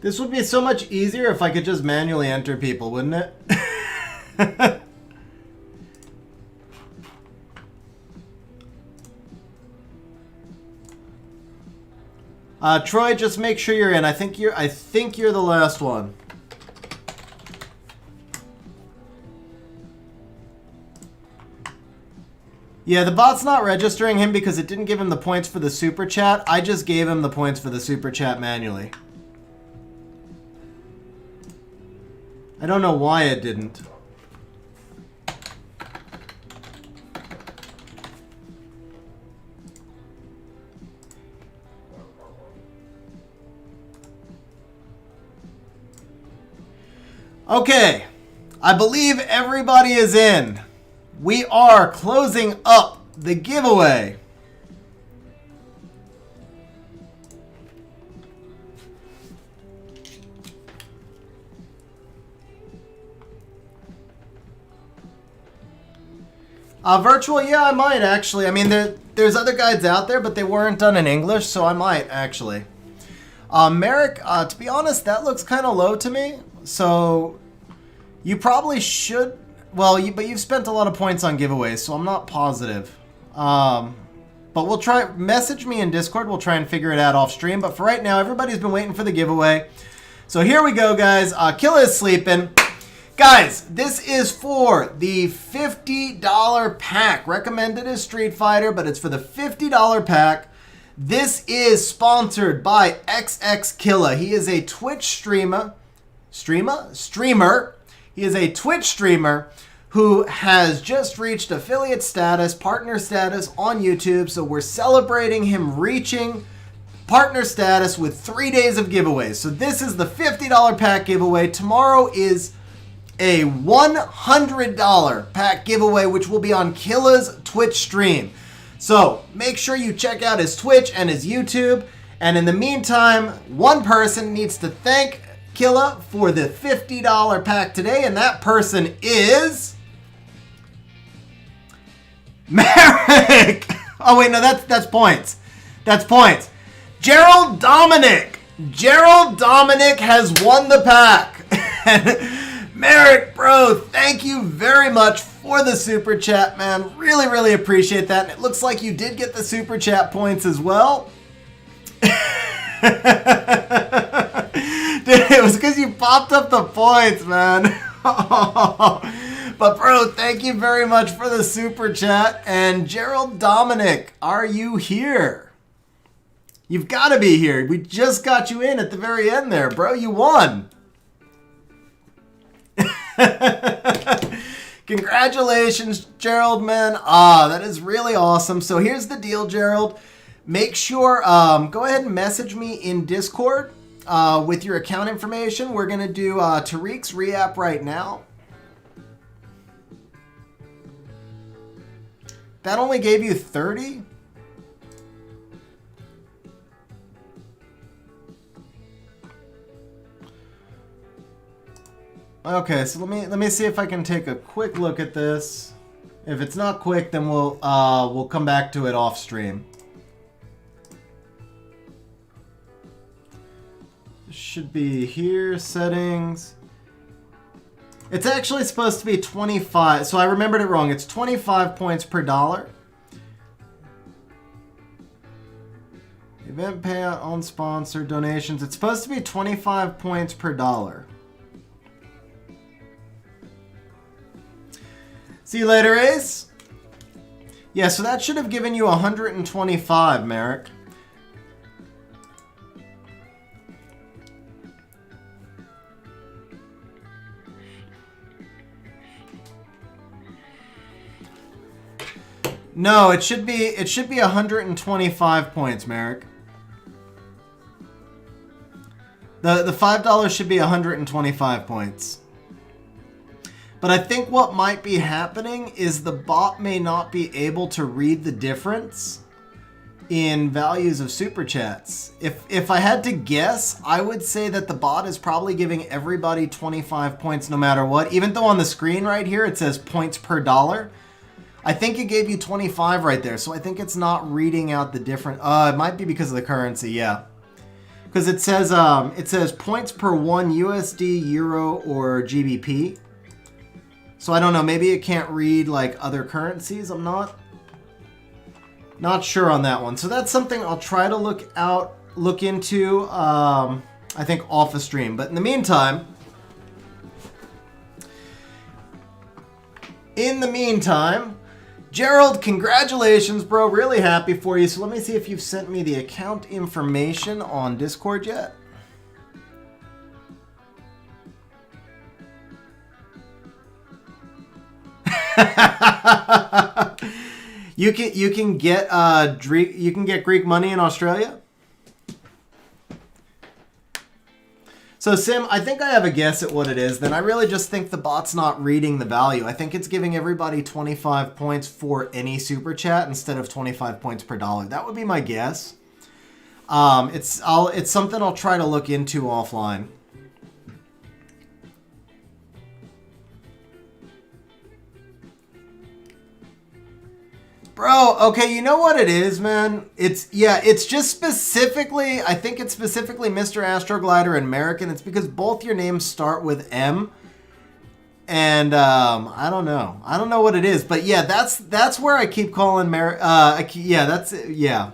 This would be so much easier if I could just manually enter people, wouldn't it? Troy, just make sure you're in. I think you're the last one. Yeah, the bot's not registering him because it didn't give him the points for the super chat. I just gave him the points for the super chat manually. I don't know why it didn't. Okay, I believe everybody is in. We are closing up the giveaway. Virtual, yeah, I might actually. I mean, there's other guides out there, but they weren't done in English, so I might actually. Merrick, to be honest, that looks kind of low to me. So you probably should. Well, but you've spent a lot of points on giveaways, so I'm not positive. But we'll try. Message me in Discord. We'll try and figure it out off stream. But for right now, everybody's been waiting for the giveaway. So here we go, guys. Xxkilla is sleeping. Guys, this is for the $50 pack. Recommended is Street Fighter, but it's for the $50 pack. This is sponsored by Xxkilla. He is a Twitch streamer. He is a Twitch streamer who has just reached affiliate status, partner status on YouTube. So we're celebrating him reaching partner status with 3 days of giveaways. So this is the $50 pack giveaway. Tomorrow is a $100 pack giveaway, which will be on Xxkilla's Twitch stream. So make sure you check out his Twitch and his YouTube. And in the meantime, one person needs to thank Xxkilla for the $50 pack today, and that person is Merrick. Oh wait, no, that's points. That's points. Gerald Dominic. Gerald Dominic has won the pack. Merrick, bro, thank you very much for the super chat, man. Really, really appreciate that. And it looks like you did get the super chat points as well. Dude, it was because you popped up the points, man. But, bro, thank you very much for the super chat. And Gerald Dominic, are you here? You've got to be here. We just got you in at the very end there, bro. You won. Congratulations, Gerald, man. That is really awesome. So here's the deal, Gerald. Make sure, go ahead and message me in Discord with your account information. We're going to do Tariq's re-app right now. That only gave you 30? Okay, so let me see if I can take a quick look at this. If it's not quick, then we'll come back to it off stream. This should be here, settings. It's actually supposed to be 25, so I remembered it wrong. It's 25 points per dollar. Event payout on sponsor donations. It's supposed to be 25 points per dollar. See you later, Ace. Yeah, so that should have given you 125, Merrick. No, it should be 125 points, Merrick. The $5 should be 125 points. But I think what might be happening is the bot may not be able to read the difference in values of super chats. If I had to guess, I would say that the bot is probably giving everybody 25 points no matter what. Even though on the screen right here it says points per dollar. I think it gave you 25 right there. So I think it's not reading out the different. It might be because of the currency, yeah. Because it says points per 1 USD, Euro, or GBP. So I don't know, maybe it can't read like other currencies. I'm not sure on that one. So that's something I'll try to look into, I think off the stream. But in the meantime, Gerald, congratulations, bro. Really happy for you. So let me see if you've sent me the account information on Discord yet. You can get Greek money in Australia. So Sim, I think I have a guess at what it is. Then I really just think the bot's not reading the value. I think it's giving everybody 25 points for any super chat instead of 25 points per dollar. That would be my guess. It's something I'll try to look into offline. Bro, okay, you know what it is, man? It's just specifically, I think it's specifically Mr. Astroglider and American. It's because both your names start with M. And I don't know. I don't know what it is, but yeah, that's where I keep calling yeah.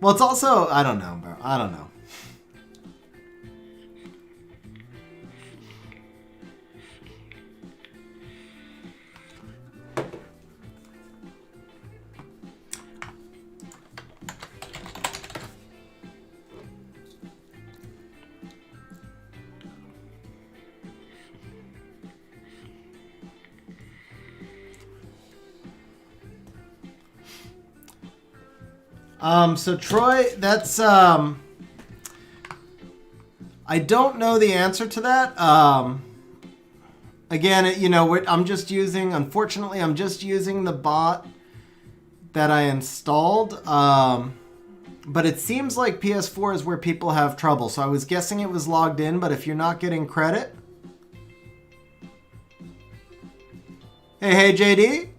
Well, it's also, I don't know, bro. I don't know. So Troy, that's, I don't know the answer to that. Again, you know, unfortunately, I'm just using the bot that I installed. But it seems like PS4 is where people have trouble. So I was guessing it was logged in, but if you're not getting credit. Hey, JD.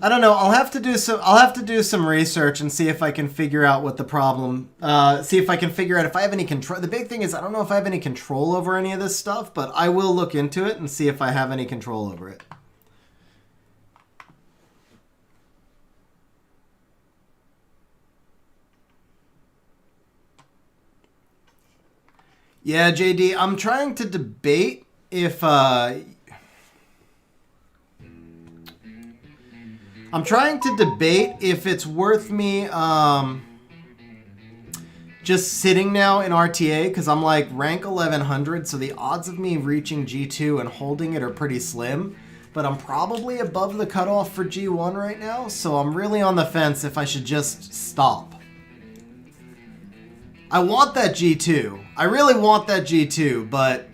I don't know. I'll have to do some research and see if I can figure out what the problem. See if I can figure out if I have any control. The big thing is I don't know if I have any control over any of this stuff, but I will look into it and see if I have any control over it. Yeah, JD, I'm trying to debate if it's worth me just sitting now in RTA, because I'm like rank 1100, so the odds of me reaching G2 and holding it are pretty slim, but I'm probably above the cutoff for G1 right now, so I'm really on the fence if I should just stop. I want that G2. I really want that G2, but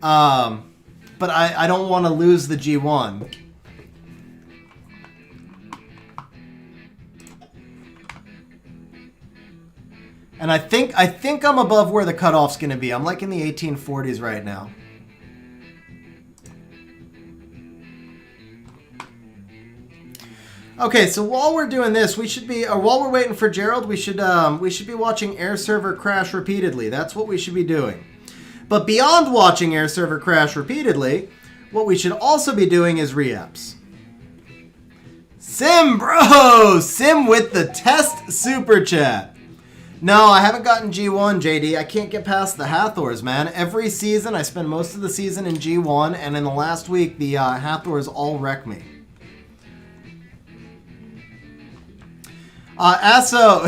I don't want to lose the G1. And I think I'm above where the cutoff's going to be. I'm like in the 1840s right now. Okay, so while we're doing this, while we're waiting for Gerald, we should be watching Air Server crash repeatedly. That's what we should be doing. But beyond watching Air Server crash repeatedly, what we should also be doing is re-apps. Sim, bro! Sim with the test super chat. No, I haven't gotten G1, JD. I can't get past the Hathors, man. Every season, I spend most of the season in G1, and in the last week, the Hathors all wreck me. Asso,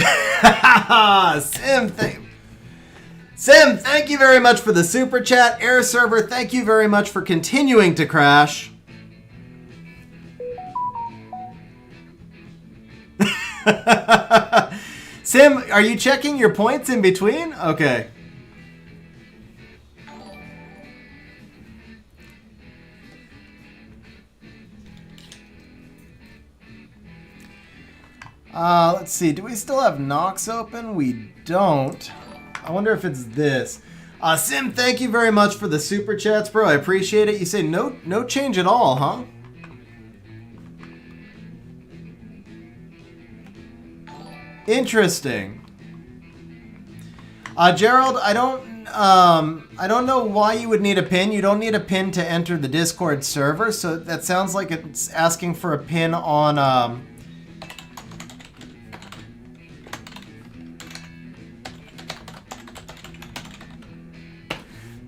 Sim, thank you very much for the super chat. Air Server, thank you very much for continuing to crash. Sim, are you checking your points in between? Okay. Let's see. Do we still have Nox open? We don't. I wonder if it's this. Sim, thank you very much for the super chats, bro. I appreciate it. You say no change at all, huh? Interesting. Gerald, I don't know why you would need a pin. You don't need a pin to enter the Discord server, so that sounds like it's asking for a pin on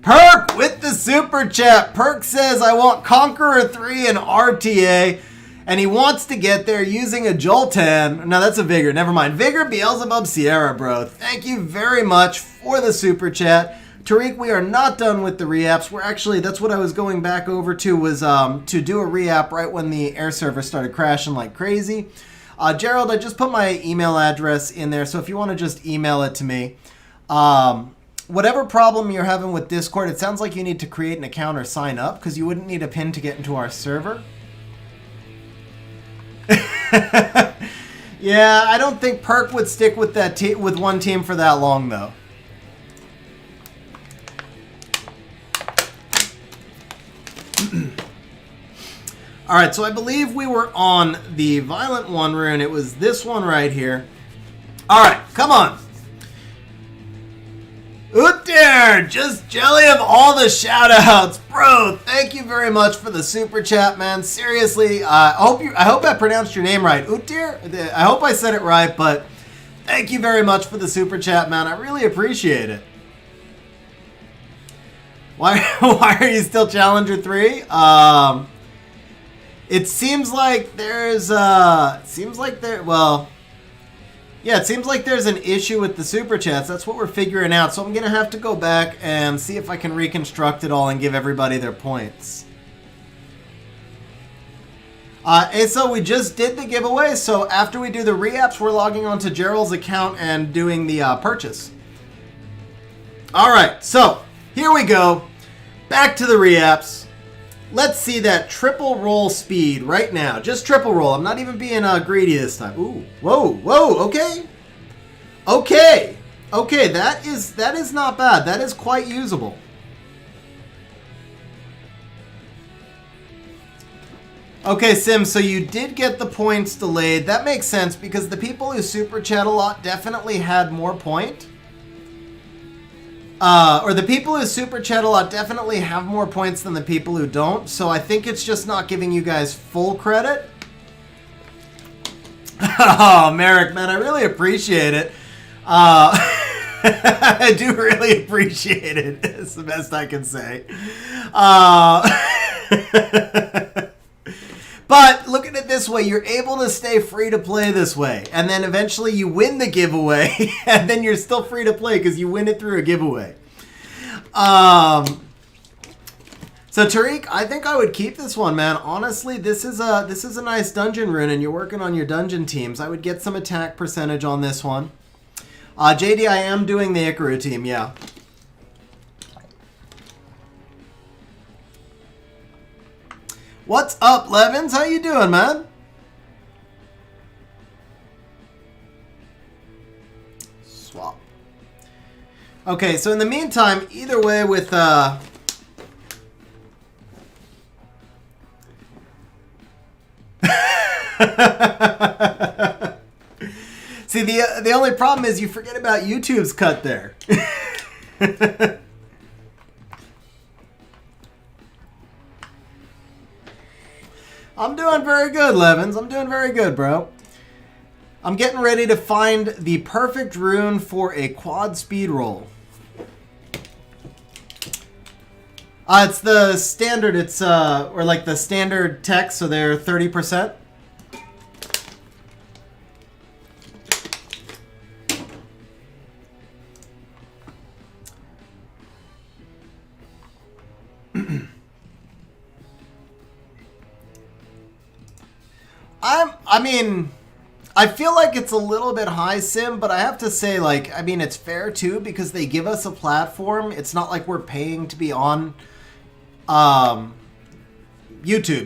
Perk with the super chat. Perk says, I want Conqueror 3 and RTA, and he wants to get there using a Joltan. No, that's a Vigor. Never mind. Vigor, Beelzebub, Sierra, bro. Thank you very much for the super chat. Tariq, we are not done with the re-apps. We're actually, that's what I was going back over to, was to do a re-app right when the air server started crashing like crazy. Gerald, I just put my email address in there, so if you want to just email it to me. Whatever problem you're having with Discord, it sounds like you need to create an account or sign up, because you wouldn't need a pin to get into our server. Yeah, I don't think Perk would stick with that with one team for that long, though. All right, so I believe we were on the violent one, Rune. It was this one right here. All right, come on. Out there, just jelly of all the shout-outs. Bro, thank you very much for the super chat, man. Seriously, I hope I pronounced your name right. Utir? I hope I said it right, but thank you very much for the super chat, man. I really appreciate it. Why are you still Challenger 3? It seems like there's it seems like there's an issue with the super chats. That's what we're figuring out. So I'm gonna have to go back and see if I can reconstruct it all and give everybody their points. So we just did the giveaway. So after we do the re-apps, we're logging on to Gerald's account and doing the purchase. All right, so here we go. Back to the re-apps. Let's see that triple roll speed right now. Just triple roll. I'm not even being greedy this time. Ooh, whoa, okay. Okay, that is not bad. That is quite usable. Okay, Sim, so you did get the points delayed. That makes sense because the people who super chat a lot definitely had more point. Or the people who super chat a lot definitely have more points than the people who don't. So I think it's just not giving you guys full credit. Oh, Merrick, man, I really appreciate it. I do really appreciate it. It's the best I can say. But look at it this way. You're able to stay free to play this way. And then eventually you win the giveaway. And then you're still free to play because you win it through a giveaway. So Tariq, I think I would keep this one, man. Honestly, this is a nice dungeon rune, and you're working on your dungeon teams. I would get some attack percentage on this one. JD, I am doing the Ikaru team, yeah. What's up, Levins? How you doing, man? Swap. Okay, so in the meantime, either way with See, the only problem is you forget about YouTube's cut there. I'm doing very good, Levins. I'm doing very good, bro. I'm getting ready to find the perfect rune for a quad speed roll. It's the standard, or like the standard text, so they're 30%. I mean, I feel like it's a little bit high, Sim, but I have to say, like, I mean, it's fair too because they give us a platform. It's not like we're paying to be on YouTube,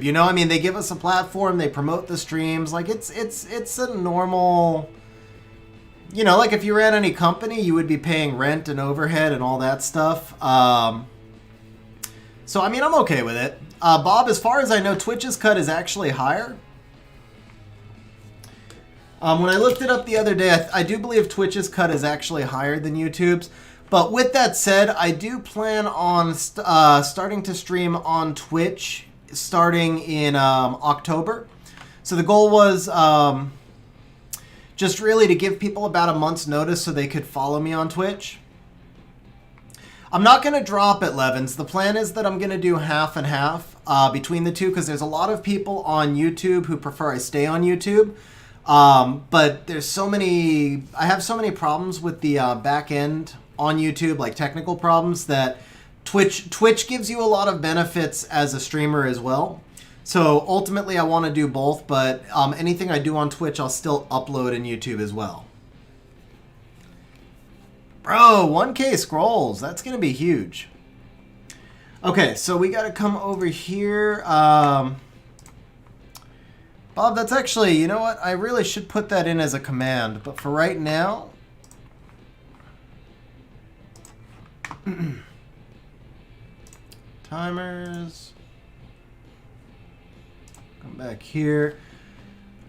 you know? I mean, they give us a platform, they promote the streams. Like, it's a normal, you know, like if you ran any company, you would be paying rent and overhead and all that stuff. So, I mean, I'm okay with it. Bob, as far as I know, Twitch's cut is actually higher. When I looked it up the other day, I do believe Twitch's cut is actually higher than YouTube's. But with that said, I do plan on starting to stream on Twitch starting in October. So the goal was just really to give people about a month's notice so they could follow me on Twitch. I'm not going to drop it, Levins. The plan is that I'm going to do half and half between the two because there's a lot of people on YouTube who prefer I stay on YouTube. But there's so many, I have so many problems with the back end on YouTube, like technical problems, that Twitch gives you a lot of benefits as a streamer as well. So ultimately I want to do both, but anything I do on Twitch, I'll still upload in YouTube as well. Bro, 1K scrolls, that's going to be huge. Okay, so we got to come over here. Bob, that's actually, you know what? I really should put that in as a command, but for right now... Timers. Come back here.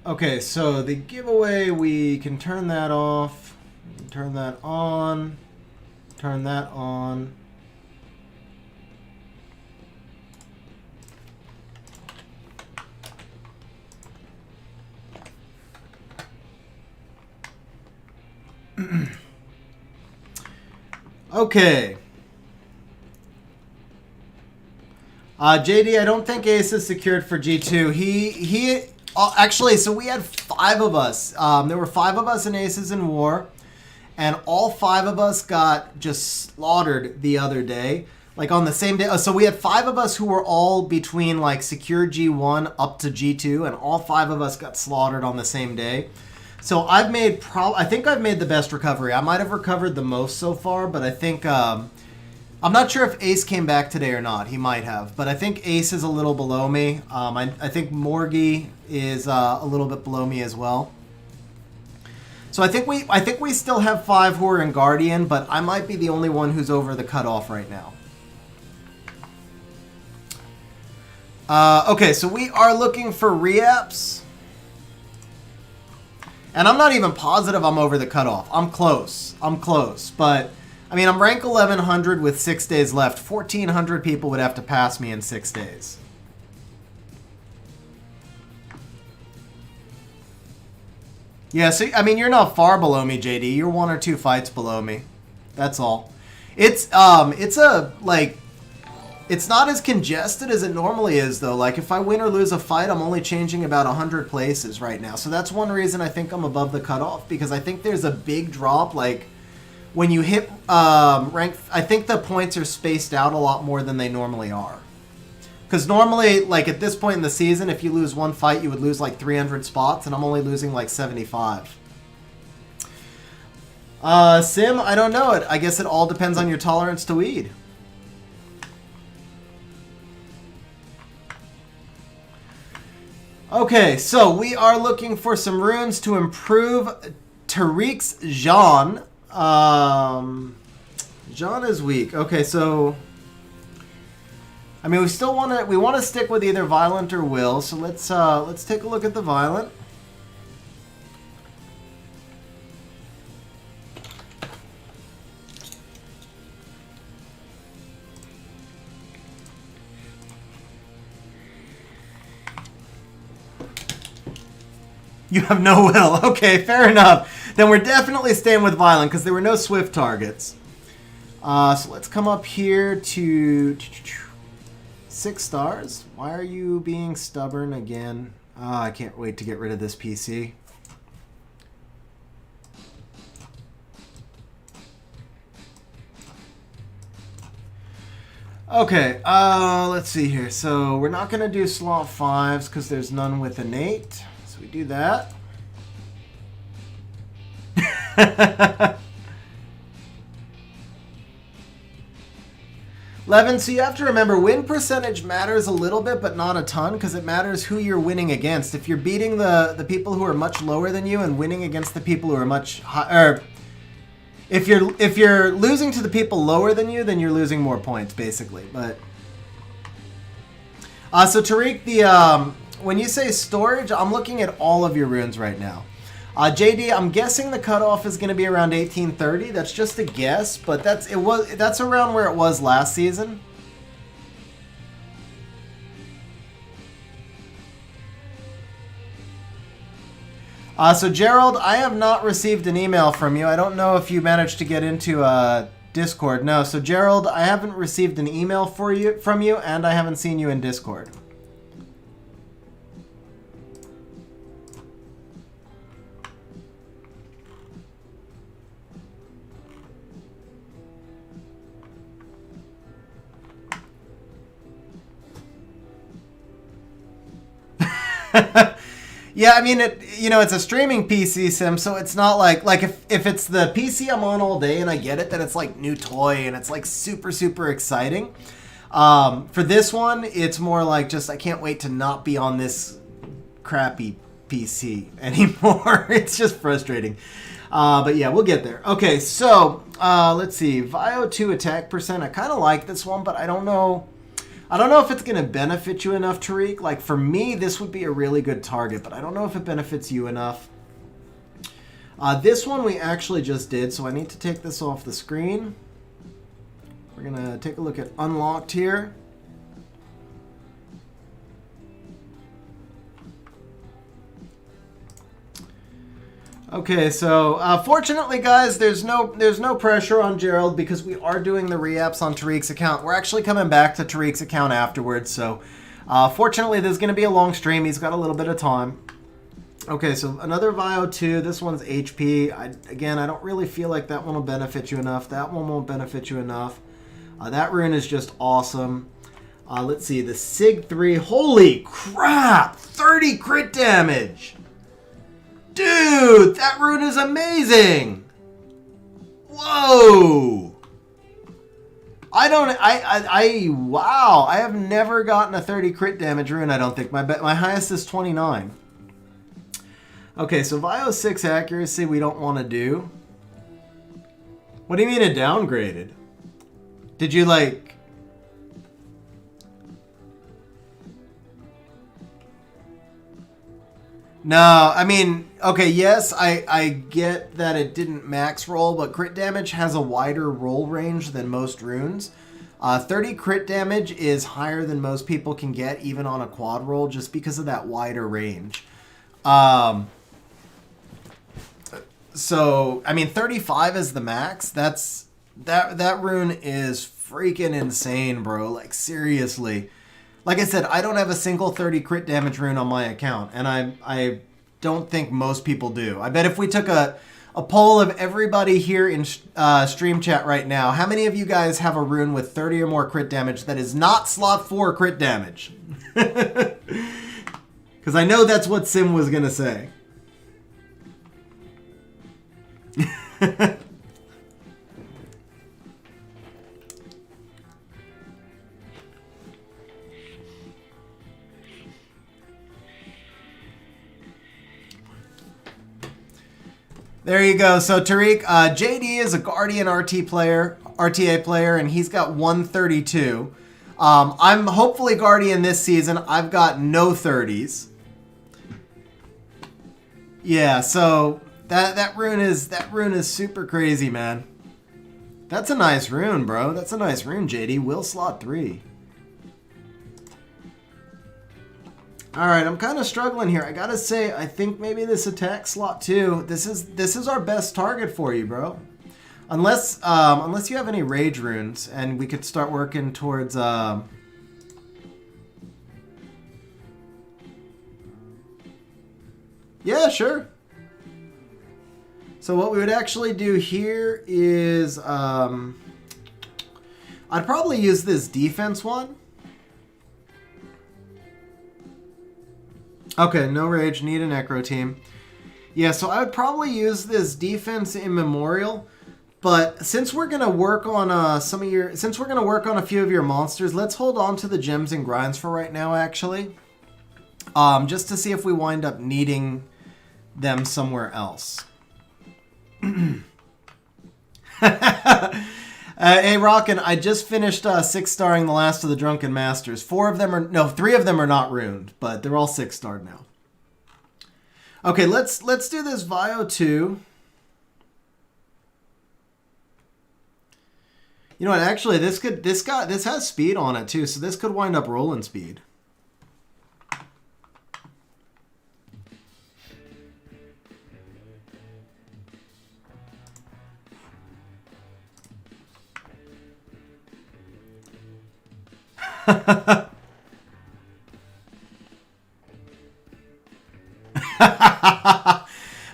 Okay, so the giveaway, we can turn that off. We can turn that on. Turn that on. Okay. JD, I don't think Ace is secured for G2. He actually, so we had 5 of us. There were 5 of us in Aces in War, and all 5 of us got just slaughtered the other day. Like on the same day. So we had 5 of us who were all between like secure G1 up to G2, and all 5 of us got slaughtered on the same day. So I've made I think I've made the best recovery. I might have recovered the most so far, but I think I'm not sure if Ace came back today or not. He might have, but I think Ace is a little below me. I think Morgie is a little bit below me as well. So I think we still have 5 who are in Guardian, but I might be the only one who's over the cutoff right now. Okay, so we are looking for reaps. And I'm not even positive I'm over the cutoff. I'm close. But, I mean, I'm rank 1100 with 6 days left. 1,400 people would have to pass me in 6 days. Yeah, so, I mean, you're not far below me, JD. You're 1 or 2 fights below me. That's all. It's not as congested as it normally is, though. Like, if I win or lose a fight, I'm only changing about 100 places right now. So that's one reason I think I'm above the cutoff, because I think there's a big drop. Like, when you hit rank, I think the points are spaced out a lot more than they normally are. Because normally, like, at this point in the season, if you lose one fight, you would lose, like, 300 spots, and I'm only losing, like, 75. Sim, I don't know. I guess it all depends on your tolerance to weed. Okay, so we are looking for some runes to improve Tariq's Jean. Jean is weak. Okay, so I mean, we want to stick with either Violent or Will. So let's take a look at the Violent. You have no will. Okay, fair enough. Then we're definitely staying with Violent because there were no swift targets. So let's come up here to 6 stars. Why are you being stubborn again? I can't wait to get rid of this PC. Okay, let's see here. So we're not going to do slot 5s because there's none with innate. We do that. Levin, so you have to remember, win percentage matters a little bit, but not a ton, because it matters who you're winning against. If you're beating the people who are much lower than you and winning against the people who are much higher, if you're losing to the people lower than you, then you're losing more points, basically. But so Tariq, when you say storage, I'm looking at all of your runes right now. JD, I'm guessing the cutoff is going to be around 1830. That's just a guess, but that's around where it was last season. So Gerald, I have not received an email from you. I don't know if you managed to get into Discord. No, so Gerald, I haven't received an email from you, and I haven't seen you in Discord. Yeah, I mean, it's a streaming PC sim, so it's not like if it's the PC I'm on all day and I get it, then it's like new toy and it's like super, super exciting. For this one, it's more like just I can't wait to not be on this crappy PC anymore. It's just frustrating. But yeah, we'll get there. Okay, so let's see. VIO2 attack percent. I kind of like this one, but I don't know. I don't know if it's going to benefit you enough, Tariq. Like, for me, this would be a really good target, but I don't know if it benefits you enough. This one we actually just did, so I need to take this off the screen. We're going to take a look at unlocked here. Okay, so fortunately, guys, there's no pressure on Gerald because we are doing the re-apps on Tariq's account. We're actually coming back to Tariq's account afterwards, so fortunately, there's going to be a long stream. He's got a little bit of time. Okay, so another VIO2. This one's HP. Again, I don't really feel like that one will benefit you enough. That one won't benefit you enough. That rune is just awesome. Let's see, the Sig 3. Holy crap! 30 crit damage! Dude, that rune is amazing! Whoa! Wow, I have never gotten a 30 crit damage rune, I don't think. My highest is 29. Okay, so VIO 6 accuracy we don't want to do. What do you mean it downgraded? Did you like... No, I mean, okay, yes, I get that it didn't max roll, but crit damage has a wider roll range than most runes. 30 crit damage is higher than most people can get, even on a quad roll, just because of that wider range. So, I mean, 35 is the max. That rune is freaking insane, bro. Like, seriously. Like I said, I don't have a single 30 crit damage rune on my account, and I don't think most people do. I bet if we took a poll of everybody here in stream chat right now, how many of you guys have a rune with 30 or more crit damage that is not slot 4 crit damage? Because I know that's what Sim was going to say. There you go. So Tariq, JD is a Guardian RTA player, and he's got 132. I'm hopefully Guardian this season. I've got no 30s. Yeah, so that rune is super crazy, man. That's a nice rune, bro. That's a nice rune, JD. Will slot 3. Alright, I'm kind of struggling here. I gotta say, I think maybe this attack slot 2. This is our best target for you, bro. Unless you have any rage runes, and we could start working towards Yeah, sure. So what we would actually do here is I'd probably use this defense one. Okay, no rage, need a necro team. Yeah, so I would probably use this defense immemorial, but since we're gonna work on a few of your monsters, let's hold on to the gems and grinds for right now, actually, just to see if we wind up needing them somewhere else. Hey, Rockin', I just finished 6-starring the last of the Drunken Masters. 3 of them are not runed, but they're all 6-starred now. Okay, let's do this VIO2. You know what? Actually, this has speed on it too, so this could wind up rolling speed.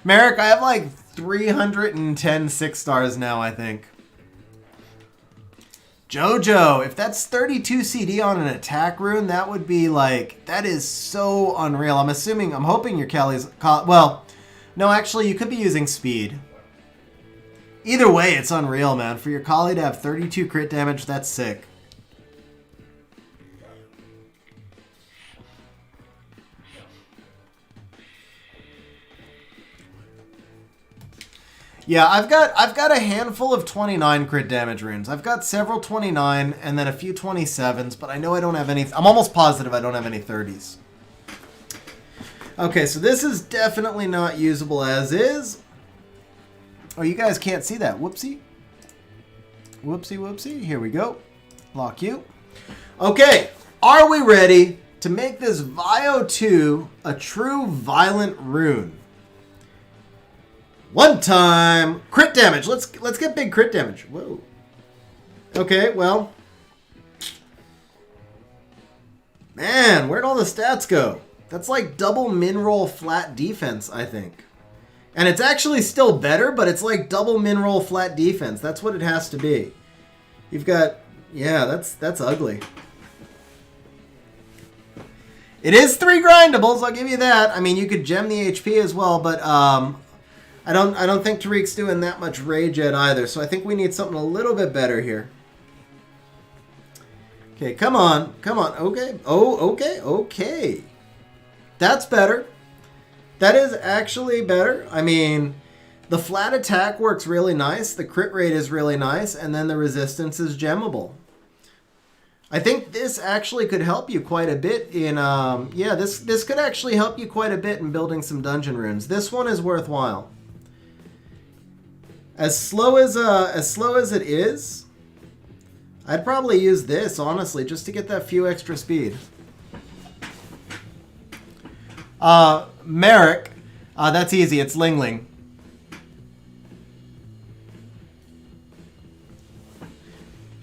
Merrick, I have like 310 6-stars now, I think. Jojo, if that's 32 CD on an attack rune, that would be like, that is so unreal. I'm hoping your Kelly's, well, no, actually, you could be using speed. Either way, it's unreal, man. For your Kali to have 32 crit damage, that's sick. Yeah, I've got a handful of 29 crit damage runes. I've got several 29 and then a few 27s, but I know I don't have any. I'm almost positive I don't have any 30s. Okay, so this is definitely not usable as is. Oh, you guys can't see that. Whoopsie. Whoopsie, whoopsie. Here we go. Lock you. Okay, are we ready to make this VIO2 a true violent rune? One time crit damage. Let's get big crit damage. Whoa. Okay, well. Man, where'd all the stats go? That's like double min roll flat defense, I think. And it's actually still better, but it's like double min roll flat defense. That's what it has to be. You've got, yeah, that's ugly. It is 3 grindables, I'll give you that. I mean, you could gem the HP as well, but I don't think Tariq's doing that much rage yet either, so I think we need something a little bit better here. Okay, come on. Come on. Okay. Oh, okay. Okay. That's better. That is actually better. I mean, the flat attack works really nice. The crit rate is really nice. And then the resistance is gemmable. I think this actually could help you quite a bit in... yeah, this could actually help you quite a bit in building some dungeon runes. This one is worthwhile. As slow as it is, I'd probably use this, honestly, just to get that few extra speed. Merrick, that's easy. It's Ling Ling.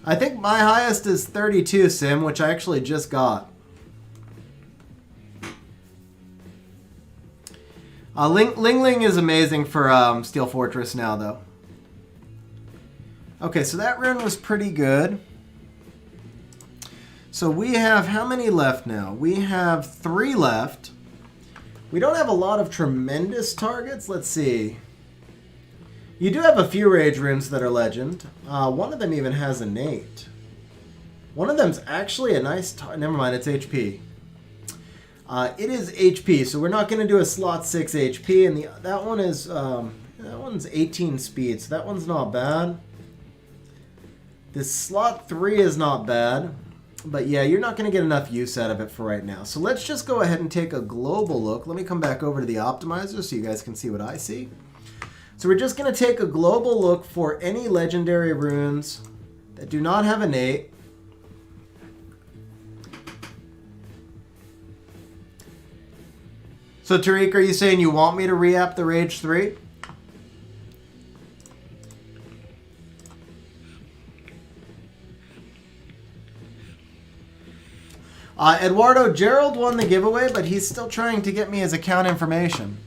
I think my highest is 32 sim, which I actually just got. Ling Ling is amazing for Steel Fortress now, though. Okay, so that rune was pretty good. So we have how many left now? We have 3 left. We don't have a lot of tremendous targets. Let's see. You do have a few rage runes that are legend. One of them even has innate. One of them's actually a nice... Never mind, it's HP. It is HP, so we're not going to do a slot 6 HP. And that one is... that one's 18 speed, so that one's not bad. This slot 3 is not bad. But yeah, you're not going to get enough use out of it for right now. So let's just go ahead and take a global look. Let me come back over to the optimizer so you guys can see what I see. So we're just going to take a global look for any legendary runes that do not have innate. So Tariq, are you saying you want me to re-app the Rage 3? Eduardo, Gerald won the giveaway, but he's still trying to get me his account information.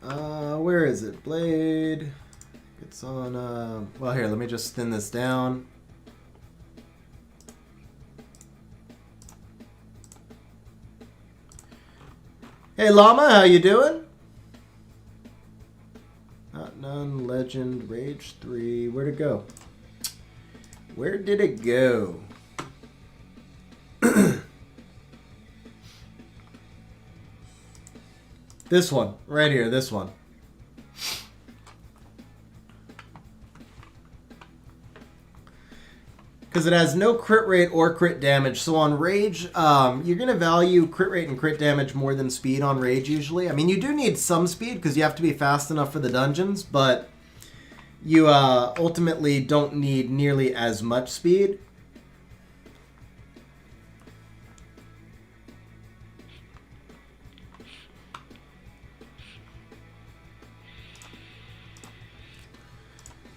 Where is it? Blade. It's on, well, here, let me just thin this down. Hey, Llama, how you doing? Not none, legend, rage 3. Where'd it go? Where did it go? This one, right here, this one. Because it has no crit rate or crit damage. So on Rage, you're going to value crit rate and crit damage more than speed on Rage usually. I mean, you do need some speed because you have to be fast enough for the dungeons, but you ultimately don't need nearly as much speed.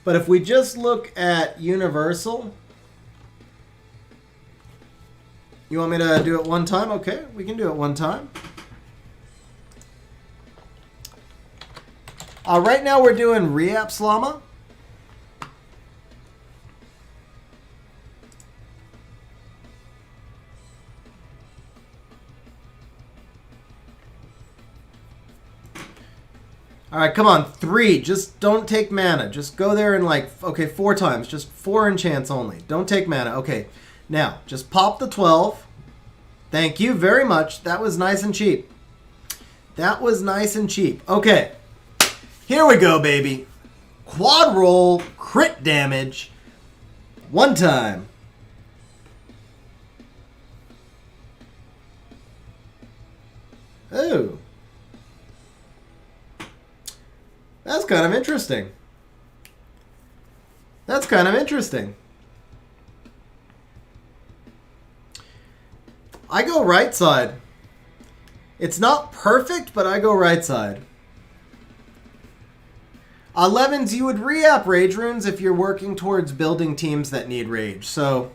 But if we just look at Universal... You want me to do it one time? Okay, we can do it one time. Right now we're doing re-apps, Llama. All right, come on, 3. Just don't take mana. Just go there and like, okay, 4 times. Just 4 enchants only. Don't take mana. Okay, now just pop the 12. Thank you very much. That was nice and cheap. That was nice and cheap. Okay, here we go, baby. Quad roll, crit damage, 1 time. Oh. That's kind of interesting. That's kind of interesting. I go right side. It's not perfect, but I go right side. 11s, you would re-app Rage Runes if you're working towards building teams that need Rage. So,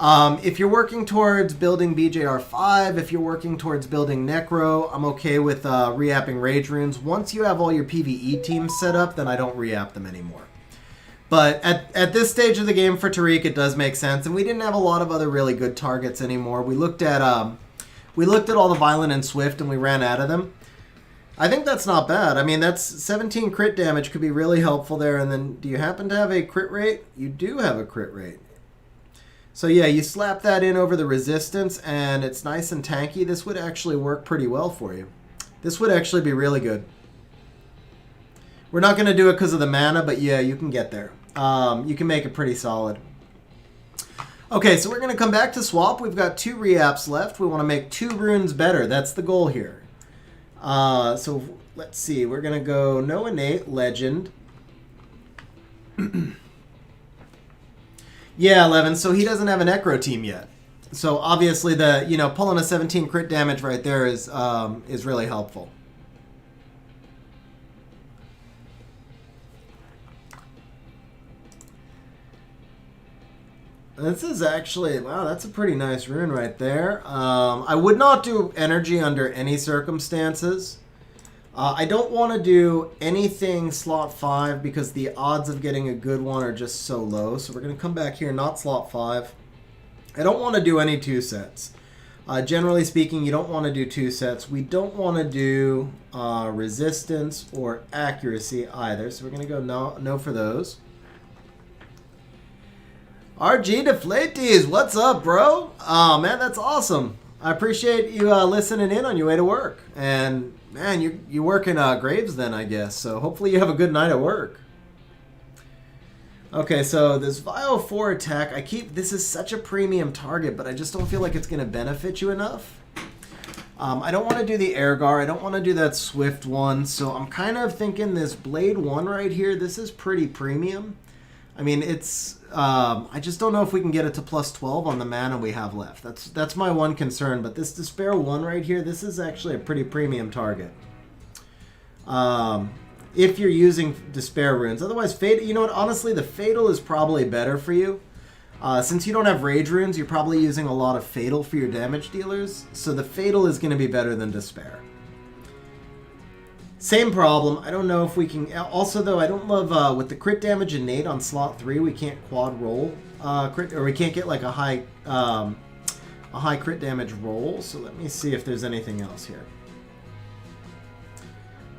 if you're working towards building BJR5, if you're working towards building Necro, I'm okay with re-apping Rage Runes. Once you have all your PvE teams set up, then I don't re-app them anymore. But at this stage of the game for Tariq, it does make sense. And we didn't have a lot of other really good targets anymore. We looked at all the Violent and Swift, and we ran out of them. I think that's not bad. I mean, that's 17 crit damage could be really helpful there. And then, do you happen to have a crit rate? You do have a crit rate. So yeah, you slap that in over the resistance, and it's nice and tanky. This would actually work pretty well for you. This would actually be really good. We're not going to do it because of the mana, but yeah, you can get there. You can make it pretty solid. Okay, so we're going to come back to swap. We've got 2 re-apps left. We want to make 2 runes better. That's the goal here. So let's see. We're going to go no innate, legend. Yeah, 11. So he doesn't have an Necro team yet. So obviously pulling a 17 crit damage right there is really helpful. This is actually, wow, that's a pretty nice rune right there. I would not do energy under any circumstances. I don't want to do anything slot 5 because the odds of getting a good one are just so low. So we're going to come back here, not slot 5. I don't want to do any 2 sets. Generally speaking, you don't want to do 2 sets. We don't want to do resistance or accuracy either. So we're going to go no for those. RG Deflates, what's up, bro? Oh, man, that's awesome. I appreciate you listening in on your way to work. And, man, you work in Graves then, I guess. So hopefully you have a good night at work. Okay, so this Vio 4 attack, this is such a premium target, but I just don't feel like it's going to benefit you enough. I don't want to do the Airgar. I don't want to do that Swift one. So I'm kind of thinking this Blade 1 right here, this is pretty premium. I mean, it's... I just don't know if we can get it to plus 12 on the mana we have left. That's my one concern. But this Despair 1 right here, this is actually a pretty premium target. If you're using Despair runes. Otherwise, Fatal, you know what? Honestly, the Fatal is probably better for you. Since you don't have Rage runes, you're probably using a lot of Fatal for your damage dealers. So the Fatal is going to be better than Despair. Same problem. I don't know if we can... Also, though, I don't love... with the crit damage innate on slot 3, we can't quad roll crit... Or we can't get, like, a high crit damage roll. So let me see if there's anything else here.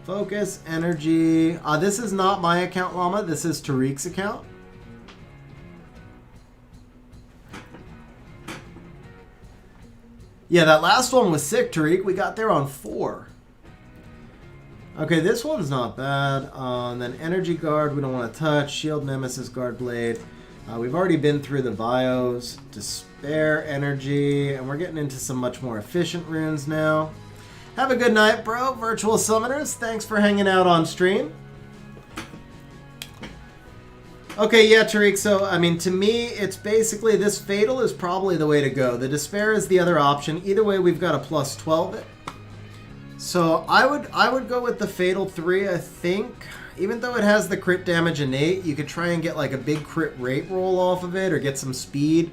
Focus, energy... this is not my account, Llama. This is Tariq's account. Yeah, that last one was sick, Tariq. We got there on 4. Okay, this one's not bad. And then Energy Guard, we don't want to touch. Shield Nemesis, Guard Blade. We've already been through the Bios. Despair Energy. And we're getting into some much more efficient runes now. Have a good night, bro. Virtual Summoners, thanks for hanging out on stream. Okay, yeah, Tariq. So, I mean, to me, it's basically this Fatal is probably the way to go. The Despair is the other option. Either way, we've got a plus 12. So I would go with the Fatal 3, I think. Even though it has the crit damage innate, you could try and get like a big crit rate roll off of it or get some speed.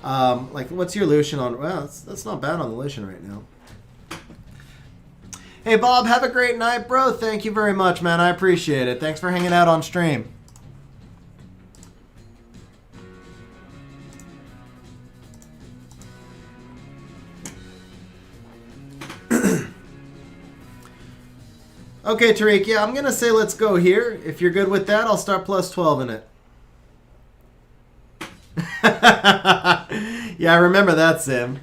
Like, what's your Lucian on? Well, that's not bad on the Lucian right now. Hey, Bob, have a great night, bro. Thank you very much, man. I appreciate it. Thanks for hanging out on stream. Okay, Tariq, yeah, I'm going to say let's go here. If you're good with that, I'll start plus 12 in it. Yeah, I remember that, Sim.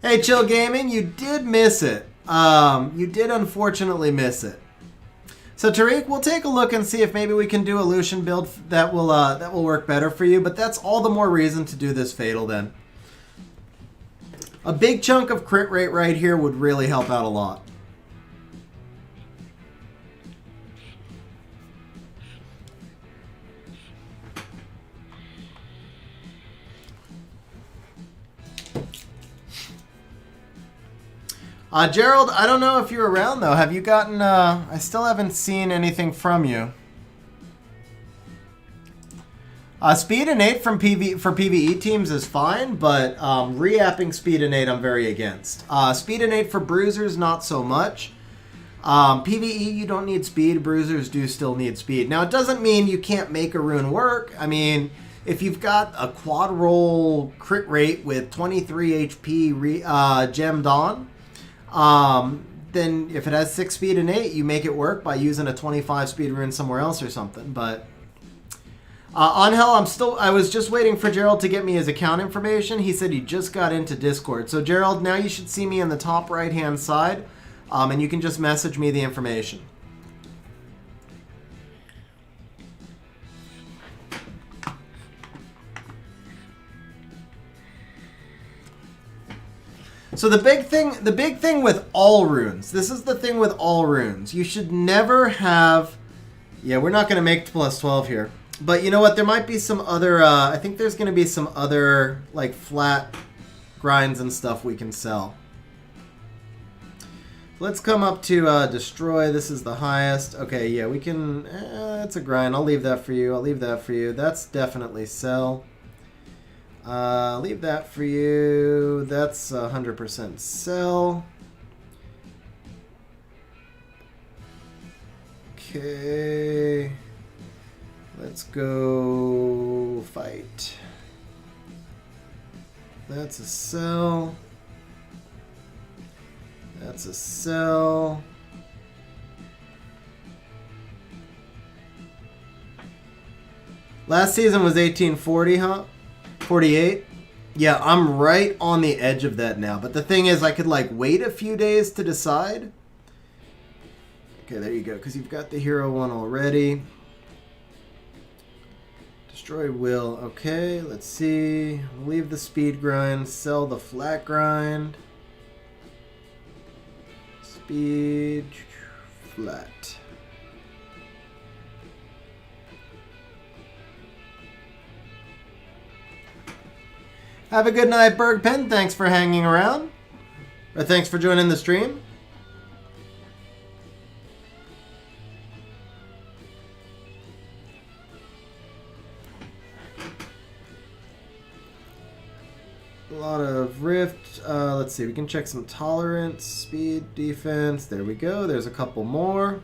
Hey, Chill Gaming, you did miss it. You did unfortunately miss it. So Tariq, we'll take a look and see if maybe we can do a Lucian build that will work better for you. But that's all the more reason to do this Fatal then. A big chunk of crit rate right here would really help out a lot. Gerald, I don't know if you're around though. Have you gotten, I still haven't seen anything from you. Speed innate from for PvE teams is fine, but re-apping speed innate I'm very against. Speed innate for bruisers, not so much. PvE, you don't need speed. Bruisers do still need speed. Now, it doesn't mean you can't make a rune work. I mean, if you've got a quad roll crit rate with 23 HP gemmed on, then if it has 6 speed innate, you make it work by using a 25 speed rune somewhere else or something. But Angel, I was just waiting for Gerald to get me his account information. He said he just got into Discord. So Gerald, now you should see me in the top right hand side, and you can just message me the information. So the big thing with all runes, this is the thing with all runes. You should never have, yeah, we're not going to make plus 12 here. But you know what? There might be some other, I think there's going to be some other, like, flat grinds and stuff we can sell. Let's come up to destroy. This is the highest. Okay, yeah, we can, it's a grind. I'll leave that for you. I'll leave that for you. That's definitely sell. Leave that for you. That's 100% sell. Okay. Let's go fight. That's a sell. That's a sell. Last season was 1840, huh? 48? Yeah, I'm right on the edge of that now. But the thing is, I could, like, wait a few days to decide. Okay, there you go, because you've got the hero one already. Destroy will. Okay, let's see. Leave the speed grind. Sell the flat grind. Speed. Flat. Have a good night, Bergpen. Thanks for hanging around. Or thanks for joining the stream. A lot of rift. Let's see. We can check some tolerance, speed, defense. There we go. There's a couple more.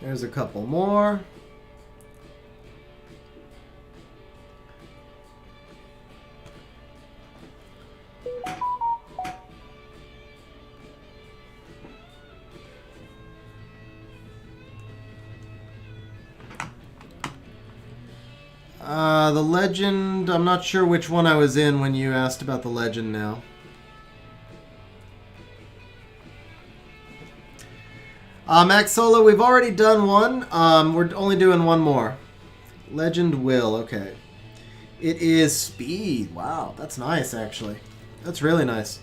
There's a couple more. The legend, I'm not sure which one I was in when you asked about the legend now. Max Solo, we've already done one. We're only doing one more. Legend will, okay. It is speed. Wow, that's nice actually. That's really nice.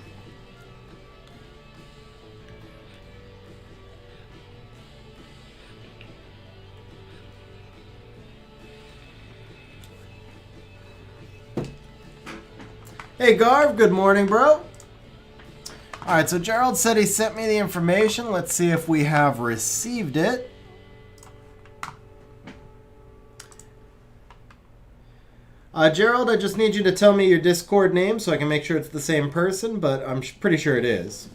Hey Garv, good morning, bro. Alright, so Gerald said he sent me the information. Let's see if we have received it. Gerald, I just need you to tell me your Discord name so I can make sure it's the same person, but I'm pretty sure it is.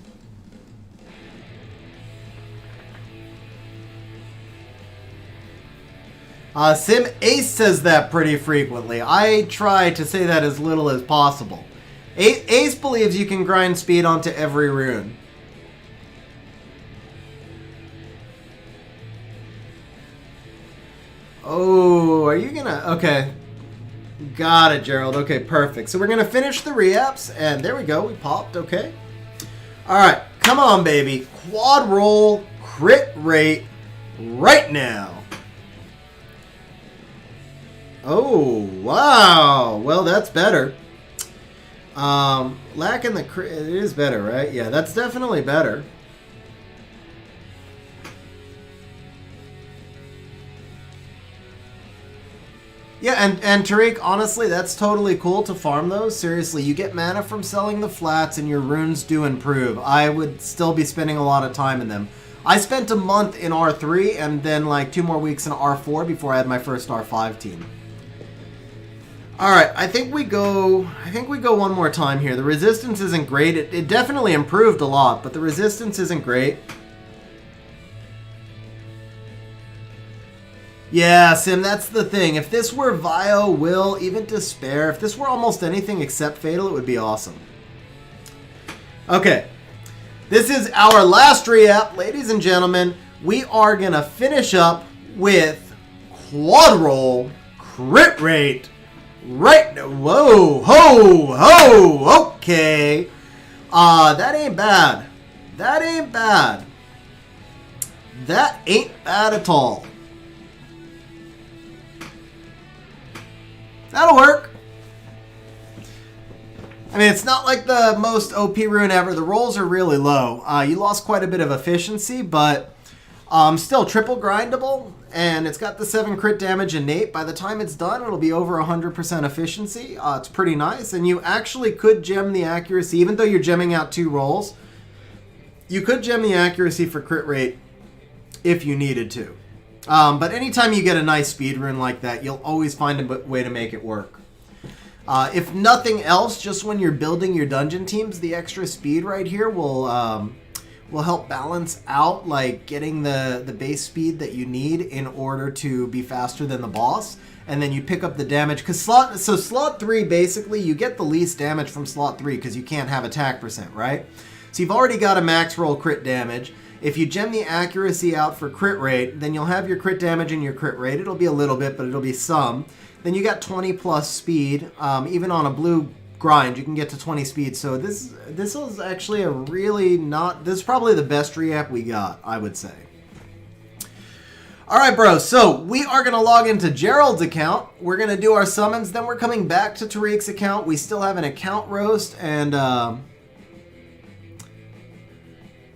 Sim Ace says that pretty frequently. I try to say that as little as possible. Ace believes you can grind speed onto every rune. Oh, are you gonna... Okay. Got it, Gerald. Okay, perfect. So we're gonna finish the re-apps, and there we go. We popped, okay. Alright, come on, baby. Quad roll, crit rate, right now. Oh, wow. Well, that's better. Lacking the crit, it is better, right? Yeah, that's definitely better. Yeah, and Tariq, honestly, that's totally cool to farm those. Seriously, you get mana from selling the flats and your runes do improve. I would still be spending a lot of time in them. I spent a month in R3 and then like 2 more weeks in R4 before I had my first R5 team. Alright, I think we go one more time here. The resistance isn't great. It definitely improved a lot, but the resistance isn't great. Yeah, Sim, that's the thing. If this were Vio, Will, even Despair, if this were almost anything except Fatal, it would be awesome. Okay. This is our last re-app, ladies and gentlemen. We are going to finish up with Quad Roll, Crit Rate, right... Whoa, ho, ho, okay. That ain't bad. That ain't bad. That ain't bad at all. That'll work. I mean, it's not like the most OP rune ever. The rolls are really low. You lost quite a bit of efficiency, but still triple grindable. And it's got the 7 crit damage innate. By the time it's done, it'll be over 100% efficiency. It's pretty nice. And you actually could gem the accuracy, even though you're gemming out 2 rolls. You could gem the accuracy for crit rate if you needed to. But anytime you get a nice speed rune like that, you'll always find a way to make it work. If nothing else, just when you're building your dungeon teams, the extra speed right here will help balance out like getting the base speed that you need in order to be faster than the boss. And then you pick up the damage. Because slot 3, basically, you get the least damage from slot 3 because you can't have attack percent, right? So you've already got a max roll crit damage. If you gem the accuracy out for crit rate, then you'll have your crit damage and your crit rate. It'll be a little bit, but it'll be some. Then you got 20 plus speed. Even on a blue grind, you can get to 20 speed. So this is actually a really not... This is probably the best re-app we got, I would say. Alright, bro. So we are going to log into Gerald's account. We're going to do our summons. Then we're coming back to Tariq's account. We still have an account roast and...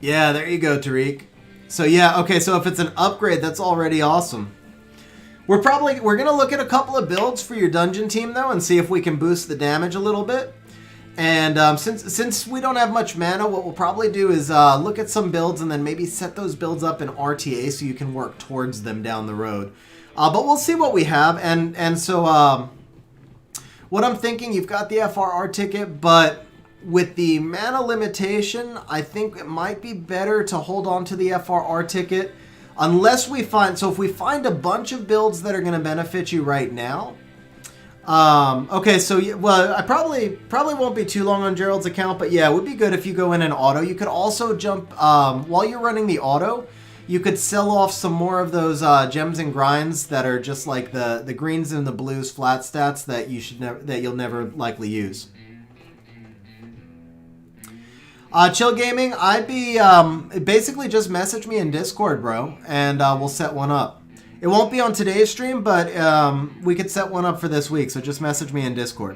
Yeah, there you go, Tariq. So yeah, okay, so if it's an upgrade, that's already awesome. We're going to look at a couple of builds for your dungeon team, though, and see if we can boost the damage a little bit. And since we don't have much mana, what we'll probably do is look at some builds and then maybe set those builds up in RTA so you can work towards them down the road. But we'll see what we have. And so what I'm thinking, you've got the FRR ticket, but... With the mana limitation, I think it might be better to hold on to the FRR ticket unless we find... So if we find a bunch of builds that are going to benefit you right now... okay, so, well, I probably won't be too long on Gerald's account, but yeah, it would be good if you go in and auto. You could also jump... while you're running the auto, you could sell off some more of those gems and grinds that are just like the greens and the blues flat stats that you'll never likely use. Chill Gaming, I'd be, basically just message me in Discord, bro, and we'll set one up. It won't be on today's stream, but we could set one up for this week, so just message me in Discord.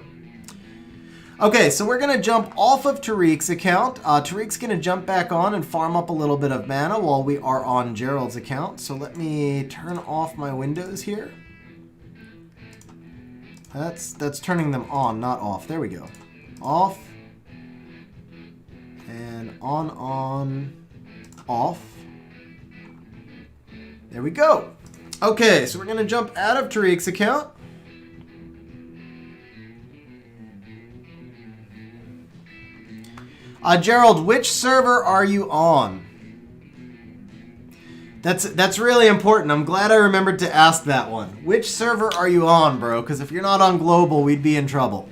Okay, so we're going to jump off of Tariq's account. Tariq's going to jump back on and farm up a little bit of mana while we are on Gerald's account. So let me turn off my windows here. That's turning them on, not off. There we go. Off. And on, off. There we go. Okay, so we're going to jump out of Tariq's account. Gerald, which server are you on? That's really important. I'm glad I remembered to ask that one. Which server are you on, bro? Because if you're not on global, we'd be in trouble.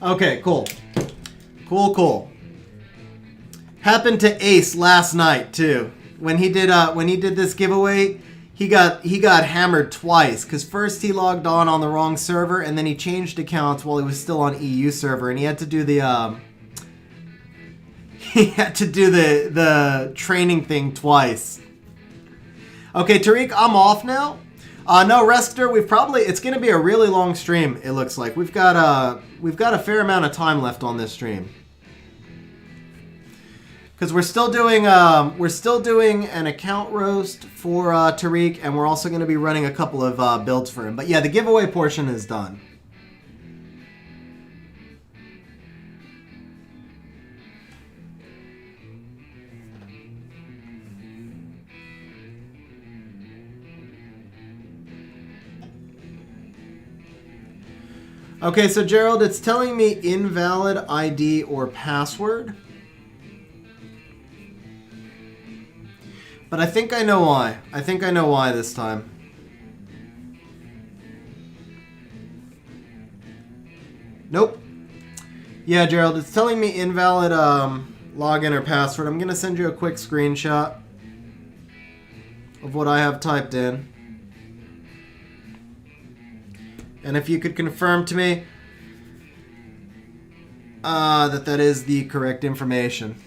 Okay, cool. Cool. Happened to Ace last night too. When he did this giveaway, he got hammered twice because first he logged on the wrong server and then he changed accounts while he was still on EU server and he had to do the the training thing twice. Okay, Tariq, I'm off now. No, Rester, it's going to be a really long stream, it looks like. We've got a fair amount of time left on this stream. Because we're still doing an account roast for Tariq, and we're also going to be running a couple of builds for him. But yeah, the giveaway portion is done. Okay, so Gerald, it's telling me invalid ID or password. But I think I know why. I think I know why this time. Nope. Yeah, Gerald, it's telling me invalid login or password. I'm going to send you a quick screenshot of what I have typed in. And if you could confirm to me that is the correct information.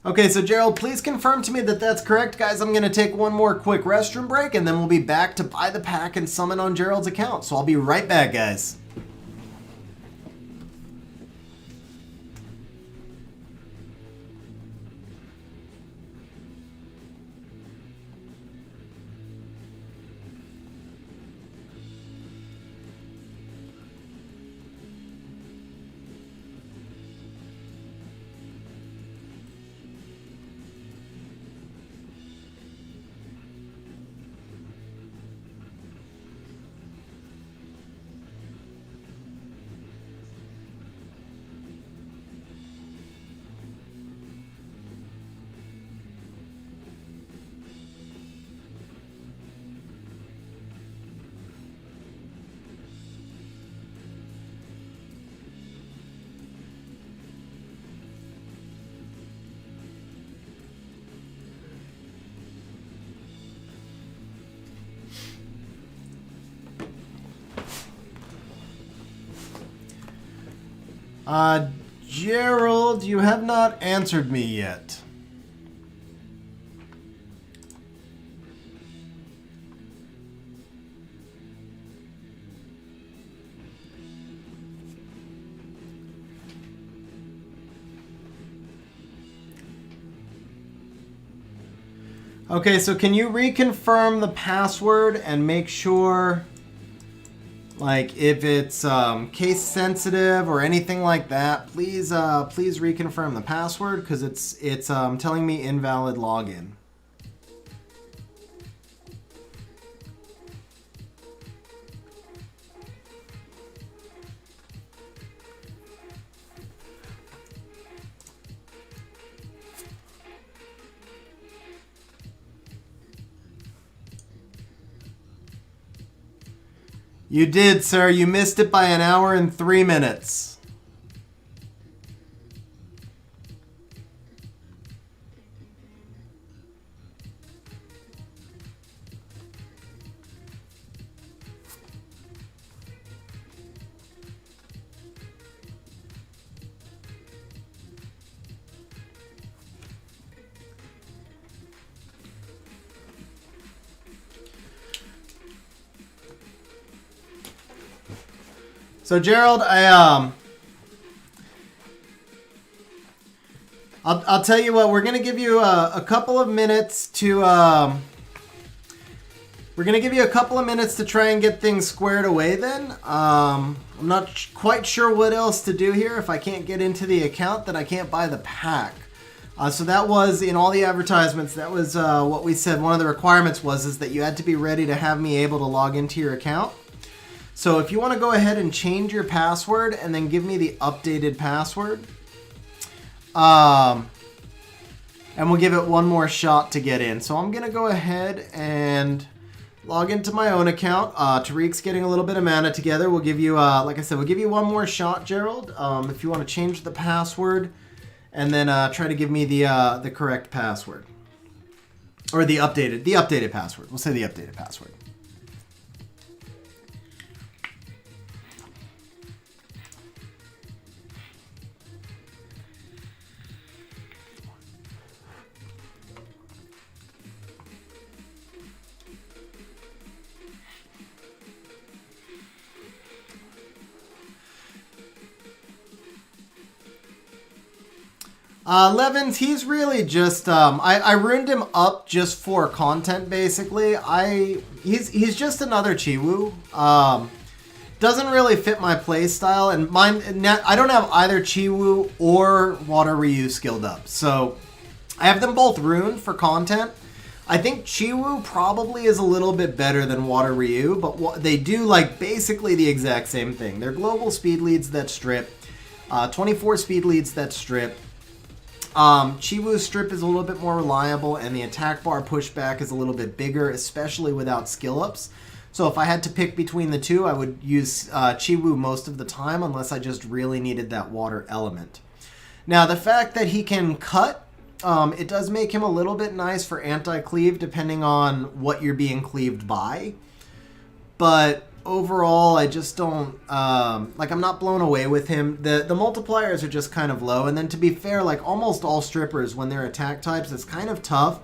Okay, so Gerald, please confirm to me that that's correct. Guys, I'm going to take one more quick restroom break, and then we'll be back to buy the pack and summon on Gerald's account. So I'll be right back, guys. Gerald, you have not answered me yet. Okay, so can you reconfirm the password and make sure, like, if it's case sensitive or anything like that, please reconfirm the password because it's telling me invalid login. You did, sir. You missed it by 1 hour and 3 minutes. So Gerald, I'll tell you what. We're gonna give you a couple of minutes to try and get things squared away. Then I'm not quite sure what else to do here. If I can't get into the account, then I can't buy the pack. So that was in all the advertisements. That was what we said. One of the requirements is that you had to be ready to have me able to log into your account. So if you want to go ahead and change your password and then give me the updated password. And we'll give it one more shot to get in. So I'm going to go ahead and log into my own account. Tariq's getting a little bit of mana together. We'll give you, like I said, we'll give you one more shot, Gerald. If you want to change the password and then try to give me the correct password. Or the updated password. We'll say the updated password. Levins, he's really just, I ruined him up just for content, basically. He's just another Chiwu. Doesn't really fit my play style, and I don't have either Chiwu or Water Ryu skilled up. So, I have them both Rune for content. I think Chiwu probably is a little bit better than Water Ryu, but they do, like, basically the exact same thing. They're global speed leads that strip, 24 speed leads that strip. Chiwu's strip is a little bit more reliable, and the attack bar pushback is a little bit bigger, especially without skill ups. So if I had to pick between the two, I would use Chiwu most of the time, unless I just really needed that water element. Now, the fact that he can cut, it does make him a little bit nice for anti-cleave, depending on what you're being cleaved by. But overall, I just don't, I'm not blown away with him. The multipliers are just kind of low. And then to be fair, like almost all strippers, when they're attack types, it's kind of tough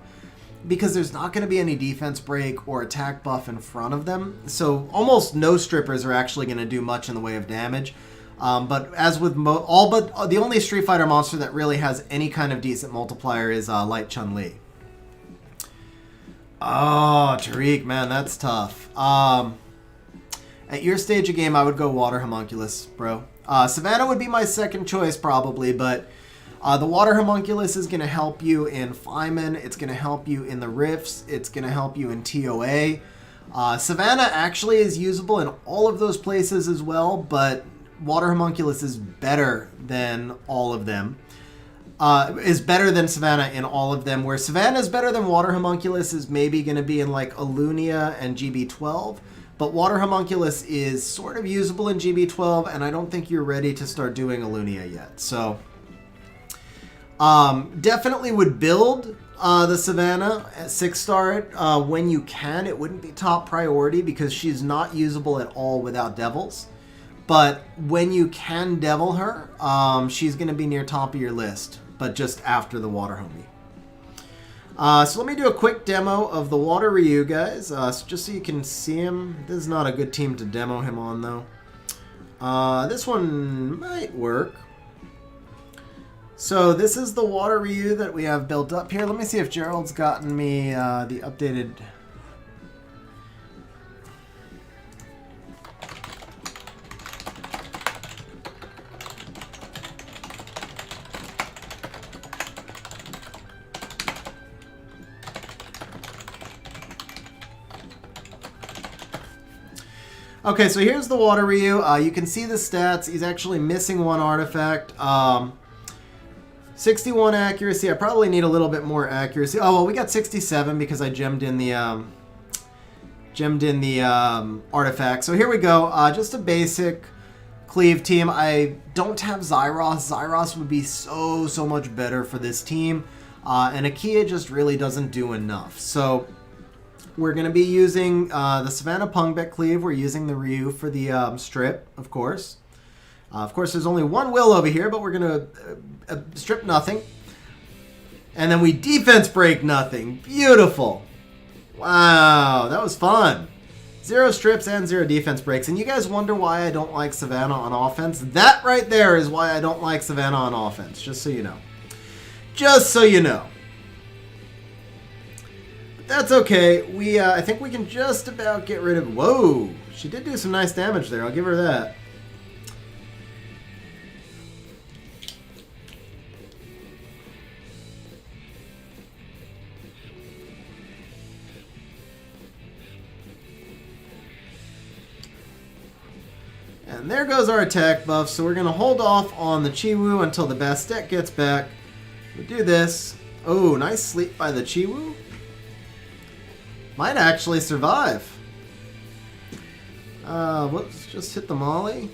because there's not going to be any defense break or attack buff in front of them. So almost no strippers are actually going to do much in the way of damage. But as with the only Street Fighter monster that really has any kind of decent multiplier is Light Chun-Li. Oh, Tariq, man, that's tough. At your stage of game, I would go Water Homunculus, bro. Savannah would be my second choice, probably, but the Water Homunculus is going to help you in Feynman. It's going to help you in the Rifts. It's going to help you in TOA. Savannah actually is usable in all of those places as well, but Water Homunculus is better than all of them. Is better than Savannah in all of them, where Savannah is better than Water Homunculus is maybe going to be in like Alunia and GB12. But Water Homunculus is sort of usable in GB12, and I don't think you're ready to start doing Alunia yet. So, definitely would build the Savannah at 6-star when you can. It wouldn't be top priority because she's not usable at all without Devils. But when you can Devil her, she's going to be near top of your list, but just after the Water Homie. So let me do a quick demo of the Water Ryu, guys, just so you can see him. This is not a good team to demo him on, though. This one might work. So this is the Water Ryu that we have built up here. Let me see if Gerald's gotten me the updated... Okay, so here's the Water Ryu. You can see the stats. He's actually missing one artifact. 61 accuracy. I probably need a little bit more accuracy. Oh, well, we got 67 because I gemmed in the artifact. So here we go. Just a basic cleave team. I don't have Zyros. Zyros would be so much better for this team. And Akia just really doesn't do enough. So we're going to be using the Savannah Pungbet Cleave. We're using the Ryu for the strip, of course. Of course, there's only one will over here, but we're going to strip nothing. And then we defense break nothing. Beautiful. Wow, that was fun. 0 strips and 0 defense breaks. And you guys wonder why I don't like Savannah on offense? That right there is why I don't like Savannah on offense, just so you know. Just so you know. That's okay. I think we can just about get rid of... Whoa! She did do some nice damage there. I'll give her that. And there goes our attack buff, so we're going to hold off on the Chiwu until the Bastet gets back. We do this. Oh, nice sleep by the Chiwu. Might actually survive. Let's just hit the Molly.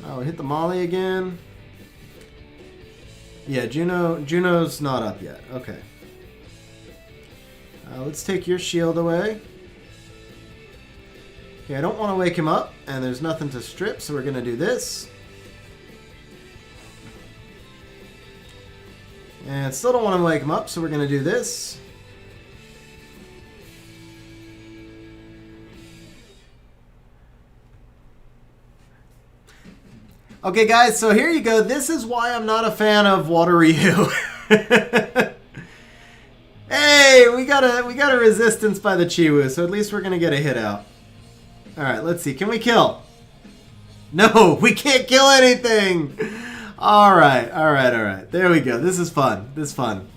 Oh, we hit the Molly again. Yeah, Juno's not up yet. Okay. Let's take your shield away. Okay, I don't want to wake him up, and there's nothing to strip, so we're going to do this. And still don't want to wake him up, so we're going to do this. Okay, guys, so here you go. This is why I'm not a fan of Water Ryu. Hey, we got a resistance by the Chiwu, so at least we're going to get a hit out. All right, let's see. Can we kill? No, we can't kill anything. All right. There we go. This is fun. This is fun.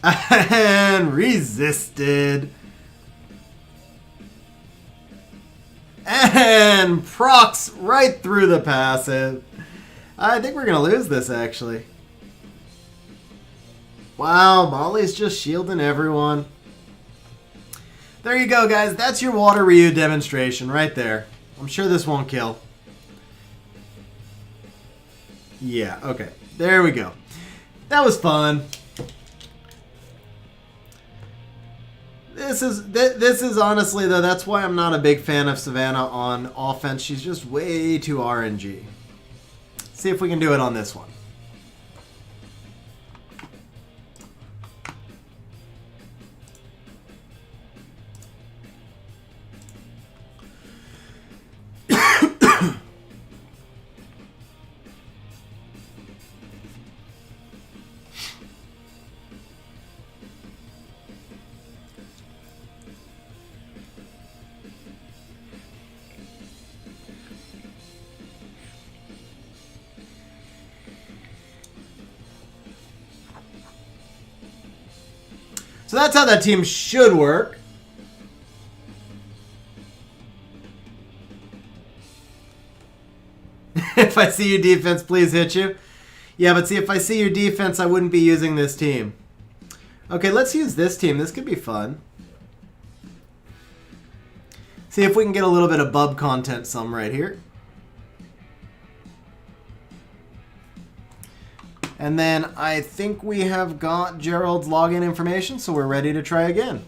And resisted. And procs right through the passive. I think we're going to lose this, actually. Wow, Molly's just shielding everyone. There you go, guys. That's your Water Ryu demonstration right there. I'm sure this won't kill. Yeah, okay. There we go. That was fun. This is honestly, though, that's why I'm not a big fan of Savannah on offense. She's just way too RNG. See if we can do it on this one. So that's how that team should work. If I see your defense, please hit you. Yeah, but see, if I see your defense, I wouldn't be using this team. Okay, let's use this team. This could be fun. See if we can get a little bit of bub content some right here. And then I think we have got Gerald's login information, so we're ready to try again.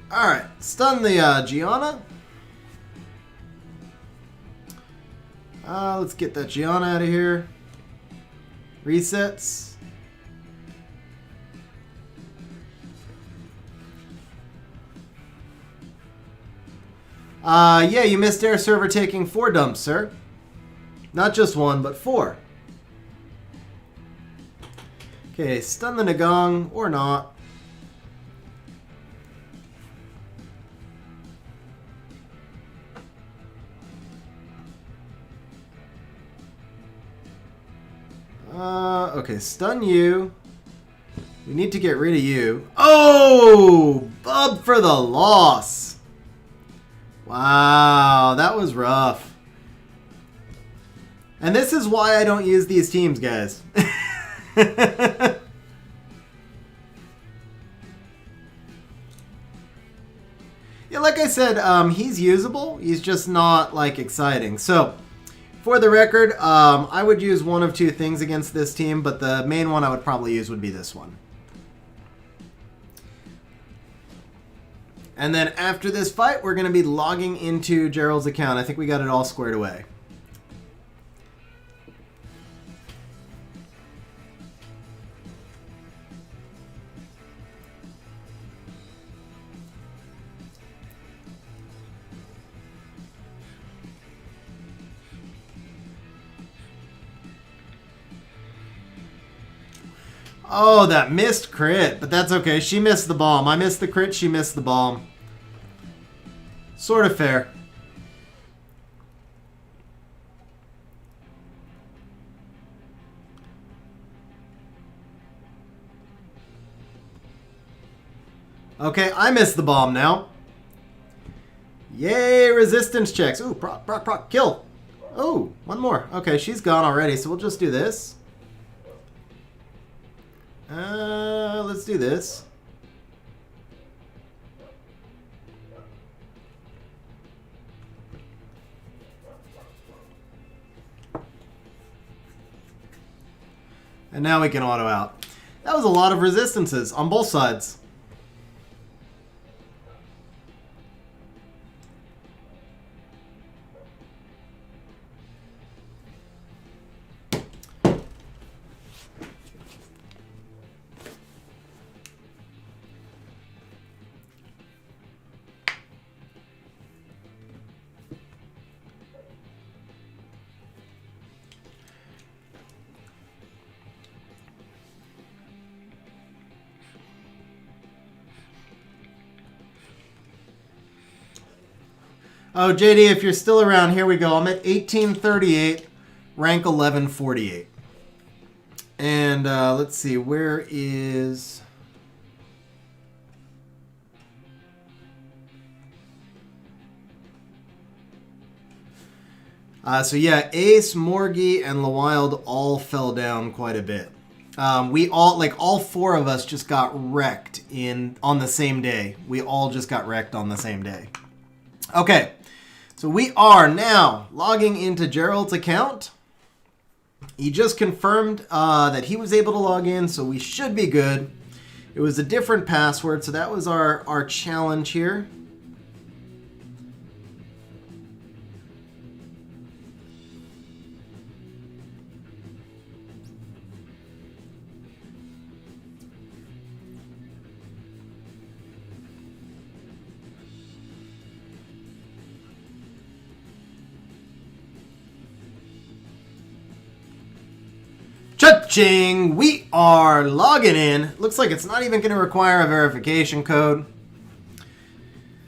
Alright, stun the Gianna. Let's get that Gianna out of here. Resets. Yeah, you missed air server taking 4 dumps, sir. Not just 1, but 4. Okay, stun the Nagong, or not. Okay, stun you. We need to get rid of you. Oh! Bub for the loss. Wow, that was rough. And this is why I don't use these teams, guys. Yeah, like I said, he's usable. He's just not, like, exciting. So, for the record, I would use one of 2 things against this team, but the main one I would probably use would be this one. And then after this fight, we're going to be logging into Gerald's account. I think we got it all squared away. Oh, that missed crit, but that's okay. She missed the bomb. I missed the crit, she missed the bomb. Sort of fair. Okay, I missed the bomb now. Yay, resistance checks. Ooh, proc, kill. Oh, one more. Okay, she's gone already, so we'll just do this. Let's do this. And now we can auto out. That was a lot of resistances on both sides. Oh, JD, if you're still around, here we go. I'm at 1838, rank 1148. And let's see, where is... So yeah, Ace, Morgie, and LaWild all fell down quite a bit. We all, like all four of us just got wrecked on the same day. We all just got wrecked on the same day. Okay. So we are now logging into Gerald's account. He just confirmed that he was able to log in, so we should be good. It was a different password, so that was our challenge here. Cha-ching! We are logging in. Looks like it's not even going to require a verification code.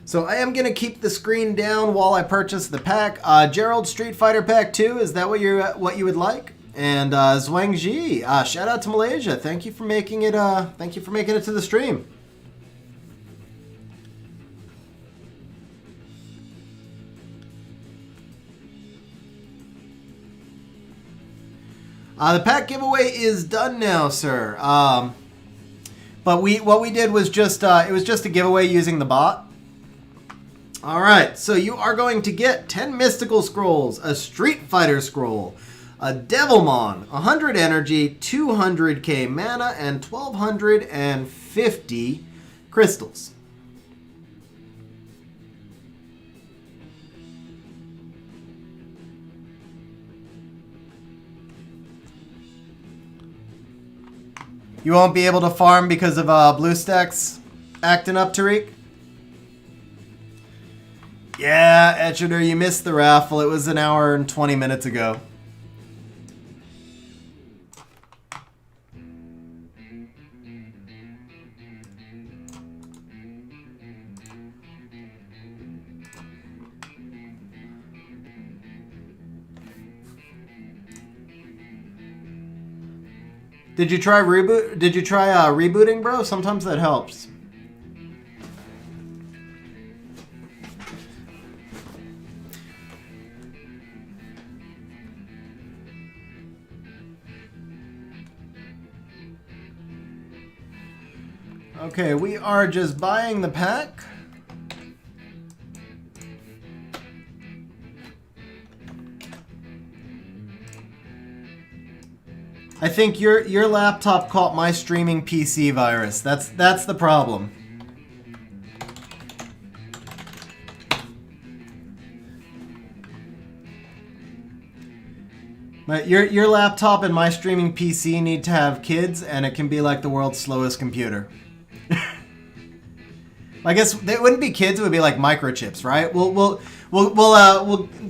So I am going to keep the screen down while I purchase the pack. Gerald Street Fighter Pack 2, is that what you would like? And Zwang Ji, shout out to Malaysia. Thank you for making it to the stream. The pack giveaway is done now, sir. But what we did was just it was just a giveaway using the bot. All right, so you are going to get 10 mystical scrolls, a Street Fighter scroll, a Devilmon, 100 energy, 200k mana, and 1250 crystals. You won't be able to farm because of BlueStacks acting up, Tariq? Yeah, Etcheter, you missed the raffle. It was an hour and 20 minutes ago. Did you try rebooting, bro? Sometimes that helps. Okay, we are just buying the pack. I think your laptop caught my streaming PC virus. That's the problem. Your laptop and my streaming PC need to have kids, and it can be like the world's slowest computer. I guess they wouldn't be kids; it would be like microchips, right? We'll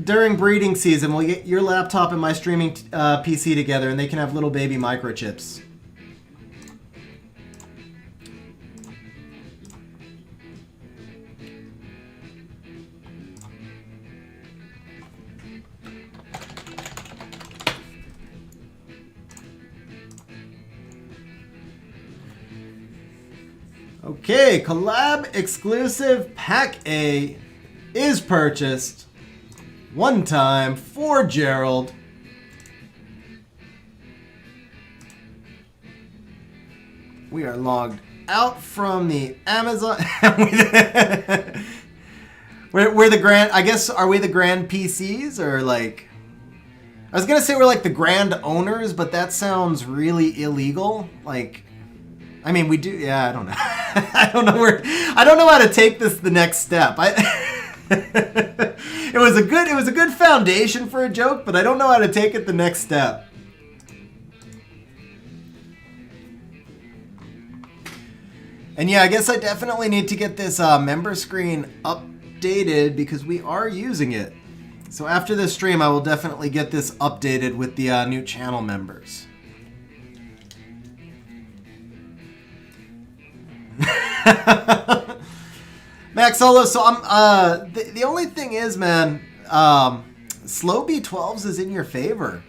during breeding season, we'll get your laptop and my streaming PC together, and they can have little baby microchips. Okay, collab exclusive pack A is purchased one time for Gerald. We are logged out from the Amazon. we're the grand, I guess, are we the grand PCs or like, I was going to say we're like the grand owners, but that sounds really illegal. Like, I mean, we do. Yeah, I don't know. I don't know how to take this the next step. It was a good foundation for a joke, but I don't know how to take it the next step. And yeah, I guess I definitely need to get this member screen updated because we are using it. So after this stream, I will definitely get this updated with the new channel members. Max Solo, so I'm the only thing is, man, slow B12s is in your favor.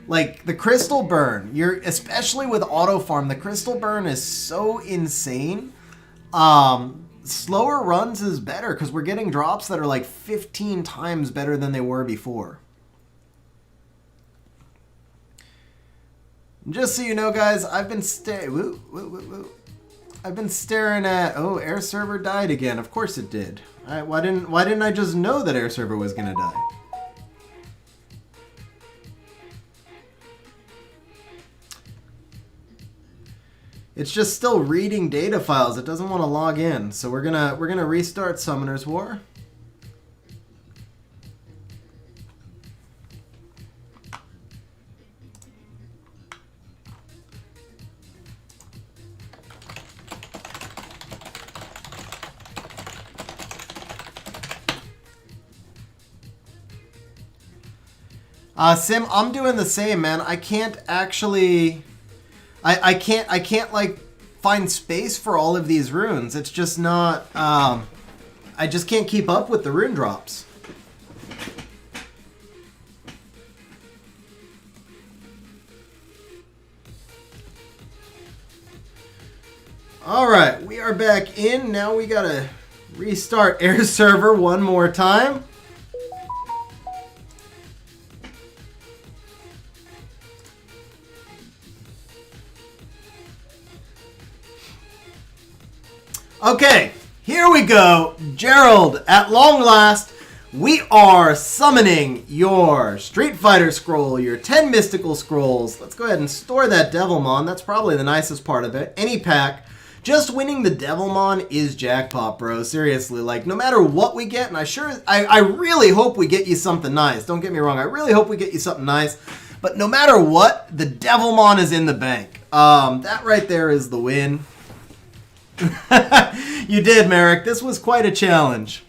Like the crystal burn, especially with auto farm, the crystal burn is so insane. Slower runs is better because we're getting drops that are like 15 times better than they were before. Just so you know, guys, I've been I've been staring at, oh, air server died again. Of course it did. Why didn't I just know that air server was gonna die? It's just still reading data files. It doesn't want to log in. So we're gonna restart Summoner's War. Sim, I'm doing the same, man. I can't actually, I can't like find space for all of these runes. It's just not, I just can't keep up with the rune drops. All right, we are back in. Now we gotta restart air server one more time. Okay, here we go. Gerald, at long last, we are summoning your Street Fighter scroll, your 10 mystical scrolls. Let's go ahead and store that Devilmon. That's probably the nicest part of it. Any pack. Just winning the Devilmon is jackpot, bro. Seriously, like, no matter what we get, and I really hope we get you something nice. Don't get me wrong. I really hope we get you something nice. But no matter what, the Devilmon is in the bank. That right there is the win. You did, Merrick. This was quite a challenge.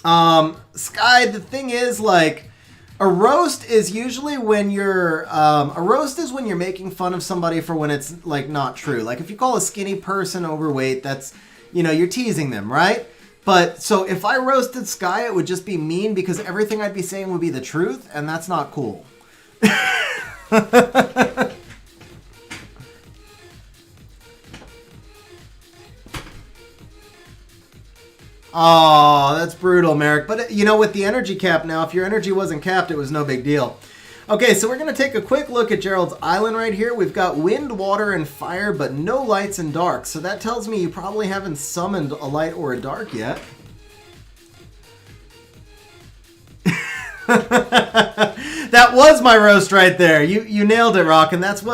Sky, the thing is, like, a roast is usually when you're, when you're making fun of somebody for when it's, like, not true. Like, if you call a skinny person overweight, that's, you know, you're teasing them, right? But, so if I roasted Sky, it would just be mean because everything I'd be saying would be the truth, and that's not cool. Oh, that's brutal, Merrick. But, you know, with the energy cap now, if your energy wasn't capped, it was no big deal. Okay, so we're going to take a quick look at Gerald's island right here. We've got wind, water, and fire, but no lights and darks. So that tells me you probably haven't summoned a light or a dark yet. That was my roast right there. You nailed it, Rock, and that's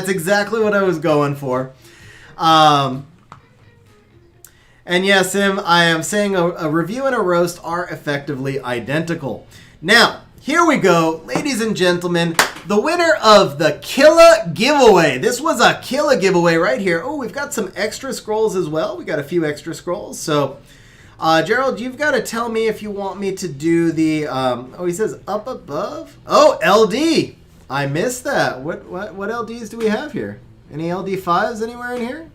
exactly what I was going for. And yes, Sim, I am saying a review and a roast are effectively identical. Now, here we go, ladies and gentlemen. The winner of the Xxkilla giveaway. This was a Xxkilla giveaway right here. Oh, we've got some extra scrolls as well. We got a few extra scrolls. So, Gerald, you've got to tell me if you want me to do the, oh, he says up above. Oh, LD. I missed that. What LDs do we have here? Any LD5s anywhere in here?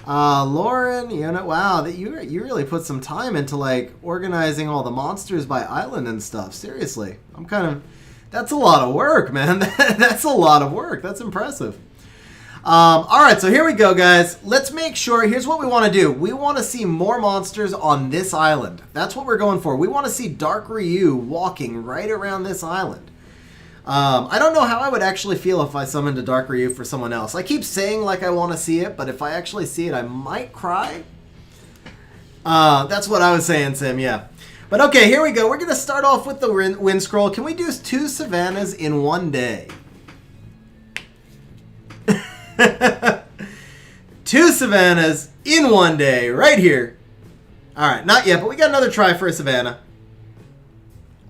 Lauren, you know, wow, that you really put some time into like organizing all the monsters by island and stuff. Seriously, I'm kind of, that's a lot of work, man. That's a lot of work. That's impressive. All right, so here we go, guys. Let's make sure. Here's what we want to do. We want to see more monsters on this island. That's what we're going for. We want to see Dark Ryu walking right around this island. I don't know how I would actually feel if I summoned a Dark Ryu for someone else. I keep saying like I want to see it, but if I actually see it, I might cry. That's what I was saying, Sim, yeah. But okay, here we go. We're going to start off with the wind scroll. Can we do 2 savannas in one day? 2 savannas in one day, right here. All right, not yet, but we got another try for a savanna.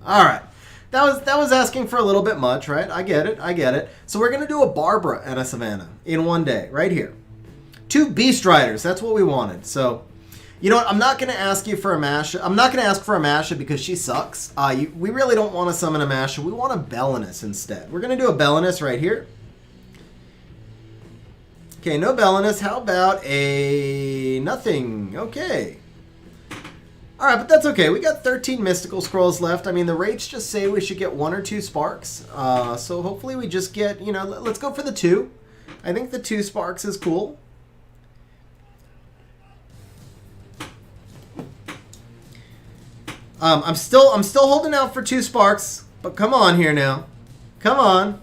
All right. That was asking for a little bit much, right? I get it. So we're going to do a Barbara and a Savannah in one day, right here. 2 Beast Riders, that's what we wanted. So, you know what? I'm not going to ask you for a Masha. I'm not going to ask for a Masha because she sucks. We really don't want to summon a Masha. We want a Belinus instead. We're going to do a Belinus right here. Okay, no Belinus. How about a nothing? Okay. All right, but that's okay. We got 13 mystical scrolls left. I mean, the rates just say we should get 1 or 2 sparks. So hopefully we just get, you know, let's go for the 2. I think the 2 sparks is cool. I'm still holding out for 2 sparks, but come on here now. Come on.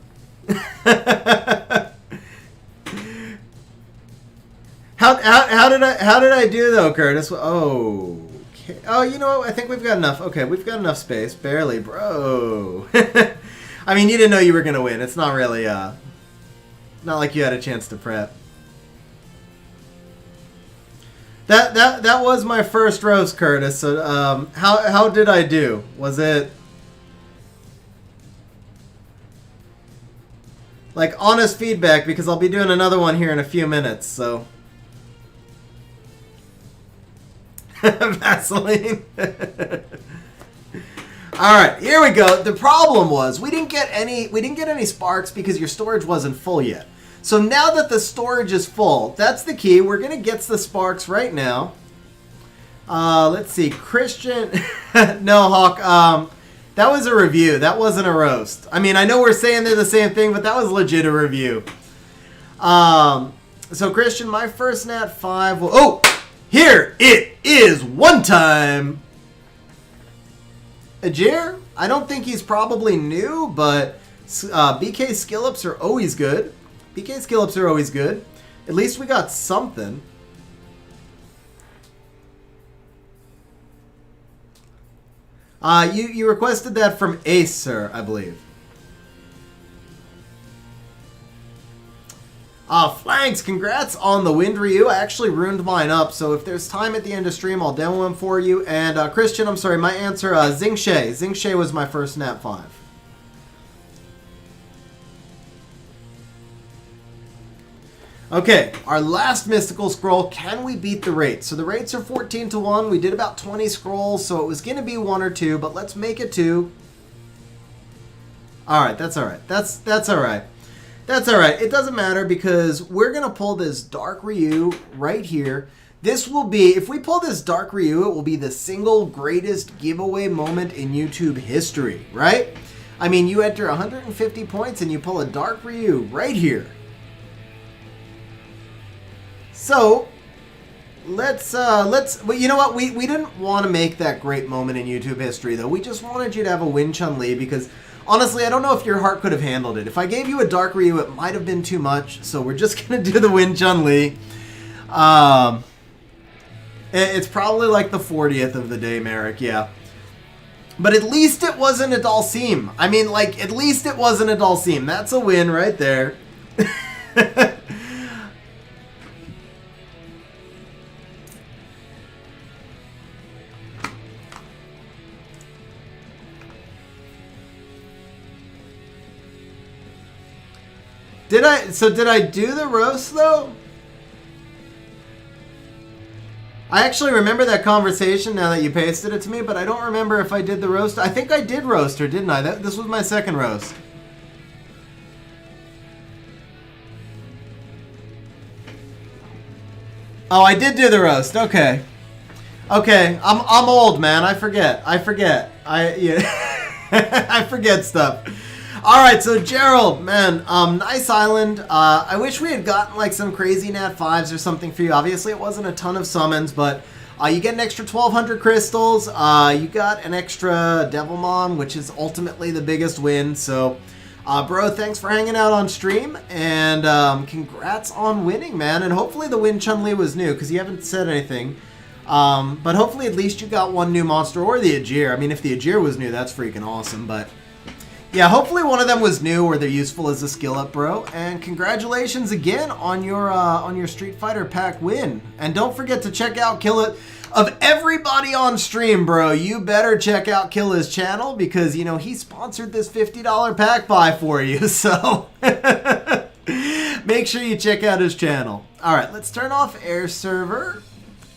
How did I do though, Curtis? Oh. Oh, you know what? I think we've got enough. Okay, we've got enough space. Barely, bro. I mean, you didn't know you were going to win. It's not really, not like you had a chance to prep. That was my first roast, Curtis. So, how did I do? Was it... like, honest feedback, because I'll be doing another one here in a few minutes, so... Vaseline. All right, here we go. The problem was we didn't get any sparks because your storage wasn't full yet. So now that the storage is full, that's the key. We're gonna get the sparks right now. Let's see, Christian. No, Hawk. That was a review. That wasn't a roast. I mean, I know we're saying they're the same thing, but that was legit a review. So Christian, my first nat 5 will. Oh. Here it is, one time. Ajir, I don't think he's probably new, but BK skill-ups are always good. BK skill-ups are always good. At least we got something. You requested that from Ace, sir, I believe. Flanks, congrats on the Wind Ryu. I actually ruined mine up, so if there's time at the end of stream, I'll demo him for you. And Christian, I'm sorry, my answer, Xingxie. Xingxie was my first nat 5. Okay, our last mystical scroll. Can we beat the rates? So the rates are 14-1. We did about 20 scrolls, so it was going to be 1 or 2, but let's make it 2. All right, that's all right. That's all right. That's all right. It doesn't matter because we're going to pull this Dark Ryu right here. This will be, if we pull this Dark Ryu, it will be the single greatest giveaway moment in YouTube history, right? I mean, you enter 150 points and you pull a Dark Ryu right here. So, well, you know what? We didn't want to make that great moment in YouTube history, though. We just wanted you to have a Win Chun-Li because... honestly, I don't know if your heart could have handled it. If I gave you a Dark Ryu, it might have been too much. So we're just going to do the Win Chun-Li. It's probably like the 40th of the day, Merrick, yeah. But at least it wasn't a Dalsim. I mean, like, at least it wasn't a Dalsim. That's a win right there. Did I do the roast though? I actually remember that conversation now that you pasted it to me, but I don't remember if I did the roast. I think I did roast her, didn't I? This was my second roast. Oh, I did do the roast. Okay. Okay, I'm old, man. I forget. I forget stuff. All right, so Gerald, man, nice island. I wish we had gotten like some crazy nat 5s or something for you. Obviously, it wasn't a ton of summons, but you get an extra 1,200 crystals. You got an extra Devilmon, which is ultimately the biggest win. So, bro, thanks for hanging out on stream, and congrats on winning, man. And hopefully the win Chun-Li was new, because you haven't said anything. But hopefully at least you got one new monster, or the Agir. I mean, if the Agir was new, that's freaking awesome, but... yeah, hopefully one of them was new or they're useful as a skill up, bro. And congratulations again on your Street Fighter pack win. And don't forget to check out Xxkilla. Of everybody on stream, bro, you better check out Xxkilla's channel because, you know, he sponsored this $50 pack buy for you. So make sure you check out his channel. All right, let's turn off Air Server.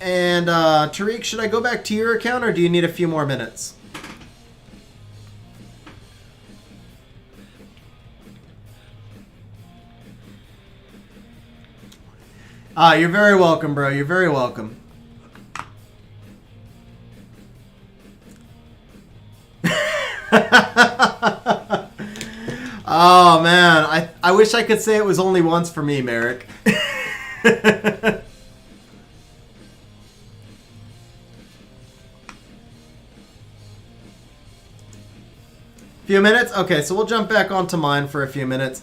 And Tariq, should I go back to your account or do you need a few more minutes? You're very welcome, bro. You're very welcome. Oh, man. I wish I could say it was only once for me, Merrick. Few minutes? Okay, so we'll jump back onto mine for a few minutes.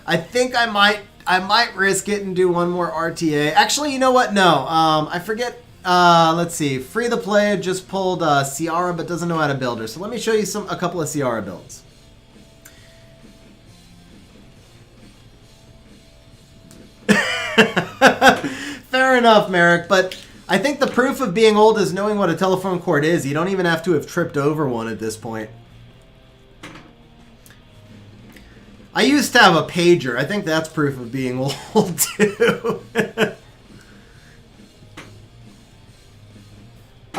I think I might risk it and do one more RTA. Actually, you know what? No. I forget. Let's see. Free the Play just pulled Ciara, but doesn't know how to build her. So let me show you a couple of Ciara builds. Fair enough, Merrick. But I think the proof of being old is knowing what a telephone cord is. You don't even have to have tripped over one at this point. I used to have a pager. I think that's proof of being old too.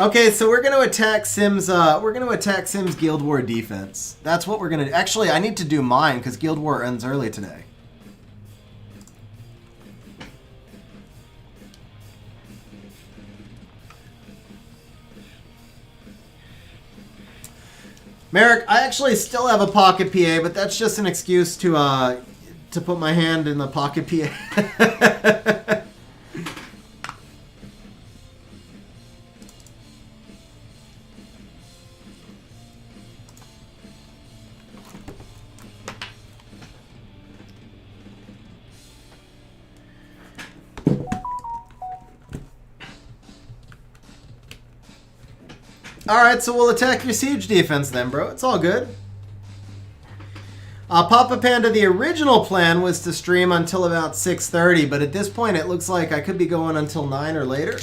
Okay, so we're gonna attack Sim's. We're gonna attack Sim's Guild War defense. That's what we're gonna do. Actually, I need to do mine because Guild War ends early today. Merrick, I actually still have a pocket PA, but that's just an excuse to put my hand in the pocket PA. Alright, so we'll attack your siege defense then, bro. It's all good. Papa Panda, the original plan was to stream until about 6:30, but at this point it looks like I could be going until 9 or later.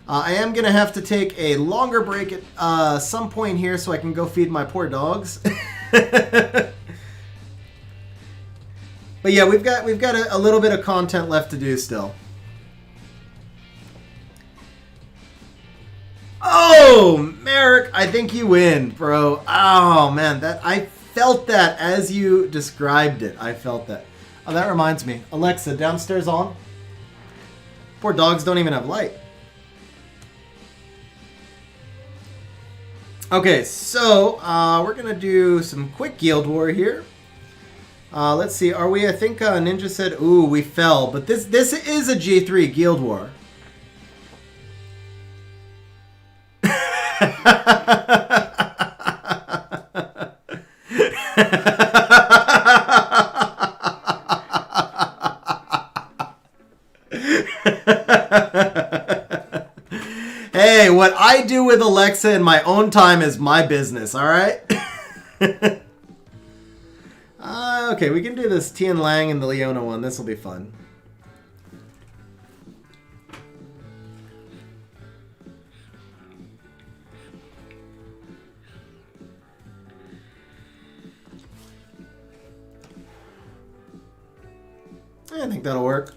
I am going to have to take a longer break at some point here so I can go feed my poor dogs. But yeah, we've got a little bit of content left to do still. Oh, Merrick, I think you win, bro. Oh, man, I felt that as you described it. I felt that. Oh, that reminds me. Alexa, downstairs on? Poor dogs don't even have light. Okay, so we're going to do some quick Guild War here. Let's see. Are we, I think Ninja said, ooh, we fell. But this is a G3 Guild War. Hey, what I do with Alexa in my own time is my business, alright? Okay, we can do this Tian Lang and the Leona one. This will be fun. I think that'll work.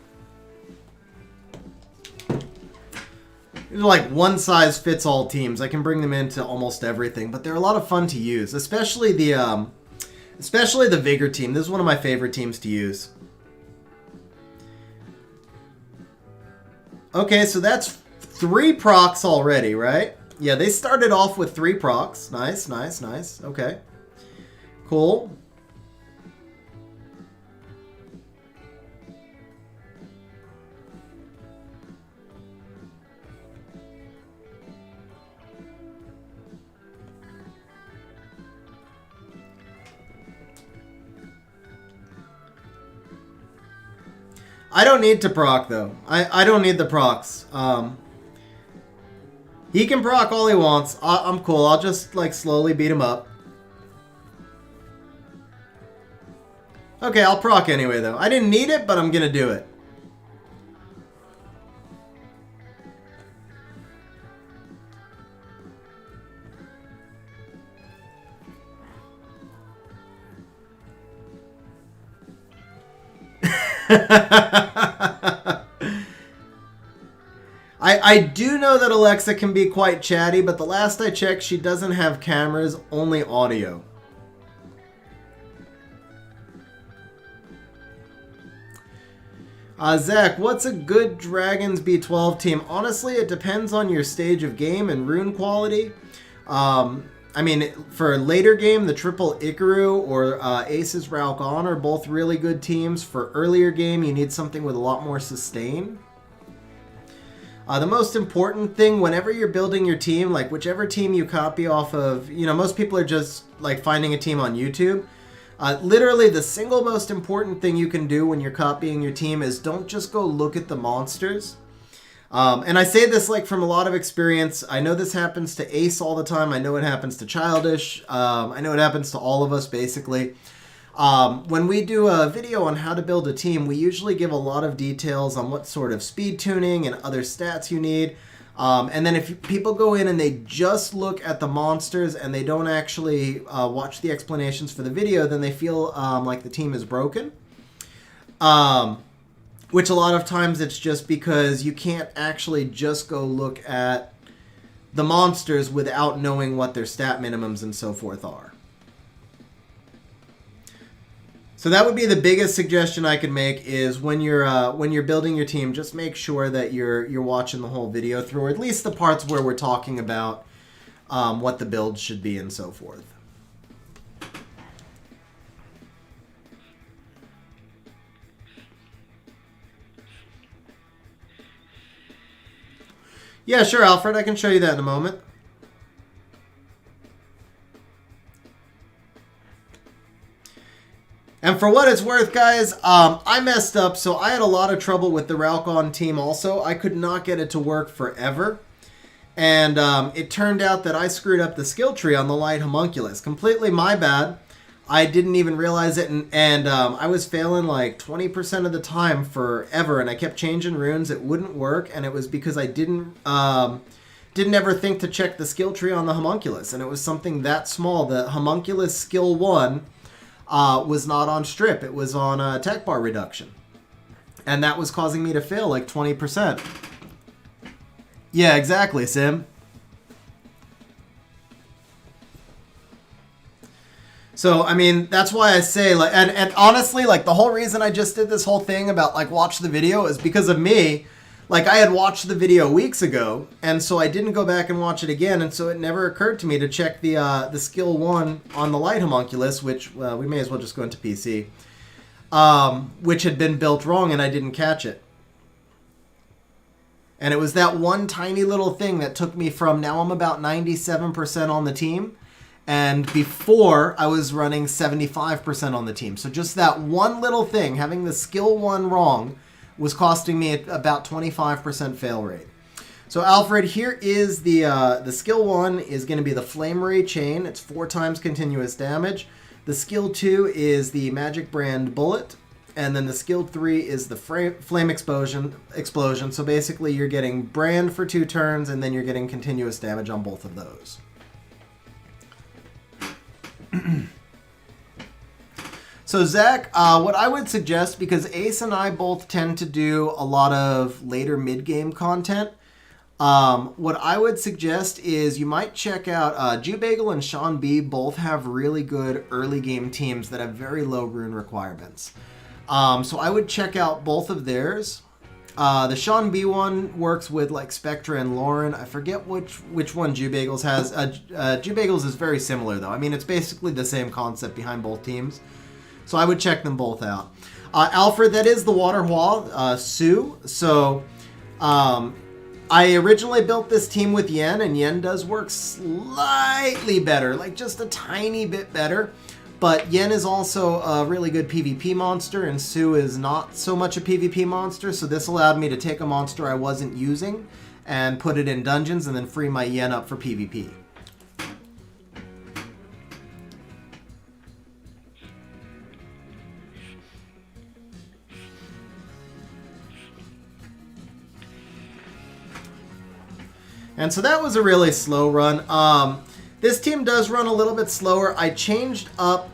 These are like one-size-fits-all teams. I can bring them into almost everything, but they're a lot of fun to use, especially the Vigor team. This is one of my favorite teams to use. Okay, so that's 3 procs already, right? Yeah, they started off with 3 procs. Nice, nice, nice. Okay. Cool. I don't need to proc, though. I don't need the procs. He can proc all he wants. I'm cool. I'll just, like, slowly beat him up. Okay, I'll proc anyway, though. I didn't need it, but I'm gonna do it. I do know that Alexa can be quite chatty, but the last I checked, she doesn't have cameras, only audio. Zach, what's a good Dragons B12 team? Honestly, it depends on your stage of game and rune quality. I mean, for later game, the triple Ikaru or Aces Ralkon are both really good teams. For earlier game, you need something with a lot more sustain. The most important thing whenever you're building your team, like whichever team you copy off of, you know, most people are just like finding a team on YouTube. Literally, the single most important thing you can do when you're copying your team is don't just go look at the monsters. And I say this like from a lot of experience. I know this happens to Ace all the time. I know it happens to Childish. I know it happens to all of us, basically. When we do a video on how to build a team, we usually give a lot of details on what sort of speed tuning and other stats you need. And then if people go in and they just look at the monsters and they don't actually watch the explanations for the video, then they feel like the team is broken. Which a lot of times it's just because you can't actually just go look at the monsters without knowing what their stat minimums and so forth are. So that would be the biggest suggestion I could make is when you're building your team, just make sure that you're watching the whole video through, or at least the parts where we're talking about what the build should be and so forth. Yeah, sure, Alfred. I can show you that in a moment. And for what it's worth, guys, I messed up, so I had a lot of trouble with the Ralkon team also. I could not get it to work forever. And it turned out that I screwed up the skill tree on the light homunculus. Completely my bad. I didn't even realize it, and I was failing like 20% of the time forever, and I kept changing runes. It wouldn't work, and it was because I didn't ever think to check the skill tree on the homunculus, and it was something that small. The homunculus skill 1 was not on strip. It was on attack bar reduction. And that was causing me to fail like 20%. Yeah, exactly, Sim. So, I mean, that's why I say, like, and honestly, like, the whole reason I just did this whole thing about, like, watch the video is because of me. Like, I had watched the video weeks ago, and so I didn't go back and watch it again, and so it never occurred to me to check the skill 1 on the light homunculus, which, we may as well just go into PC, which had been built wrong, and I didn't catch it. And it was that one tiny little thing that took me from, now I'm about 97% on the team, and before I was running 75% on the team. So just that one little thing, having the skill 1 wrong, was costing me about 25% fail rate. So Alfred, here is the skill 1 is going to be the Flame Ray Chain. It's 4 times continuous damage. The skill 2 is the Magic Brand Bullet. And then the skill 3 is the Flame Explosion. So basically you're getting Brand for 2 turns, and then you're getting continuous damage on both of those. So Zach, what I would suggest, because Ace and I both tend to do a lot of later mid-game content, what I would suggest is you might check out Jew-Bagel and Sean B. Both have really good early game teams that have very low rune requirements. So I would check out both of theirs. The Sean B one works with like Spectra and Lauren. I forget which one Jew-Bagels has. Jew-Bagels is very similar though. I mean, it's basically the same concept behind both teams. So I would check them both out. Alfred, that is the Water Hua, Sue. So I originally built this team with Yen, and Yen does work slightly better, like just a tiny bit better. But Yen is also a really good PvP monster, and Sue is not so much a PvP monster, so this allowed me to take a monster I wasn't using and put it in dungeons and then free my Yen up for PvP. And so that was a really slow run. This team does run a little bit slower. I changed up,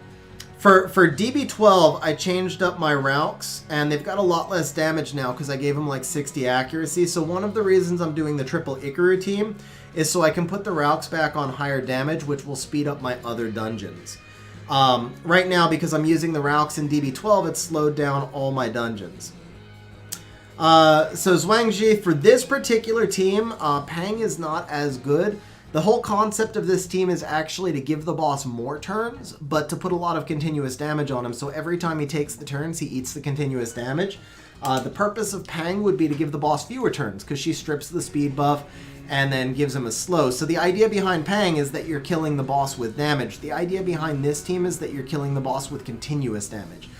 for DB12, I changed up my Raux, and they've got a lot less damage now because I gave them like 60 accuracy. So one of the reasons I'm doing the triple Ikaru team is so I can put the Raux back on higher damage, which will speed up my other dungeons. Right now, because I'm using the Raux in DB12, it's slowed down all my dungeons. So Zhuangzi, for this particular team, Pang is not as good. The whole concept of this team is actually to give the boss more turns, but to put a lot of continuous damage on him. So every time he takes the turns, he eats the continuous damage. The purpose of Pang would be to give the boss fewer turns, because she strips the speed buff and then gives him a slow. So the idea behind Pang is that you're killing the boss with damage. The idea behind this team is that you're killing the boss with continuous damage.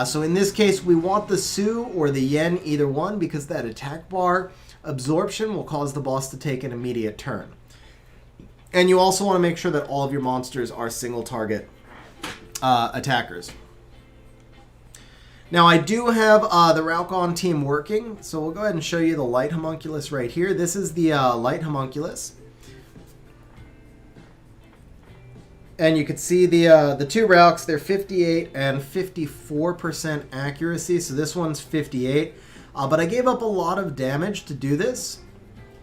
So in this case, we want the Sue or the Yen, either one, because that attack bar absorption will cause the boss to take an immediate turn. And you also want to make sure that all of your monsters are single target attackers. Now I do have the Raucon team working, so we'll go ahead and show you the light homunculus right here. This is the light homunculus. And you can see the two Raux, they're 58 and 54% accuracy. So this one's 58. But I gave up a lot of damage to do this.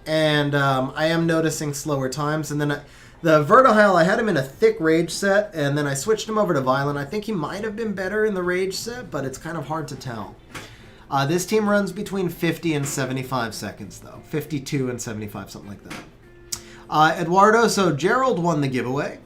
And I am noticing slower times. And then the Vertihile, I had him in a thick Rage set. And then I switched him over to Violent. I think he might have been better in the Rage set, but it's kind of hard to tell. This team runs between 50 and 75 seconds, though. 52 and 75, something like that. Eduardo, so Gerald won the giveaway.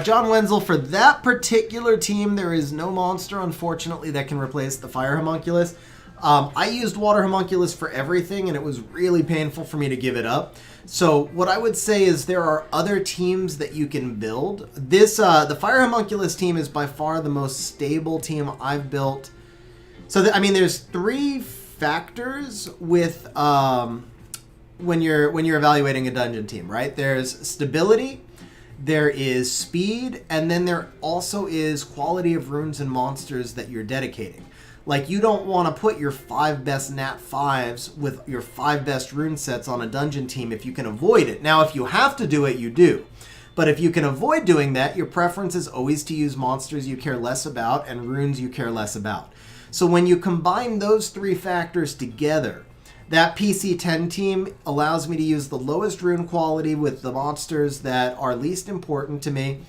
John Wenzel, for that particular team, there is no monster, unfortunately, that can replace the Fire Homunculus. I used Water Homunculus for everything, and it was really painful for me to give it up. So what I would say is there are other teams that you can build. This the Fire Homunculus team is by far the most stable team I've built. So, I mean, there's three factors with when you're evaluating a dungeon team, right? There's stability, there is speed, and then there also is quality of runes and monsters that you're dedicating. Like, you don't want to put your 5 best Nat 5s with your 5 best rune sets on a dungeon team if you can avoid it. Now, if you have to do it, you do. But if you can avoid doing that, your preference is always to use monsters you care less about and runes you care less about. So when you combine those three factors together, that PC10 team allows me to use the lowest rune quality with the monsters that are least important to me,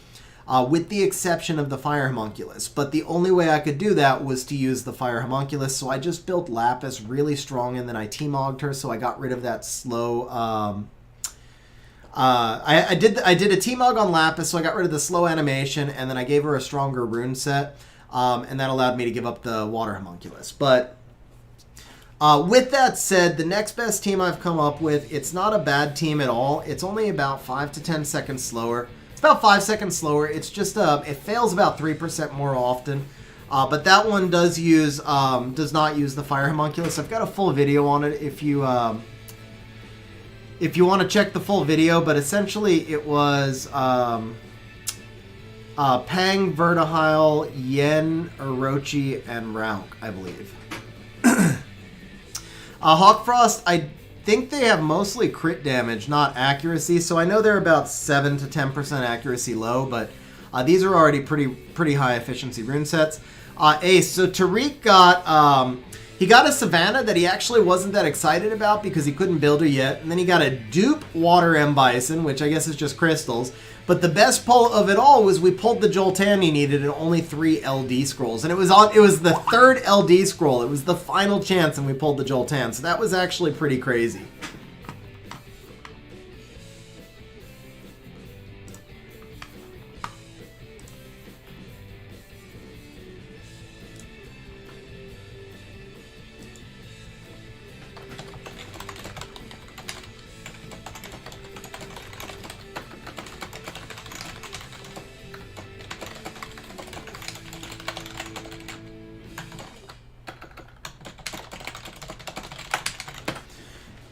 with the exception of the Fire Homunculus. But the only way I could do that was to use the Fire Homunculus, so I just built Lapis really strong, and then I T-mogged her, so I got rid of that slow... I did a T-mog on Lapis, so I got rid of the slow animation, and then I gave her a stronger rune set, and that allowed me to give up the Water Homunculus. But... with that said, the next best team I've come up with, it's not a bad team at all. It's only about 5 to 10 seconds slower. It's about 5 seconds slower. It's just, it fails about 3% more often. But that one does not use the Fire Homunculus. I've got a full video on it if you want to check the full video. But essentially it was Pang, Vertihile, Yen, Orochi, and Rauk, I believe. Hawkfrost, think they have mostly crit damage, not accuracy. So I know they're about 7 to 10% accuracy low, but these are already pretty high efficiency rune sets. Ace. So Tariq got he got a Savannah that he actually wasn't that excited about because he couldn't build her yet, and then he got a dupe Water M Bison, which I guess is just crystals. But the best pull of it all was we pulled the Joltan he needed and only 3 LD scrolls. And it was the 3rd LD scroll. It was the final chance and we pulled the Joltan. So that was actually pretty crazy.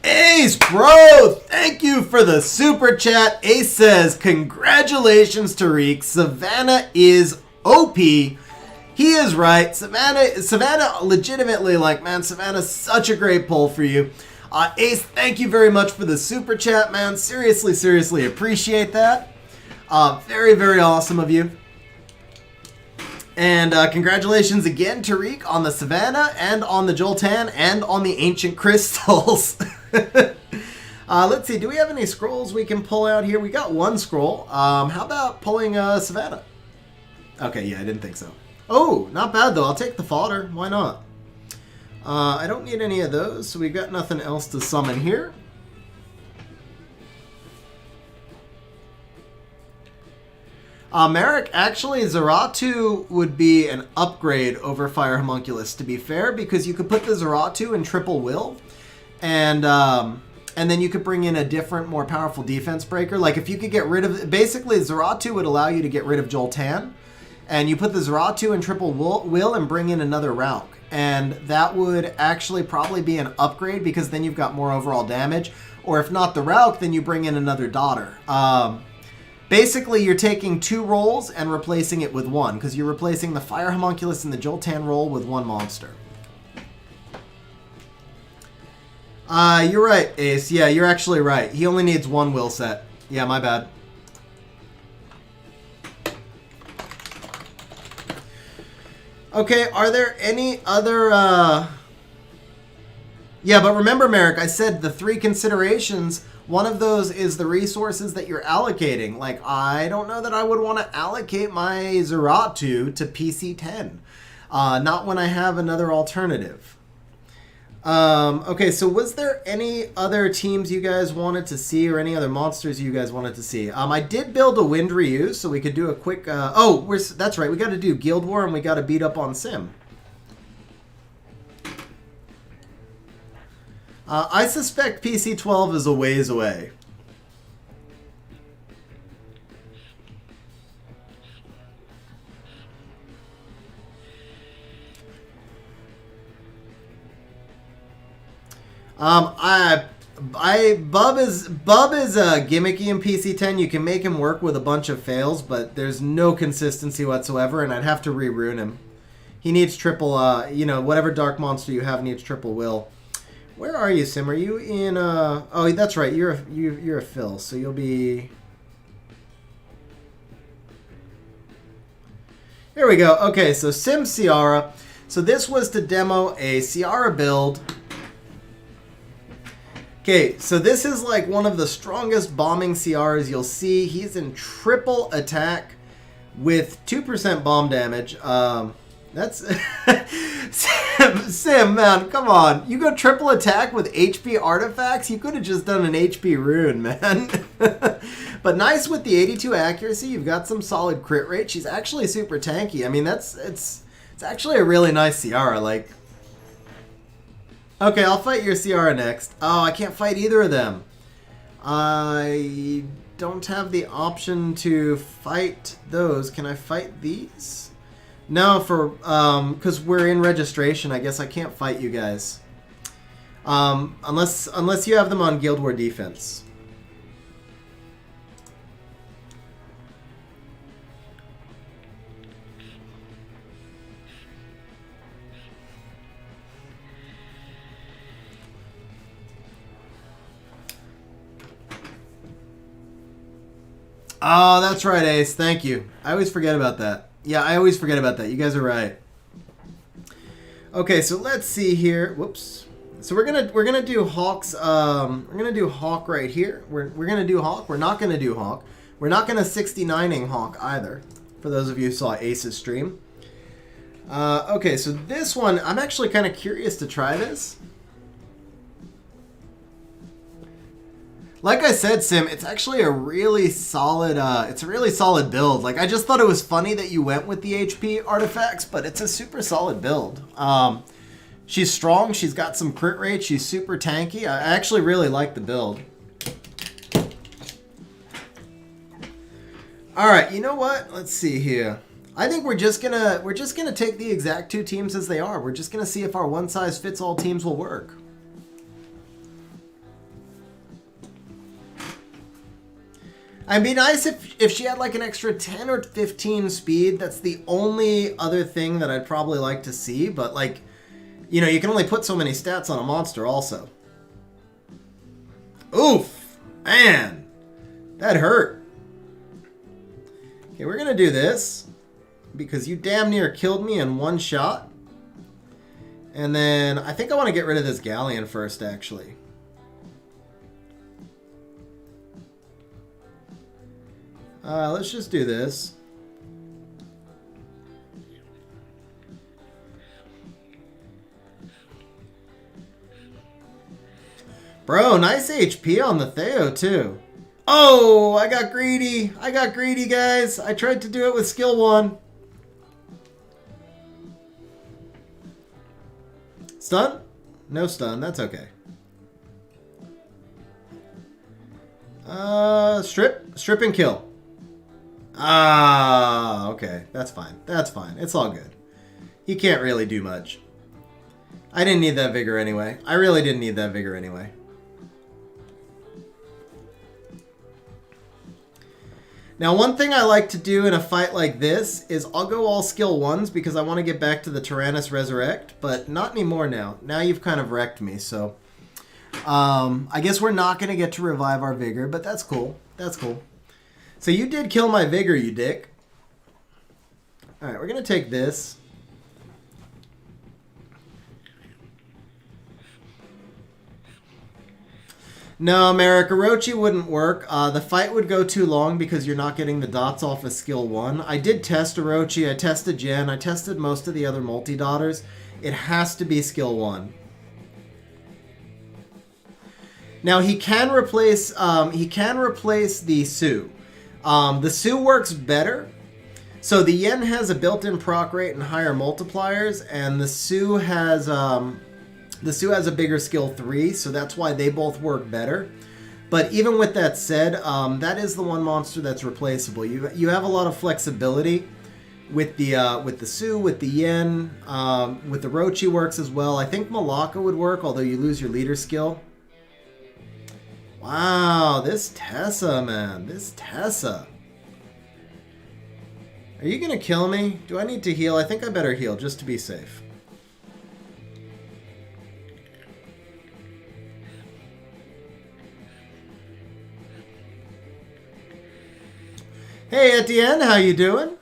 Ace, bro, thank you for the super chat. Ace says, congratulations, Tariq. Savannah is OP. He is right. Savannah legitimately, like, man, Savannah's such a great pull for you. Ace, thank you very much for the super chat, man. Seriously appreciate that. Very, very awesome of you. And congratulations again, Tariq, on the Savannah and on the Joltan and on the Ancient Crystals. Let's see, do we have any scrolls we can pull out here? We got 1 scroll. How about pulling Savannah? Okay, yeah, I didn't think so. Oh, not bad though. I'll take the fodder. Why not? I don't need any of those, so we've got nothing else to summon here. Merrick, actually, Zeratu would be an upgrade over Fire Homunculus, to be fair, because you could put the Zeratu in triple will, and then you could bring in a different, more powerful defense breaker. Like, if you could get rid of... Basically, Zeratu would allow you to get rid of Joltan, and you put the Zeratu in triple will and bring in another Rauk. And that would actually probably be an upgrade, because then you've got more overall damage. Or if not the Rauk, then you bring in another daughter. Basically, you're taking 2 rolls and replacing it with 1, because you're replacing the Fire Homunculus and the Joltan roll with 1 monster. You're right, Ace. Yeah, you're actually right. He only needs 1 will set. Yeah, my bad. Okay, are there any other... Yeah, but remember, Merrick, I said the 3 considerations... One of those is the resources that you're allocating. Like, I don't know that I would want to allocate my Zeratu to PC10. Not when I have another alternative. Okay, so was there any other teams you guys wanted to see or any other monsters you guys wanted to see? I did build a Wind Ryu, so we could do a quick... that's right. We got to do Guild War and we got to beat up on Sim. I suspect PC12 is a ways away. Bub is gimmicky in PC10. You can make him work with a bunch of fails, but there's no consistency whatsoever, and I'd have to re-rune him. He needs triple, whatever dark monster you have needs triple will. Where are you, Sim? Are you in, oh, that's right. You're a Phil, so you'll be... Here we go. Okay, so Sim Ciara. So this was to demo a Ciara build. Okay, so this is like one of the strongest bombing Ciaras you'll see. He's in triple attack with 2% bomb damage. That's... Sim, man, come on. You go triple attack with HP artifacts? You could have just done an HP rune, man. But nice with the 82 accuracy. You've got some solid crit rate. She's actually super tanky. I mean, it's actually a really nice Ciara. Like, okay, I'll fight your Ciara next. Oh, I can't fight either of them. I don't have the option to fight those. Can I fight these? No, because we're in registration, I guess I can't fight you guys. Unless you have them on Guild War defense. Oh, that's right, Ace. Thank you. I always forget about that. Yeah, I always forget about that. You guys are right. Okay, so let's see here. Whoops. So we're gonna do Hawk's. We're gonna do Hawk right here. We're gonna do Hawk. We're not gonna do Hawk. We're not gonna 69ing Hawk either. For those of you who saw Ace's stream. Okay, so this one I'm actually kind of curious to try this. Like I said, Sim, it's actually a really solid. It's a really solid build. Like I just thought it was funny that you went with the HP artifacts, but it's a super solid build. She's strong. She's got some crit rate. She's super tanky. I actually really like the build. All right, you know what? Let's see here. I think we're just gonna take the exact two teams as they are. We're just gonna see if our one size fits all teams will work. It'd be nice if she had like an extra 10 or 15 speed. That's the only other thing that I'd probably like to see. But like, you know, you can only put so many stats on a monster also. Oof, man, that hurt. Okay, we're gonna do this because you damn near killed me in one shot. And then I think I want to get rid of this galleon first, actually. Let's just do this. Bro, nice HP on the Theo, too. Oh, I got greedy. I got greedy, guys. I tried to do it with skill 1. Stun? No stun. That's okay. Strip? Strip and kill. Ah, okay. That's fine. That's fine. It's all good. He can't really do much. I didn't need that vigor anyway. I really didn't need that vigor anyway. Now, one thing I like to do in a fight like this is I'll go all skill 1s because I want to get back to the Tyrannus Resurrect, but not anymore now. Now you've kind of wrecked me, so... I guess we're not going to get to revive our vigor, but that's cool. That's cool. So you did kill my vigor, you dick. Alright, we're going to take this. No, Merrick, Orochi wouldn't work. The fight would go too long because you're not getting the dots off of skill 1. I did test Orochi, I tested Jen, I tested most of the other multi-daughters. It has to be skill 1. Now he can replace the Sue. The Sue works better. So the Yen has a built-in proc rate and higher multipliers, and the Sue has a bigger skill 3, so that's why they both work better. But even with that said, that is the one monster that's replaceable. You have a lot of flexibility with the Sue, with the Yen, with the Rochi works as well. I think Malaka would work, although you lose your leader skill. Wow, this Tessa, man. This Tessa. Are you going to kill me? Do I need to heal? I think I better heal just to be safe. Hey, Etienne, how you doing?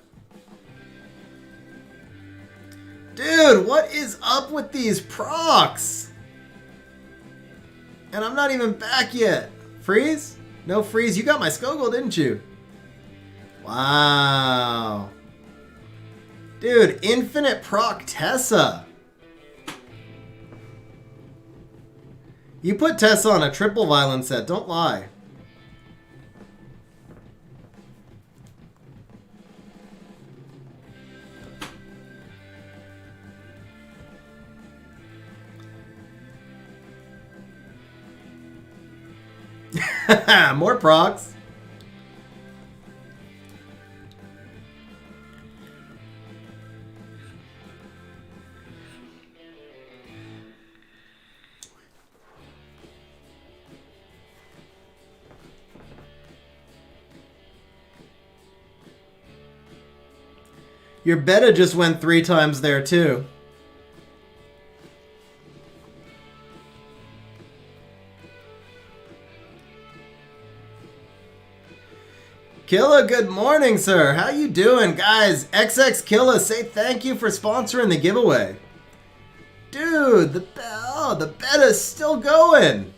Dude, what is up with these procs? And I'm not even back yet. Freeze? No freeze. You got my Skogul, didn't you? Wow. Dude, infinite proc Tessa. You put Tessa on a triple violence set, don't lie. More procs. Your beta just went 3 times there too. Xxkilla, good morning, sir. How you doing? Guys, Xxkilla, say thank you for sponsoring the giveaway. Dude, the beta's still going.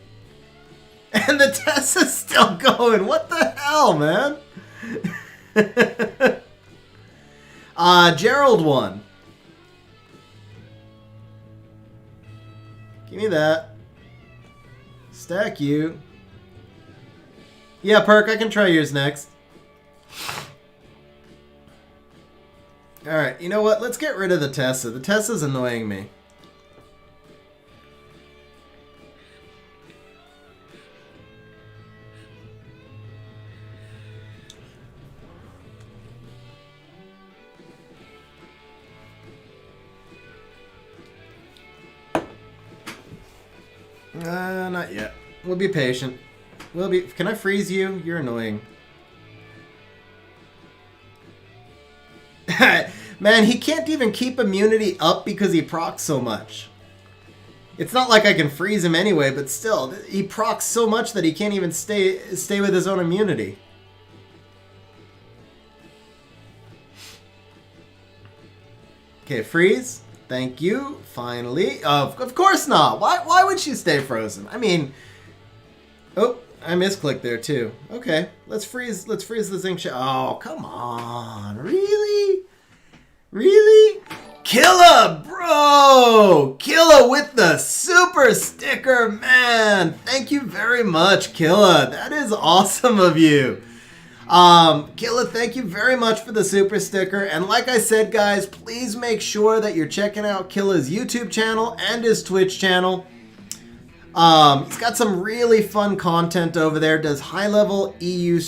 And the test is still going. What the hell, man? Gerald won. Give me that. Stack you. Yeah, Perk, I can try yours next. Alright, you know what? Let's get rid of the Tessa. The Tessa's annoying me. Not yet. We'll be patient. We'll be. Can I freeze you? You're annoying. Man, he can't even keep immunity up because he procs so much. It's not like I can freeze him anyway, but still, he procs so much that he can't even stay with his own immunity. Okay, freeze. Thank you. Finally. Of course not. Why would she stay frozen? I mean, oh, I misclicked there too. Okay, let's freeze the zinc shell. Oh, come on. Really? Really? Xxkilla, bro! Xxkilla with the super sticker, man! Thank you very much, Xxkilla. That is awesome of you. Xxkilla, thank you very much for the super sticker. And like I said, guys, please make sure that you're checking out Xxkilla's YouTube channel and his Twitch channel. He's got some really fun content over there. Does high-level EU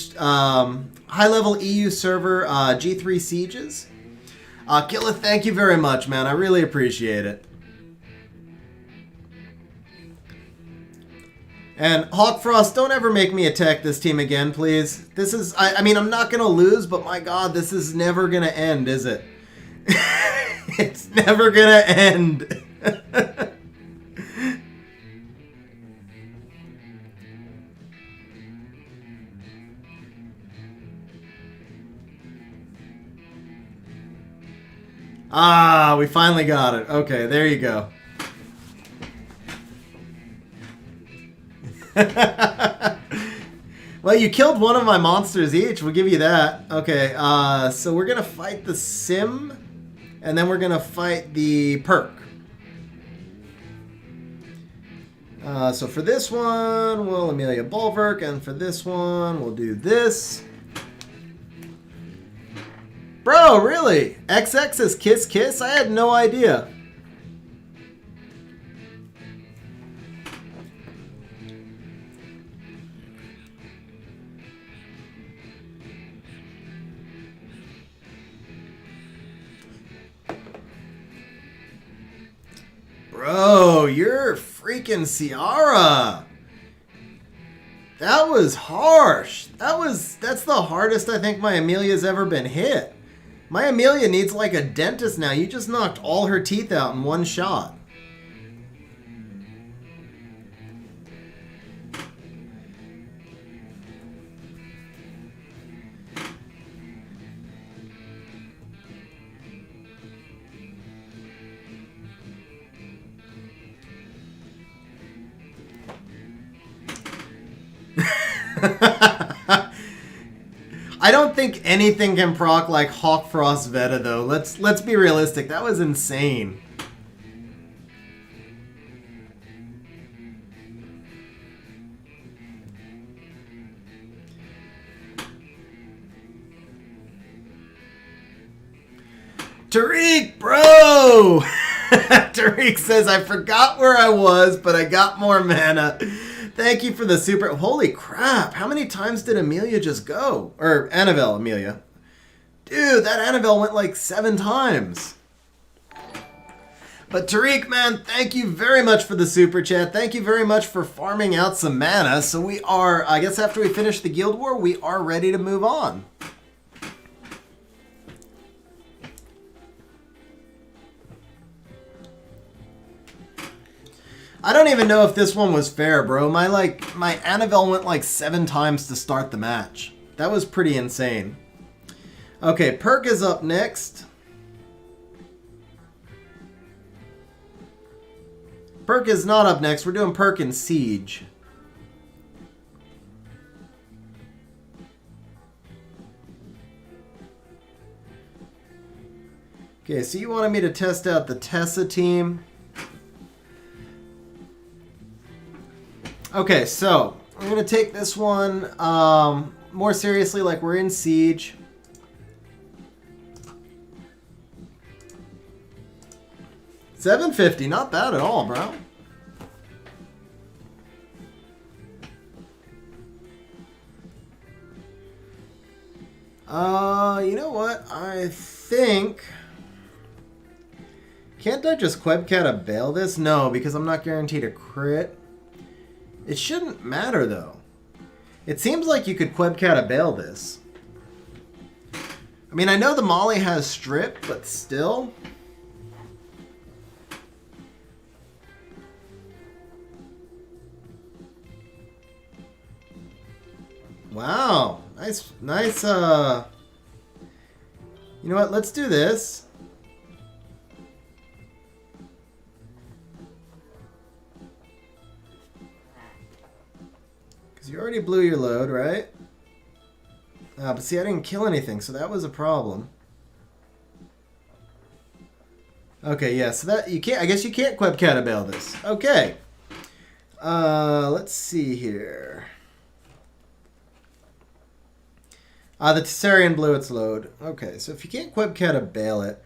server G3 sieges. Xxkilla, thank you very much, man. I really appreciate it. And Hawkfrost, don't ever make me attack this team again, please. This is, I mean, I'm not going to lose, but my God, this is never going to end, is it? It's never going to end. Ah, we finally got it. Okay, there you go. Well, you killed one of my monsters each. We'll give you that. Okay, so we're going to fight the Sim, and then we're going to fight the Perk. So for this one, we'll Amelia Bulwark, and for this one, we'll do this. Bro, really? XX is Kiss Kiss? I had no idea. Bro, you're freaking Ciara. That was harsh. That's the hardest I think my Amelia's ever been hit. My Amelia needs like a dentist now. You just knocked all her teeth out in one shot. I don't think anything can proc like Hawkfrost Veta though. Let's be realistic. That was insane. Tariq, bro! Tariq says, I forgot where I was, but I got more mana. Thank you for the super... Holy crap. How many times did Amelia just go? Or Annabelle, Amelia. Dude, that Annabelle went like 7 times. But Tariq, man, thank you very much for the super chat. Thank you very much for farming out some mana. So we are, I guess after we finish the Guild War, we are ready to move on. I don't even know if this one was fair, bro. My Annabelle went like 7 times to start the match. That was pretty insane. Okay, Perk is up next. Perk is not up next. We're doing Perk and Siege. Okay, so you wanted me to test out the Tessa team. Okay, so I'm going to take this one more seriously, like we're in Siege. $750, not bad at all, bro. You know what? I think... Can't I just Quebcat a bail this? No, because I'm not guaranteed a crit. It shouldn't matter, though. It seems like you could Quebcat a bail this. I mean, I know the Molly has strip, but still... Wow. Nice, nice, You know what? Let's do this. Because you already blew your load, right? But see, I didn't kill anything, so that was a problem. Okay, yeah, so that, you can't, I guess you can't Quebcat a bail this. Okay. Let's see here. The Tessarian blew its load. Okay, so if you can't Quebcat a bail it.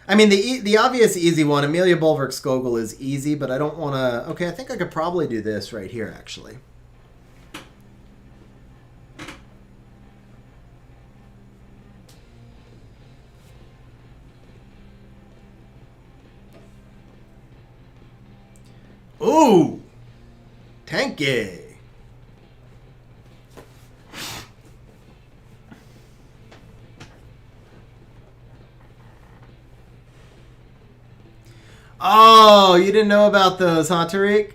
I mean, the obvious easy one, Amelia Bulwark Skogul, is easy, but I don't want to... Okay, I think I could probably do this right here, actually. Ooh! Tanky! Oh, you didn't know about those, huh, Tariq?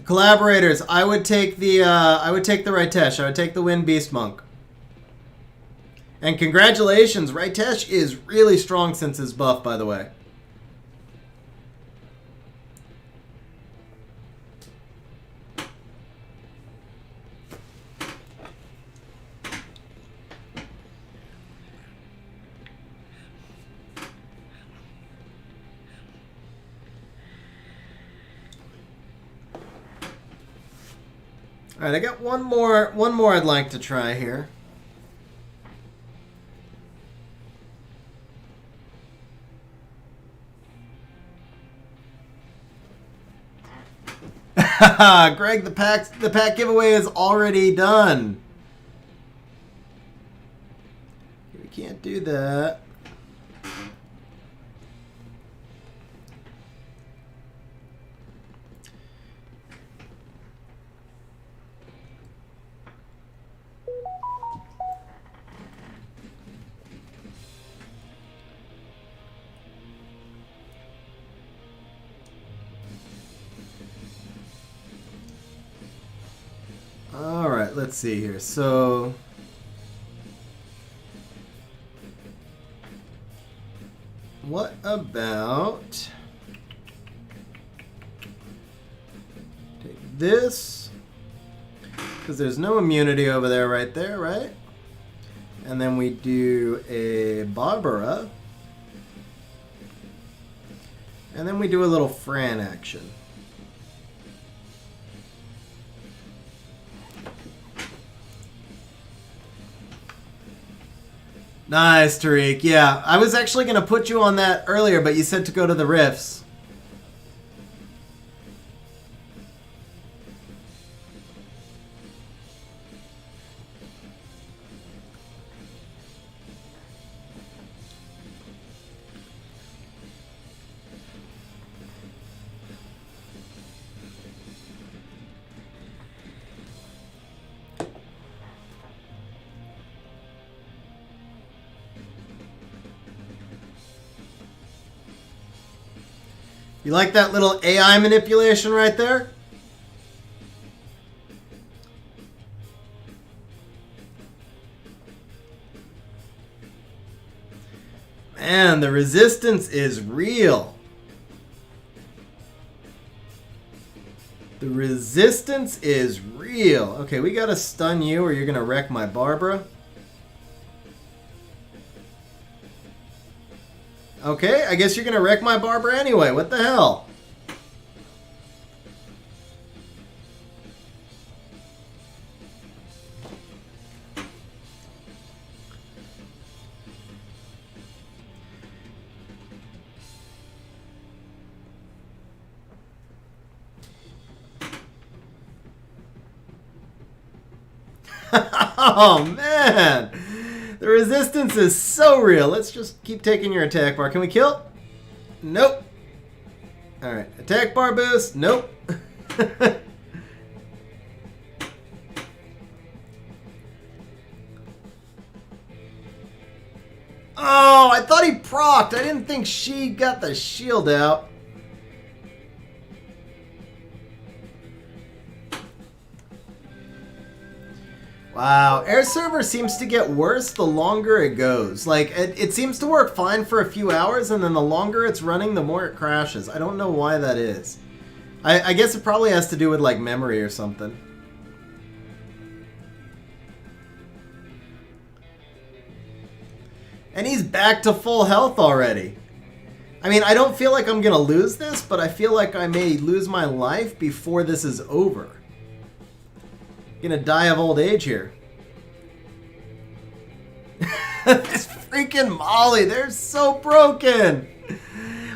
Collaborators, I would take the Ritesh. I would take the Wind Beast Monk. And congratulations, Ritesh is really strong since his buff, by the way. All right, I got one more I'd like to try here. Greg, the pack giveaway is already done. We can't do that. All right, let's see here. So what about take this, because there's no immunity over there right there, right? And then we do a Barbara. And then we do a little Fran action. Nice, Tariq. Yeah, I was actually going to put you on that earlier, but you said to go to the Rifts. You like that little AI manipulation right there? Man, the resistance is real. The resistance is real. Okay, we gotta stun you or you're gonna wreck my Barbara. Okay, I guess you're gonna wreck my Barbara anyway. What the hell? Oh, man. The resistance is so real. Let's just keep taking your attack bar. Can we kill? Nope. Alright. Attack bar boost. Nope. Oh, I thought he procced. I didn't think she got the shield out. Wow, air server seems to get worse the longer it goes. Like, it seems to work fine for a few hours, and then the longer it's running, the more it crashes. I don't know why that is. I guess it probably has to do with, like, memory or something. And he's back to full health already. I mean, I don't feel like I'm gonna lose this, but I feel like I may lose my life before this is over. Gonna die of old age here. This freaking Molly, they're so broken.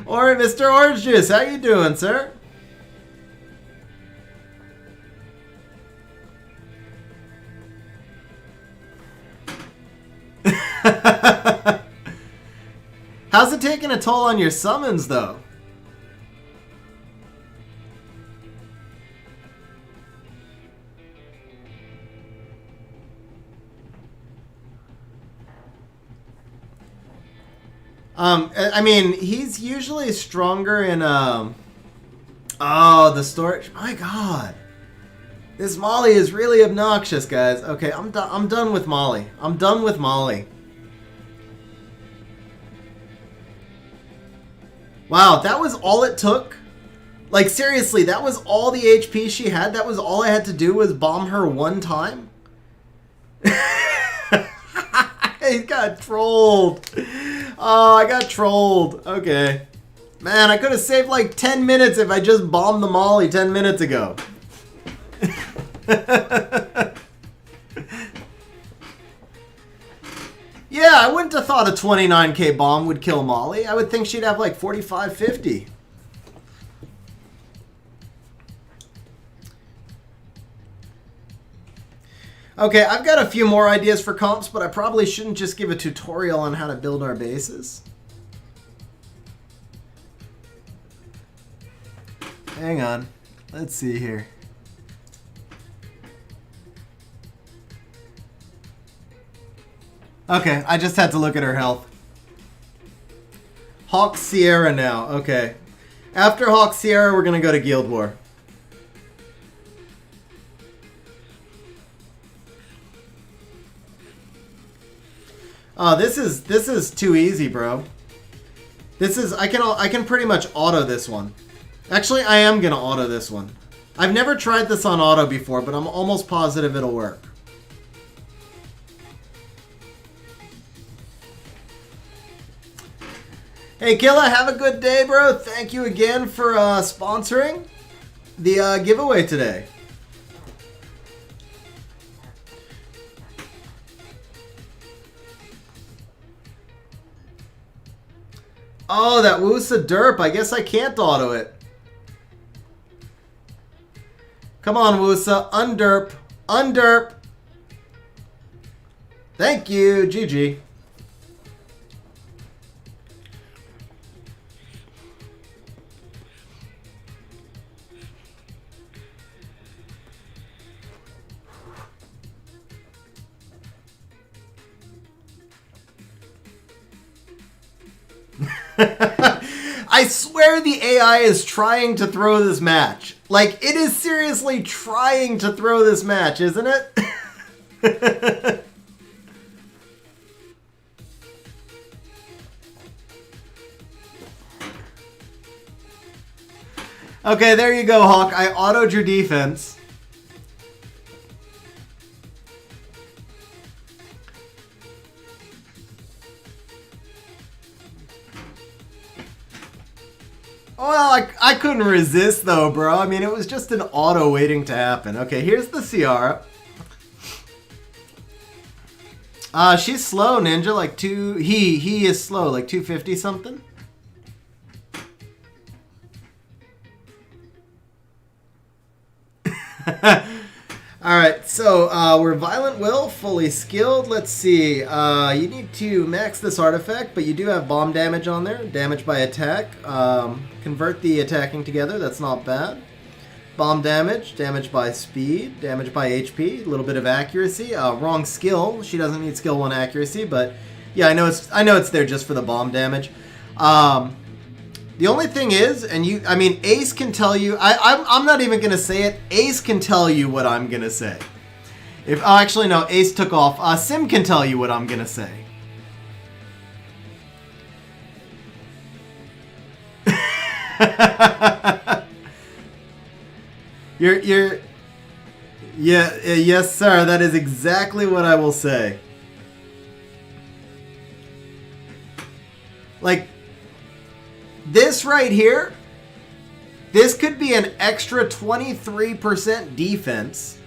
Or Mr. Orange Juice, how you doing, sir? How's it taking a toll on your summons, though? I mean, he's usually stronger in, oh, the storage. My God. This Molly is really obnoxious, guys. Okay, I'm done with Molly. I'm done with Molly. Wow, that was all it took? Like, seriously, that was all the HP she had? That was all I had to do was bomb her one time? He got trolled. Oh, I got trolled. Okay. Man, I could have saved like 10 minutes if I just bombed the Molly 10 minutes ago. Yeah, I wouldn't have thought a 29k bomb would kill Molly. I would think she'd have like 45, 50. Okay, I've got a few more ideas for comps, but I probably shouldn't just give a tutorial on how to build our bases. Hang on. Let's see here. Okay, I just had to look at her health. Hawk Sierra now. Okay. After Hawk Sierra, we're going to go to Guild War. Oh, this is too easy, bro. This is I can pretty much auto this one. Actually, I am gonna auto this one. I've never tried this on auto before, but I'm almost positive it'll work. Hey, Killa, have a good day, bro. Thank you again for sponsoring the giveaway today. Oh, that Woosa derp. I guess I can't auto it. Come on, Woosa. Underp. Underp. Thank you. GG. I swear the AI is trying to throw this match. Like, it is seriously trying to throw this match, isn't it? Okay, there you go, Hawk. I autoed your defense. Well, I couldn't resist, though, bro. I mean, it was just an auto waiting to happen. Okay, here's the Ciara. She's slow, Ninja. Like, he is slow. Like, 250 something. Alright, so we're Violent Will, fully skilled. Let's see. You need to max this artifact, but you do have bomb damage on there. Damage by attack. Convert the attacking together. That's not bad. Bomb damage. Damage by speed. Damage by HP. A little bit of accuracy. Wrong skill. She doesn't need skill 1 accuracy, but yeah, I know it's there just for the bomb damage. The only thing is, I mean, Ace can tell you, I'm not even going to say it. Ace can tell you what I'm going to say. Oh, actually, no, Ace took off. Sim can tell you what I'm going to say. Yes, sir, that is exactly what I will say. Like, this right here, this could be an extra 23% defense,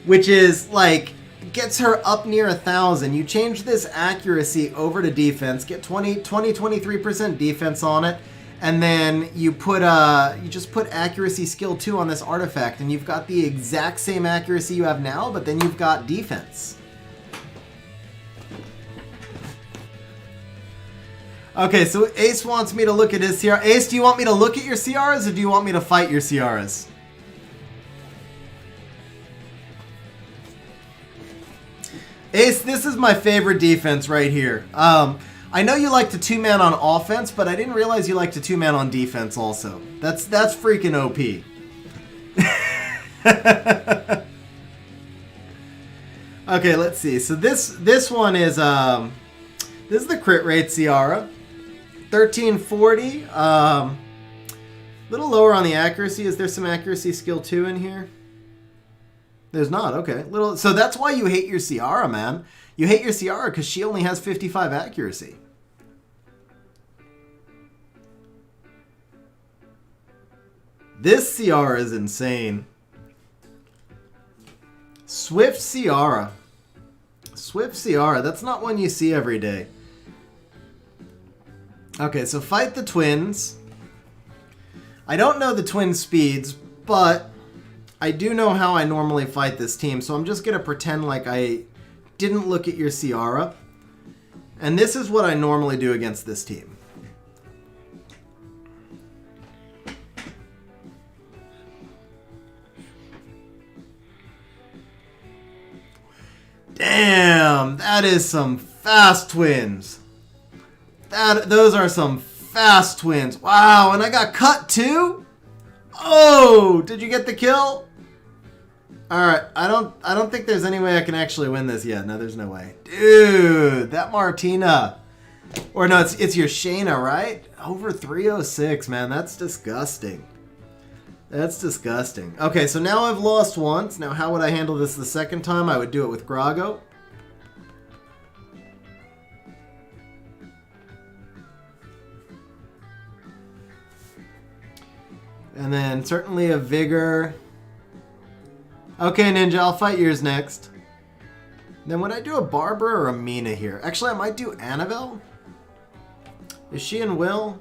which is like, gets her up near 1,000. You change this accuracy over to defense, get 23% defense on it, and then you put you just put accuracy skill 2 on this artifact, and you've got the exact same accuracy you have now, but then you've got defense. Okay, so Ace wants me to look at his Ciara. Ace, do you want me to look at your Ciaras, or do you want me to fight your Ciaras? Ace, this is my favorite defense right here. I know you like to 2-man on offense, but I didn't realize you like to 2-man on defense also. That's freaking OP. Okay, let's see. So this one is this is the crit rate Ciara. 1340. Little lower on the accuracy. Is there some accuracy skill 2 in here? There's not. Okay. So that's why you hate your Ciara, man. You hate your Ciara because she only has 55 accuracy. This Ciara is insane. Swift Ciara. Swift Ciara. That's not one you see every day. Okay, so fight the twins. I don't know the twin speeds, but I do know how I normally fight this team, so I'm just going to pretend like I didn't look at your Ciara. And this is what I normally do against this team. Damn, that is some fast twins. Those are some fast twins. Wow, and I got cut too? Oh, did you get the kill? Alright, I don't think there's any way I can actually win this yet. No, there's no way. Dude, that Martina. Or no, it's your Shayna, right? Over 306, man. That's disgusting. That's disgusting. Okay, so now I've lost once. Now, how would I handle this the second time? I would do it with Grago. And then certainly a Vigor. Okay, Ninja, I'll fight yours next. Then would I do a Barbara or a Mina here? Actually, I might do Annabelle. Is she in Will?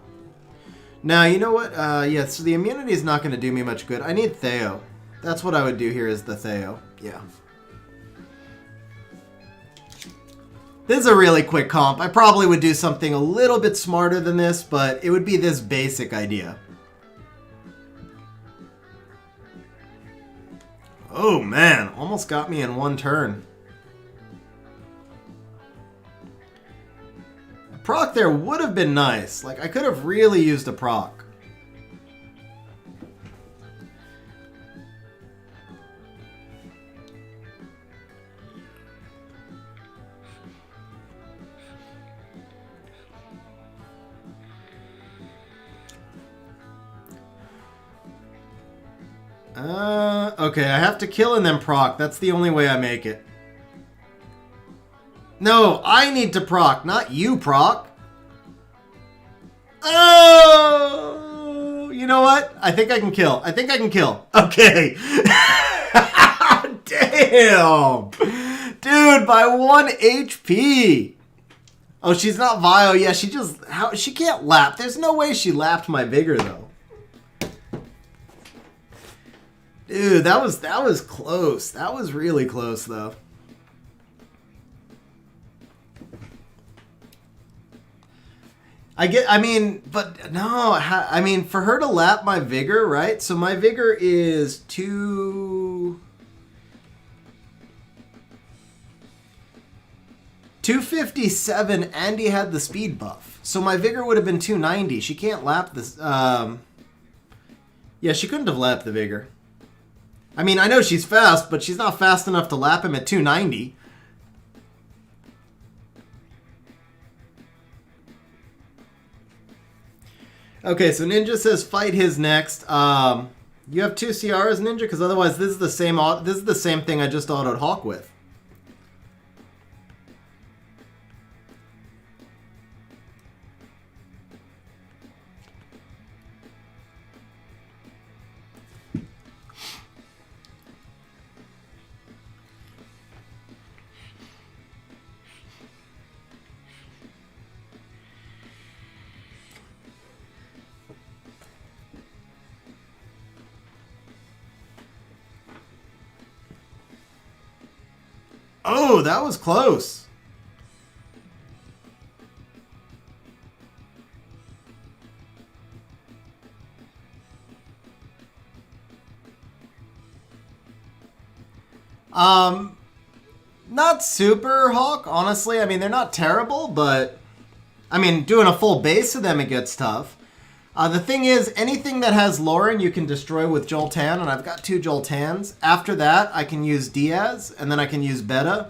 Now, you know what? Yeah, so the immunity is not going to do me much good. I need Theo. That's what I would do here is the Theo. Yeah. This is a really quick comp. I probably would do something a little bit smarter than this, but it would be this basic idea. Oh, man. Almost got me in one turn. Proc there would have been nice. Like, I could have really used a proc. Okay, I have to kill and then proc. That's the only way I make it. No, I need to proc, not you proc. Oh! You know what? I think I can kill. I think I can kill. Okay. Damn! Dude, by 1 HP! Oh, she's not Vio. Yeah, she just... She can't lap. There's no way she lapped my Vigor, though. Dude, that was close. That was really close, though. I mean, but no, I mean, for her to lap my Vigor, right? So my Vigor is 257, and he had the speed buff. So my Vigor would have been 290. She can't lap this. Yeah, she couldn't have lapped the Vigor. I mean, I know she's fast, but she's not fast enough to lap him at 290. Okay, so Ninja says fight his next. You have 2 CRs, Ninja, because otherwise this is the same thing I just autoed Hawk with. Oh, that was close. Not super Hawk, honestly. I mean, they're not terrible, but I mean, doing a full base of them, it gets tough. The thing is, anything that has Lauren, you can destroy with Joltan, and I've got 2 Joltans. After that, I can use Diaz, and then I can use Beta.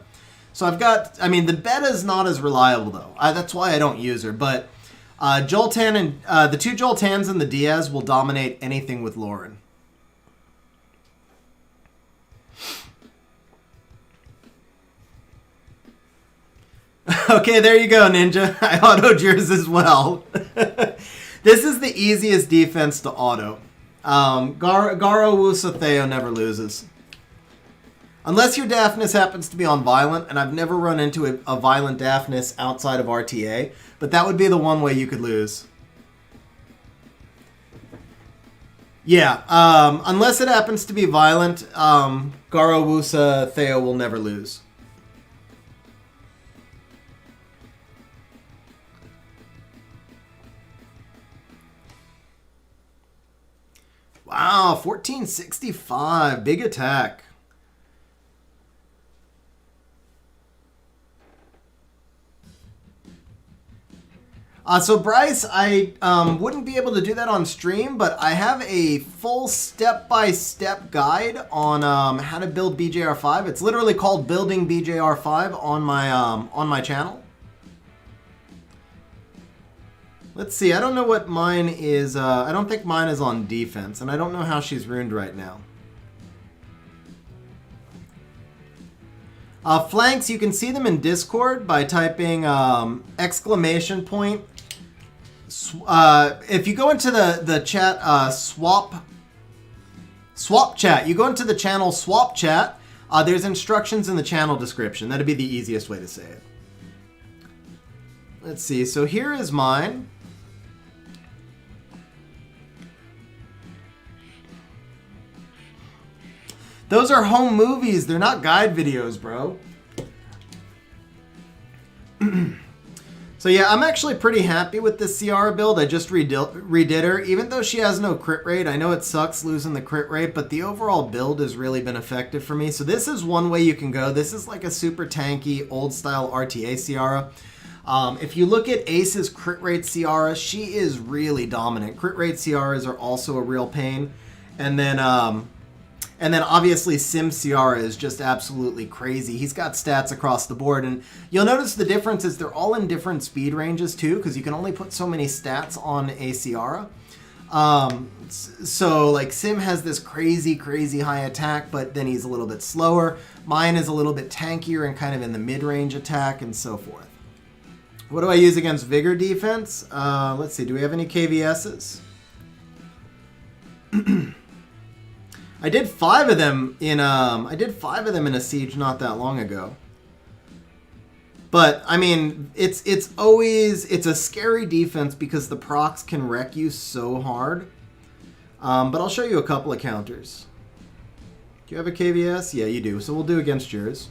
So I've got, I mean, the Beta is not as reliable, though. That's why I don't use her. But Joltan and the 2 Joltans and the Diaz will dominate anything with Lauren. Okay, there you go, Ninja. I autoed yours as well. This is the easiest defense to auto. Garo Wusa Theo never loses. Unless your Daphnis happens to be on Violent, and I've never run into a Violent Daphnis outside of RTA, but that would be the one way you could lose. Yeah, unless it happens to be Violent, Garo Wusa Theo will never lose. Wow, 1465. Big attack. So Bryce, I wouldn't be able to do that on stream, but I have a full step-by-step guide on how to build BJR5. It's literally called Building BJR5 on my channel. Let's see, I don't know what mine is. I don't think mine is on defense, and I don't know how she's ruined right now. Flanks, you can see them in Discord by typing exclamation point. If you go into the chat, swap chat, you go into the channel swap chat, there's instructions in the channel description. That'd be the easiest way to say it. Let's see, so here is mine. Those are home movies. They're not guide videos, bro. So yeah, I'm actually pretty happy with this CR build. I just redid her. Even though she has no crit rate, I know it sucks losing the crit rate, but the overall build has really been effective for me. So this is one way you can go. This is like a super tanky, old-style RTA Ciara. If you look at Ace's crit rate Ciara, she is really dominant. Crit rate Ciaras are also a real pain. And then obviously Sim Ciara is just absolutely crazy. He's got stats across the board. And you'll notice the difference is they're all in different speed ranges too, because you can only put so many stats on a Ciara. So like Sim has this crazy high attack, but then he's a little bit slower. Mine is a little bit tankier and kind of in the mid-range attack and so forth. What do I use against Vigor defense? Let's see, do we have any KVSs? I did 5 of them in a siege not that long ago. But I mean, it's a scary defense because the procs can wreck you so hard. But I'll show you a couple of counters. Do you have a KVS? Yeah, you do. So we'll do against yours.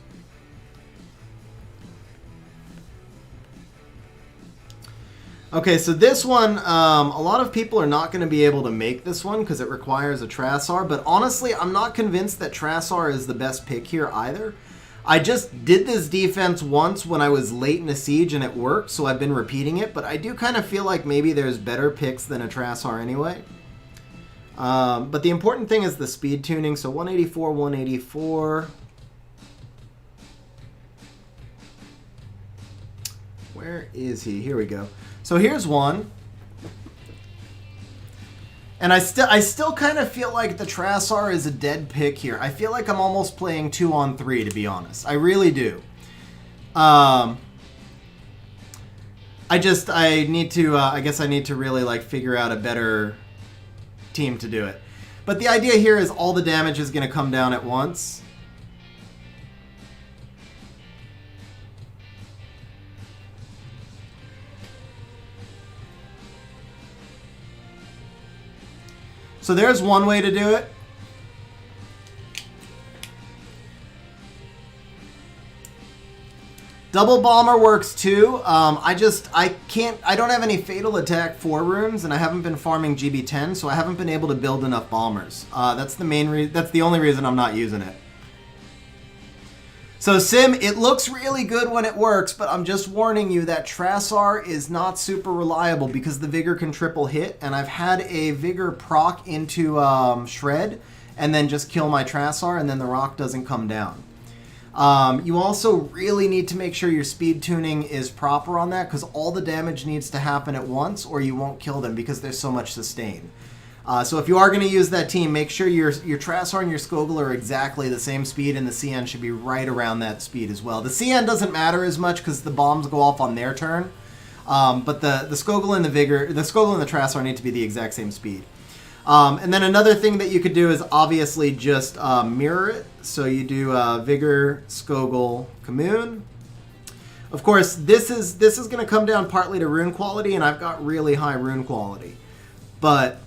Okay, so this one, a lot of people are not going to be able to make this one because it requires a Trassar. But honestly, I'm not convinced that Trassar is the best pick here either. I just did this defense once when I was late in a siege and it worked, so I've been repeating it. But I do kind of feel like maybe there's better picks than a Trassar anyway. But the important thing is the speed tuning. So 184, 184. Where is he? Here we go. So here's one. And I still kind of feel like the Trassar is a dead pick here. I feel like I'm almost playing 2-on-3, to be honest. I really do. I guess I need to really like figure out a better team to do it. But the idea here is all the damage is going to come down at once. So there's one way to do it. Double Bomber works too. I don't have any Fatal Attack 4 runes, and I haven't been farming GB10, so I haven't been able to build enough bombers. That's the only reason I'm not using it. So Sim, it looks really good when it works, but I'm just warning you that Trassar is not super reliable because the Vigor can triple hit, and I've had a Vigor proc into Shred, and then just kill my Trassar, and then the rock doesn't come down. You also really need to make sure your speed tuning is proper on that, because all the damage needs to happen at once, or you won't kill them because there's so much sustain. So if you are going to use that team, make sure your Trassar and your Xxkilla are exactly the same speed, and the CN should be right around that speed as well. The CN doesn't matter as much because the bombs go off on their turn, but the Xxkilla and the Xxkilla and the Trassar need to be the exact same speed. And then another thing that you could do is obviously just mirror it. So you do Vigor, Xxkilla, Commune. Of course, this is going to come down partly to rune quality, and I've got really high rune quality, but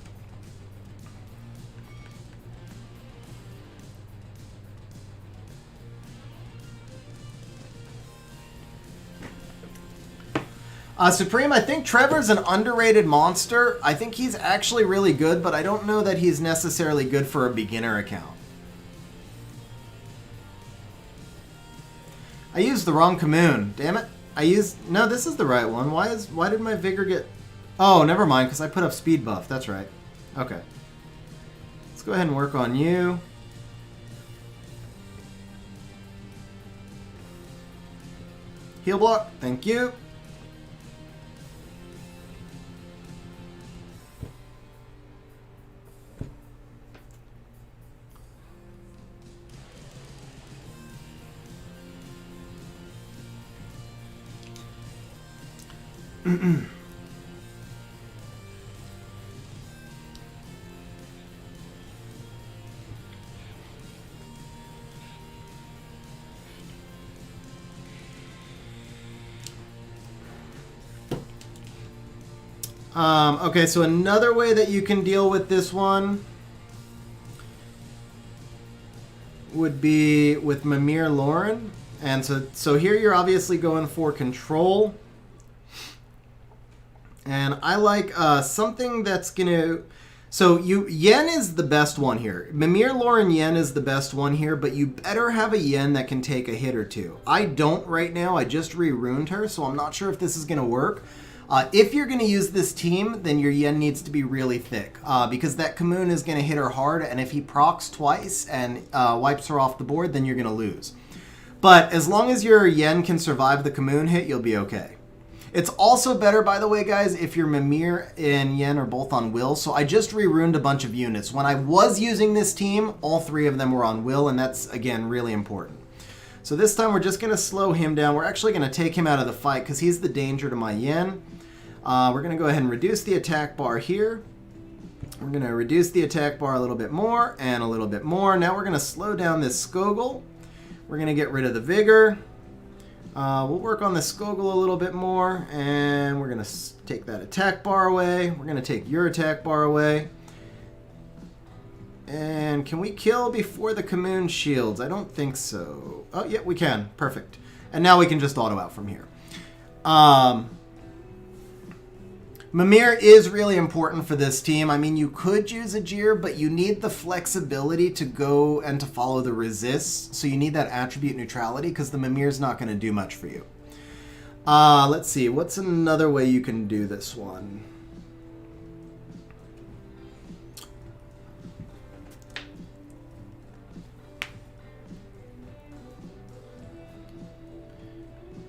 Supreme, I think Trevor's an underrated monster. I think he's actually really good, but I don't know that he's necessarily good for a beginner account. I used the wrong Commune. Damn it. No, this is the right one. Why did my Vigor get... Oh, never mind, because I put up speed buff. That's right. Okay. Let's go ahead and work on you. Heal block. Thank you. Okay, so another way that you can deal with this one would be with Mimir Lauren. And so here you're obviously going for control. And I like something that's going to... So Yen is the best one here. Mimir, Lauren, Yen is the best one here, but you better have a Yen that can take a hit or two. I don't right now. I just re-runed her, so I'm not sure if this is going to work. If you're going to use this team, then your Yen needs to be really thick, because that Kamoon is going to hit her hard, and if he procs twice and wipes her off the board, then you're going to lose. But as long as your Yen can survive the Kamoon hit, you'll be okay. It's also better, by the way, guys, if your Mimir and Yen are both on Will. So I just re-runed a bunch of units. When I was using this team, all 3 of them were on Will, and that's, again, really important. So this time we're just going to slow him down. We're actually going to take him out of the fight because he's the danger to my Yen. We're going to go ahead and reduce the attack bar here. We're going to reduce the attack bar a little bit more and a little bit more. Now we're going to slow down this Skogul. We're going to get rid of the Vigor. We'll work on the Skogul a little bit more, and we're going to take that attack bar away. We're going to take your attack bar away. And can we kill before the Kamoon shields? I don't think so. Oh, yeah, we can. Perfect. And now we can just auto out from here. Mimir is really important for this team. I mean, you could use a Jir, but you need the flexibility to go and to follow the resists. So you need that attribute neutrality because the Mimir's not going to do much for you. Let's see. What's another way you can do this one?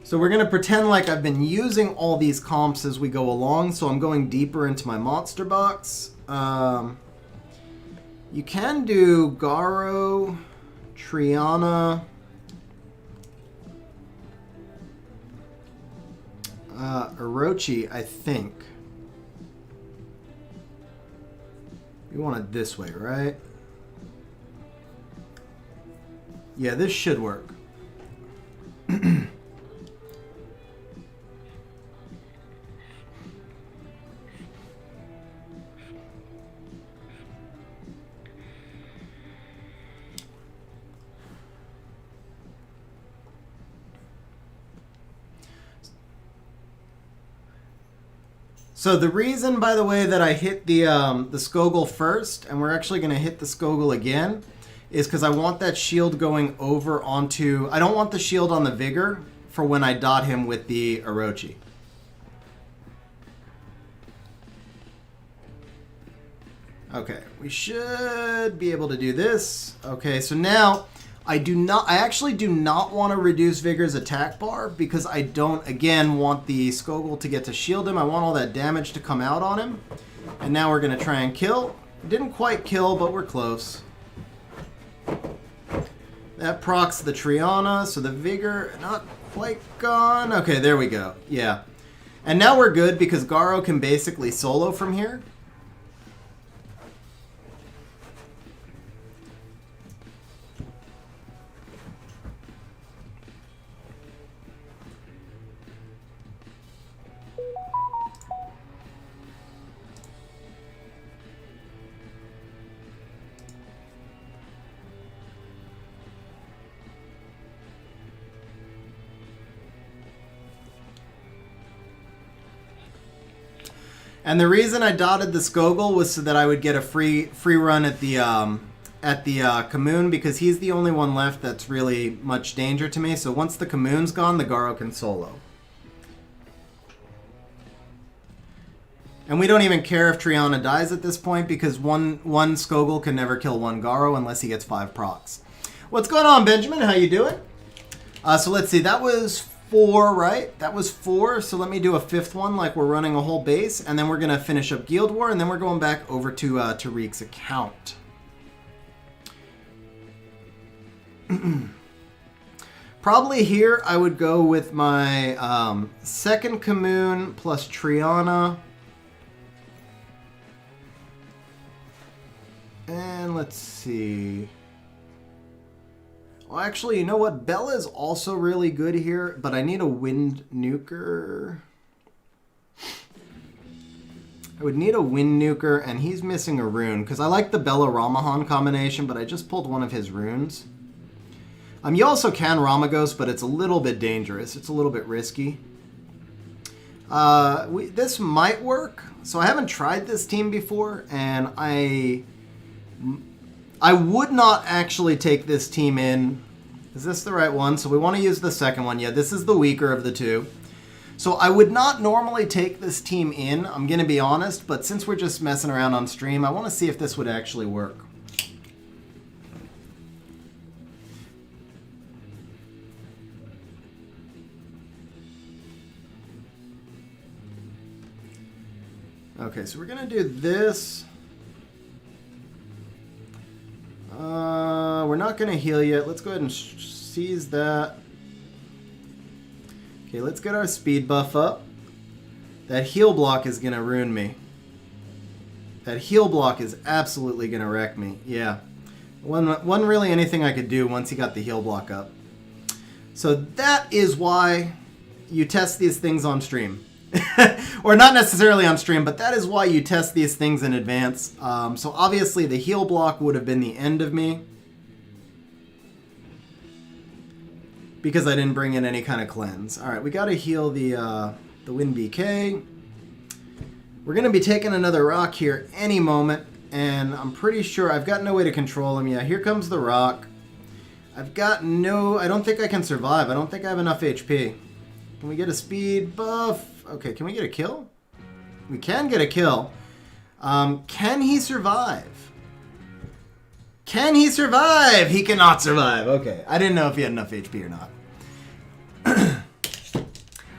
So we're going to pretend like I've been using all these comps as we go along, so I'm going deeper into my monster box. You can do Garo, Triana, Orochi, I think. You want it this way, right? Yeah, this should work. So the reason, by the way, that I hit the Skogul first, and we're actually going to hit the Skogul again, is because I want that shield going over onto... I don't want the shield on the Vigor for when I dot him with the Orochi. Okay, we should be able to do this. Okay, so now... I actually do not want to reduce Vigor's attack bar because I don't, again, want the Skogul to get to shield him. I want all that damage to come out on him. And now we're going to try and kill. Didn't quite kill, but we're close. That procs the Triana, so the Vigor, not quite gone. Okay, there we go. Yeah. And now we're good because Garo can basically solo from here. And the reason I dotted the Skogul was so that I would get a free run at the Kamoon, because he's the only one left that's really much danger to me. So once the Kamoon's gone, the Garo can solo. And we don't even care if Triana dies at this point, because one Skogul can never kill one Garo unless he gets 5 procs. What's going on, Benjamin? How you doing? So let's see. That was 4, right? That was 4, so let me do a 5th one like we're running a whole base, and then we're going to finish up Guild War, and then we're going back over to Tariq's account. Probably here I would go with my 2nd Kamoon plus Triana. And let's see... Well, actually, you know what? Bella is also really good here, but I need a Wind Nuker. I would need a Wind Nuker, and he's missing a rune, because I like the Bella Ramahan combination, but I just pulled one of his runes. You also can Ramagos, but it's a little bit dangerous. It's a little bit risky. This might work. So I haven't tried this team before, and I would not actually take this team in. Is this the right one? So we want to use the second one. Yeah, this is the weaker of the two. So I would not normally take this team in, I'm going to be honest, but since we're just messing around on stream, I want to see if this would actually work. Okay, so we're going to do this. We're not going to heal yet. Let's go ahead and seize that. Okay, let's get our speed buff up. That heal block is going to ruin me. That heal block is absolutely going to wreck me. Yeah. Wasn't really anything I could do once he got the heal block up. So that is why you test these things on stream. Or not necessarily on stream, but that is why you test these things in advance. So obviously the heal block would have been the end of me, because I didn't bring in any kind of cleanse. Alright, we got to heal the Wind BK. We're going to be taking another rock here any moment, and I'm pretty sure I've got no way to control him. Yeah, here comes the rock. I don't think I can survive. I don't think I have enough HP. Can we get a speed buff? Okay, can we get a kill? We can get a kill. Can he survive? Can he survive? He cannot survive. Okay, I didn't know if he had enough HP or not.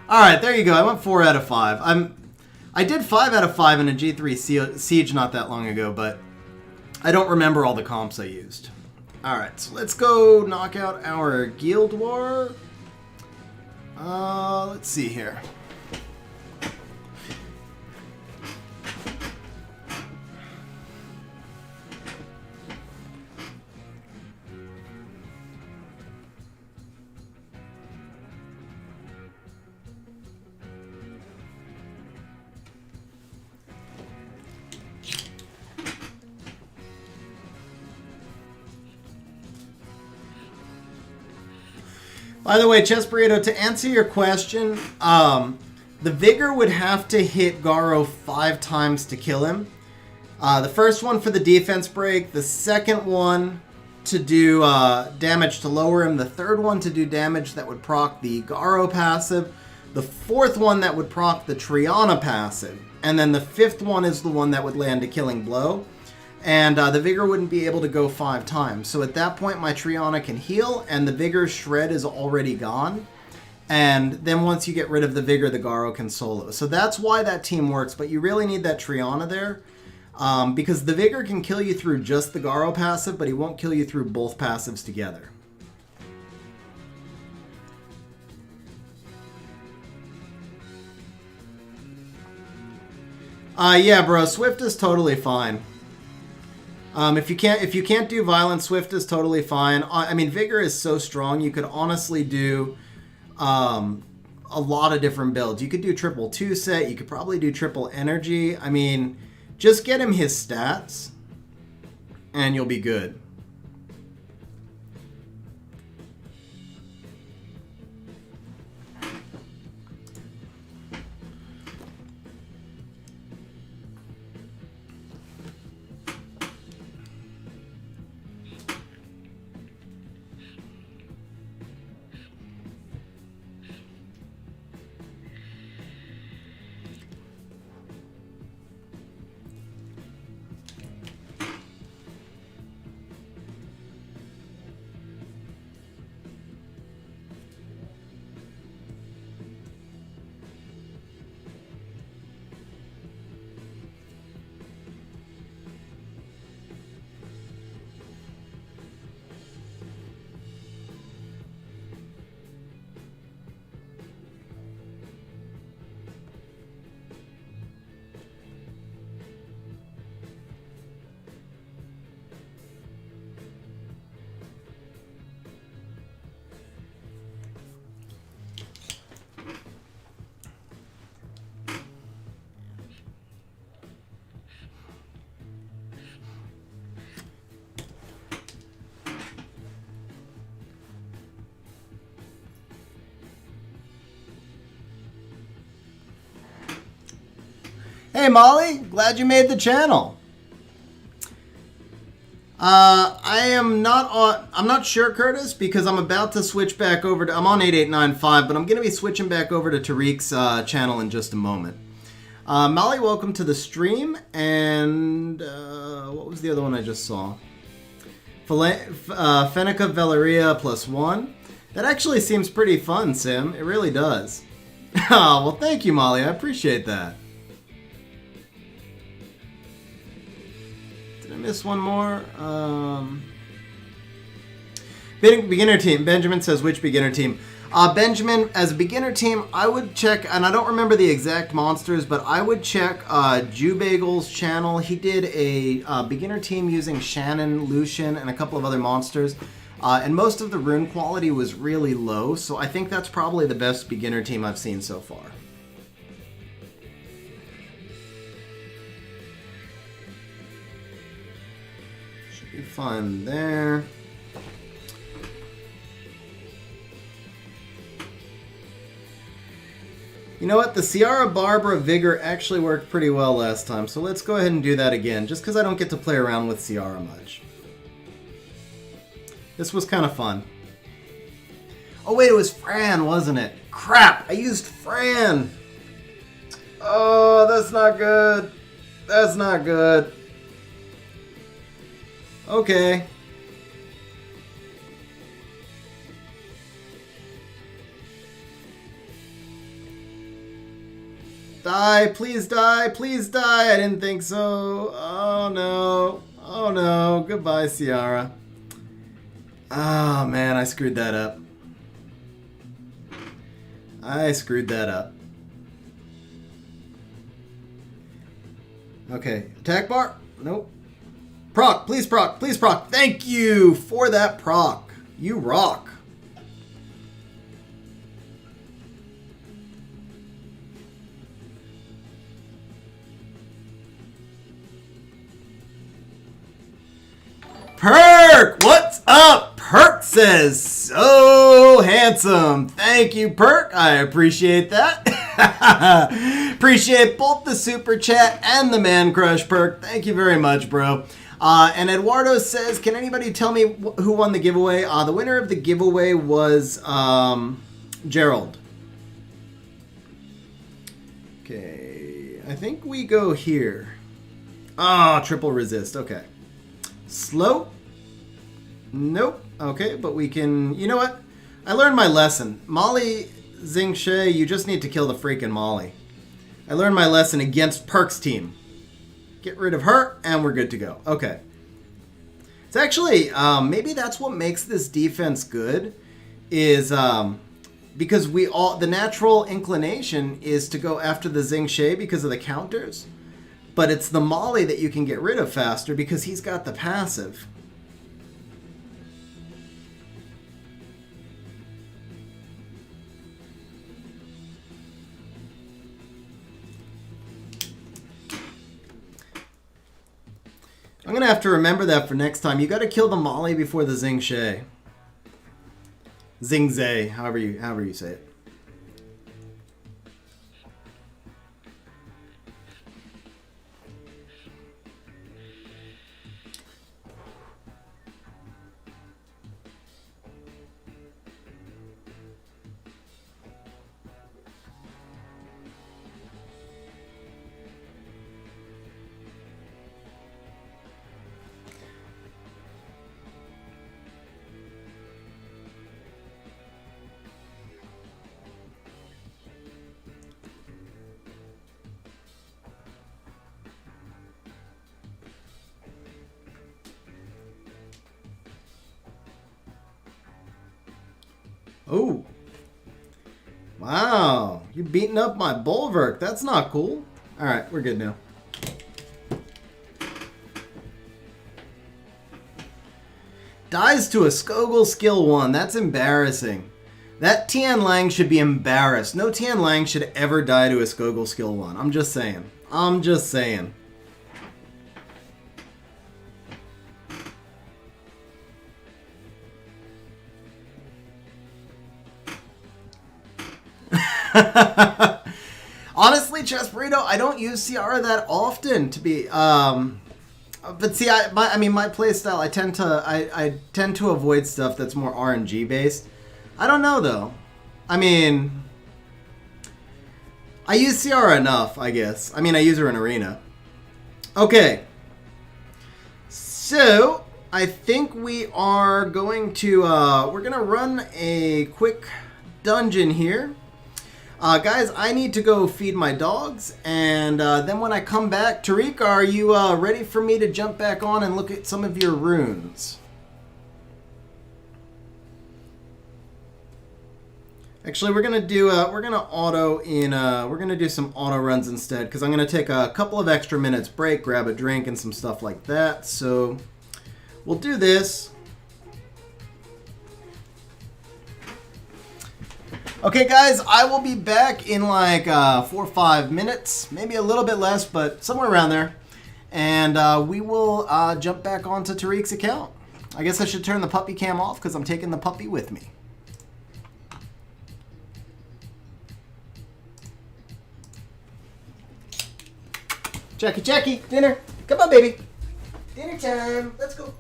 Alright, there you go. I went 4 out of 5. I did 5 out of 5 in a G3 Siege not that long ago, but I don't remember all the comps I used. Alright, so let's go knock out our Guild War. Let's see here. By the way, Chess Burrito, to answer your question, the Vigor would have to hit Garo 5 times to kill him. The first one for the defense break, the second one to do damage to lower him, the third one to do damage that would proc the Garo passive, the fourth one that would proc the Triana passive, and then the fifth one is the one that would land a killing blow. And the Vigor wouldn't be able to go 5 times. So at that point, my Triana can heal, and the Vigor's Shred is already gone. And then once you get rid of the Vigor, the Garo can solo. So that's why that team works, but you really need that Triana there. Because the Vigor can kill you through just the Garo passive, but he won't kill you through both passives together. Yeah, bro, Swift is totally fine. If you can't do Violent, Swift is totally fine. I mean, Vigor is so strong, you could honestly do a lot of different builds. You could do triple 2 set, you could probably do triple energy. I mean, just get him his stats, and you'll be good. Hey, Molly. Glad you made the channel. I'm not sure, Curtis, because I'm about to switch back over to, I'm on 8895, but I'm going to be switching back over to Tariq's channel in just a moment. Molly, welcome to the stream, and what was the other one I just saw? Fenica Valeria +1. That actually seems pretty fun, Sim. It really does. Oh, well, thank you, Molly. I appreciate that. Did I miss one more? Beginner team. Benjamin says, which beginner team? Benjamin, as a beginner team, I would check, and I don't remember the exact monsters, but I would check Jewbagel's channel. He did a beginner team using Shannon, Lucian, and a couple of other monsters. And most of the rune quality was really low, so I think that's probably the best beginner team I've seen so far. Should be fun there. You know what? The Ciara Barbara Vigor actually worked pretty well last time, so let's go ahead and do that again, just because I don't get to play around with Ciara much. This was kind of fun. Oh wait, it was Fran, wasn't it? Crap, I used Fran! Oh, that's not good. That's not good. Okay. Die, please die, please die. I didn't think so. Oh no. Oh no. Goodbye, Ciara. Oh man, I screwed that up. I screwed that up. Okay, attack bar? Nope. Proc, please proc, please proc. Thank you for that proc. You rock. Perk! What's up? Perk says, so handsome. Thank you, Perk. I appreciate that. Appreciate both the super chat and the man crush, Perk. Thank you very much, bro. And Eduardo says, can anybody tell me who won the giveaway? The winner of the giveaway was Gerald. Okay, I think we go here. Ah, triple resist. Okay. Slow? Nope. Okay, but we can... You know what? I learned my lesson. Molly Xingxia, you just need to kill the freaking Molly. I learned my lesson against Perk's team. Get rid of her, and we're good to go. Okay. It's actually... maybe that's what makes this defense good, is... because we all... The natural inclination is to go after the Xingxia because of the counters. But it's the Molly that you can get rid of faster because he's got the passive. I'm going to have to remember that for next time. You got to kill the Molly before the Xingxia. Xingxia, however you say it. Oh. Wow. You're beating up my Bulwark. That's not cool. Alright, we're good now. Dies to a Skogul skill 1. That's embarrassing. That Tian Lang should be embarrassed. No Tian Lang should ever die to a Skogul skill 1. I'm just saying. I'm just saying. Honestly, honestly, Chess Burrito, I don't use Ciara that often to be. But see, my play style, I tend to avoid stuff that's more RNG based. I don't know though. I mean, I use Ciara enough, I guess. I mean, I use her in Arena. Okay. So, I think we are going to, we're going to run a quick dungeon here. Guys, I need to go feed my dogs, and then when I come back, Tariq, are you ready for me to jump back on and look at some of your runes? Actually, we're gonna do we're gonna do some auto runs instead, because I'm gonna take a couple of extra minutes break, grab a drink and some stuff like that. So we'll do this. Okay, guys, I will be back in like 4 or 5 minutes, maybe a little bit less, but somewhere around there. And we will jump back onto Tariq's account. I guess I should turn the puppy cam off because I'm taking the puppy with me. Jackie, dinner. Come on, baby. Dinner time. Let's go.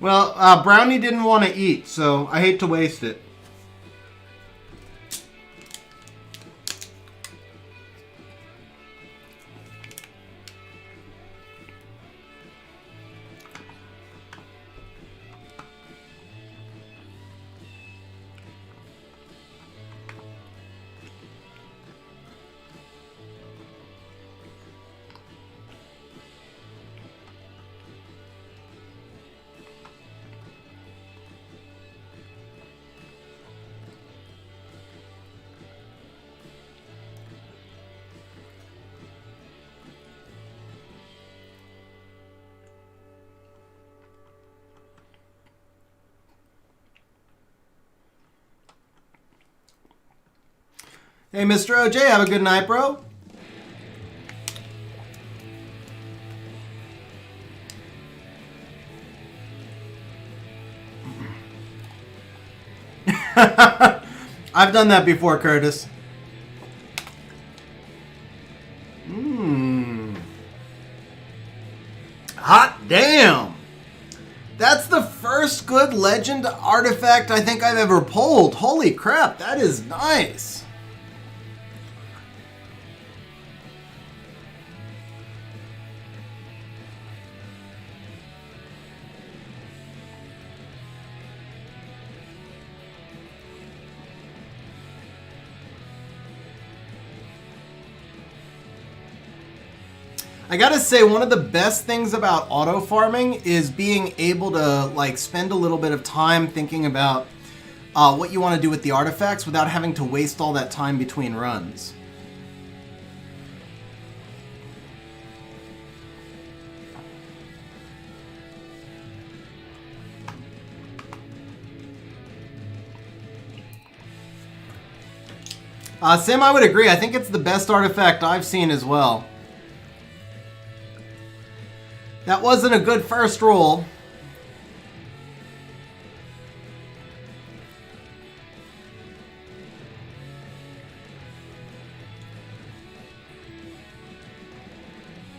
Well, Brownie didn't want to eat, so I hate to waste it. Hey, Mr. OJ, have a good night, bro. I've done that before, Curtis. Hot damn! That's the first good legend artifact I think I've ever pulled. Holy crap, that is nice. I gotta say, one of the best things about auto farming is being able to like spend a little bit of time thinking about what you want to do with the artifacts without having to waste all that time between runs. Sim, I would agree. I think it's the best artifact I've seen as well. That wasn't a good first roll.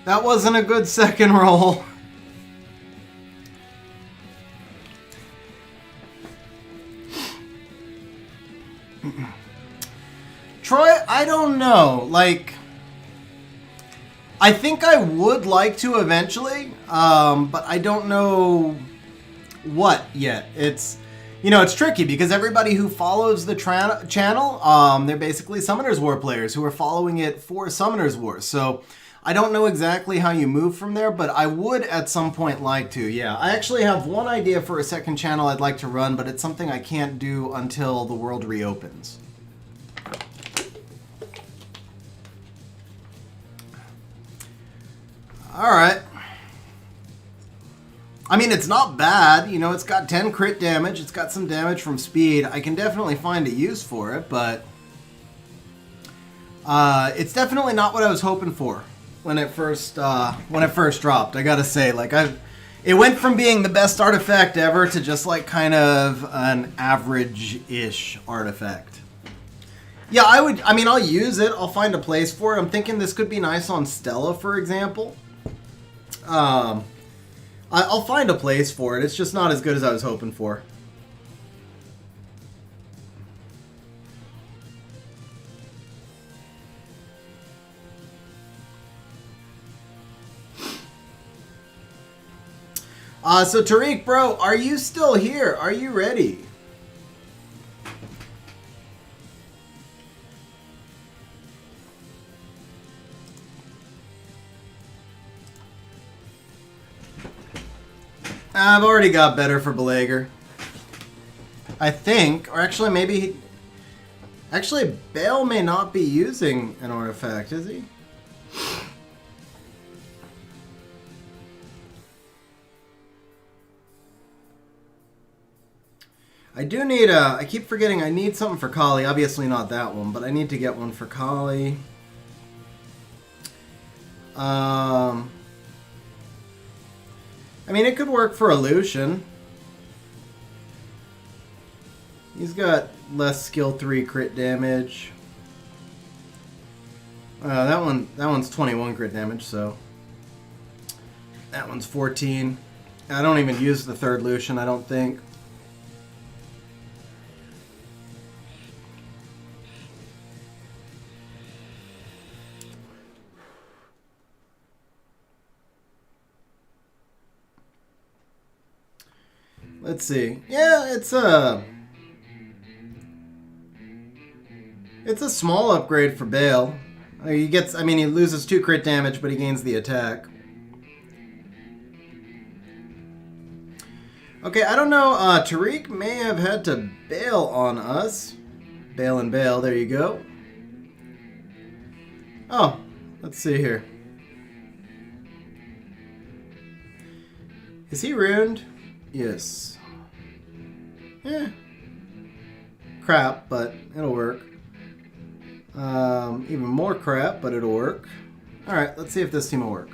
That wasn't a good second roll. Troy, I don't know. Like, I think I would like to eventually, but I don't know what yet. It's, you know, it's tricky because everybody who follows the channel, they're basically Summoners War players who are following it for Summoners War. So I don't know exactly how you move from there, but I would at some point like to, yeah. I actually have one idea for a second channel I'd like to run, but it's something I can't do until the world reopens. Alright. I mean, it's not bad. You know, it's got 10 crit damage. It's got some damage from speed. I can definitely find a use for it, but it's definitely not what I was hoping for when it first dropped. I gotta say, like, it went from being the best artifact ever to just like kind of an average-ish artifact. Yeah, I mean, I'll use it. I'll find a place for it. I'm thinking this could be nice on Stella, for example. I'll find a place for it. It's just not as good as I was hoping for. So Tariq, bro, are you still here? Are you ready? I've already got better for Belager. I think, or actually maybe... Actually, Bale may not be using an artifact, is he? I do need a... I keep forgetting I need something for Kali. Obviously not that one, but I need to get one for Kali. I mean, it could work for Illusion. He's got less skill 3 crit damage. That one's 21 crit damage, so. That one's 14. I don't even use the third Lucian, I don't think. Let's see. Yeah, it's a small upgrade for Bale. He gets, I mean, he loses 2 crit damage, but he gains the attack. Okay, I don't know. Tariq may have had to bail on us. Bail and bail. There you go. Oh, let's see here. Is he ruined? Yes. Yeah. Crap, but it'll work. Even more crap, but it'll work. Alright, let's see if this team will work.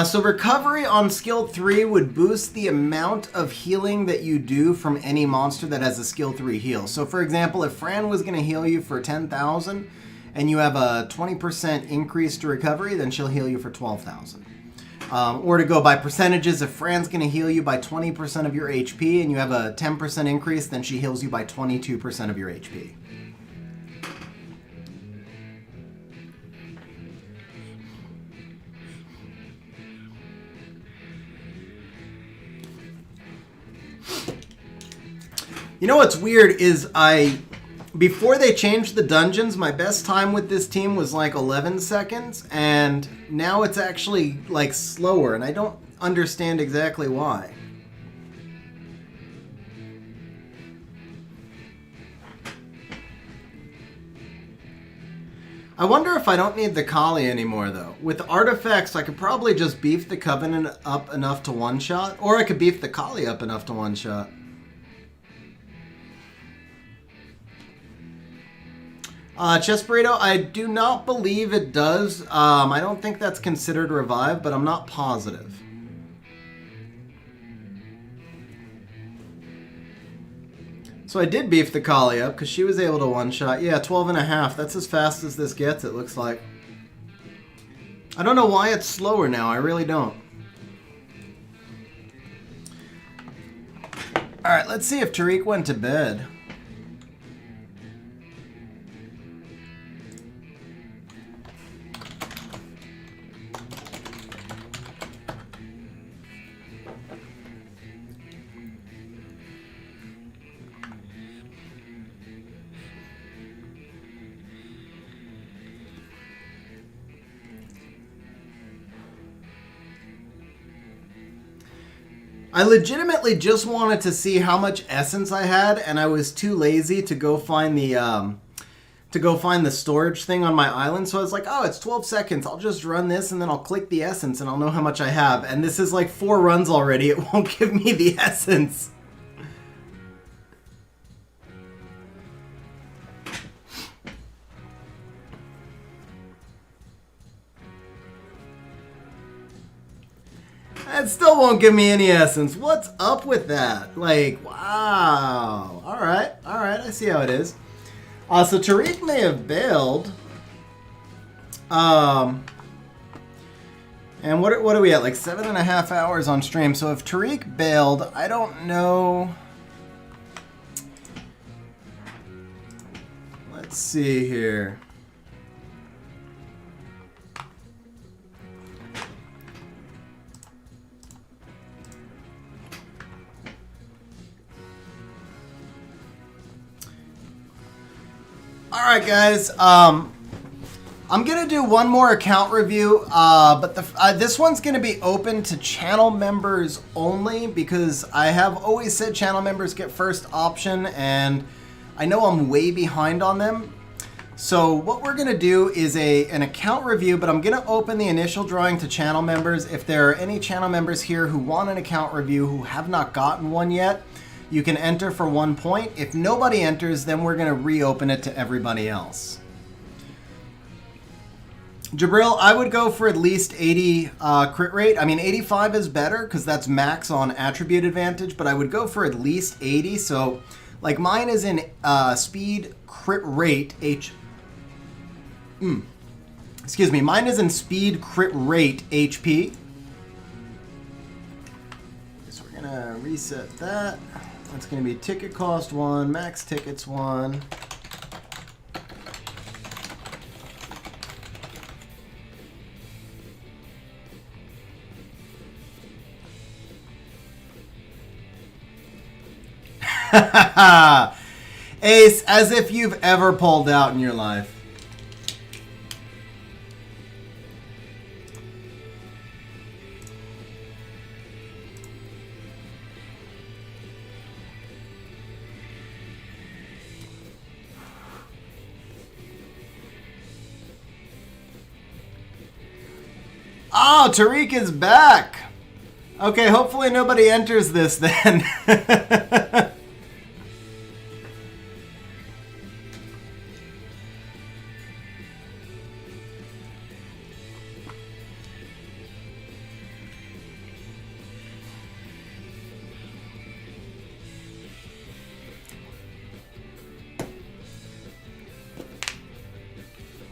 So recovery on skill 3 would boost the amount of healing that you do from any monster that has a skill 3 heal. So for example, if Fran was going to heal you for 10,000 and you have a 20% increase to recovery, then she'll heal you for 12,000. Or to go by percentages, if Fran's going to heal you by 20% of your HP and you have a 10% increase, then she heals you by 22% of your HP. You know what's weird is before they changed the dungeons, my best time with this team was like 11 seconds, and now it's actually like slower, and I don't understand exactly why. I wonder if I don't need the Kali anymore, though. With artifacts, I could probably just beef the Covenant up enough to one-shot, or I could beef the Kali up enough to one-shot. Chest Burrito, I do not believe it does. I don't think that's considered revive, but I'm not positive. So I did beef the Kali up because she was able to one-shot. Yeah, 12.5. That's as fast as this gets, it looks like. I don't know why it's slower now. I really don't. Alright, let's see if Tariq went to bed. I legitimately just wanted to see how much essence I had, and I was too lazy to go find the storage thing on my island. So I was like, oh, it's 12 seconds. I'll just run this, and then I'll click the essence, and I'll know how much I have. And this is like 4 runs already. It won't give me the essence. It still won't give me any essence. What's up with that? Like, wow. Alright, I see how it is. So Tariq may have bailed. And what are we at? Like 7.5 hours on stream. So if Tariq bailed, I don't know. Let's see here. Alright guys, I'm going to do one more account review, but this one's going to be open to channel members only because I have always said channel members get first option and I know I'm way behind on them. So what we're going to do is an account review, but I'm going to open the initial drawing to channel members. If there are any channel members here who want an account review who have not gotten one yet, you can enter for 1 point. If nobody enters, then we're going to reopen it to everybody else. Jabril, I would go for at least 80 crit rate. I mean, 85 is better because that's max on attribute advantage, but I would go for at least 80. So, like mine is in speed crit rate Excuse me, mine is in speed crit rate HP. gonna reset that. That's gonna be ticket cost 1, max tickets 1. Ace, as if you've ever pulled out in your life. Oh, Tariq is back. Okay, hopefully nobody enters this then.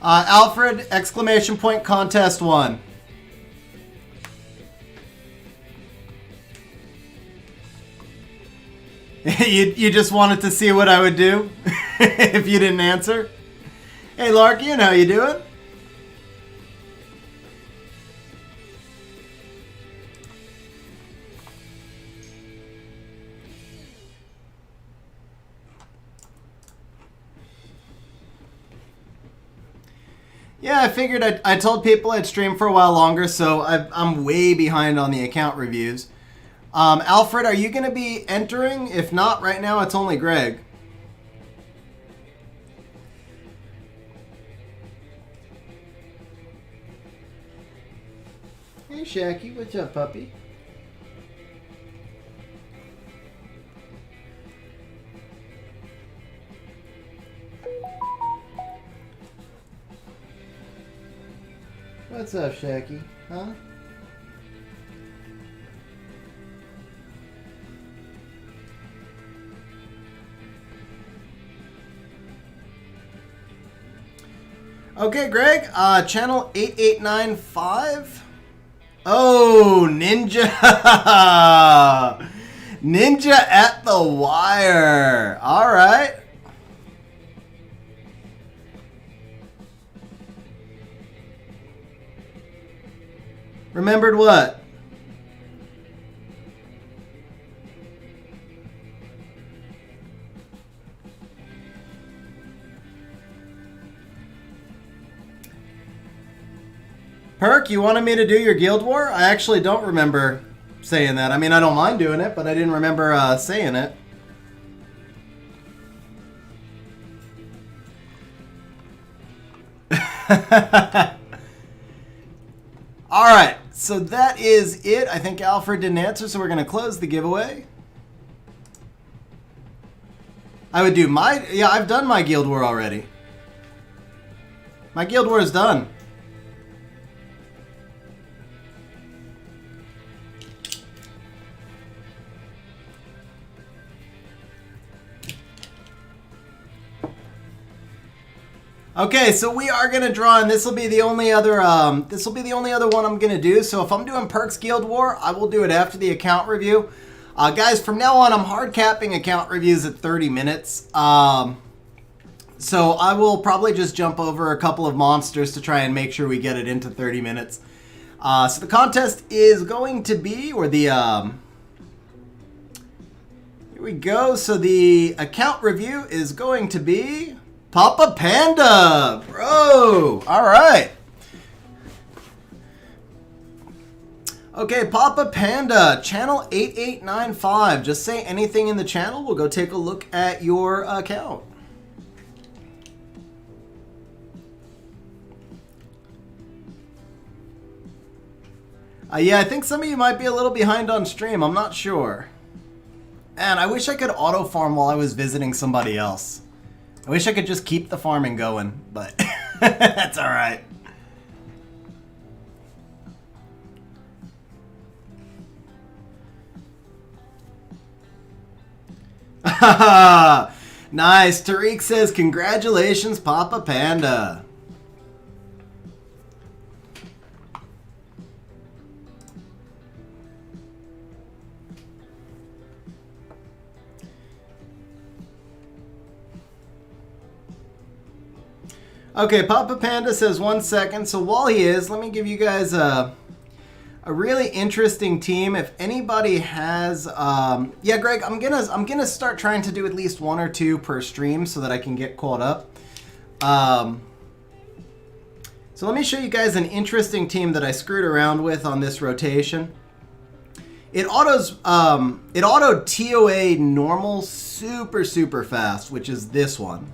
Alfred, exclamation point, contest 1. you just wanted to see what I would do if you didn't answer? Hey, Larkian, how you doing? Yeah, I figured I told people I'd stream for a while longer, so I'm way behind on the account reviews. Alfred, are you going to be entering? If not, right now it's only Greg. Hey, Shacky, what's up, puppy? What's up, Shacky? Huh? Okay, Greg, channel 8895. Oh, Ninja. Ninja at the wire. All right. Remembered what? Perk, you wanted me to do your Guild War? I actually don't remember saying that. I mean, I don't mind doing it, but I didn't remember saying it. All right, so that is it. I think Alfred didn't answer, so we're going to close the giveaway. I would do my... Yeah, I've done my Guild War already. My Guild War is done. Okay, so we are gonna draw, and this will be the only other one I'm gonna do. So if I'm doing Perks Guild War, I will do it after the account review. Guys, from now on, I'm hard capping account reviews at 30 minutes. So I will probably just jump over a couple of monsters to try and make sure we get it into 30 minutes. So the contest is going to be, or the here we go. So the account review is going to be Papa Panda, bro. All right. Okay, Papa Panda, channel 8895. Just say anything in the channel. We'll go take a look at your account. Yeah, I think some of you might be a little behind on stream. I'm not sure. And I wish I could auto farm while I was visiting somebody else. I wish I could just keep the farming going, but that's all right. Nice. Tariq says, congratulations, Papa Panda. Okay, Papa Panda says 1 second. So while he is, let me give you guys a really interesting team. If anybody has, yeah, Greg, I'm gonna start trying to do at least 1 or 2 per stream so that I can get caught up. So let me show you guys an interesting team that I screwed around with on this rotation. It autoed TOA normal super fast, which is this one.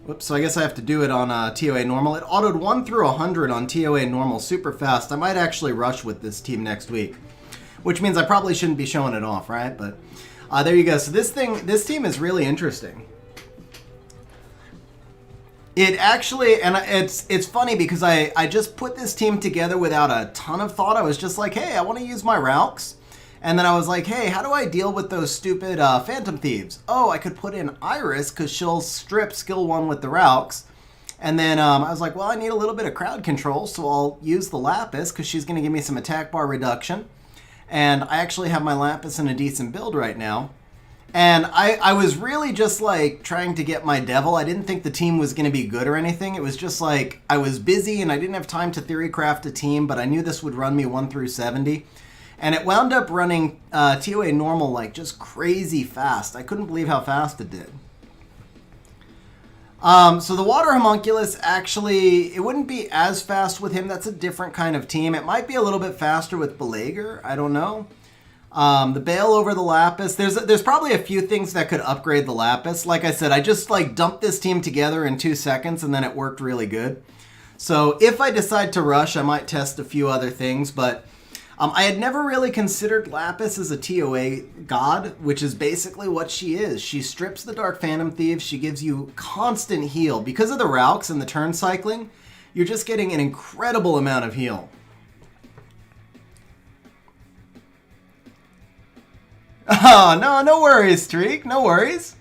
Whoops, so I guess I have to do it on TOA normal. It autoed 1 through 100 on TOA normal super fast. I might actually rush with this team next week, which means I probably shouldn't be showing it off, right? But there you go. So this team is really interesting. It actually, and it's funny because I just put this team together without a ton of thought. I was just like, hey, I want to use my Raux. And then I was like, hey, how do I deal with those stupid Phantom Thieves? Oh, I could put in Iris because she'll strip skill 1 with the Raux. And then I was like, well, I need a little bit of crowd control, so I'll use the Lapis because she's going to give me some attack bar reduction. And I actually have my Lapis in a decent build right now. And I was really just like trying to get my Devil. I didn't think the team was going to be good or anything. It was just like I was busy and I didn't have time to theory craft a team, but I knew this would run me 1 through 70. And it wound up running TOA normal like just crazy fast. I couldn't believe how fast it did. So the Water Homunculus, actually, it wouldn't be as fast with him. That's a different kind of team. It might be a little bit faster with Belager. I don't know. The Bale over the Lapis. There's probably a few things that could upgrade the Lapis. Like I said, I just like dumped this team together in 2 seconds and then it worked really good. So if I decide to rush, I might test a few other things, but I had never really considered Lapis as a TOA god, which is basically what she is. She strips the Dark Phantom Thieves. She gives you constant heal. Because of the Raux and the turn cycling, you're just getting an incredible amount of heal. Oh, no worries, Tariq. No worries.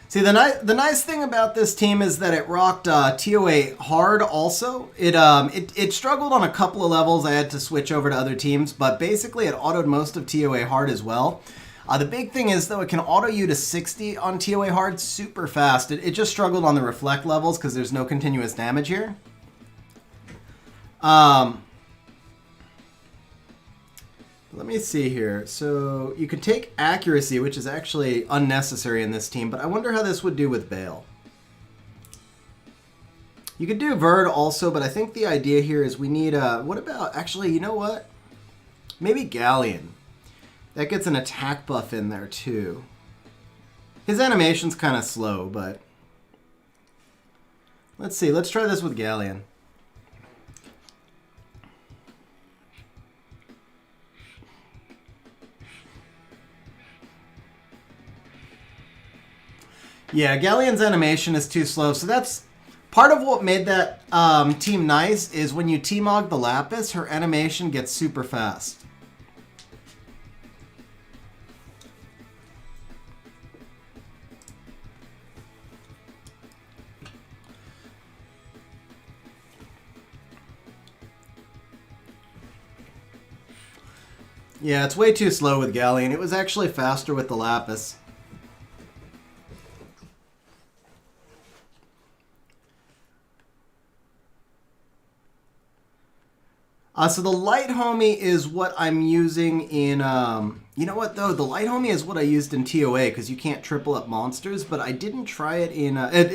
See, the nice thing about this team is that it rocked TOA hard also. It struggled on a couple of levels. I had to switch over to other teams, but basically it autoed most of TOA hard as well. The big thing is, though, it can auto you to 60 on TOA hard super fast. It just struggled on the reflect levels because there's no continuous damage here. Let me see here. So you can take accuracy, which is actually unnecessary in this team, but I wonder how this would do with Bale. You could do Verd also, but I think the idea here is we need what about, actually, you know what? Maybe Galleon. That gets an attack buff in there too. His animation's kind of slow, but let's see. Let's try this with Galleon. Yeah, Galleon's animation is too slow, so that's part of what made that team nice is when you T-Mog the Lapis, her animation gets super fast. Yeah, it's way too slow with Galleon. It was actually faster with the Lapis. So the Light Homie is what I'm using in, you know what though? The Light Homie is what I used in TOA because you can't triple up monsters, but I didn't try it in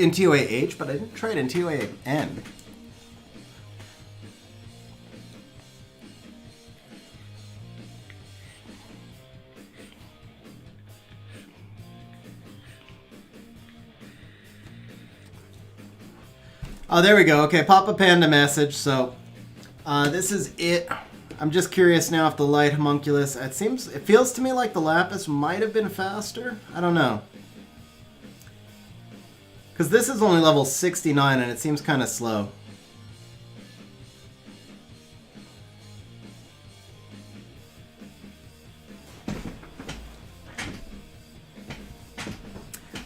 TOA-H, but I didn't try it in TOA-N. Oh, there we go. Okay, Papa Panda message. So this is it. I'm just curious now if the Light Homunculus, it feels to me like the Lapis might have been faster. I don't know. Because this is only level 69 and it seems kind of slow.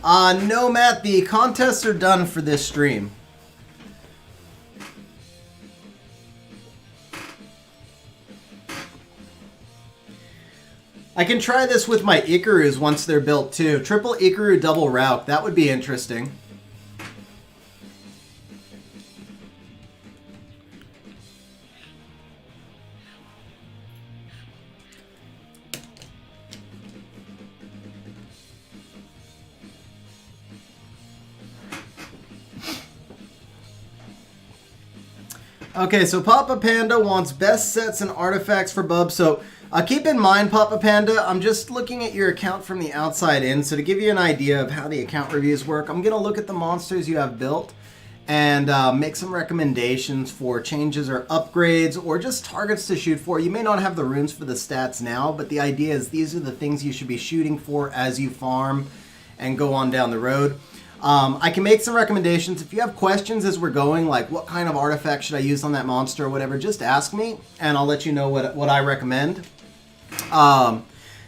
No, Matt, the contests are done for this stream. I can try this with my Ikarus once they're built too. Triple Ikaru, double Rauk. That would be interesting. Okay, so Papa Panda wants best sets and artifacts for Bub. So keep in mind, Papa Panda, I'm just looking at your account from the outside in. So to give you an idea of how the account reviews work, I'm going to look at the monsters you have built and make some recommendations for changes or upgrades or just targets to shoot for. You may not have the runes for the stats now, but the idea is these are the things you should be shooting for as you farm and go on down the road. I can make some recommendations. If you have questions as we're going, like what kind of artifact should I use on that monster or whatever, just ask me and I'll let you know what I recommend. And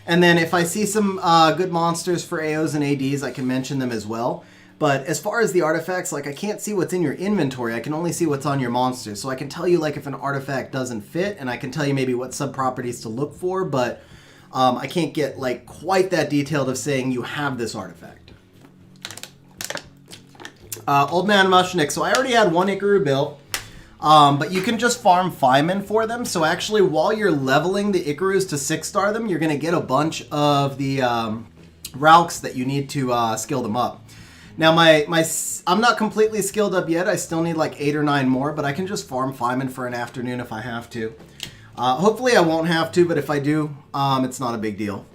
then if I see some good monsters for AOs and ADs, I can mention them as well. But as far as the artifacts, like I can't see what's in your inventory. I can only see what's on your monster. So I can tell you like if an artifact doesn't fit and I can tell you maybe what sub-properties to look for, but I can't get like quite that detailed of saying you have this artifact. Old Man Mushnik. So I already had one Ikaru built, but you can just farm Feynman for them. So actually, while you're leveling the Ikarus to 6-star them, you're going to get a bunch of the Rauks that you need to skill them up. Now, I'm not completely skilled up yet. I still need like 8 or 9 more, but I can just farm Feynman for an afternoon if I have to. Hopefully, I won't have to, but if I do, it's not a big deal.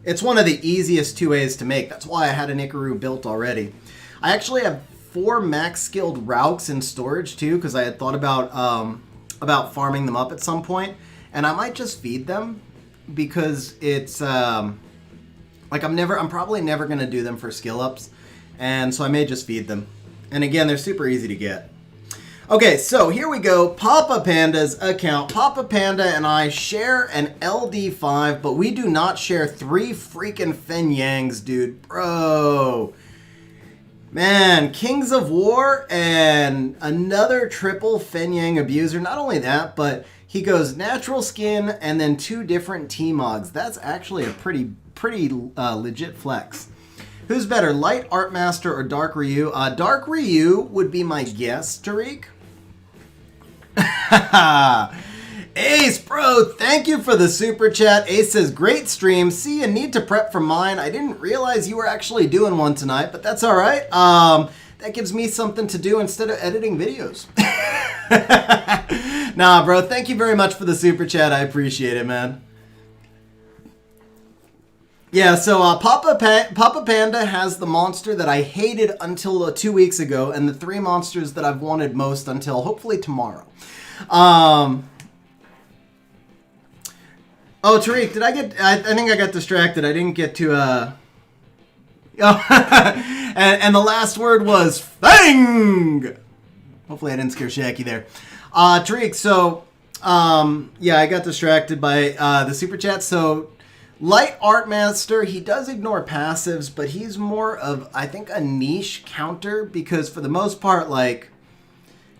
It's one of the easiest 2As to make. That's why I had an Ikaru built already. I actually have 4 max skilled Rauks in storage too, because I had thought about farming them up at some point, and I might just feed them because it's like I'm probably never gonna do them for skill ups, and so I may just feed them. And again, they're super easy to get. Okay, so here we go. Papa Panda's account. Papa Panda and I share an LD5, but we do not share 3 freaking Fenyangs, dude, bro. Man, Kings of War and another triple Fenyang abuser. Not only that, but he goes natural skin and then 2 different T-Mogs. That's actually a pretty legit flex. Who's better, Light Art Master or Dark Ryu? Dark Ryu would be my guess, Tariq. Ace, bro, thank you for the super chat. Ace says, great stream. See, you need to prep for mine. I didn't realize you were actually doing one tonight, but that's all right. That gives me something to do instead of editing videos. Nah, bro, thank you very much for the super chat. I appreciate it, man. Yeah, so Papa Panda has the monster that I hated until 2 weeks ago, and the 3 monsters that I've wanted most until hopefully tomorrow. Oh, Tariq, did I get... I think I got distracted. I didn't get to... Oh, and the last word was FANG! Hopefully I didn't scare Shaky there. Tariq, so... yeah, I got distracted by the super chat. So, Light Art Master, he does ignore passives, but he's more of, I think, a niche counter. Because for the most part, like...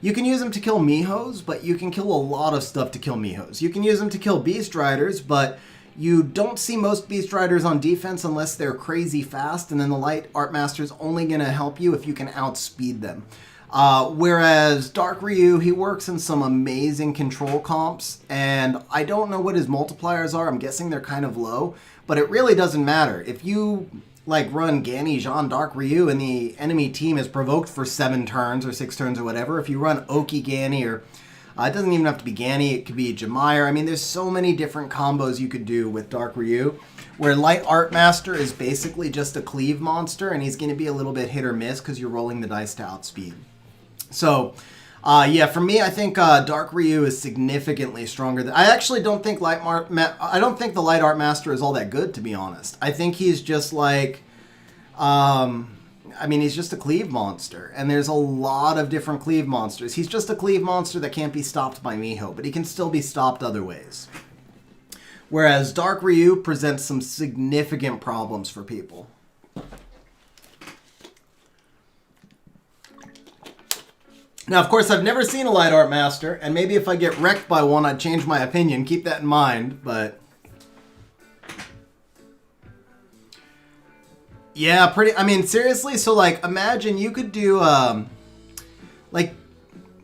You can use them to kill Mihos, but you can kill a lot of stuff to kill Mihos. You can use them to kill Beast Riders, but you don't see most Beast Riders on defense unless they're crazy fast, and then the Light Art Master is only going to help you if you can outspeed them. Whereas Dark Ryu, he works in some amazing control comps, and I don't know what his multipliers are. I'm guessing they're kind of low, but it really doesn't matter. If you... like run Gani, Jean, Dark Ryu, and the enemy team is provoked for 7 turns or 6 turns or whatever. If you run Oki Gani, or it doesn't even have to be Gani, it could be Jamair. I mean, there's so many different combos you could do with Dark Ryu, where Light Art Master is basically just a cleave monster, and he's going to be a little bit hit or miss because you're rolling the dice to outspeed. So, yeah, for me, I think Dark Ryu is significantly stronger. I actually don't think I don't think the Light Art Master is all that good, to be honest. I think he's just like, I mean, he's just a cleave monster, and there's a lot of different cleave monsters. He's just a cleave monster that can't be stopped by Miho, but he can still be stopped other ways. Whereas Dark Ryu presents some significant problems for people. Now, of course, I've never seen a Light Art Master, and maybe if I get wrecked by one, I'd change my opinion. Keep that in mind, but... Yeah, pretty. I mean, seriously. So, like, imagine you could do, like,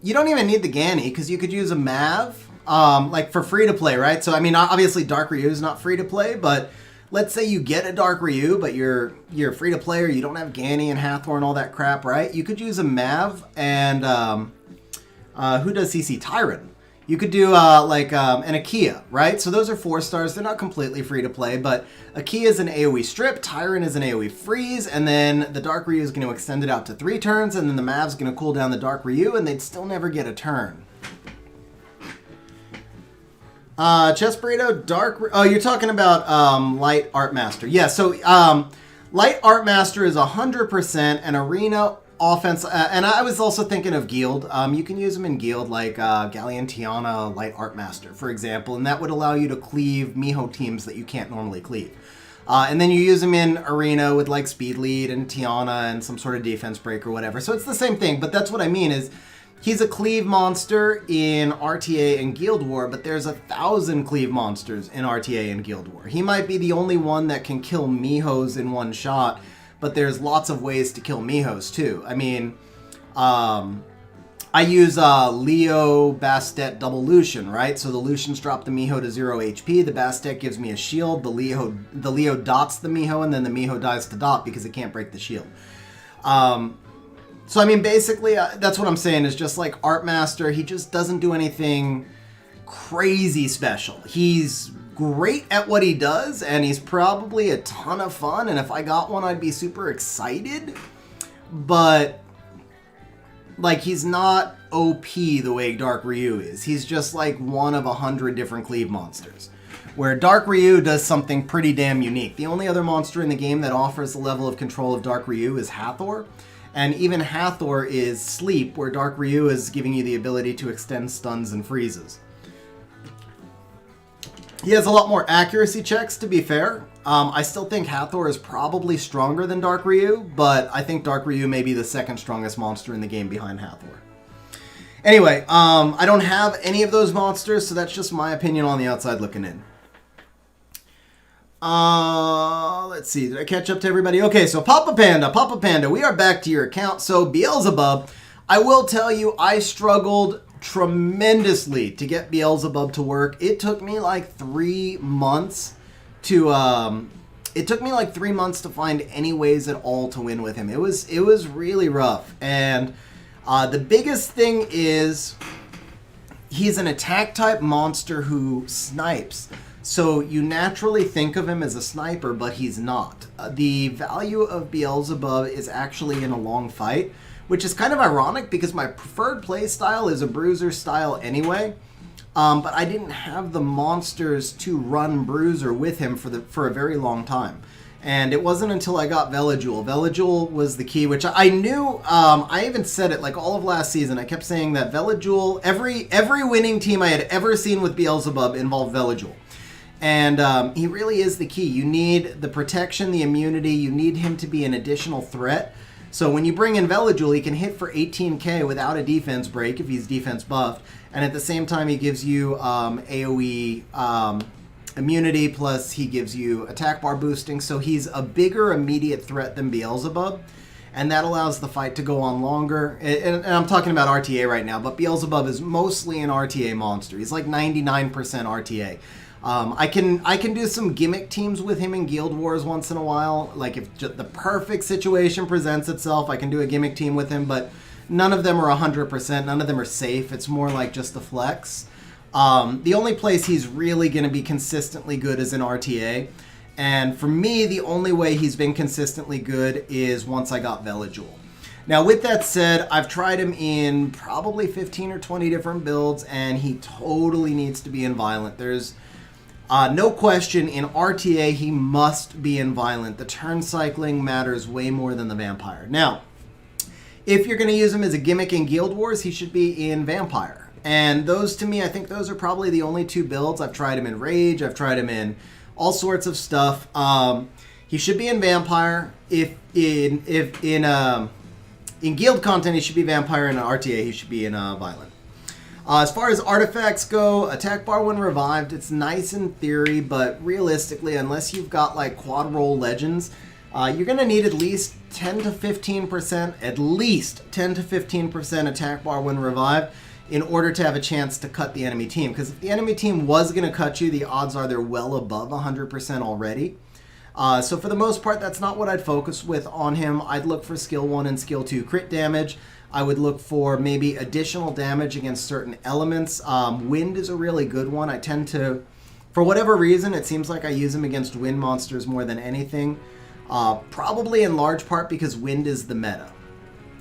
you don't even need the Ganny because you could use a Mav, like for free to play, right? So, I mean, obviously, Dark Ryu is not free to play, but let's say you get a Dark Ryu, but you're free to play, or you don't have Ganny and Hathor and all that crap, right? You could use a Mav and who does CC? Tyrant. You could do like an Xxkilla, right? So those are 4 stars. They're not completely free to play, but Xxkilla is an AoE strip, Tyrant is an AoE freeze, and then the Dark Ryu is going to extend it out to 3 turns, and then the Mav's going to cool down the Dark Ryu, and they'd still never get a turn. Chess Burrito, Dark... Oh, you're talking about Light Art Master. Yeah, so Light Art Master is 100% an arena offense, and I was also thinking of Guild. You can use them in Guild, like Galleon Tiana Light Art Master, for example, and that would allow you to cleave Miho teams that you can't normally cleave. And then you use them in Arena with like Speed Lead and Tiana and some sort of defense break or whatever. So it's the same thing, but that's what I mean is he's a cleave monster in RTA and Guild War, but there's 1,000 cleave monsters in RTA and Guild War. He might be the only one that can kill Mihos in one shot, but there's lots of ways to kill Mihos too. I mean, I use Leo Bastet double Lucian, right? So the Lucians drop the Miho to 0 HP. The Bastet gives me a shield. The Leo dots the Miho, and then the Miho dies to dot because it can't break the shield. So I mean, basically, that's what I'm saying is just like Art Master. He just doesn't do anything crazy special. He's great at what he does, and he's probably a ton of fun, and if I got one, I'd be super excited, but like, he's not OP the way Dark Ryu is. He's just like one of 100 different cleave monsters, where Dark Ryu does something pretty damn unique. The only other monster in the game that offers the level of control of Dark Ryu is Hathor, and even Hathor is sleep, where Dark Ryu is giving you the ability to extend stuns and freezes. He has a lot more accuracy checks, to be fair. I still think Hathor is probably stronger than Dark Ryu, but I think Dark Ryu may be the second strongest monster in the game behind Hathor. Anyway, I don't have any of those monsters, so that's just my opinion on the outside looking in. Let's see, did I catch up to everybody? Okay, so Papa Panda, we are back to your account. So Beelzebub, I will tell you, I struggled tremendously to get Beelzebub to work. It took me like 3 months to find any ways at all to win with him. It was really rough. And the biggest thing is he's an attack type monster who snipes. So you naturally think of him as a sniper, but he's not. The value of Beelzebub is actually in a long fight, which is kind of ironic because my preferred play style is a bruiser style anyway. But I didn't have the monsters to run bruiser with him for a very long time. And it wasn't until I got Velajul. Velajul was the key, which I knew. I even said it like all of last season. I kept saying that Velajul, every winning team I had ever seen with Beelzebub involved Velajul. And he really is the key. You need the protection, the immunity. You need him to be an additional threat. So when you bring in Velajul, he can hit for 18k without a defense break if he's defense buffed. And at the same time, he gives you AoE immunity, plus he gives you attack bar boosting. So he's a bigger immediate threat than Beelzebub. And that allows the fight to go on longer. And I'm talking about RTA right now, but Beelzebub is mostly an RTA monster. He's like 99% RTA. I can do some gimmick teams with him in Guild Wars once in a while. Like if the perfect situation presents itself, I can do a gimmick team with him, but none of them are 100%. None of them are safe. It's more like just a flex. The only place he's really going to be consistently good is in RTA. And for me, the only way he's been consistently good is once I got Velajul. Now, with that said, I've tried him in probably 15 or 20 different builds, and he totally needs to be in Violent. There's no question, in RTA, he must be in Violent. The turn cycling matters way more than the Vampire. Now, if you're going to use him as a gimmick in Guild Wars, he should be in Vampire. And those, to me, I think those are probably the only 2 builds. I've tried him in Rage. I've tried him in all sorts of stuff. He should be in Vampire. If in Guild content, he should be Vampire. In RTA, he should be in Violent. As far as artifacts go, attack bar when revived, it's nice in theory, but realistically, unless you've got like quad roll legends, you're going to need at least 10 to 15%, at least 10 to 15% attack bar when revived in order to have a chance to cut the enemy team. Because if the enemy team was going to cut you, the odds are they're well above 100% already. So for the most part, that's not what I'd focus with on him. I'd look for skill 1 and skill 2 crit damage. I would look for maybe additional damage against certain elements. Wind is a really good one. I tend to, for whatever reason, it seems like I use him against wind monsters more than anything. Probably in large part because wind is the meta.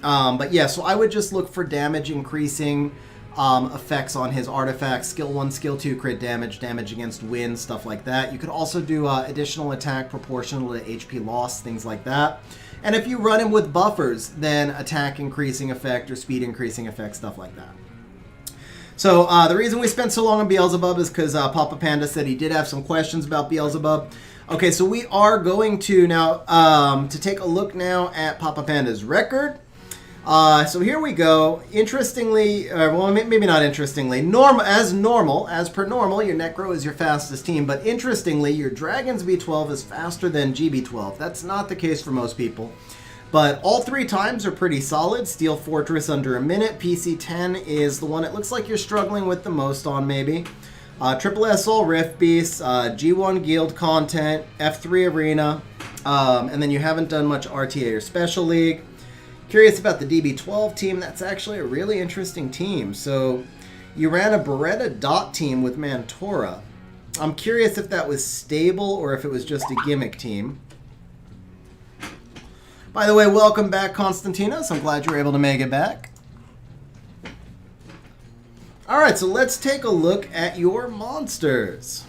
But yeah, so I would just look for damage increasing effects on his artifacts, skill 1, skill 2 crit damage, damage against wind, stuff like that. You could also do additional attack proportional to HP loss, things like that. And if you run him with buffers, then attack increasing effect or speed increasing effect, stuff like that. So the reason we spent so long on Beelzebub is because Papa Panda said he did have some questions about Beelzebub. Okay, so we are going to now to take a look now at Papa Panda's record. So here we go. Interestingly, well, maybe not interestingly, as per normal, your Necro is your fastest team. But interestingly, your Dragon's B12 is faster than GB12. That's not the case for most people. But all 3 times are pretty solid. Steel Fortress under a minute. PC10 is the one it looks like you're struggling with the most on, maybe. Triple S All Rift Beasts, G1 Guild content, F3 Arena, and then you haven't done much RTA or Special League. Curious about the DB12 team. That's actually a really interesting team. So you ran a Beretta Dot team with Mantora. I'm curious if that was stable or if it was just a gimmick team. By the way, welcome back, Konstantinos. I'm glad you were able to make it back. Alright, so let's take a look at your monsters.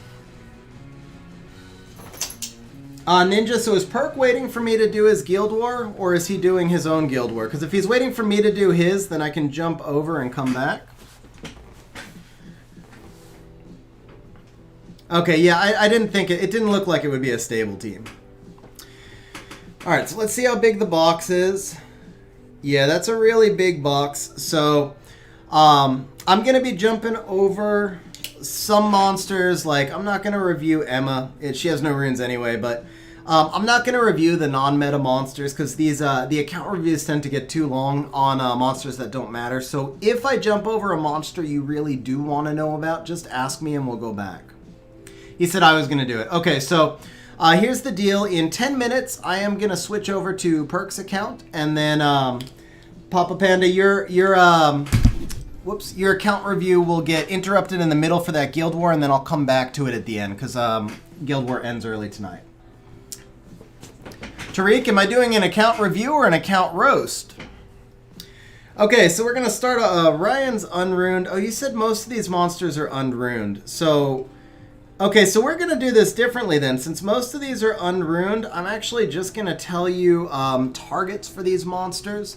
Ninja, so is Perk waiting for me to do his Guild War, or is he doing his own Guild War? Because if he's waiting for me to do his, then I can jump over and come back. Okay, yeah, I didn't think it didn't look like it would be a stable team. Alright, so let's see how big the box is. Yeah, that's a really big box. So, I'm going to be jumping over some monsters. Like, I'm not going to review Emma. She has no runes anyway, but I'm not going to review the non-meta monsters because these the account reviews tend to get too long on monsters that don't matter. So if I jump over a monster you really do want to know about, just ask me and we'll go back. He said I was going to do it. Okay, so here's the deal. In 10 minutes, I am going to switch over to Perk's account, and then Papa Panda, your account review will get interrupted in the middle for that Guild War, and then I'll come back to it at the end because Guild War ends early tonight. Tariq, am I doing an account review or an account roast? Okay, so we're going to start. Ryan's unruned. Oh, you said most of these monsters are unruned. So, okay, so we're going to do this differently then. Since most of these are unruned, I'm actually just going to tell you targets for these monsters.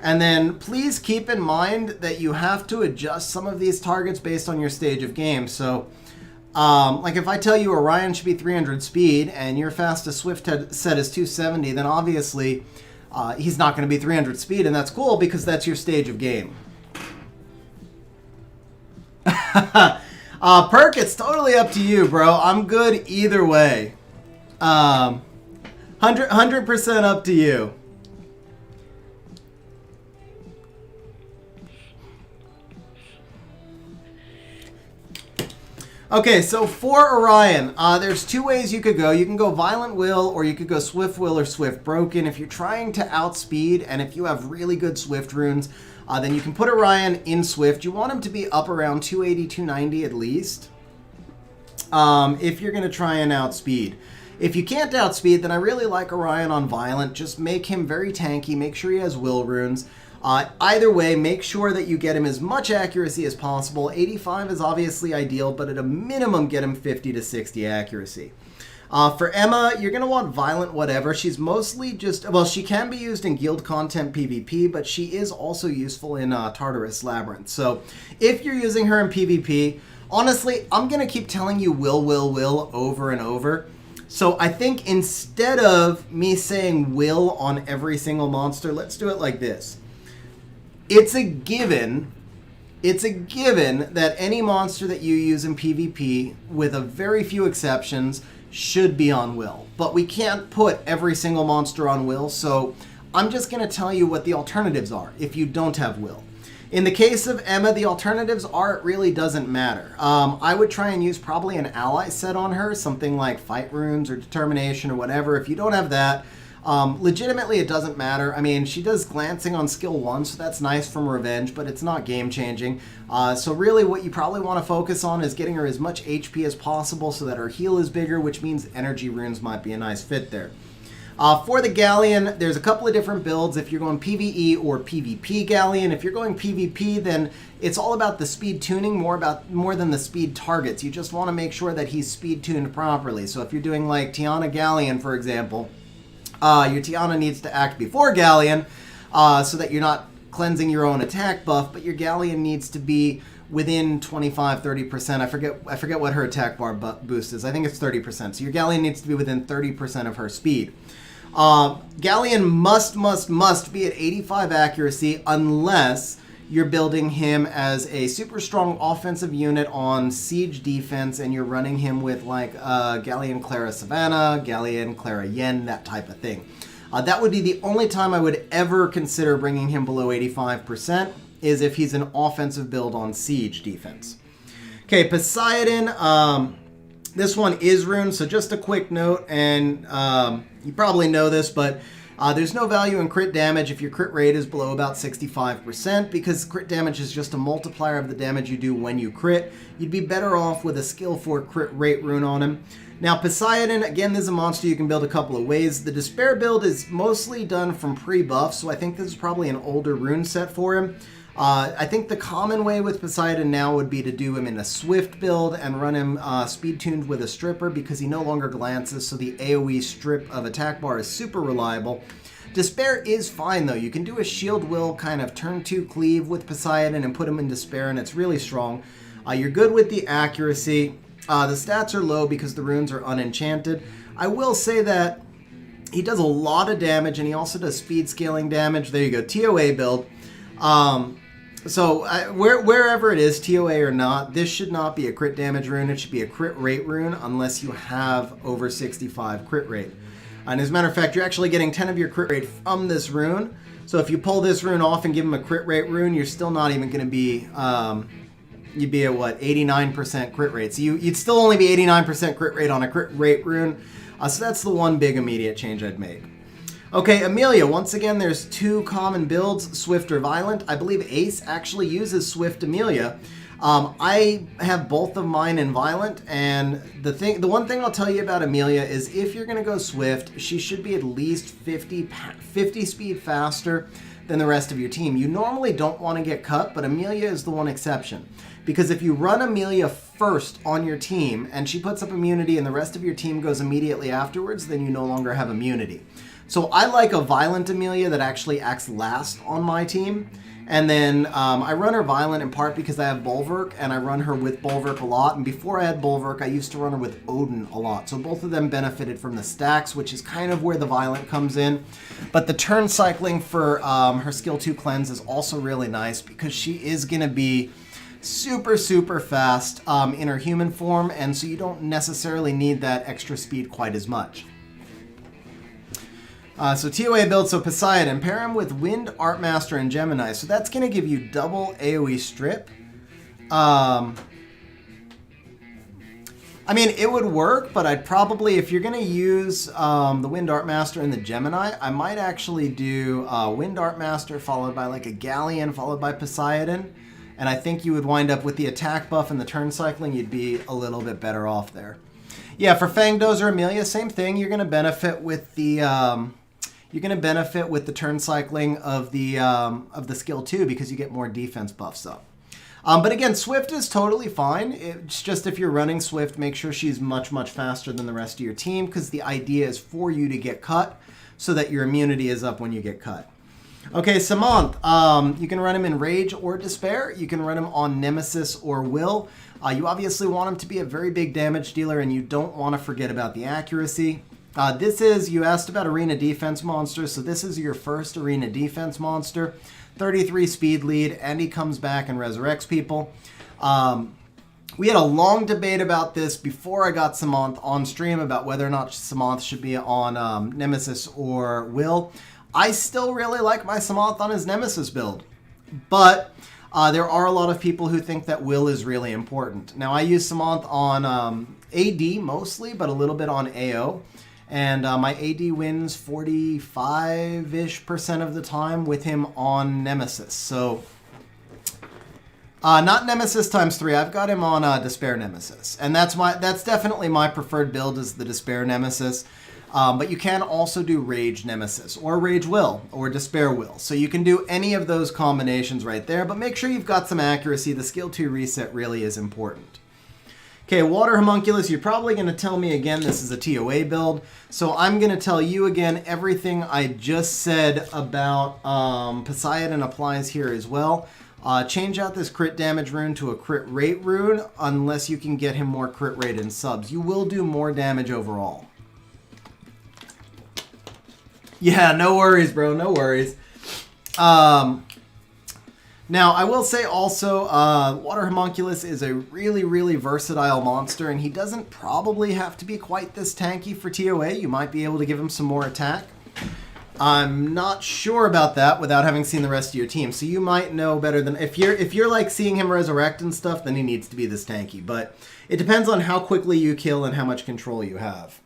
And then please keep in mind that you have to adjust some of these targets based on your stage of game. So, like if I tell you Orion should be 300 speed and your fastest Swift set is 270, then obviously he's not going to be 300 speed, and that's cool because that's your stage of game. Perk, it's totally up to you, bro. I'm good either way. 100% up to you. Okay, so for Orion, there's 2 ways you could go. You can go Violent Will, or you could go Swift Will or Swift Broken. If you're trying to outspeed, and if you have really good Swift runes, then you can put Orion in Swift. You want him to be up around 280, 290 at least, if you're going to try and outspeed. If you can't outspeed, then I really like Orion on Violent. Just make him very tanky. Make sure he has Will runes. Either way, make sure that you get him as much accuracy as possible. 85 is obviously ideal, but at a minimum, get him 50 to 60 accuracy. For Emma, you're going to want Violent Whatever. She's mostly just, well, she can be used in guild content PvP, but she is also useful in Tartarus Labyrinth. So if you're using her in PvP, honestly, I'm going to keep telling you will over and over. So I think instead of me saying will on every single monster, let's do it like this. It's a given that any monster that you use in PvP, with a very few exceptions, should be on will. But we can't put every single monster on will, so I'm just going to tell you what the alternatives are if you don't have will. In the case of Emma, the alternatives are it really doesn't matter. I would try and use probably an ally set on her, something like Fight Runes or Determination or whatever. If you don't have that, legitimately it doesn't matter. I mean, she does glancing on skill 1, so that's nice from Revenge, but it's not game-changing. So really what you probably want to focus on is getting her as much HP as possible so that her heal is bigger, which means Energy Runes might be a nice fit there. For the Galleon, there's a couple of different builds if you're going PvE or PvP Galleon. If you're going PvP, then it's all about the speed tuning more than the speed targets. You just want to make sure that he's speed tuned properly. So if you're doing like Tiana Galleon, for example, your Tiana needs to act before Galleon so that you're not cleansing your own attack buff, but your Galleon needs to be within 25-30%. I forget what her attack bar boost is. I think it's 30%. So your Galleon needs to be within 30% of her speed. Galleon must be at 85 accuracy unless you're building him as a super strong offensive unit on siege defense and you're running him with like Galleon Clara Savannah, Galleon Clara Yen, that type of thing. That would be the only time I would ever consider bringing him below 85% is if he's an offensive build on siege defense. Okay, Poseidon. This one is Rune, so just a quick note, and you probably know this, but there's no value in crit damage if your crit rate is below about 65%, because crit damage is just a multiplier of the damage you do when you crit. You'd be better off with a skill 4 crit rate rune on him. Now, Poseidon, again, this is a monster you can build a couple of ways. The Despair build is mostly done from pre-buff, so I think this is probably an older rune set for him. I think the common way with Poseidon now would be to do him in a Swift build and run him speed-tuned with a Stripper because he no longer glances, so the AoE strip of attack bar is super reliable. Despair is fine, though. You can do a Shield Will kind of turn 2 cleave with Poseidon and put him in Despair, and it's really strong. You're good with the accuracy. The stats are low because the runes are unenchanted. I will say that he does a lot of damage, and he also does speed scaling damage. There you go, TOA build. So wherever it is, TOA or not, this should not be a crit damage rune. It should be a crit rate rune unless you have over 65 crit rate. And as a matter of fact, you're actually getting 10 of your crit rate from this rune. So if you pull this rune off and give him a crit rate rune, you're still not even going to be, you'd be at what, 89% crit rate. So you'd still only be 89% crit rate on a crit rate rune. So that's the one big immediate change I'd make. Okay, Amelia, once again, there's 2 common builds, Swift or Violent. I believe Ace actually uses Swift Amelia. I have both of mine in Violent, and the one thing I'll tell you about Amelia is if you're going to go Swift, she should be at least 50 speed faster than the rest of your team. You normally don't want to get cut, but Amelia is the one exception. Because if you run Amelia first on your team, and she puts up immunity and the rest of your team goes immediately afterwards, then you no longer have immunity. So I like a Violent Amelia that actually acts last on my team. And then I run her Violent in part because I have Bulwark, and I run her with Bulwark a lot. And before I had Bulwark, I used to run her with Odin a lot. So both of them benefited from the stacks, which is kind of where the Violent comes in. But the turn cycling for her skill 2 cleanse is also really nice because she is going to be super fast in her human form. And so you don't necessarily need that extra speed quite as much. So TOA build, so Poseidon, pair him with Wind, Artmaster, and Gemini. So that's going to give you double AoE strip. I mean, it would work, but I'd probably, if you're going to use the Wind Artmaster and the Gemini, I might actually do Wind Artmaster followed by like a Galleon followed by Poseidon. And I think you would wind up with the attack buff and the turn cycling, you'd be a little bit better off there. Yeah, for Fangdozer Amelia, same thing. You're going to benefit with the... You're going to benefit with the turn cycling of the skill 2 because you get more defense buffs up. But again, Swift is totally fine. It's just if you're running Swift, make sure she's much faster than the rest of your team because the idea is for you to get cut so that your immunity is up when you get cut. Okay, Samanth, you can run him in Rage or Despair. You can run him on Nemesis or Will. You obviously want him to be a very big damage dealer, and you don't want to forget about the accuracy. This is, you asked about arena defense monsters, so this is your first arena defense monster. 33 speed lead, and he comes back and resurrects people. We had a long debate about this before I got Samanth on stream about whether or not Samanth should be on Nemesis or Will. I still really like my Samanth on his Nemesis build, but there are a lot of people who think that Will is really important. Now, I use Samanth on AD mostly, but a little bit on AO. And my AD wins 45-ish% of the time with him on Nemesis. So, not Nemesis times 3. I've got him on Despair Nemesis. And that's definitely my preferred build is the Despair Nemesis. But you can also do Rage Nemesis, or Rage Will, or Despair Will. So you can do any of those combinations right there, but make sure you've got some accuracy. The skill 2 reset really is important. Okay, Water Homunculus, you're probably going to tell me again this is a TOA build, so I'm going to tell you again everything I just said about Poseidon applies here as well. Change out this crit damage rune to a crit rate rune unless you can get him more crit rate in subs. You will do more damage overall. Yeah, no worries, bro, no worries. Now, I will say also, Water Homunculus is a really, really versatile monster, and he doesn't probably have to be quite this tanky for TOA. You might be able to give him some more attack. I'm not sure about that without having seen the rest of your team, so you might know better than... If you're like seeing him resurrect and stuff, then he needs to be this tanky, but it depends on how quickly you kill and how much control you have.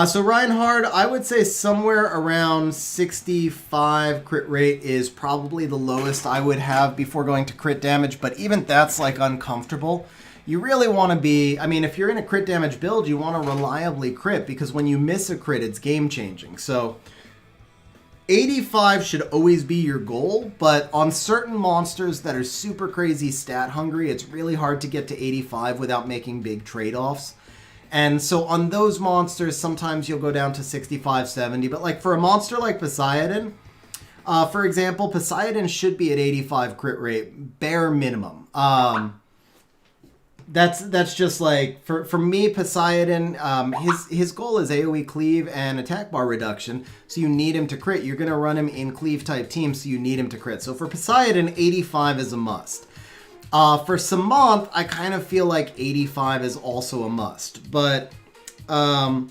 So Reinhard, I would say somewhere around 65 crit rate is probably the lowest I would have before going to crit damage, but even that's like uncomfortable. You really want to be, I mean, if you're in a crit damage build, you want to reliably crit, because when you miss a crit, it's game changing. So 85 should always be your goal, but on certain monsters that are super crazy stat hungry, it's really hard to get to 85 without making big trade-offs. And so on those monsters, sometimes you'll go down to 65, 70. But like for a monster like Poseidon, for example, Poseidon should be at 85 crit rate, bare minimum. That's just like, for me, Poseidon, his goal is AoE cleave and attack bar reduction. So you need him to crit. You're going to run him in cleave type teams, so you need him to crit. So for Poseidon, 85 is a must. For Samanth, I kind of feel like 85 is also a must. But for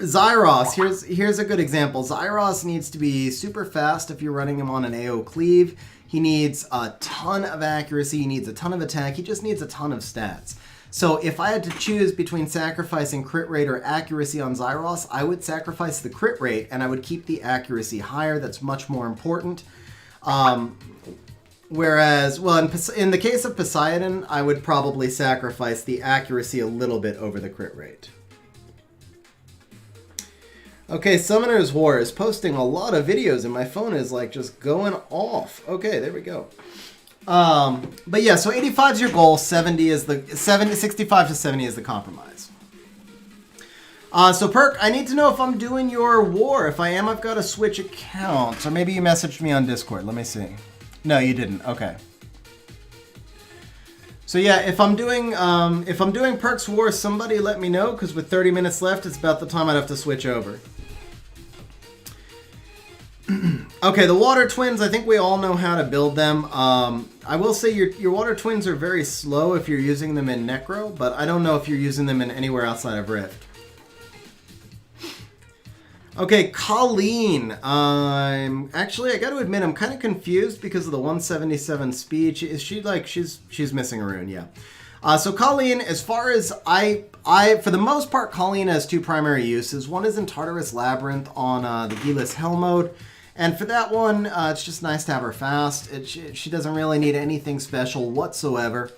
Zyros, here's a good example. Zyros needs to be super fast if you're running him on an AO cleave. He needs a ton of accuracy. He needs a ton of attack. He just needs a ton of stats. So if I had to choose between sacrificing crit rate or accuracy on Zyros, I would sacrifice the crit rate and I would keep the accuracy higher. That's much more important. Whereas, well, in the case of Poseidon, I would probably sacrifice the accuracy a little bit over the crit rate. Okay, Summoner's War is posting a lot of videos and my phone is like just going off. Okay, there we go. But yeah, so 85 is your goal, 65 to 70 is the compromise. So Perk, I need to know if I'm doing your war. If I am, I've got to switch accounts. Or maybe you messaged me on Discord. Let me see. No, you didn't. Okay. So yeah, if I'm doing Perk's War, somebody let me know, because with 30 minutes left, it's about the time I'd have to switch over. Okay, the Water Twins, I think we all know how to build them. I will say your Water Twins are very slow if you're using them in Necro, but I don't know if you're using them in anywhere outside of Rift. Okay, Colleen. Actually, I got to admit, I'm kind of confused because of the 177 speed. Is she like she's missing a rune? Yeah. So Colleen, as far as I for the most part, Colleen has two primary uses. One is in Tartarus Labyrinth on the Gilas Hell mode, and for that one, it's just nice to have her fast. She doesn't really need anything special whatsoever.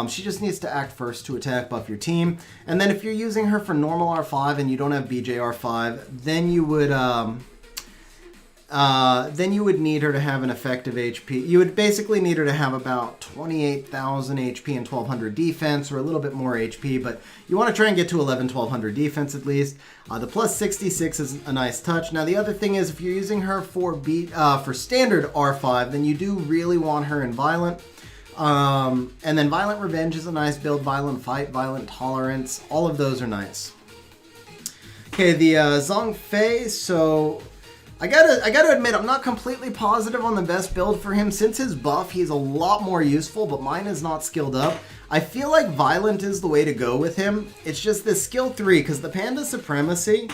She just needs to act first to attack buff your team. And then if you're using her for normal R5 and you don't have BJ R5, then you would need her to have an effective HP. You would basically need her to have about 28,000 HP and 1,200 defense, or a little bit more HP, but you want to try and get to 1,100 defense at least. The plus 66 is a nice touch. Now the other thing is, if you're using her for standard R5, then you do really want her in Violent. And then Violent Revenge is a nice build, Violent Fight, Violent Tolerance, all of those are nice. Okay, the Zhongfei, so I gotta admit, I'm not completely positive on the best build for him. Since his buff, he's a lot more useful, but mine is not skilled up. I feel like Violent is the way to go with him. It's just this skill 3, because the Panda Supremacy,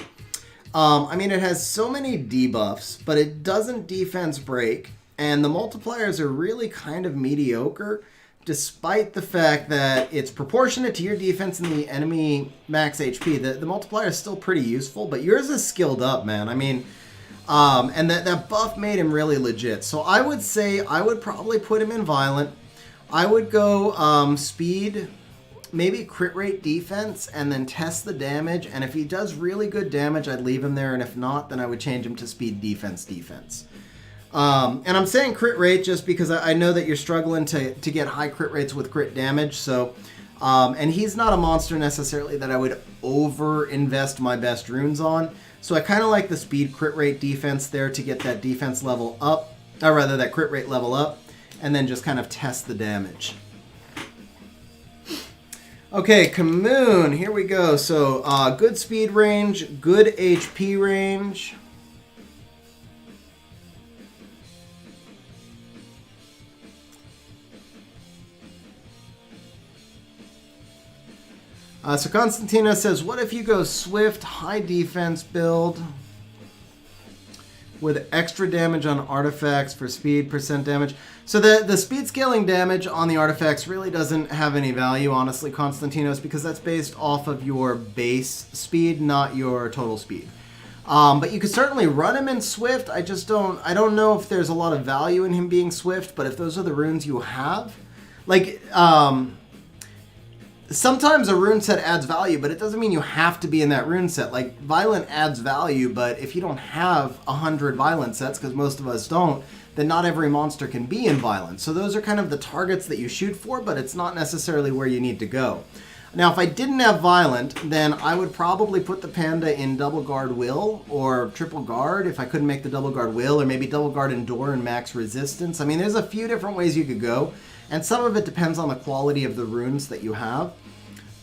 I mean, it has so many debuffs, but it doesn't defense break, and the multipliers are really kind of mediocre, despite the fact that it's proportionate to your defense and the enemy max HP. The multiplier is still pretty useful, but yours is skilled up, man. I mean... and that buff made him really legit. So I would say I would probably put him in Violent. I would go speed, maybe crit rate defense, and then test the damage. And if he does really good damage, I'd leave him there. And if not, then I would change him to speed defense. And I'm saying crit rate just because I know that you're struggling to get high crit rates with crit damage. So, and he's not a monster necessarily that I would over-invest my best runes on. So I kind of like the speed crit rate defense there to get that defense level up, or rather that crit rate level up, and then just kind of test the damage. Okay, Kamoon, here we go. So good speed range, good HP range. So Constantino says, what if you go Swift, high defense build with extra damage on artifacts for speed, percent damage? So the speed scaling damage on the artifacts really doesn't have any value, honestly, Constantinos, because that's based off of your base speed, not your total speed. But you could certainly run him in Swift. I don't know if there's a lot of value in him being Swift, but if those are the runes you have, like, sometimes a rune set adds value, but it doesn't mean you have to be in that rune set. Like, Violent adds value, but if you don't have 100 Violent sets, because most of us don't, then not every monster can be in Violent. So those are kind of the targets that you shoot for, but it's not necessarily where you need to go. Now, if I didn't have Violent, then I would probably put the Panda in Double Guard Will, or Triple Guard, if I couldn't make the Double Guard Will, or maybe Double Guard Endure and Max Resistance. I mean, there's a few different ways you could go. And some of it depends on the quality of the runes that you have.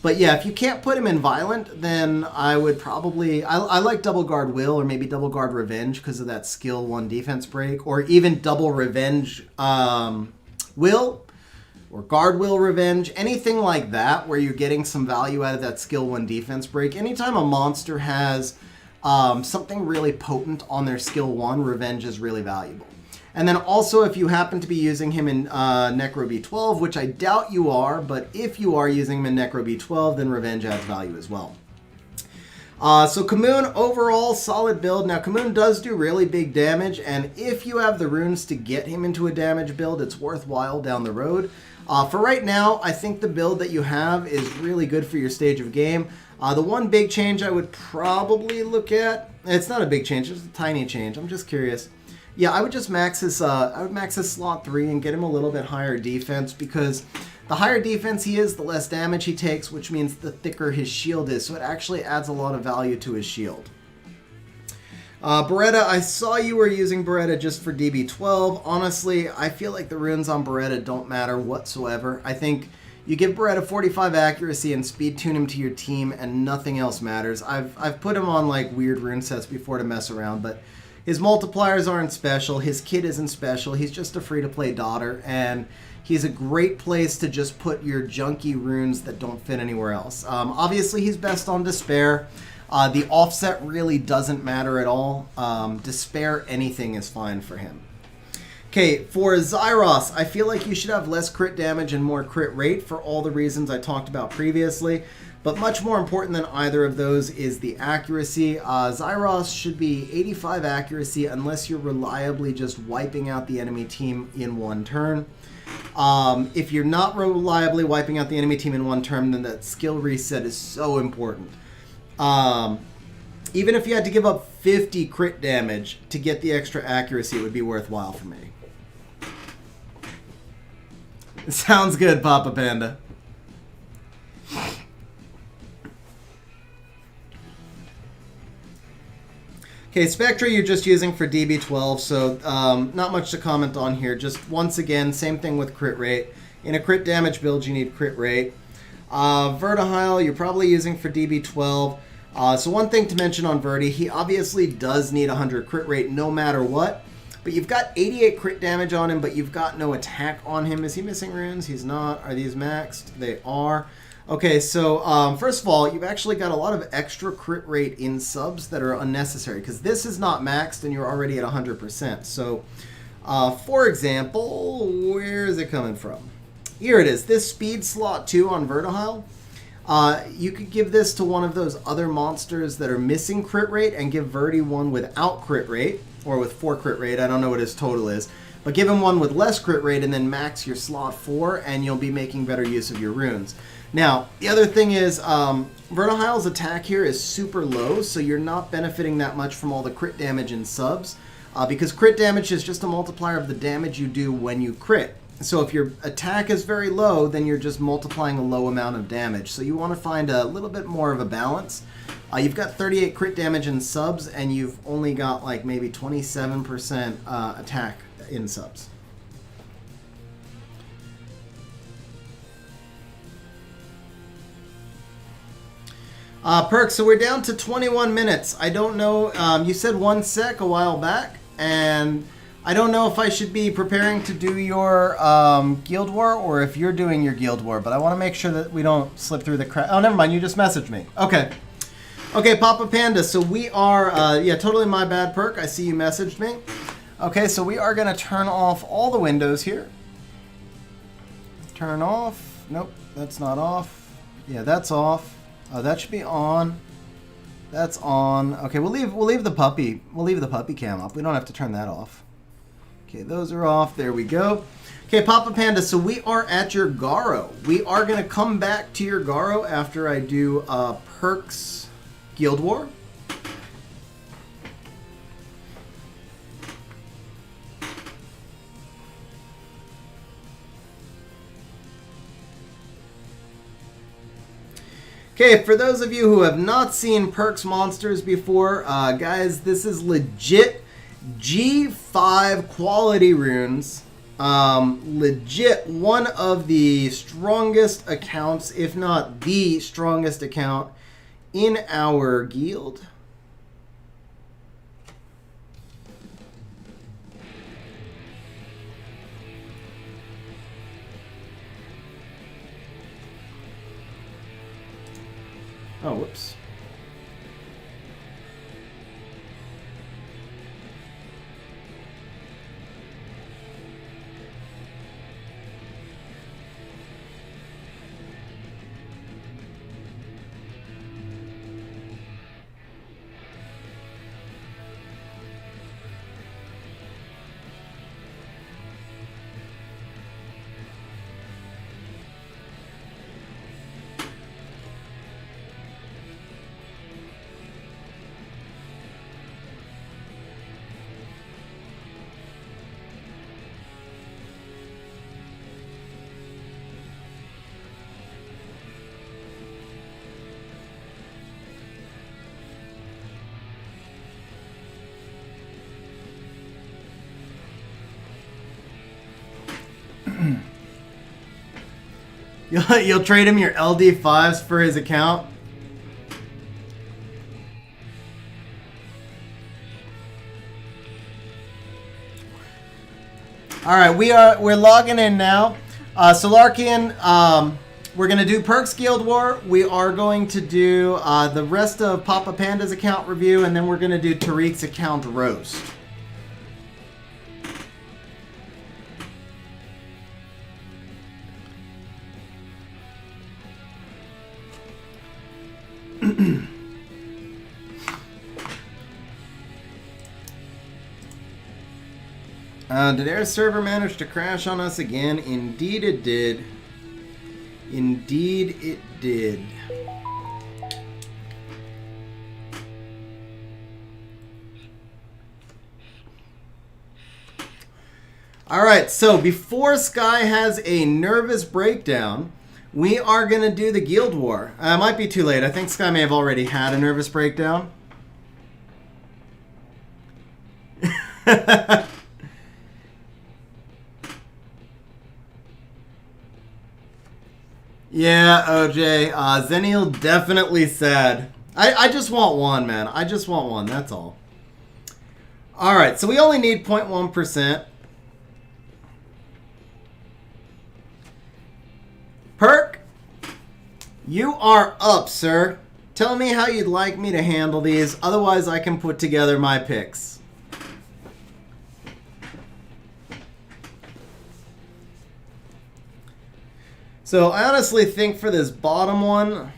But yeah, if you can't put him in Violent, then I would probably... I like Double Guard Will or maybe Double Guard Revenge because of that skill 1 defense break. Or even Double Revenge Will or Guard Will Revenge. Anything like that where you're getting some value out of that skill 1 defense break. Anytime a monster has something really potent on their skill 1, Revenge is really valuable. And then also, if you happen to be using him in Necro B12, which I doubt you are, but if you are using him in Necro B12, then Revenge adds value as well. So Kamoon, overall, solid build. Now, Kamoon does do really big damage, and if you have the runes to get him into a damage build, it's worthwhile down the road. For right now, I think the build that you have is really good for your stage of game. The one big change I would probably look at, it's not a big change, it's a tiny change, I'm just curious. Yeah, I would just max his slot 3 and get him a little bit higher defense, because the higher defense he is, the less damage he takes, which means the thicker his shield is. So it actually adds a lot of value to his shield. Beretta, I saw you were using Beretta just for DB12. Honestly, I feel like the runes on Beretta don't matter whatsoever. I think you give Beretta 45 accuracy and speed tune him to your team and nothing else matters. I've put him on like weird rune sets before to mess around, but his multipliers aren't special, his kit isn't special, he's just a free-to-play daughter, and he's a great place to just put your junky runes that don't fit anywhere else. Obviously, he's best on Despair. The offset really doesn't matter at all. Despair, anything is fine for him. Okay, for Zyros, I feel like you should have less crit damage and more crit rate for all the reasons I talked about previously. But much more important than either of those is the accuracy. Zyros should be 85 accuracy unless you're reliably just wiping out the enemy team in one turn. If you're not reliably wiping out the enemy team in one turn, then that skill reset is so important. Even if you had to give up 50 crit damage to get the extra accuracy, it would be worthwhile for me. Sounds good, Papa Panda. Okay, Spectra you're just using for DB12, so not much to comment on here. Just once again, same thing with crit rate. In a crit damage build, you need crit rate. Vertihile you're probably using for DB12. So one thing to mention on Verdi, he obviously does need 100 crit rate no matter what. But you've got 88 crit damage on him, but you've got no attack on him. Is he missing runes? He's not. Are these maxed? They are. Okay, so first of all, you've actually got a lot of extra crit rate in subs that are unnecessary, because this is not maxed and you're already at 100%. So, for example, where is it coming from? Here it is. This speed slot 2 on Vertihile. You could give this to one of those other monsters that are missing crit rate and give Verdi one without crit rate, or with 4 crit rate. I don't know what his total is. But give him one with less crit rate and then max your slot 4, and you'll be making better use of your runes. Now, the other thing is, Vertihile's attack here is super low, so you're not benefiting that much from all the crit damage in subs, because crit damage is just a multiplier of the damage you do when you crit. So if your attack is very low, then you're just multiplying a low amount of damage. So you want to find a little bit more of a balance. You've got 38 crit damage in subs, and you've only got like maybe 27% attack in subs. Perk, so we're down to 21 minutes. I don't know, you said 1 sec a while back, and I don't know if I should be preparing to do your Guild War or if you're doing your Guild War, but I want to make sure that we don't slip through the crack. Oh, never mind, you just messaged me. Okay. Okay, Papa Panda, so we are, yeah, totally my bad, Perk. I see you messaged me. Okay, so we are going to turn off all the windows here. Turn off. Nope, that's not off. Yeah, that's off. Oh, that should be on. That's on. Okay, we'll leave the puppy. We'll leave the puppy cam up. We don't have to turn that off. Okay, those are off. There we go. Okay, Papa Panda, so we are at your Garo. We are going to come back to your Garo after I do Perks Guild War. Okay, for those of you who have not seen Perks monsters before, guys, this is legit G5 quality runes. Legit one of the strongest accounts, if not the strongest account in our guild. Oh, whoops. You'll trade him your LD5s for his account? Alright, we're logging in now. Solarkian, we're going to do Perks Guild War. We are going to do the rest of Papa Panda's account review, and then we're going to do Tariq's account roast. Did Air server manage to crash on us again? Indeed it did. Indeed it did. Alright, so before Sky has a nervous breakdown, we are going to do the Guild War. It might be too late. I think Sky may have already had a nervous breakdown. Yeah, OJ. Zenial definitely sad. I just want one, man. I just want one. That's all. All right, so we only need 0.1%. Perk, you are up, sir. Tell me how you'd like me to handle these. Otherwise, I can put together my picks. So I honestly think for this bottom one,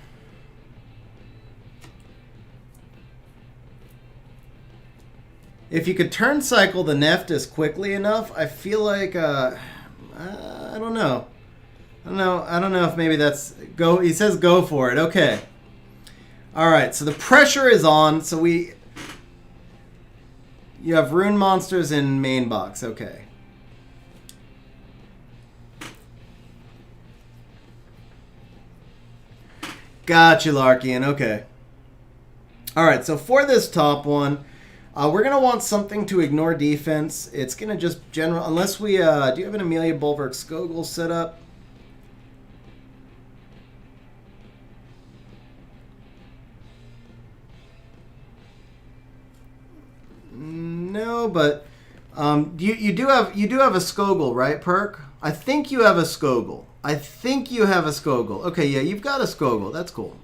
if you could turn cycle the Nephthys quickly enough, I feel like I don't know. I don't know if maybe that's go. He says go for it. Okay. All right. So the pressure is on. So you have Rune monsters in main box. Okay. Gotcha, Larkian. Okay. All right. So for this top one, we're gonna want something to ignore defense. It's gonna just general unless we do you have an Amelia Bulwark Skogul set up? No, but you do have a Skogul, right, Perk? I think you have a Skogul. Okay, yeah, you've got a Skogul. That's cool.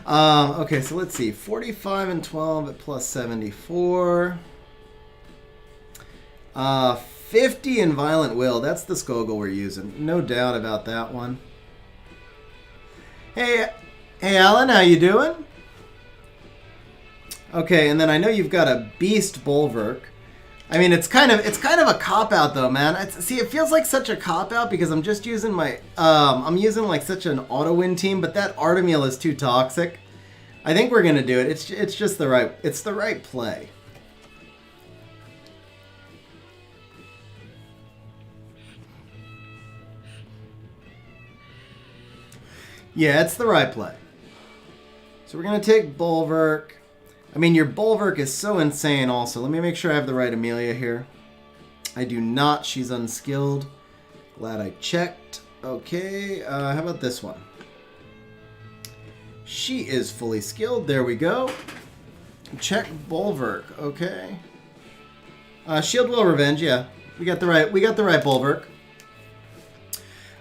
Okay, so let's see. 45 and 12 at plus 74. 50 in Violent Will. That's the Skogul we're using. No doubt about that one. Hey, Alan, how you doing? Okay, and then I know you've got a Beast Bulwark. I mean, it's kind of a cop-out though, man. See, it feels like such a cop-out because I'm just using my I'm using like such an auto-win team, but that Artemeal is too toxic. I think we're gonna do it. It's just the right play. Yeah, it's the right play. So we're gonna take Bulwark. I mean, your Bulwark is so insane also. Let me make sure I have the right Amelia here. I do not. She's unskilled. Glad I checked. Okay, how about this one? She is fully skilled. There we go. Check Bulwark. Okay. Shield Will Revenge. Yeah, we got the right Bulwark.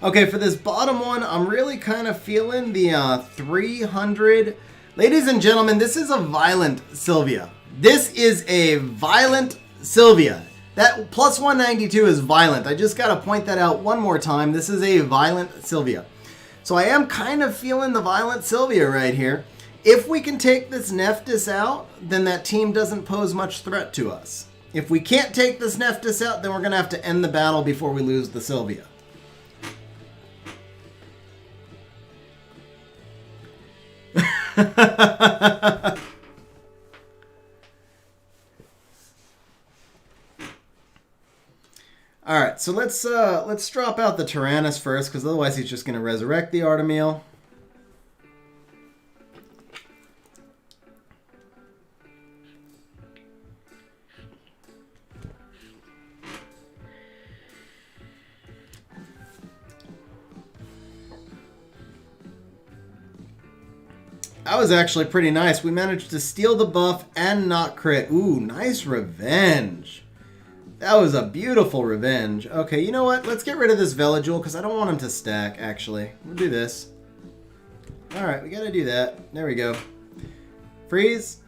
Okay, for this bottom one, I'm really kind of feeling the 300. Ladies and gentlemen, this is a violent Sylvia. This is a violent Sylvia. That plus 192 is violent. I just got to point that out one more time. This is a violent Sylvia. So I am kind of feeling the violent Sylvia right here. If we can take this Nephthys out, then that team doesn't pose much threat to us. If we can't take this Nephthys out, then we're going to have to end the battle before we lose the Sylvia. All right, so let's drop out the Tyrannus first, because otherwise he's just going to resurrect the Artemeal. That was actually pretty nice. We managed to steal the buff and not crit. Ooh, nice revenge. That was a beautiful revenge. Okay, you know what? Let's get rid of this Velajul because I don't want him to stack, actually. We'll do this. Alright, we gotta do that. There we go. Freeze.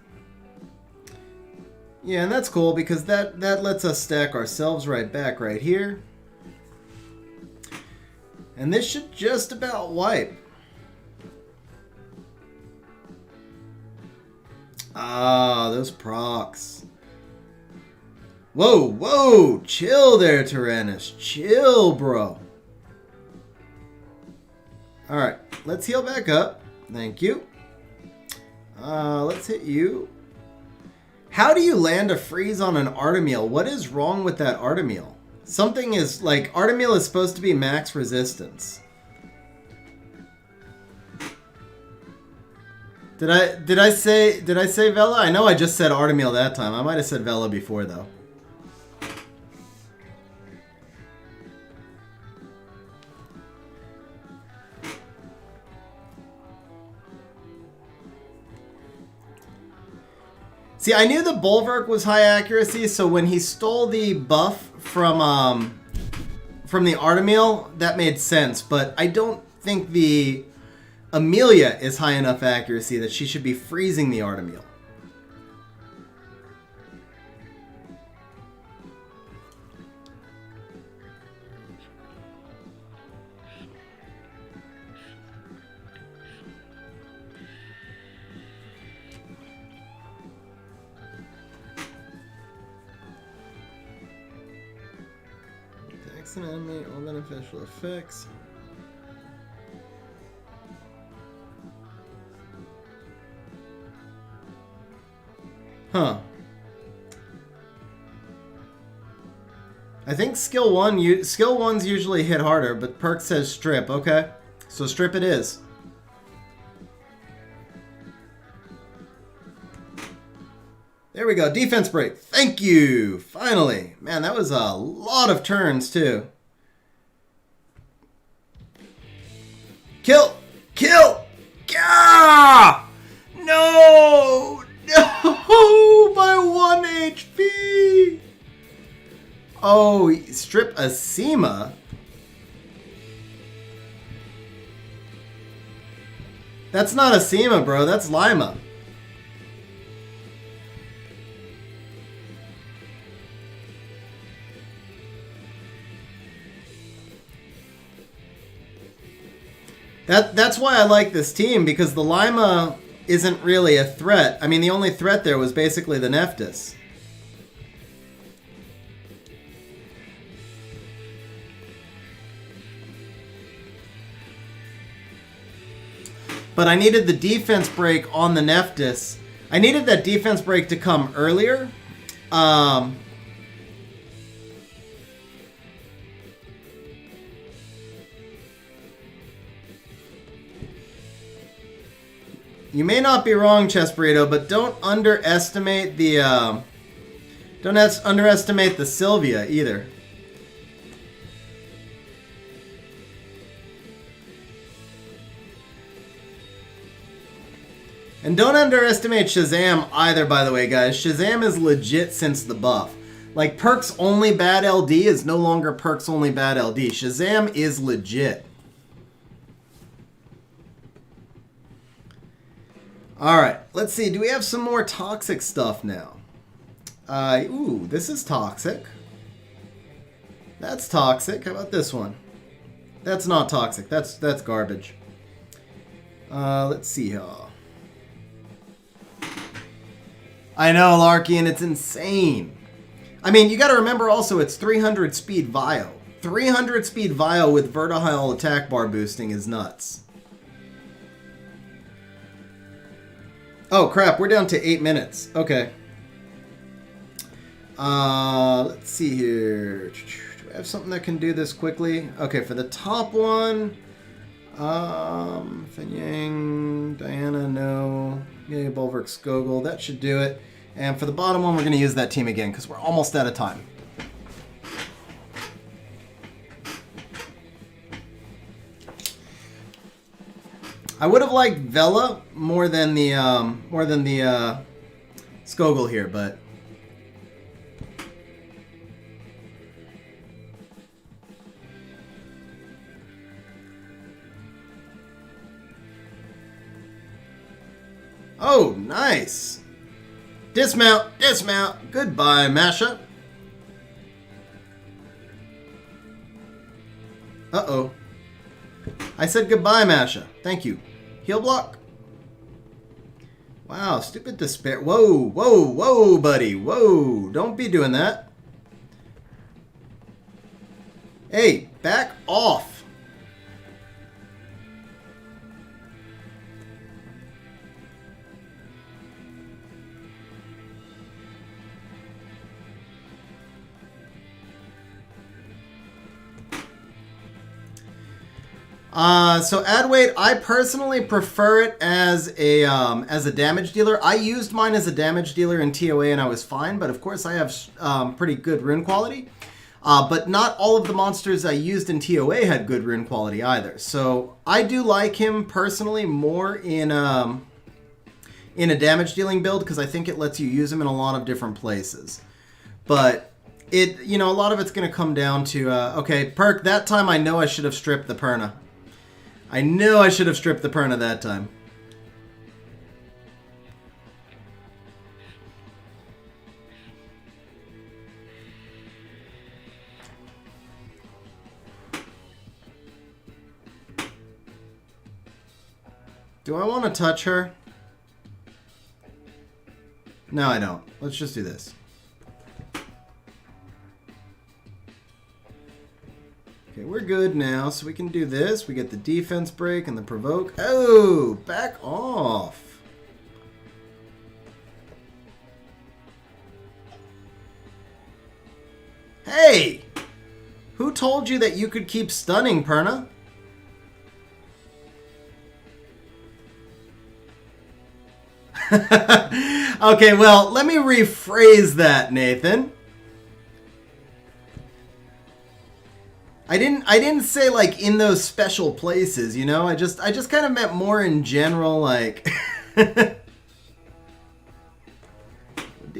Yeah, and that's cool because that lets us stack ourselves right back right here. And this should just about wipe. Ah, those procs. Whoa, whoa! Chill there, Tyrannus. Chill, bro. Alright, let's heal back up. Thank you. Let's hit you. How do you land a freeze on an Artemeal? What is wrong with that Artemeal? Something is, like, Artemeal is supposed to be max resistance. Did I say Vela? I know I just said Artemeal that time. I might have said Vela before though. See, I knew the Bulwark was high accuracy, so when he stole the buff from the Artemil, that made sense. But I don't think the Amelia is high enough accuracy that she should be freezing the Artemil. An enemy, all beneficial effects. Huh. I think skill 1's usually hit harder, but perk says strip. Okay. So strip it is. There we go. Defense break. Thank you. Finally. Man, that was a lot of turns, too. Kill. Kill. Gah! No. No. By 1 HP. Oh, strip a Sema. That's not a Sema, bro. That's Lima. That's why I like this team, because the Lima isn't really a threat. I mean, the only threat there was basically the Nephthys. But I needed the defense break on the Nephthys. I needed that defense break to come earlier. You may not be wrong, Chess Burrito, but don't underestimate the underestimate the Sylvia either. And don't underestimate Shazam either, by the way, guys. Shazam is legit since the buff. Like, Perk's only bad LD is no longer Perk's only bad LD. Shazam is legit. Alright, let's see. Do we have some more toxic stuff now? Ooh, this is toxic. That's toxic. How about this one? That's not toxic. That's garbage. Let's see here. I know, Larkian, it's insane. I mean, you gotta remember also it's 300 speed Vio. 300 speed Vio with Vertihile attack bar boosting is nuts. Oh, crap. We're down to 8 minutes. Okay. Let's see here. Do I have something that can do this quickly? Okay, for the top one, Fenyang, Diana, no. Yeah, Bulwark, Skogul. That should do it. And for the bottom one, we're going to use that team again because we're almost out of time. I would have liked Vela more than the Skogul here, but oh, nice. Dismount, dismount. Goodbye, Masha. Uh-oh. I said goodbye, Masha. Thank you. Heal block. Wow, stupid despair. Whoa, whoa, whoa, buddy. Whoa, don't be doing that. Hey, back off. So add weight, I personally prefer it as a damage dealer. I used mine as a damage dealer in TOA and I was fine, but of course I have pretty good rune quality. But not all of the monsters I used in TOA had good rune quality either. So I do like him personally more in in a damage dealing build because I think it lets you use them in a lot of different places. But it, you know, a lot of it's going to come down to, okay, perk, that time I know I should have stripped the Perna. I know I should have stripped the Perna that time. Do I want to touch her? No, I don't. Let's just do this. Okay, we're good now, so we can do this. We get the defense break and the provoke. Oh, back off. Hey! Who told you that you could keep stunning, Perna? Okay, well, let me rephrase that, Nathan. I didn't say like in those special places, you know? I just kind of meant more in general, like do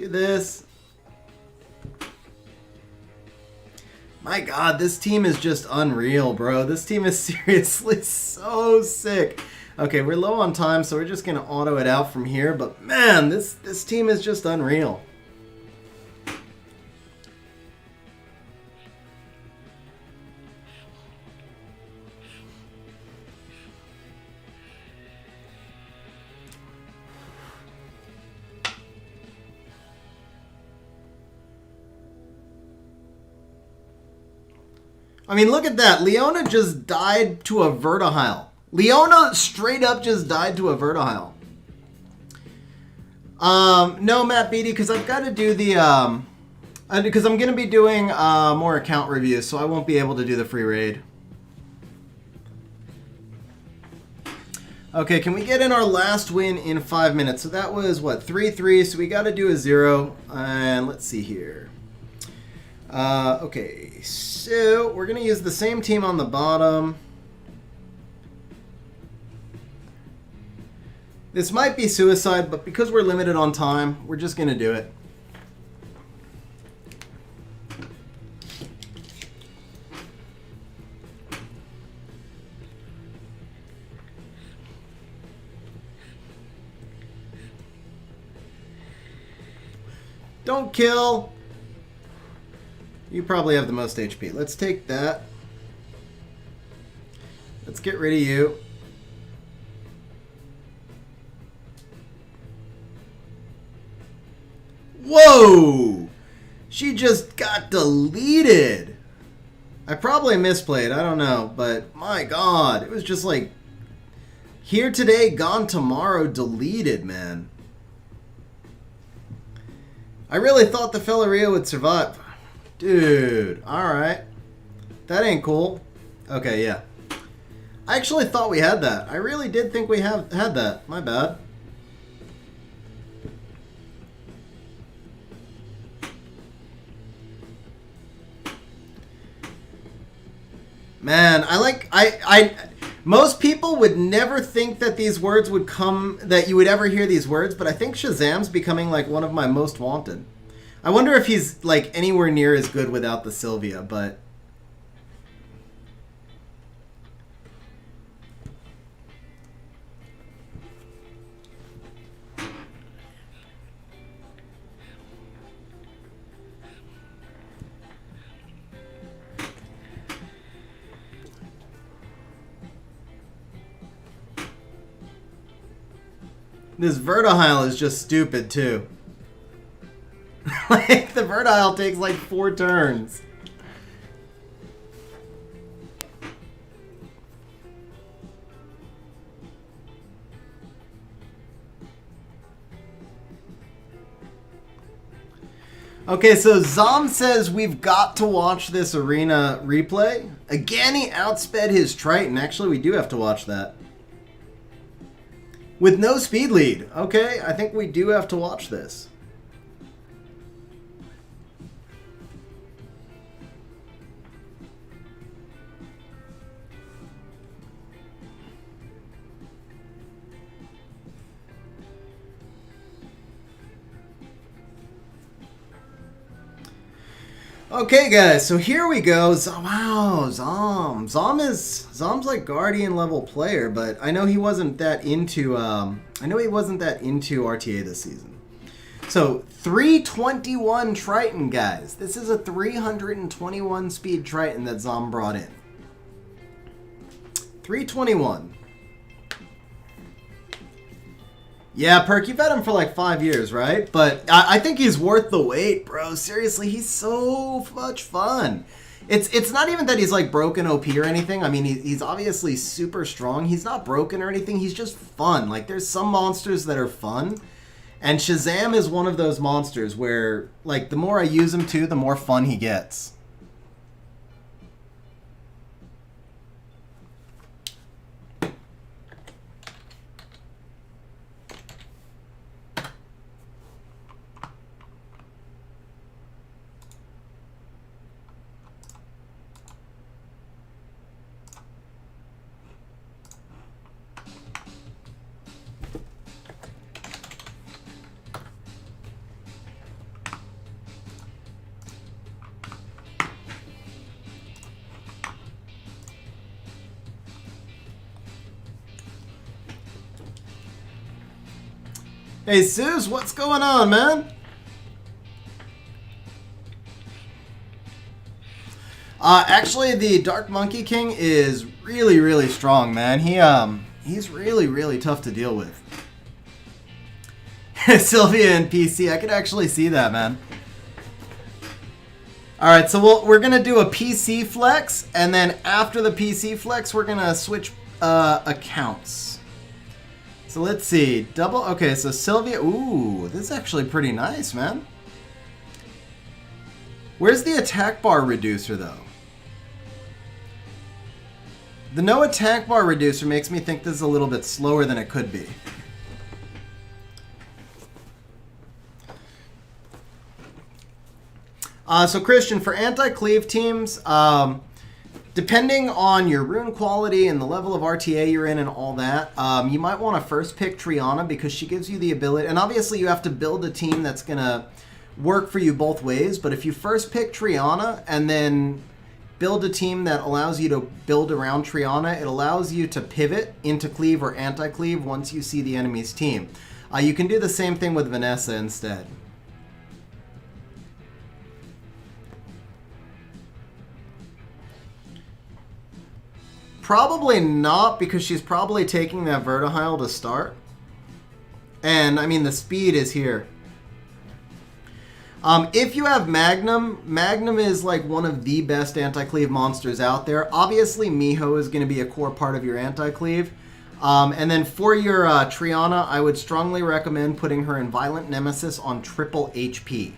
this. My God, this team is just unreal, bro. This team is seriously so sick. Okay, we're low on time, so we're just going to auto it out from here. But man, this team is just unreal. I mean, look at that. Leona just died to a Vertihile. Leona straight up just died to a Vertihile. No, Matt Beatty, because I've got to do the, because I'm going to be doing more account reviews, so I won't be able to do the free raid. Okay, can we get in our last win in 5 minutes? So that was, what, 3-3, so we got to do a 0. And let's see here. Okay, so we're going to use the same team on the bottom. This might be suicide, but because we're limited on time, we're just going to do it. Don't kill. You probably have the most HP. Let's take that. Let's get rid of you. Whoa! She just got deleted. I probably misplayed. I don't know. But my God. It was just like here today, gone tomorrow, deleted, man. I really thought the Felleria would survive. Dude. Alright. That ain't cool. Okay, yeah. I actually thought we had that. I really did think we had that. My bad. Man, most people would never think that these words would come, that you would ever hear these words, but I think Shazam's becoming like one of my most wanted. I wonder if he's like anywhere near as good without the Sylvia, but this Vertihile is just stupid, too. Like, the Vertihile takes, like, 4 turns. Okay, so Zom says we've got to watch this arena replay. Again, he outsped his Triton. Actually, we do have to watch that. With no speed lead. Okay, I think we do have to watch this. Okay, guys, so here we go. Wow, Zom's like Guardian level player, but I know he wasn't that into RTA this season. So 321 Triton, guys. This is a 321 speed Triton that Zom brought in. 321. Yeah, Perk, you've had him for like 5 years, right? But I think he's worth the wait, bro. Seriously, he's so much fun. It's not even that he's like broken OP or anything. I mean, he's obviously super strong. He's not broken or anything. He's just fun. Like, there's some monsters that are fun. And Shazam is one of those monsters where, like, the more I use him too, the more fun he gets. Hey, Suze, what's going on, man? Actually, the Dark Monkey King is really, really strong, man. He's really, really tough to deal with. Sylvia and PC, I could actually see that, man. Alright, so we're going to do a PC flex, and then after the PC flex, we're going to switch accounts. So let's see. Okay, so Sylvia. Ooh, this is actually pretty nice, man. Where's the attack bar reducer, though? The no attack bar reducer makes me think this is a little bit slower than it could be. So Christian, for anti-cleave teams, depending on your rune quality and the level of RTA you're in and all that, you might want to first pick Triana because she gives you the ability, and obviously you have to build a team that's going to work for you both ways, but if you first pick Triana and then build a team that allows you to build around Triana, it allows you to pivot into cleave or anti-cleave once you see the enemy's team. You can do the same thing with Vanessa instead. Probably not, because she's probably taking that Vertihile to start. And, I mean, the speed is here. If you have Magnum, Magnum is like one of the best anti-cleave monsters out there. Obviously, Miho is going to be a core part of your anti-cleave. And then for your Triana, I would strongly recommend putting her in Violent Nemesis on triple HP.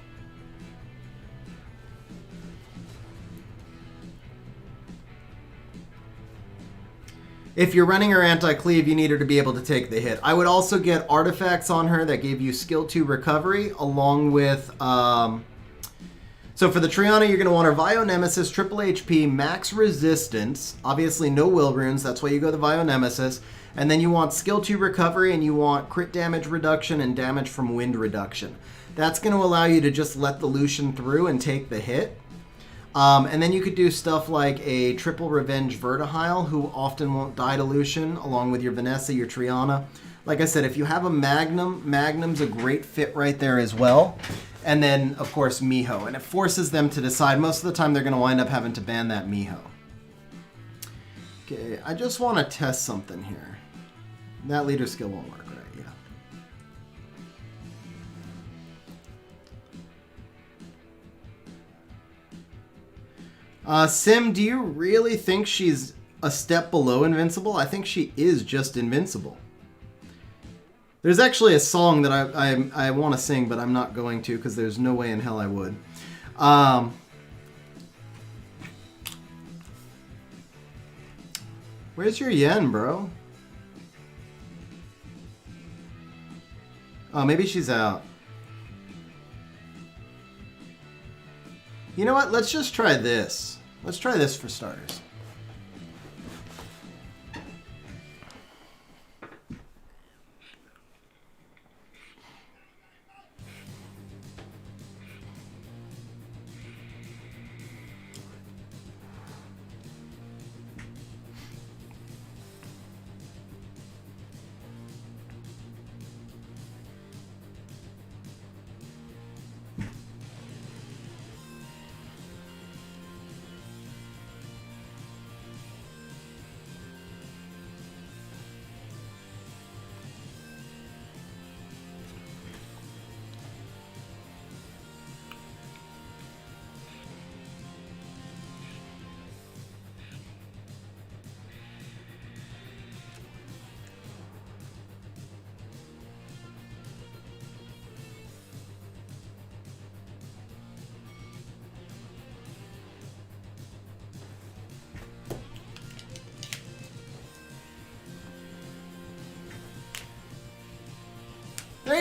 If you're running her anti-cleave, you need her to be able to take the hit. I would also get artifacts on her that gave you skill 2 recovery, along with... So for the Triana, you're going to want her Vio Nemesis, triple HP, max resistance. Obviously, no will runes. That's why you go the Vio Nemesis. And then you want skill 2 recovery, and you want crit damage reduction and damage from wind reduction. That's going to allow you to just let the Lucian through and take the hit. And then you could do stuff like a triple revenge Vertihile, who often won't die to Lucian, along with your Vanessa, your Triana. Like I said, if you have a Magnum, Magnum's a great fit right there as well. And then, of course, Miho. And it forces them to decide. Most of the time, they're going to wind up having to ban that Miho. Okay, I just want to test something here. That leader skill won't work, right? Yeah. Sim, do you really think she's a step below invincible? I think she is just invincible. There's actually a song that I want to sing, but I'm not going to because there's no way in hell I would. Where's your yen, bro? Oh, maybe she's out. You know what? Let's just try this. Let's try this for starters.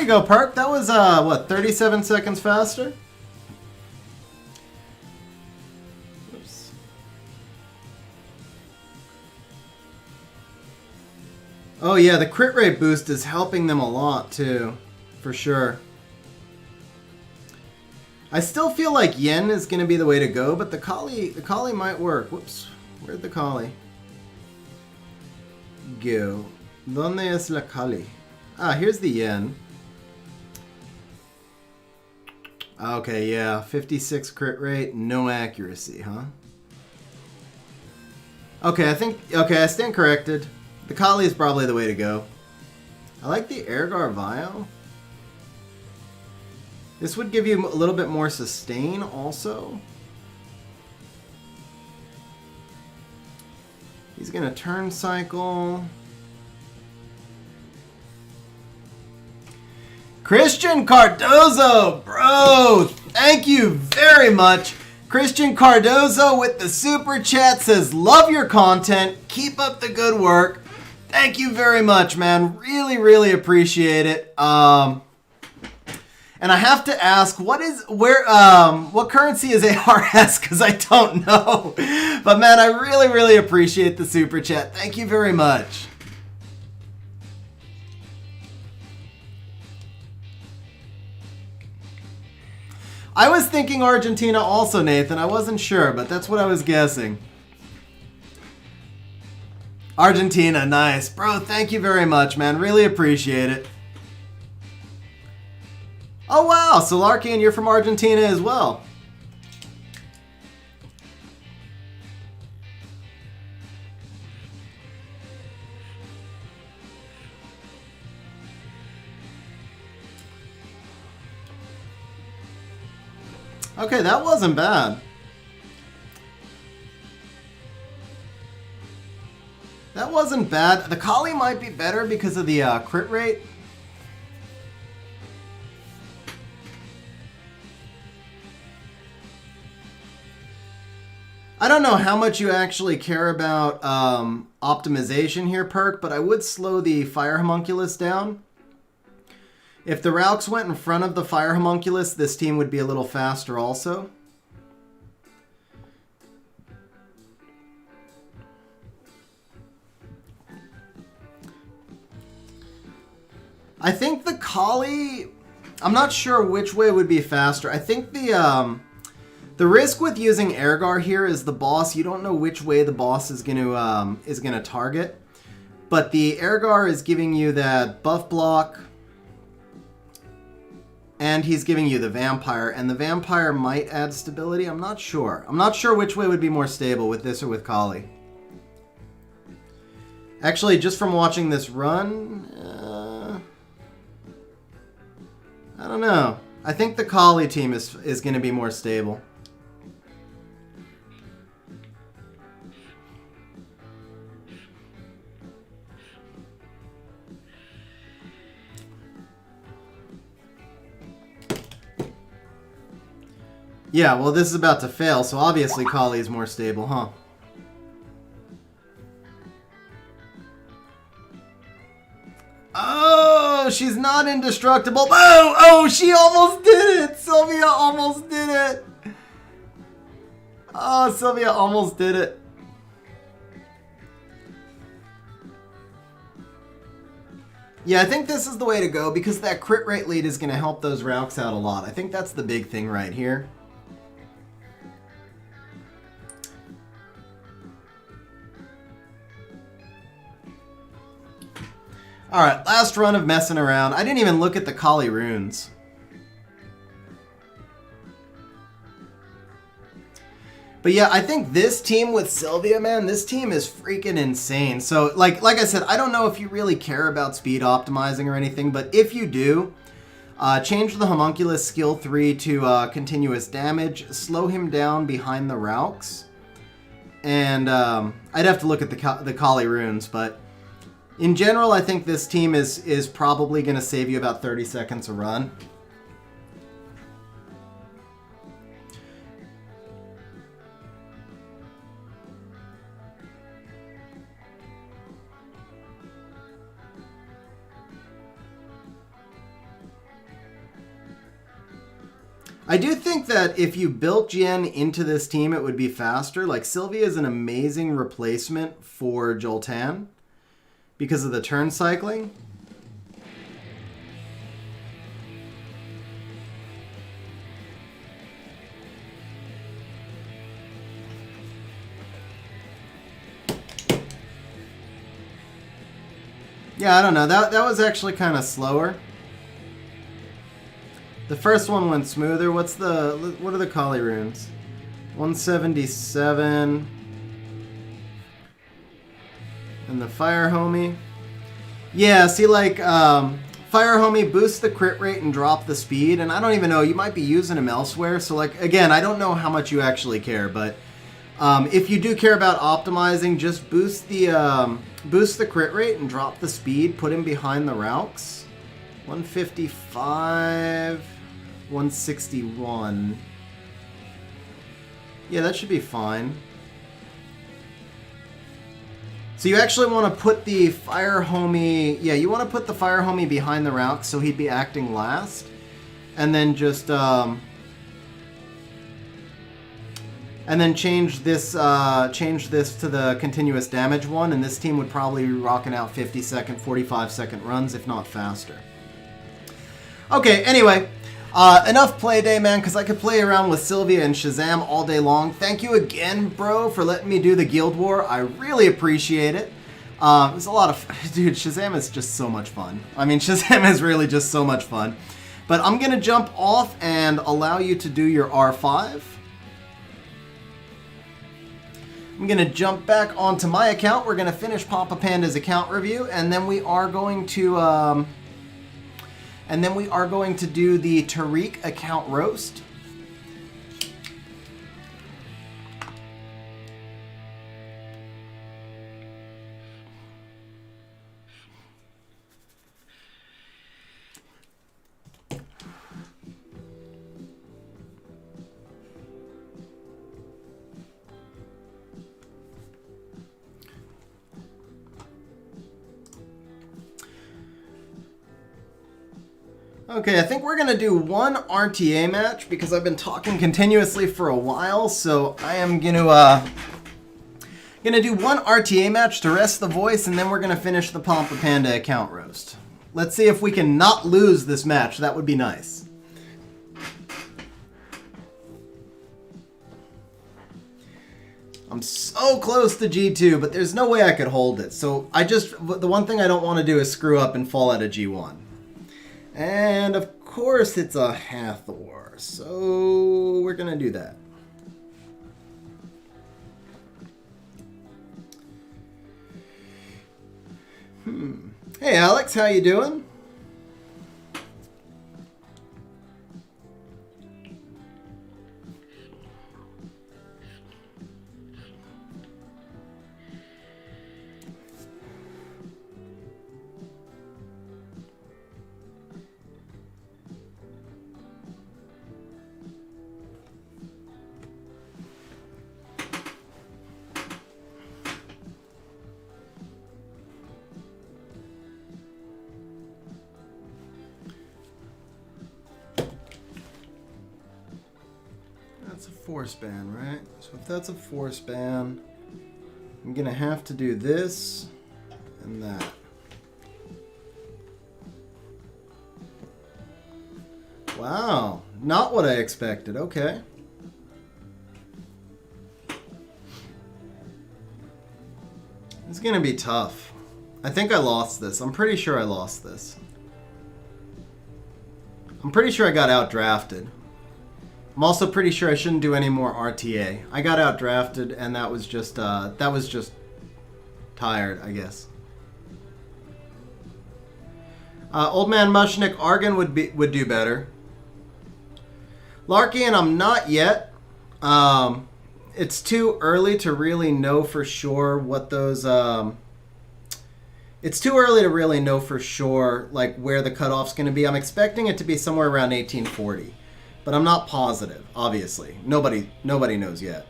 you go, Perk. That was, what, 37 seconds faster? Oops. Oh, yeah, the crit rate boost is helping them a lot, too. For sure. I still feel like Yen is going to be the way to go, but the Kali might work. Whoops. Where'd the Kali go? ¿Dónde es la Kali? Ah, here's the Yen. Okay, yeah. 56 crit rate, no accuracy, huh? Okay, I stand corrected. The Kali is probably the way to go. I like the Ergar Vio. This would give you a little bit more sustain also. He's going to turn cycle. Christian Cardozo, bro, thank you very much. Christian Cardozo with the super chat says, love your content. Keep up the good work. Thank you very much, man. Really, really appreciate it. And I have to ask, what currency is ARS? Because I don't know. But man, I really, really appreciate the super chat. Thank you very much. I was thinking Argentina also, Nathan. I wasn't sure, but that's what I was guessing. Argentina, nice. Bro, thank you very much, man. Really appreciate it. Oh, wow. Solarkian, you're from Argentina as well. Okay, that wasn't bad. That wasn't bad. The Kali might be better because of the crit rate. I don't know how much you actually care about optimization here, Perk, but I would slow the Fire Homunculus down. If the Raux went in front of the Fire Homunculus, this team would be a little faster also. I think the Kali, I'm not sure which way would be faster. I think the risk with using Ergar here is the boss. You don't know which way the boss is gonna target, but the Ergar is giving you that buff block, and he's giving you the vampire, and the vampire might add stability. I'm not sure. I'm not sure which way would be more stable with this or with Kali. Actually, just from watching this run, I don't know. I think the Kali team is going to be more stable. Yeah, well, this is about to fail, so obviously Kali is more stable, huh? Oh, she's not indestructible. Oh, oh, she almost did it. Sylvia almost did it. Oh, Sylvia almost did it. Yeah, I think this is the way to go because that crit rate lead is going to help those Raux out a lot. I think that's the big thing right here. Alright, last run of messing around. I didn't even look at the Kali runes. But yeah, I think this team with Sylvia, man, this team is freaking insane. So, like I said, I don't know if you really care about speed optimizing or anything, but if you do, change the Homunculus skill 3 to continuous damage, slow him down behind the Raux, and I'd have to look at the Kali runes, but in general, I think this team is probably going to save you about 30 seconds a run. I do think that if you built Jien into this team, it would be faster. Like, Sylvia is an amazing replacement for Joltan because of the turn cycling. Yeah, I don't know. That was actually kind of slower. The first one went smoother. What are the Kali runes? 177. And the Fire Homie. Yeah, see, like, Fire Homie boosts the crit rate and drop the speed. And I don't even know, you might be using him elsewhere. So, like, again, I don't know how much you actually care. But if you do care about optimizing, just boost the crit rate and drop the speed. Put him behind the Raux. 155... 161. Yeah, that should be fine. So you actually want to put the Fire Homie... Yeah, you want to put the Fire Homie behind the Raux so he'd be acting last. And then just... and then change this to the continuous damage one, and this team would probably be rocking out 50-second, 45-second runs, if not faster. Okay, anyway... enough play day, man, because I could play around with Sylvia and Shazam all day long. Thank you again, bro, for letting me do the Guild War. I really appreciate it. It was a lot of fun. Dude, Shazam is just so much fun. I mean, Shazam is really just so much fun. But I'm going to jump off and allow you to do your R5. I'm going to jump back onto my account. We're going to finish Papa Panda's account review, and then we are going to... And then we are going to do the Tariq account roast. Okay, I think we're going to do one RTA match because I've been talking continuously for a while, so I am going to do one RTA match to rest the voice, and then we're going to finish the Pampa Panda account roast. Let's see if we can not lose this match. That would be nice. I'm so close to G2, but there's no way I could hold it. So the one thing I don't want to do is screw up and fall out of G1. And of course it's a Hathor, so we're gonna do that. Hey Alex, how you doing? That's a force ban, right? So if that's a force ban, I'm gonna have to do this and that. Wow, not what I expected. Okay. It's gonna be tough. I think I lost this. I'm pretty sure I lost this. I'm pretty sure I got outdrafted. I'm also pretty sure I shouldn't do any more RTA. I got outdrafted, and that was just tired, I guess. Old Man Mushnik, Argon would do better. Larkian, I'm not yet. It's too early to really know for sure what those. It's too early to really know for sure like where the cutoff's going to be. I'm expecting it to be somewhere around 1840. But I'm not positive, obviously. Nobody knows yet.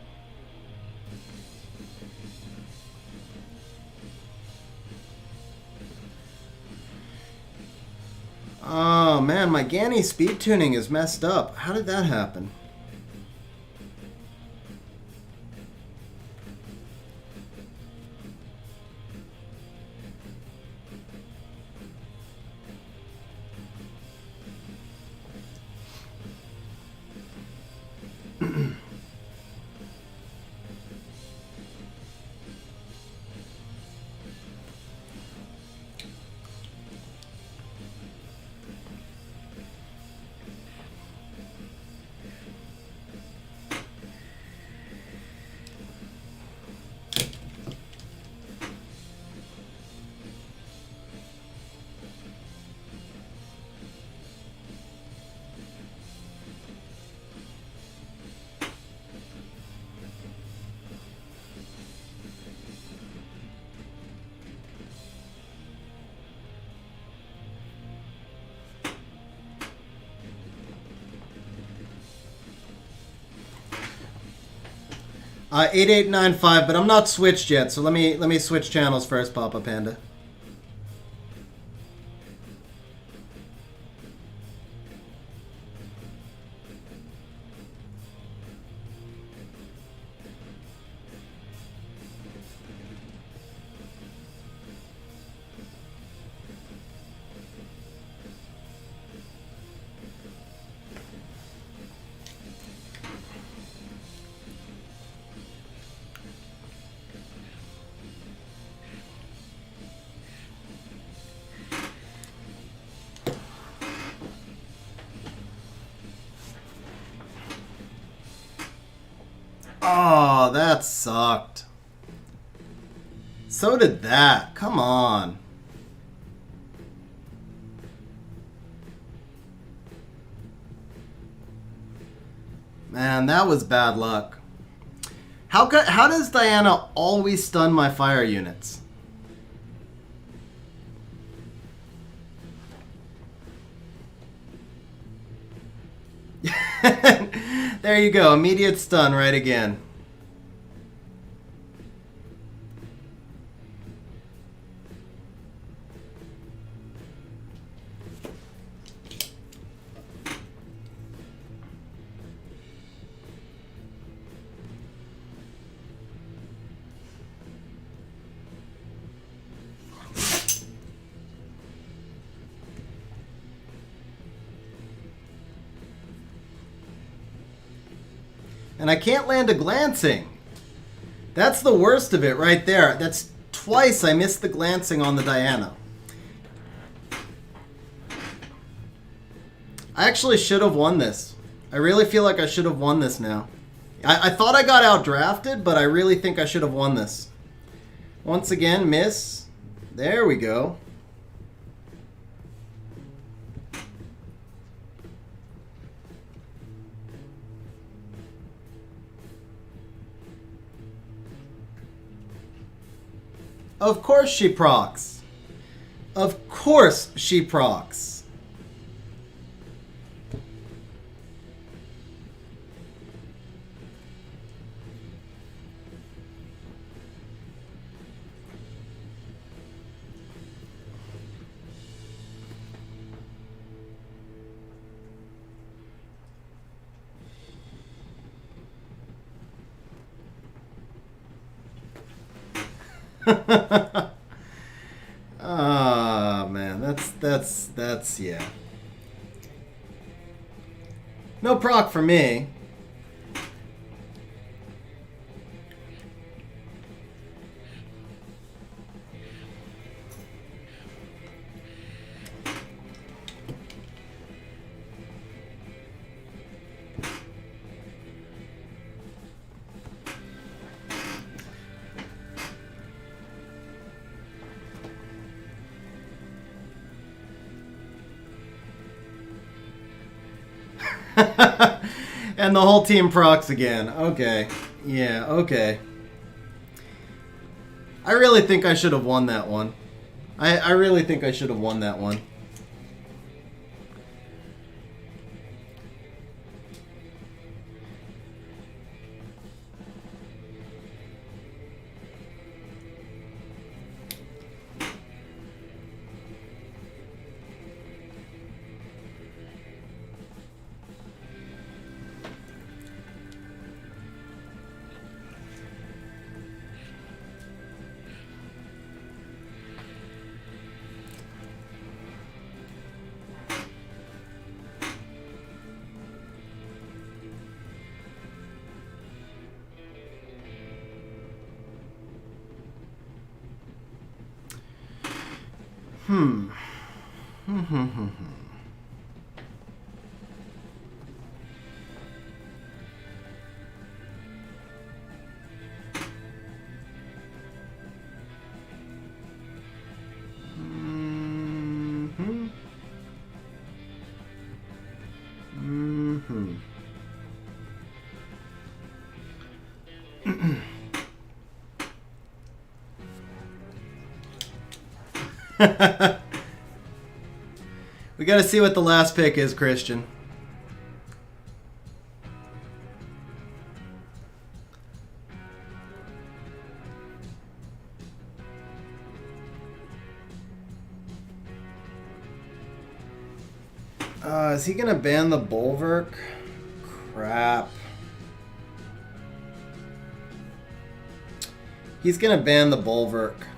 Oh man, my Ganny speed tuning is messed up. How did that happen? Uh, 8895, but I'm not switched yet, so let me switch channels first, Papa Panda. Oh, that sucked. So did that. Come on. Man, that was bad luck. How does Diana always stun my fire units? There you go. Immediate stun right again. And I can't land a glancing. That's the worst of it right there. That's twice I missed the glancing on the Diana. I actually should have won this. I really feel like I should have won this now. I thought I got outdrafted, but I really think I should have won this. Once again, miss. There we go. Of course she procs. Of course she procs. Oh man, that's yeah. No proc for me. And the whole team procs again. Okay. Yeah, okay. I really think I should have won that one. I really think I should have won that one. We got to see what the last pick is, Christian. Is he gonna ban the Bulwark? Crap. He's gonna ban the Bulwark.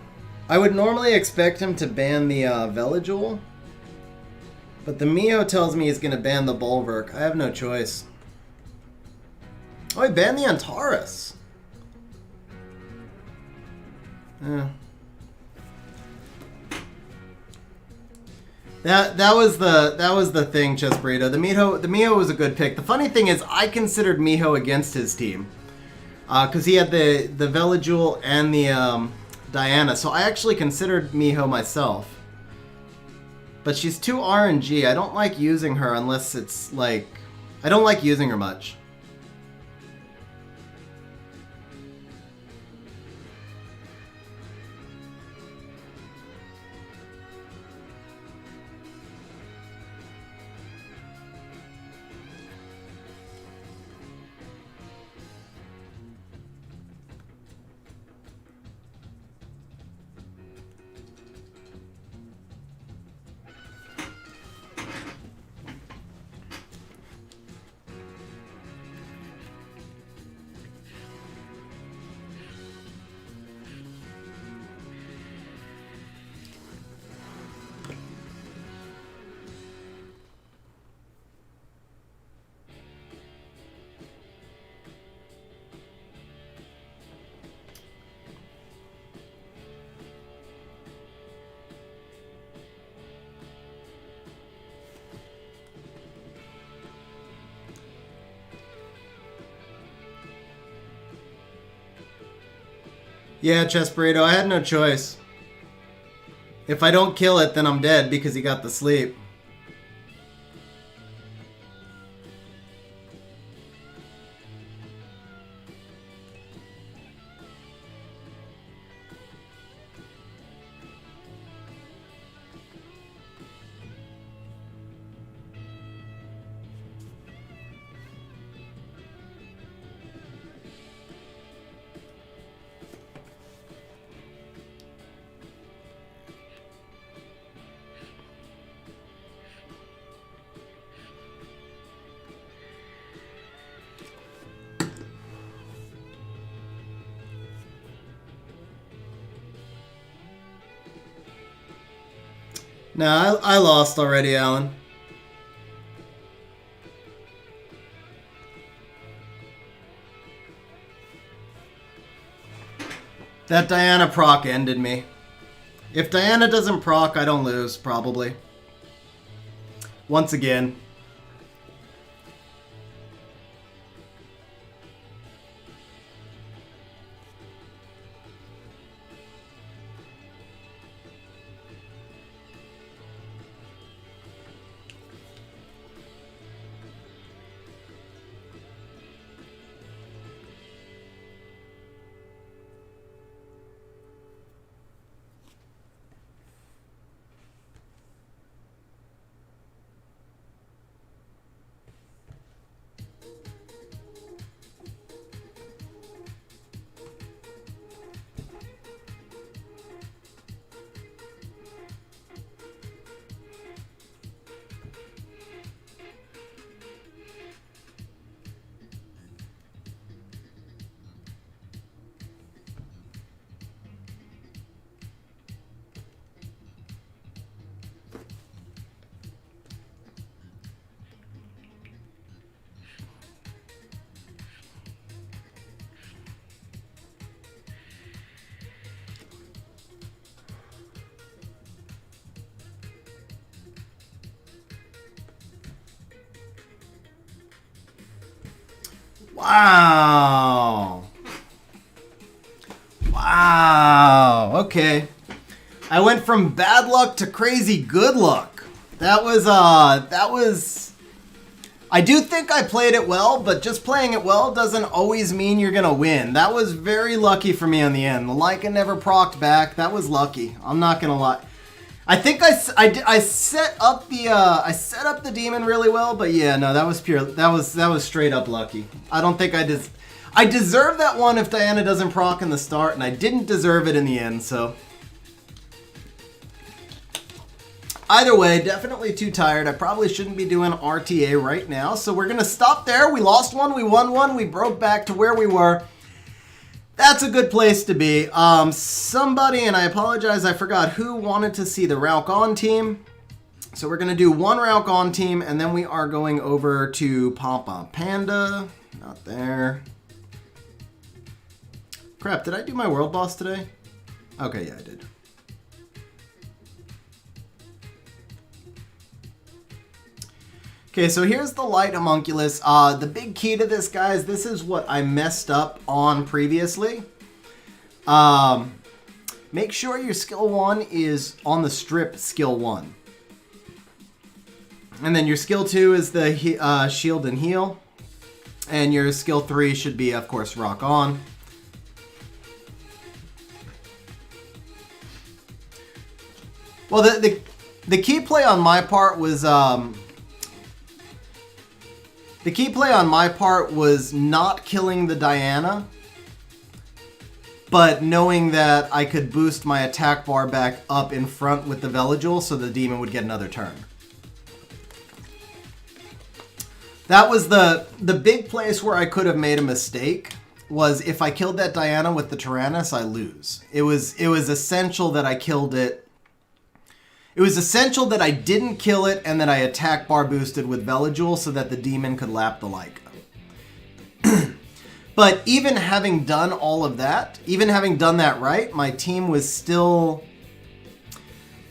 I would normally expect him to ban the Velijoul, but the Mio tells me he's gonna ban the Bulwark. I have no choice. Oh, he banned the Antares. Yeah. That was the thing, Chess Burrito. The Miho was a good pick. The funny thing is, I considered Miho against his team because he had the Velijoul and the Diana. So I actually considered Miho myself, but she's too RNG. I don't like using her unless it's like I don't like using her much. Yeah, Chess Burrito, I had no choice. If I don't kill it, then I'm dead because he got the sleep. No, I lost already, Alan. That Diana proc ended me. If Diana doesn't proc, I don't lose, probably. Once again. Wow. Wow. Okay. I went from bad luck to crazy good luck. That was I do think I played it well, but just playing it well doesn't always mean you're going to win. That was very lucky for me in the end. The Leica never procced back. That was lucky. I'm not going to lie. I think I set up the demon really well, but yeah, no, that was pure. That was straight up lucky. I don't think I deserve that one if Diana doesn't proc in the start, and I didn't deserve it in the end, so. Either way, definitely too tired. I probably shouldn't be doing RTA right now, so we're going to stop there. We lost one, we won one, we broke back to where we were. That's a good place to be. Somebody, and I apologize, I forgot who wanted to see the Rauk On team. So we're going to do one Rauk On team, and then we are going over to Papa Panda. Not there. Crap, did I do my world boss today? Okay, yeah, I did. Okay, so here's the light homunculus. The big key to this, guys, this is what I messed up on previously. Make sure your skill 1 is on the strip skill 1. And then your skill 2 is the shield and heal. And your skill 3 should be, of course, rock on. Well, the key play on my part was... The key play on my part was not killing the Diana, but knowing that I could boost my attack bar back up in front with the Veligil so the demon would get another turn. That was the big place where I could have made a mistake, was if I killed that Diana with the Tyrannus, I lose. It was essential that I killed it. It was essential that I didn't kill it and that I attack bar boosted with Veligil so that the demon could lap the Leica. But even having done all of that, even having done that right, my team was still...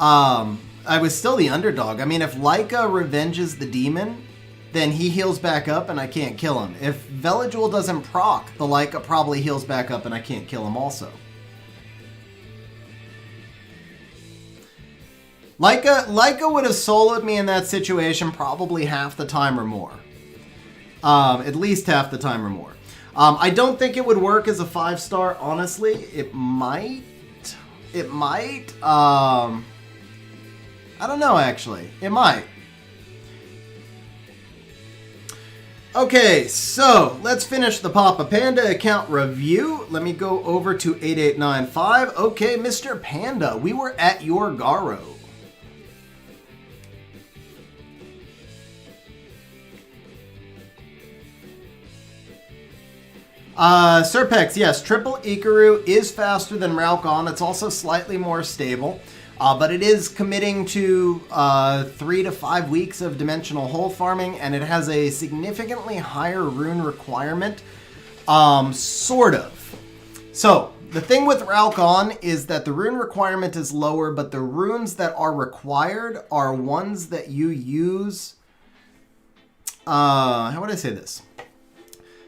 I was still the underdog. I mean, if Leica revenges the demon, then he heals back up and I can't kill him. If Veligil doesn't proc, the Leica probably heals back up and I can't kill him also. Leica would have soloed me in that situation probably half the time or more. At least half the time or more. I don't think it would work as a 5-star, honestly. It might. It might. I don't know, actually. It might. Okay, so let's finish the Papa Panda account review. Let me go over to 8895. Okay, Mr. Panda, we were at your Garo. Serpex, yes, triple Ikaru is faster than Rauk On. It's also slightly more stable, but it is committing to 3 to 5 weeks of dimensional hole farming, and it has a significantly higher rune requirement, sort of. So, the thing with Rauk On is that the rune requirement is lower, but the runes that are required are ones that you use... how would I say this?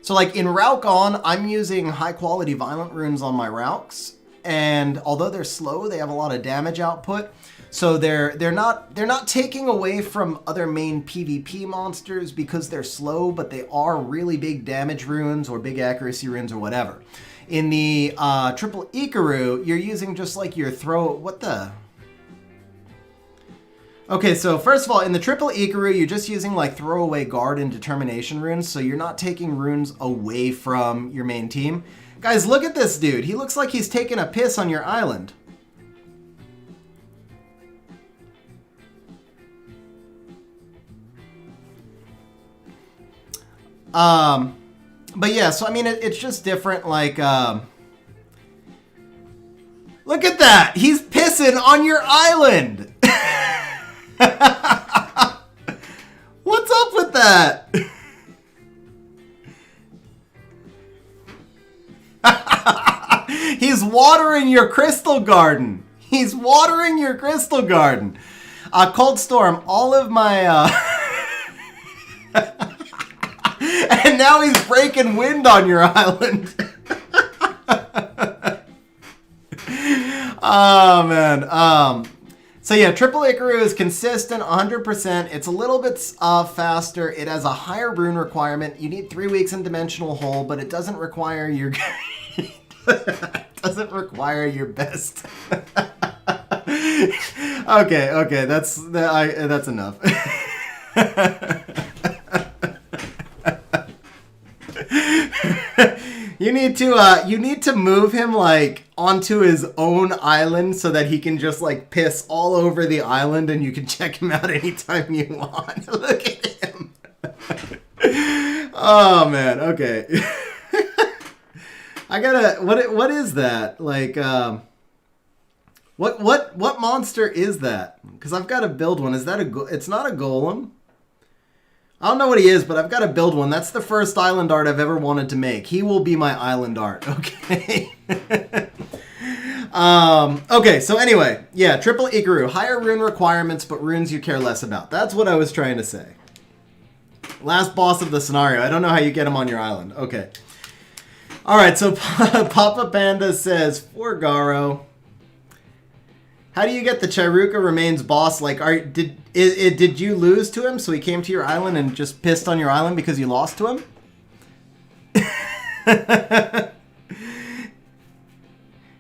So like in Rauk On, I'm using high quality violent runes on my Rauks, and although they're slow, they have a lot of damage output. So they're not taking away from other main PvP monsters because they're slow, but they are really big damage runes or big accuracy runes or whatever. In the triple Ikaru, you're using just like your Okay, so first of all, in the triple Ikaru, you're just using like throwaway guard and determination runes, so you're not taking runes away from your main team. Guys, look at this dude. He looks like he's taking a piss on your island. But yeah, so I mean, it's just different, like, look at that! He's pissing on your island! What's up with that? He's watering your crystal garden. He's watering your crystal garden. Cold Storm, all of my... And And now he's breaking wind on your island. Oh, man. So yeah, triple Ikaru is consistent, 100%. It's a little bit faster. It has a higher rune requirement. You need 3 weeks in Dimensional Hole, but it doesn't require your doesn't require your best. Okay, that's enough. You need to move him like onto his own island so that he can just like piss all over the island and you can check him out anytime you want. Look at him. Oh man, okay. I gotta what is that? Like what monster is that? Because I've got to build one. Is that it's not a golem. I don't know what he is, but I've got to build one. That's the first island art I've ever wanted to make. He will be my island art, okay? Okay, so anyway, yeah, triple Ikaru. Higher rune requirements, but runes you care less about. That's what I was trying to say. Last boss of the scenario. I don't know how you get him on your island. Okay. All right, so Papa Panda says, for Garo, how do you get the Chiruka remains boss? Like, did you lose to him, so he came to your island and just pissed on your island because you lost to him?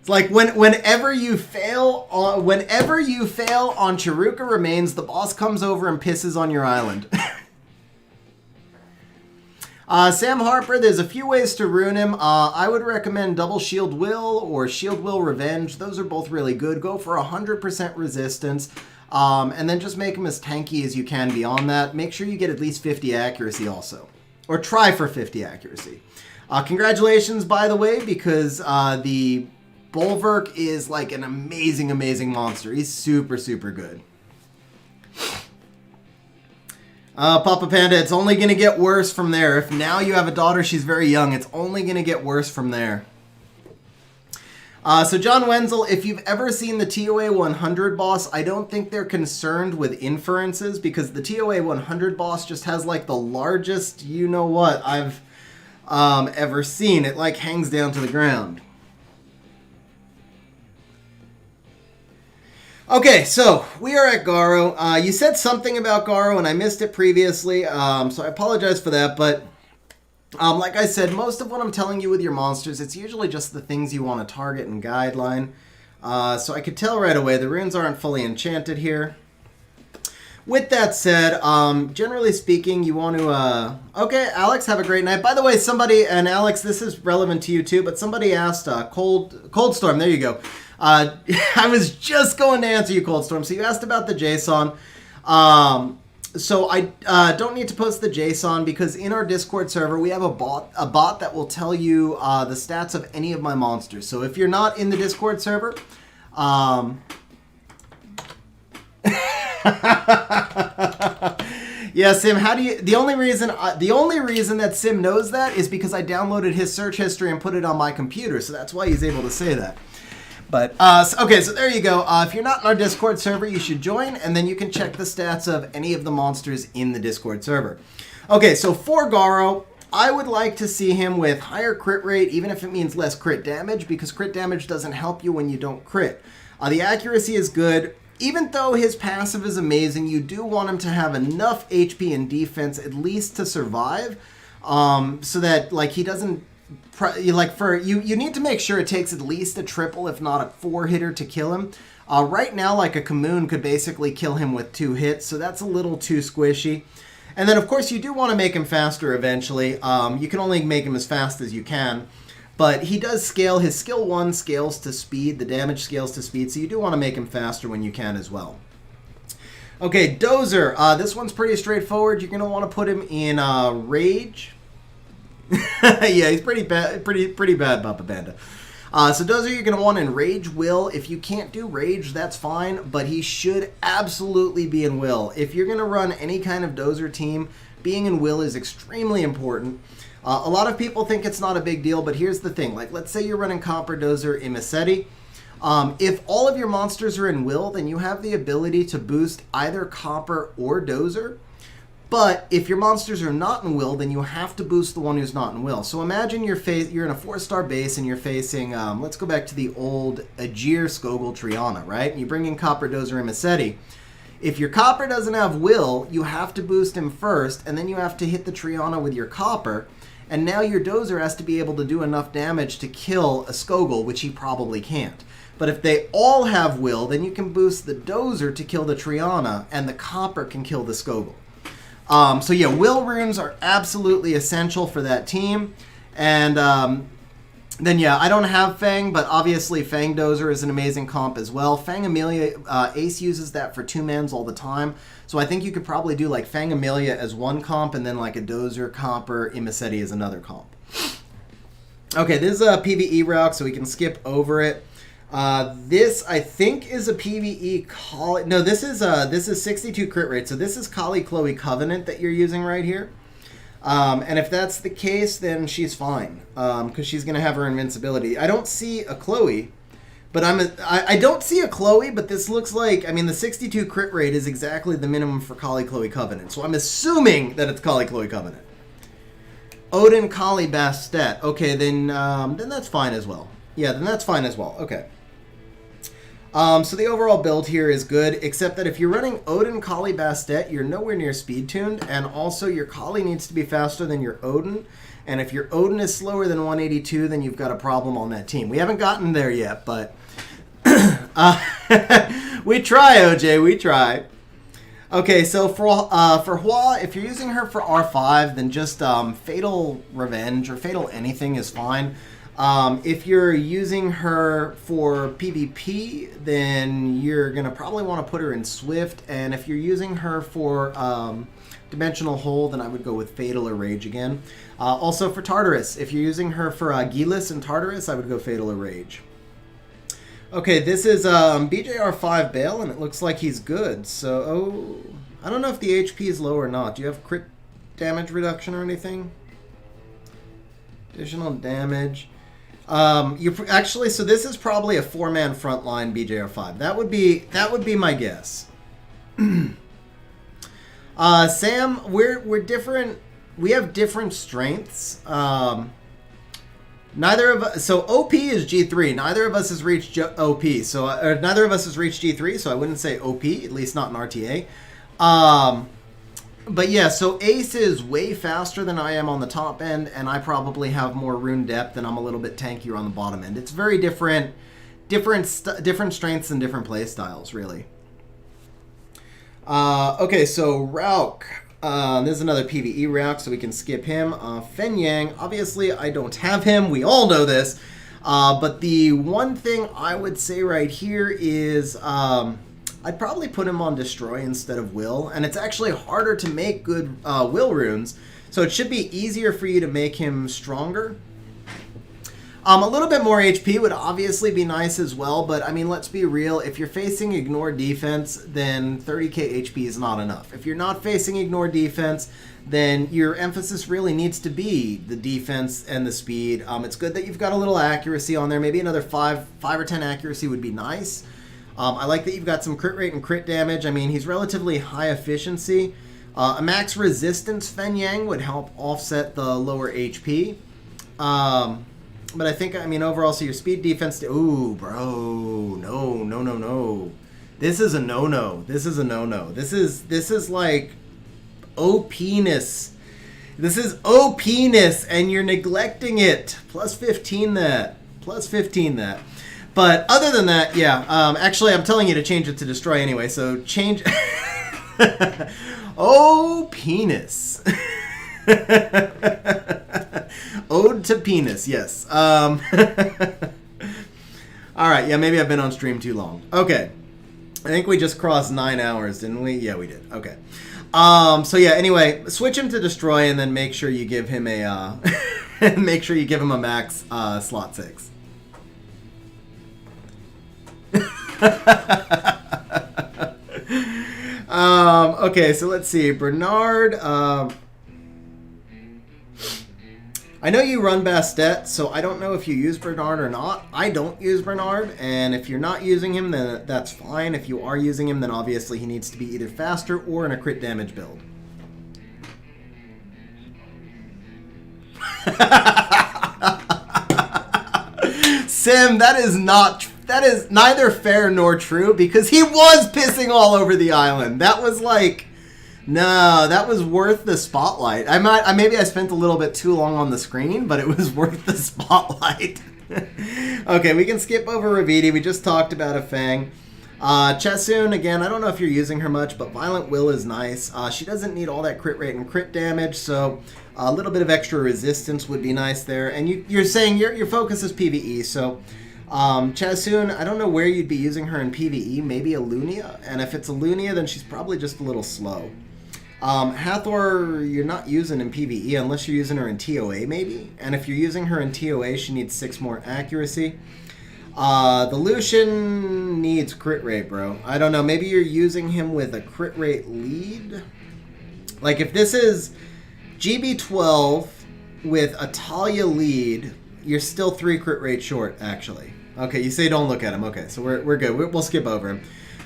It's like whenever you fail on Chiruka remains, the boss comes over and pisses on your island. Sam Harper, there's a few ways to rune him. I would recommend Double Shield Will or Shield Will Revenge. Those are both really good. Go for 100% resistance. And then just make him as tanky as you can beyond that. Make sure you get at least 50 accuracy also. Or try for 50 accuracy. Congratulations, by the way, because the Bulwark is like an amazing, amazing monster. He's super, super good. Papa Panda, it's only going to get worse from there. If now you have a daughter, she's very young, it's only going to get worse from there. So John Wenzel, if you've ever seen the TOA 100 boss, I don't think they're concerned with inferences because the TOA 100 boss just has like the largest you-know-what I've ever seen. It like hangs down to the ground. Okay, so we are at Garo. You said something about Garo, and I missed it previously, so I apologize for that, but like I said, most of what I'm telling you with your monsters, it's usually just the things you want to target and guideline. So I could tell right away, the runes aren't fully enchanted here. With that said, generally speaking, you want to... Okay, Alex, have a great night. By the way, somebody, and Alex, this is relevant to you too, but somebody asked, Cold Storm, there you go. I was just going to answer you, Cold Storm. So you asked about the JSON. So I don't need to post the JSON because in our Discord server, we have a bot that will tell you the stats of any of my monsters. So if you're not in the Discord server... Yeah, Sim, how do you... The only reason that Sim knows that is because I downloaded his search history and put it on my computer. So that's why he's able to say that. But, okay, so there you go. If you're not in our Discord server, you should join, and then you can check the stats of any of the monsters in the Discord server. Okay, so for Garo, I would like to see him with higher crit rate, even if it means less crit damage, because crit damage doesn't help you when you don't crit. The accuracy is good. Even though his passive is amazing, you do want him to have enough HP and defense, at least to survive, so that, like, he doesn't... You need to make sure it takes at least a triple, if not a 4-hitter to kill him. Right now, like a Kamoon could basically kill him with 2 hits, so that's a little too squishy. And then, of course, you do want to make him faster eventually. You can only make him as fast as you can. But he does scale. His skill 1 scales to speed. The damage scales to speed, so you do want to make him faster when you can as well. Okay, Dozer. This one's pretty straightforward. You're going to want to put him in Rage. Yeah, he's pretty bad, pretty bad, Papa Panda. So Dozer, you're going to want in Rage Will. If you can't do Rage, that's fine, but he should absolutely be in Will. If you're going to run any kind of Dozer team, being in Will is extremely important. A lot of people think it's not a big deal, but here's the thing. Like, let's say you're running Copper, Dozer, Imisetti. If all of your monsters are in Will, then you have the ability to boost either Copper or Dozer. But if your monsters are not in will, then you have to boost the one who's not in will. So imagine you're in a 4-star base and you're facing, let's go back to the old Ajir, Skogul, Triana, right? And you bring in Copper, Dozer, and Massetti. If your Copper doesn't have will, you have to boost him first, and then you have to hit the Triana with your Copper. And now your Dozer has to be able to do enough damage to kill a Skogul, which he probably can't. But if they all have will, then you can boost the Dozer to kill the Triana, and the Copper can kill the Skogul. So yeah, will runes are absolutely essential for that team. And then yeah, I don't have Fang, but obviously Fang Dozer is an amazing comp as well. Fang Amelia, Ace uses that for 2-mans all the time. So I think you could probably do like Fang Amelia as one comp, and then like a Dozer, Copper, Imasetti as another comp. Okay, this is a PvE route, so we can skip over it. This I think is a PvE Kali. No, this is 62 crit rate. So this is Kali Chloe Covenant that you're using right here. And if that's the case, then she's fine, because she's gonna have her invincibility. I don't see a Chloe, but I don't see a Chloe. But this looks like, I mean, the 62 crit rate is exactly the minimum for Kali Chloe Covenant. So I'm assuming that it's Kali Chloe Covenant. Odin Kali Bastet. Okay, then that's fine as well. Yeah, then that's fine as well. Okay. So the overall build here is good, except that if you're running Odin Kali Bastet, you're nowhere near speed tuned, and also your Kali needs to be faster than your Odin. And if your Odin is slower than 182, then you've got a problem on that team. We haven't gotten there yet, but we try, OJ, we try. Okay, so for Hua, if you're using her for R5, then just Fatal Revenge or Fatal Anything is fine. If you're using her for PvP, then you're going to probably want to put her in Swift. And if you're using her for Dimensional Hole, then I would go with Fatal or Rage again. Also for Tartarus, if you're using her for Gilis and Tartarus, I would go Fatal or Rage. Okay, this is BJR5 Bale, and it looks like he's good. So, I don't know if the HP is low or not. Do you have crit damage reduction or anything? Additional damage. Actually, so this is probably a 4-man frontline BJR5. That would be my guess. Sam, we're different. We have different strengths. Neither of us. So OP is G3. Neither of us has reached OP. So neither of us has reached G3. So I wouldn't say OP, at least not in RTA. But yeah, so Ace is way faster than I am on the top end, and I probably have more rune depth, and I'm a little bit tankier on the bottom end. It's very different strengths and different play styles, really. Okay, so Rauk. This is another PvE Rauk, so we can skip him. Fen Yang, obviously I don't have him. We all know this. But the one thing I would say right here is I'd probably put him on Destroy instead of Will. And it's actually harder to make good Will runes, so it should be easier for you to make him stronger. A little bit more HP would obviously be nice as well, but I mean, let's be real. If you're facing Ignore Defense, then 30k HP is not enough. If you're not facing Ignore Defense, then your emphasis really needs to be the defense and the speed. It's good that you've got a little accuracy on there. Maybe another 5 or 10 accuracy would be nice. I like that you've got some crit rate and crit damage. I mean, he's relatively high efficiency. A max resistance Fen Yang would help offset the lower HP. But I think, I mean, overall, so your speed defense... Ooh, bro. No. This is a no-no. This is a no-no. This is like OP-ness. This is OP-ness, and you're neglecting it. Plus 15 that. Plus 15 that. But other than that, yeah. Actually, I'm telling you to change it to Destroy anyway, so change... Oh, penis. Ode to penis, yes. All right, yeah, maybe I've been on stream too long. Okay. I think we just crossed 9 hours, didn't we? Yeah, we did. Okay. So yeah, anyway, switch him to Destroy and then make sure you give him a make sure you give him a max slot 6. Okay, so let's see. Bernard, I know you run Bastet, so I don't know if you use Bernard or not. I don't use Bernard, and if you're not using him, then that's fine. If you are using him, then obviously he needs to be either faster or in a crit damage build. Sim, that is neither fair nor true, because he was pissing all over the island. That was like, no, that was worth the spotlight. Maybe I spent a little bit too long on the screen, but it was worth the spotlight. Okay, we can skip over Ravidi. We just talked about a Fang. Chasun, again, I don't know if you're using her much, but Violent Will is nice. She doesn't need all that crit rate and crit damage, so a little bit of extra resistance would be nice there. And you're saying your focus is PvE, so Chasun, I don't know where you'd be using her in PvE, maybe a Lunia, and if it's a Lunia, then she's probably just a little slow. Hathor, you're not using in PvE unless you're using her in TOA maybe, and if you're using her in TOA, she needs 6 more accuracy. The Lucian needs crit rate, bro. I don't know, maybe you're using him with a crit rate lead? Like if this is GB12 with a Talia lead, you're still 3 crit rate short, actually. Okay, you say don't look at him. Okay, so we're good. We'll skip over him.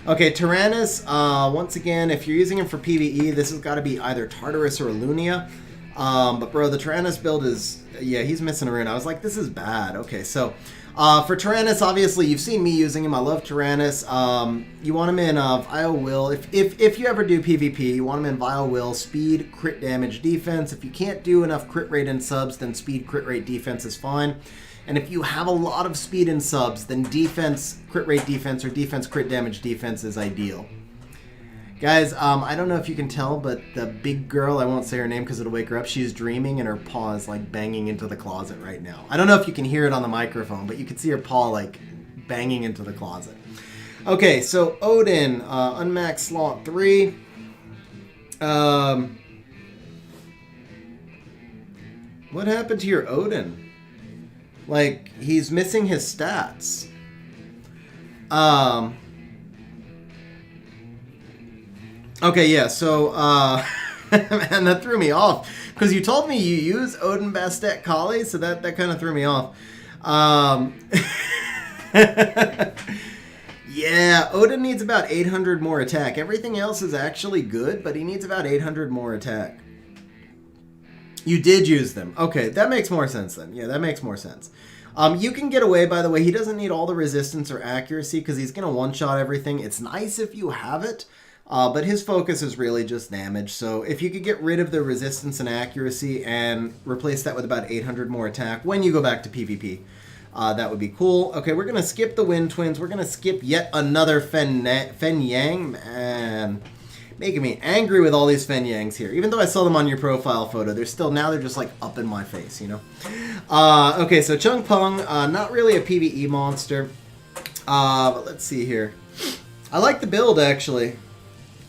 Okay, Tyrannus, once again, if you're using him for PvE, this has got to be either Tartarus or a Lunia. But bro, the Tyrannus build is, yeah, he's missing a rune. I was like, this is bad. Okay, so for Tyrannus, obviously, you've seen me using him. I love Tyrannus. You want him in Vile Will. If you ever do PvP, you want him in Vile Will, speed, crit damage, defense. If you can't do enough crit rate and subs, then speed, crit rate, defense is fine. And if you have a lot of speed and subs, then defense, crit rate defense, or defense, crit damage defense is ideal. Guys, I don't know if you can tell, but the big girl, I won't say her name because it'll wake her up, she's dreaming and her paw is like banging into the closet right now. I don't know if you can hear it on the microphone, but you can see her paw like banging into the closet. Okay, so Odin, unmax slot 3. What happened to your Odin? Like, he's missing his stats. Okay, yeah, so, and that threw me off. Because you told me you use Odin Bastet Kali, so that kind of threw me off. Yeah, Odin needs about 800 more attack. Everything else is actually good, but he needs about 800 more attack. You did use them. Okay, that makes more sense then. Yeah, that makes more sense. You can get away, by the way. He doesn't need all the resistance or accuracy because he's going to one-shot everything. It's nice if you have it, but his focus is really just damage. So if you could get rid of the resistance and accuracy and replace that with about 800 more attack when you go back to PvP, that would be cool. Okay, we're going to skip the Wind Twins. We're going to skip yet another Fen Yang. Man, making me angry with all these Fen Yangs here. Even though I saw them on your profile photo, they're just like up in my face, you know? Okay, so Chung Pung, not really a PvE monster. But let's see here. I like the build, actually.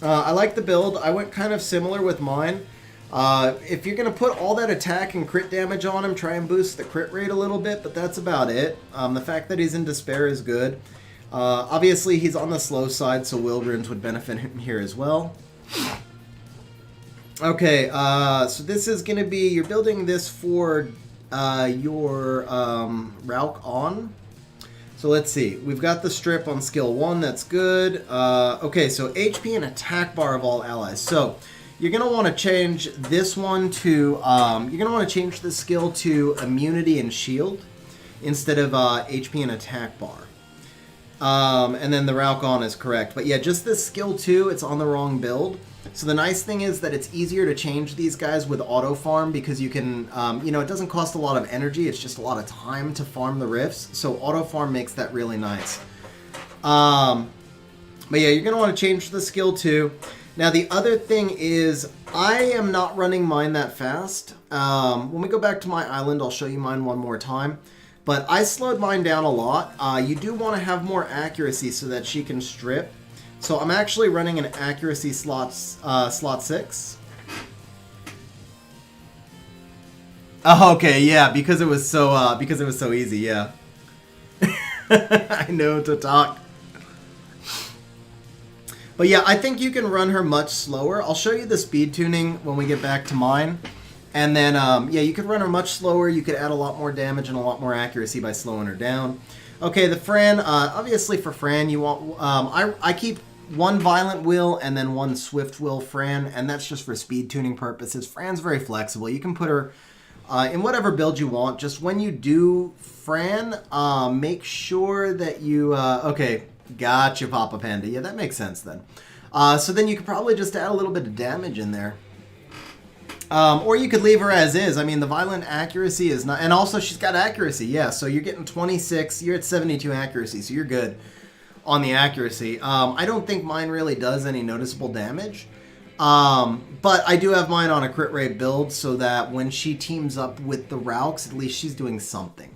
I like the build. I went kind of similar with mine. If you're going to put all that attack and crit damage on him, try and boost the crit rate a little bit, but that's about it. The fact that he's in Despair is good. Obviously, he's on the slow side, so Will Runes would benefit him here as well. Okay, so this is going to be, you're building this for your Rauk on. So let's see, we've got the strip on skill 1, that's good. Okay, so HP and attack bar of all allies. So you're going to want to change this one to, you're going to want to change the skill to immunity and shield instead of HP and attack bar. And then the Rauk on is correct. But yeah, just this skill 2, it's on the wrong build. So the nice thing is that it's easier to change these guys with auto farm because you can, you know, it doesn't cost a lot of energy. It's just a lot of time to farm the rifts. So auto farm makes that really nice. But yeah, you're going to want to change the skill 2. Now the other thing is I am not running mine that fast. When we go back to my island, I'll show you mine one more time. But I slowed mine down a lot. You do want to have more accuracy so that she can strip. So I'm actually running an accuracy slot 6. Oh, okay, yeah, because it was so easy, yeah. I know to talk. But yeah, I think you can run her much slower. I'll show you the speed tuning when we get back to mine. And then, yeah, you could run her much slower. You could add a lot more damage and a lot more accuracy by slowing her down. Okay, the Fran, obviously for Fran, you want, I keep one Violent Will and then one Swift Will Fran, and that's just for speed tuning purposes. Fran's very flexible. You can put her in whatever build you want. Just when you do Fran, make sure that you... okay, gotcha, Papa Panda. Yeah, that makes sense then. So then you could probably just add a little bit of damage in there. Or you could leave her as is. I mean, the violent accuracy is not... And also, she's got accuracy, yeah. So you're getting 26. You're at 72 accuracy, so you're good on the accuracy. I don't think mine really does any noticeable damage. But I do have mine on a crit rate build so that when she teams up with the Raux, at least she's doing something.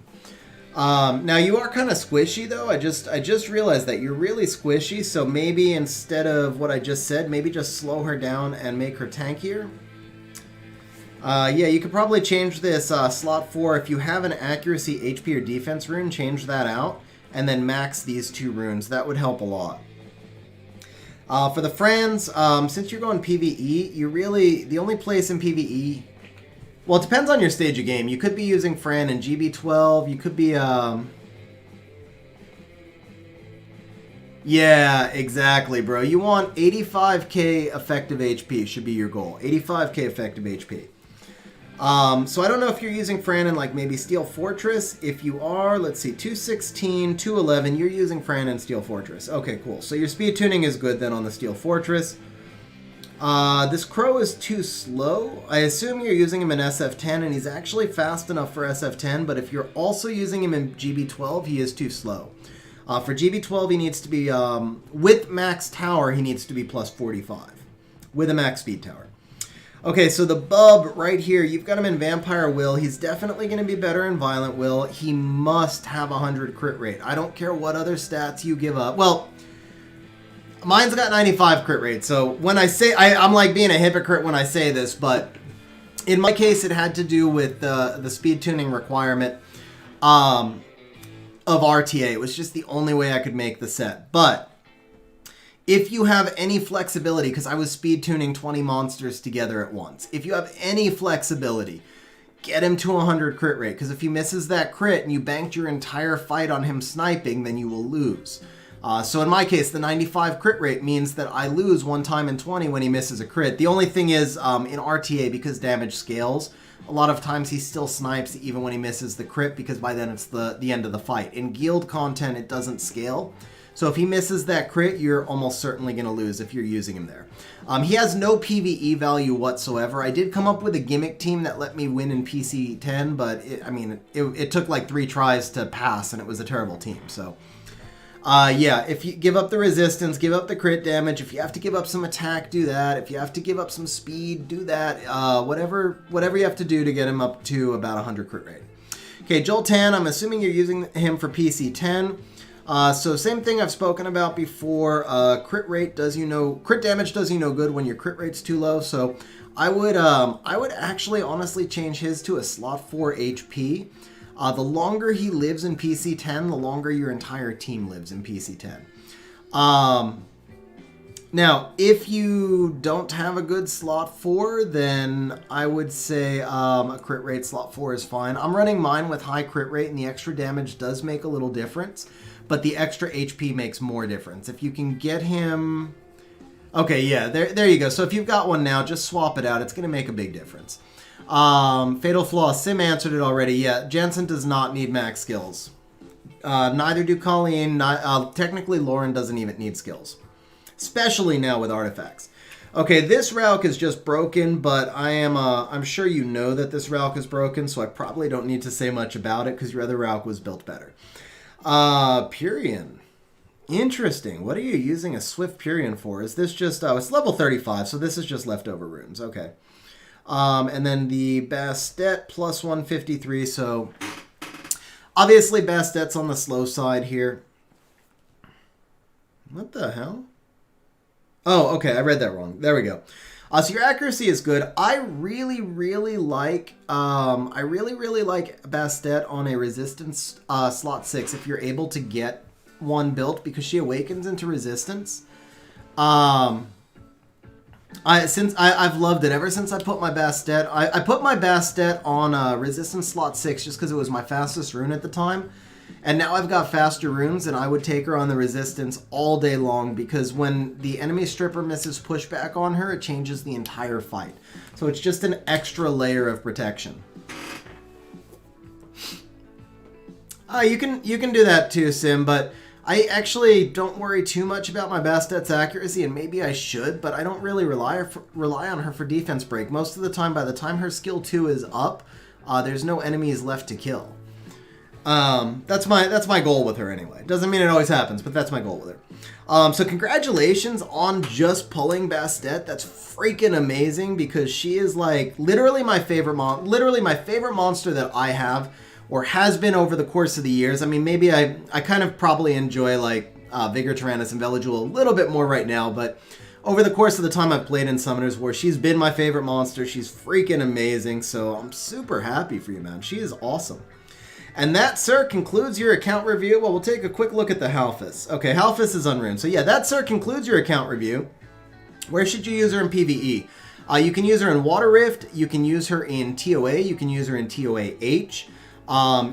Now you are kind of squishy though. I just realized that you're really squishy. So maybe instead of what I just said, maybe just slow her down and make her tankier. Yeah, you could probably change this slot 4. If you have an accuracy, HP, or defense rune, change that out. And then max these 2 runes. That would help a lot. For the Frans, since you're going PvE, you really... The only place in PvE... Well, it depends on your stage of game. You could be using Fran in GB12. You could be... Yeah, exactly, bro. You want 85k effective HP should be your goal. 85k effective HP. So I don't know if you're using Fran in like maybe Steel Fortress. If you are, let's see, 216, 211, you're using Fran in Steel Fortress. Okay, cool. So your speed tuning is good then on the Steel Fortress. This Crow is too slow. I assume you're using him in SF10, and he's actually fast enough for SF10, but if you're also using him in GB12, he is too slow. For GB12, he needs to be, with max tower, he needs to be plus 45. With a max speed tower. Okay, so the bub right here, you've got him in Vampire Will. He's definitely going to be better in Violent Will. He must have 100 crit rate. I don't care what other stats you give up. Well, mine's got 95 crit rate. So when I say, I'm like being a hypocrite when I say this, but in my case, it had to do with the speed tuning requirement of RTA. It was just the only way I could make the set. But if you have any flexibility, because I was speed tuning 20 monsters together at once. If you have any flexibility, get him to 100 crit rate. Because if he misses that crit and you banked your entire fight on him sniping, then you will lose. So in my case, the 95 crit rate means that I lose 1 time in 20 when he misses a crit. The only thing is, in RTA, because damage scales, a lot of times he still snipes even when he misses the crit, because by then it's the end of the fight. In guild content, it doesn't scale. So if he misses that crit, you're almost certainly going to lose if you're using him there. He has no PvE value whatsoever. I did come up with a gimmick team that let me win in PC 10, but it took like 3 tries to pass, and it was a terrible team. So, yeah, if you give up the resistance, give up the crit damage. If you have to give up some attack, do that. If you have to give up some speed, do that. Whatever you have to do to get him up to about 100 crit rate. Okay, Joltan, I'm assuming you're using him for PC 10. So same thing I've spoken about before. Crit damage does you no good when your crit rate's too low. So I would actually honestly change his to a slot 4 HP. The longer he lives in PC 10, the longer your entire team lives in PC 10. Now, if you don't have a good slot 4, then I would say a crit rate slot 4 is fine. I'm running mine with high crit rate, and the extra damage does make a little difference. But the extra HP makes more difference. If you can get him... Okay, yeah, there you go. So if you've got one now, just swap it out. It's going to make a big difference. Fatal Flaw. Sim answered it already. Yeah, Jansen does not need max skills. Neither do Colleen. Technically, Lauren doesn't even need skills. Especially now with artifacts. Okay, this Rauk is just broken, but I'm sure you know that this Rauk is broken, so I probably don't need to say much about it because your other Rauk was built better. Purian. Interesting. What are you using a Swift Purian for? Is this just... Oh, it's level 35, so this is just leftover runes. Okay. And then the Bastet plus 153, so... Obviously, Bastet's on the slow side here. What the hell? Oh, okay, I read that wrong. There we go. So your accuracy is good. I really like Bastet on a resistance slot 6 if you're able to get one built, because she awakens into resistance. I've loved it ever since I put my Bastet. I put my Bastet on resistance slot 6 just because it was my fastest rune at the time. And now I've got faster runes, and I would take her on the resistance all day long, because when the enemy stripper misses pushback on her, it changes the entire fight. So it's just an extra layer of protection. You can do that too, Sim, but I actually don't worry too much about my Bastette's accuracy, and maybe I should, but I don't really rely on her for defense break. Most of the time, by the time her skill 2 is up, there's no enemies left to kill. That's my goal with her anyway. Doesn't mean it always happens, but that's my goal with her. So congratulations on just pulling Bastet. That's freaking amazing because she is like literally my favorite monster that I have or has been over the course of the years. I mean, maybe I kind of probably enjoy like Vigor Tyrannus and Velajul a little bit more right now, but over the course of the time I've played in Summoner's War, she's been my favorite monster. She's freaking amazing, so I'm super happy for you, man. She is awesome. And that, sir, concludes your account review. Well, we'll take a quick look at the Halfus. Okay, Halfus is unruined. So yeah, that, sir, concludes your account review. Where should you use her in PvE? You can use her in Water Rift. You can use her in TOA. You can use her in TOA-H.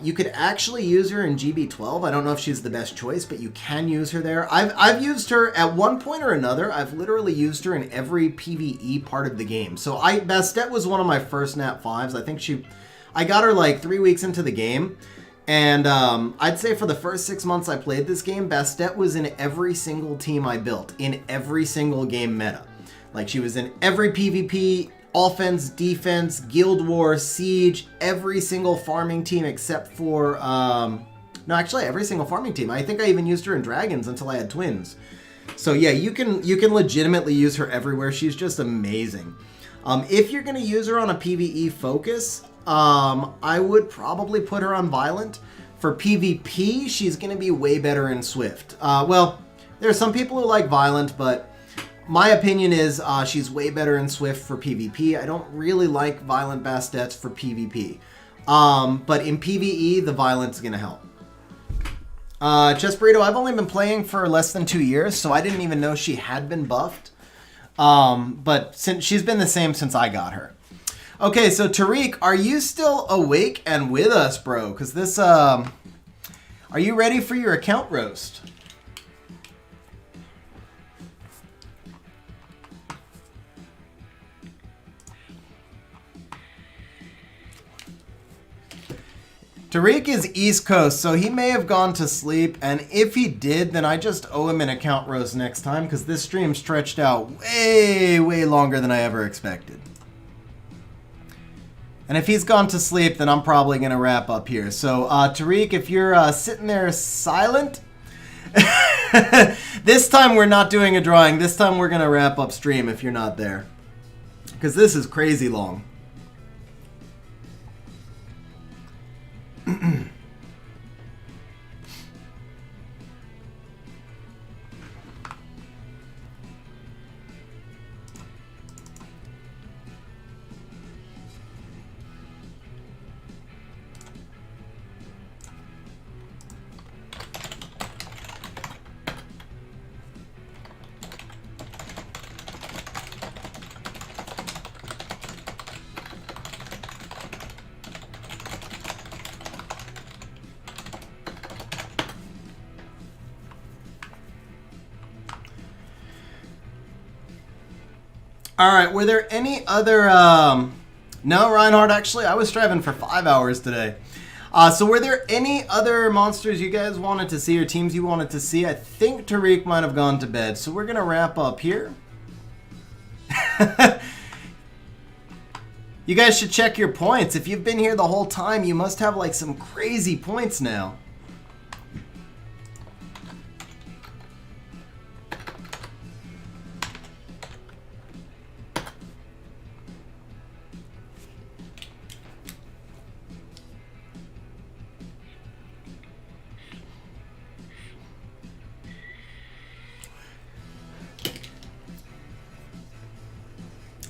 You could actually use her in GB12. I don't know if she's the best choice, but you can use her there. I've used her at one point or another. I've literally used her in every PvE part of the game. So Bastet was one of my first Nat 5s. I think I got her like 3 weeks into the game. And I'd say for the first 6 months I played this game, Bastet was in every single team I built, in every single game meta. Like, she was in every PvP, offense, defense, Guild War, Siege, every single farming team except for... no, actually, every single farming team. I think I even used her in Dragons until I had twins. So yeah, you can legitimately use her everywhere. She's just amazing. If you're going to use her on a PvE focus... I would probably put her on Violent. For PvP, she's going to be way better in Swift. Well, there are some people who like Violent, but my opinion is she's way better in Swift for PvP. I don't really like Violent Bastets for PvP. But in PvE, the Violent's going to help. Chess Burrito, I've only been playing for less than 2 years, so I didn't even know she had been buffed. But since she's been the same since I got her. Okay, so Tariq, are you still awake and with us, bro? Because this, are you ready for your account roast? Tariq is East Coast, so he may have gone to sleep, and if he did, then I just owe him an account roast next time, because this stream stretched out way, way longer than I ever expected. And if he's gone to sleep, then I'm probably going to wrap up here. So, Tariq, if you're sitting there silent, this time we're not doing a drawing. This time we're going to wrap up stream if you're not there. Because this is crazy long. All right, were there any other... No, Reinhardt, actually, I was striving for 5 hours today. So were there any other monsters you guys wanted to see or teams you wanted to see? I think Tariq might have gone to bed, so we're going to wrap up here. You guys should check your points. If you've been here the whole time, you must have like some crazy points now.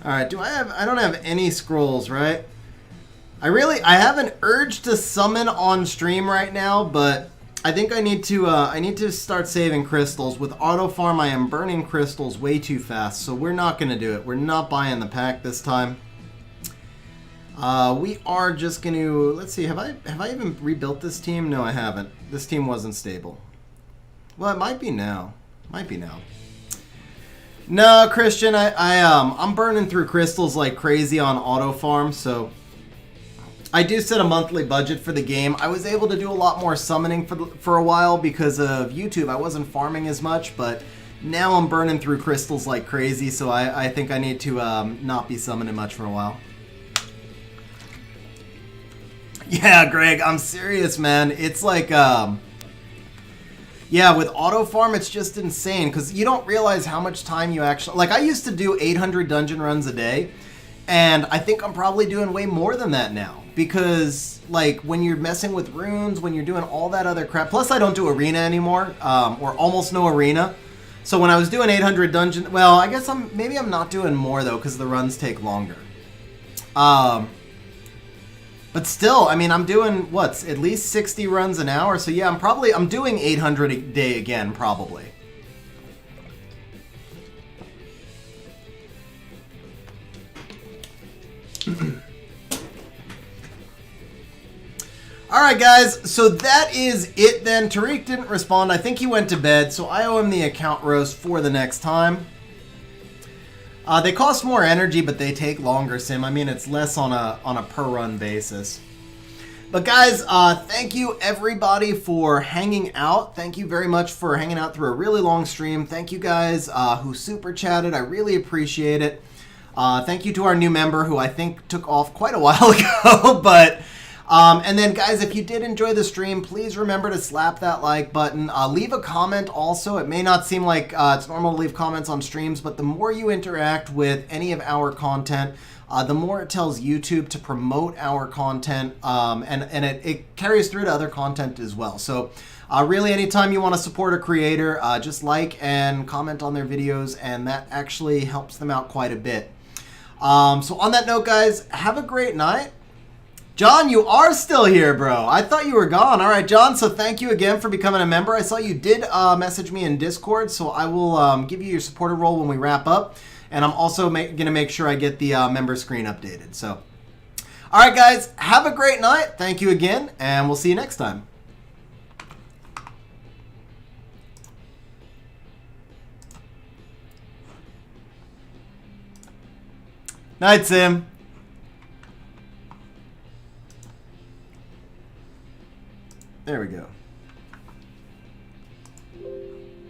Alright, I don't have any scrolls, right? I have an urge to summon on stream right now, but I think I need to start saving crystals. With auto farm, I am burning crystals way too fast, so we're not gonna do it. We're not buying the pack this time. We are just gonna, let's see, have I even rebuilt this team? No, I haven't. This team wasn't stable. Well, it might be now. Might be now. No, Christian, I'm burning through crystals like crazy on auto farm, so I do set a monthly budget for the game. I was able to do a lot more summoning for a while because of YouTube. I wasn't farming as much, but now I'm burning through crystals like crazy, so I think I need to not be summoning much for a while. Yeah, Greg, I'm serious, man. It's like, yeah, with auto farm, it's just insane because you don't realize how much time you actually... Like, I used to do 800 dungeon runs a day, and I think I'm probably doing way more than that now. Because, like, when you're messing with runes, when you're doing all that other crap... Plus, I don't do arena anymore, or almost no arena. So when I was doing 800 dungeon... Well, I guess maybe I'm not doing more, though, because the runs take longer. But still, I mean, I'm doing, what, at least 60 runs an hour? So, yeah, I'm doing 800 a day again, probably. Alright guys, so that is it then. Tariq didn't respond. I think he went to bed, so I owe him the account roast for the next time. They cost more energy, but they take longer, Sim. I mean, it's less on a per run basis. But guys, thank you everybody for hanging out. Thank you very much for hanging out through a really long stream. Thank you guys who super chatted. I really appreciate it. Thank you to our new member who I think took off quite a while ago, but... and then, guys, if you did enjoy the stream, please remember to slap that like button. Leave a comment also. It may not seem like it's normal to leave comments on streams, but the more you interact with any of our content, the more it tells YouTube to promote our content, and it carries through to other content as well. So really, anytime you want to support a creator, just like and comment on their videos, and that actually helps them out quite a bit. So on that note, guys, have a great night. John, you are still here, bro. I thought you were gone. All right, John, so thank you again for becoming a member. I saw you did message me in Discord, so I will give you your supporter role when we wrap up. And I'm also going to make sure I get the member screen updated. So, all right, guys, have a great night. Thank you again, and we'll see you next time. Night, Sim. There we go.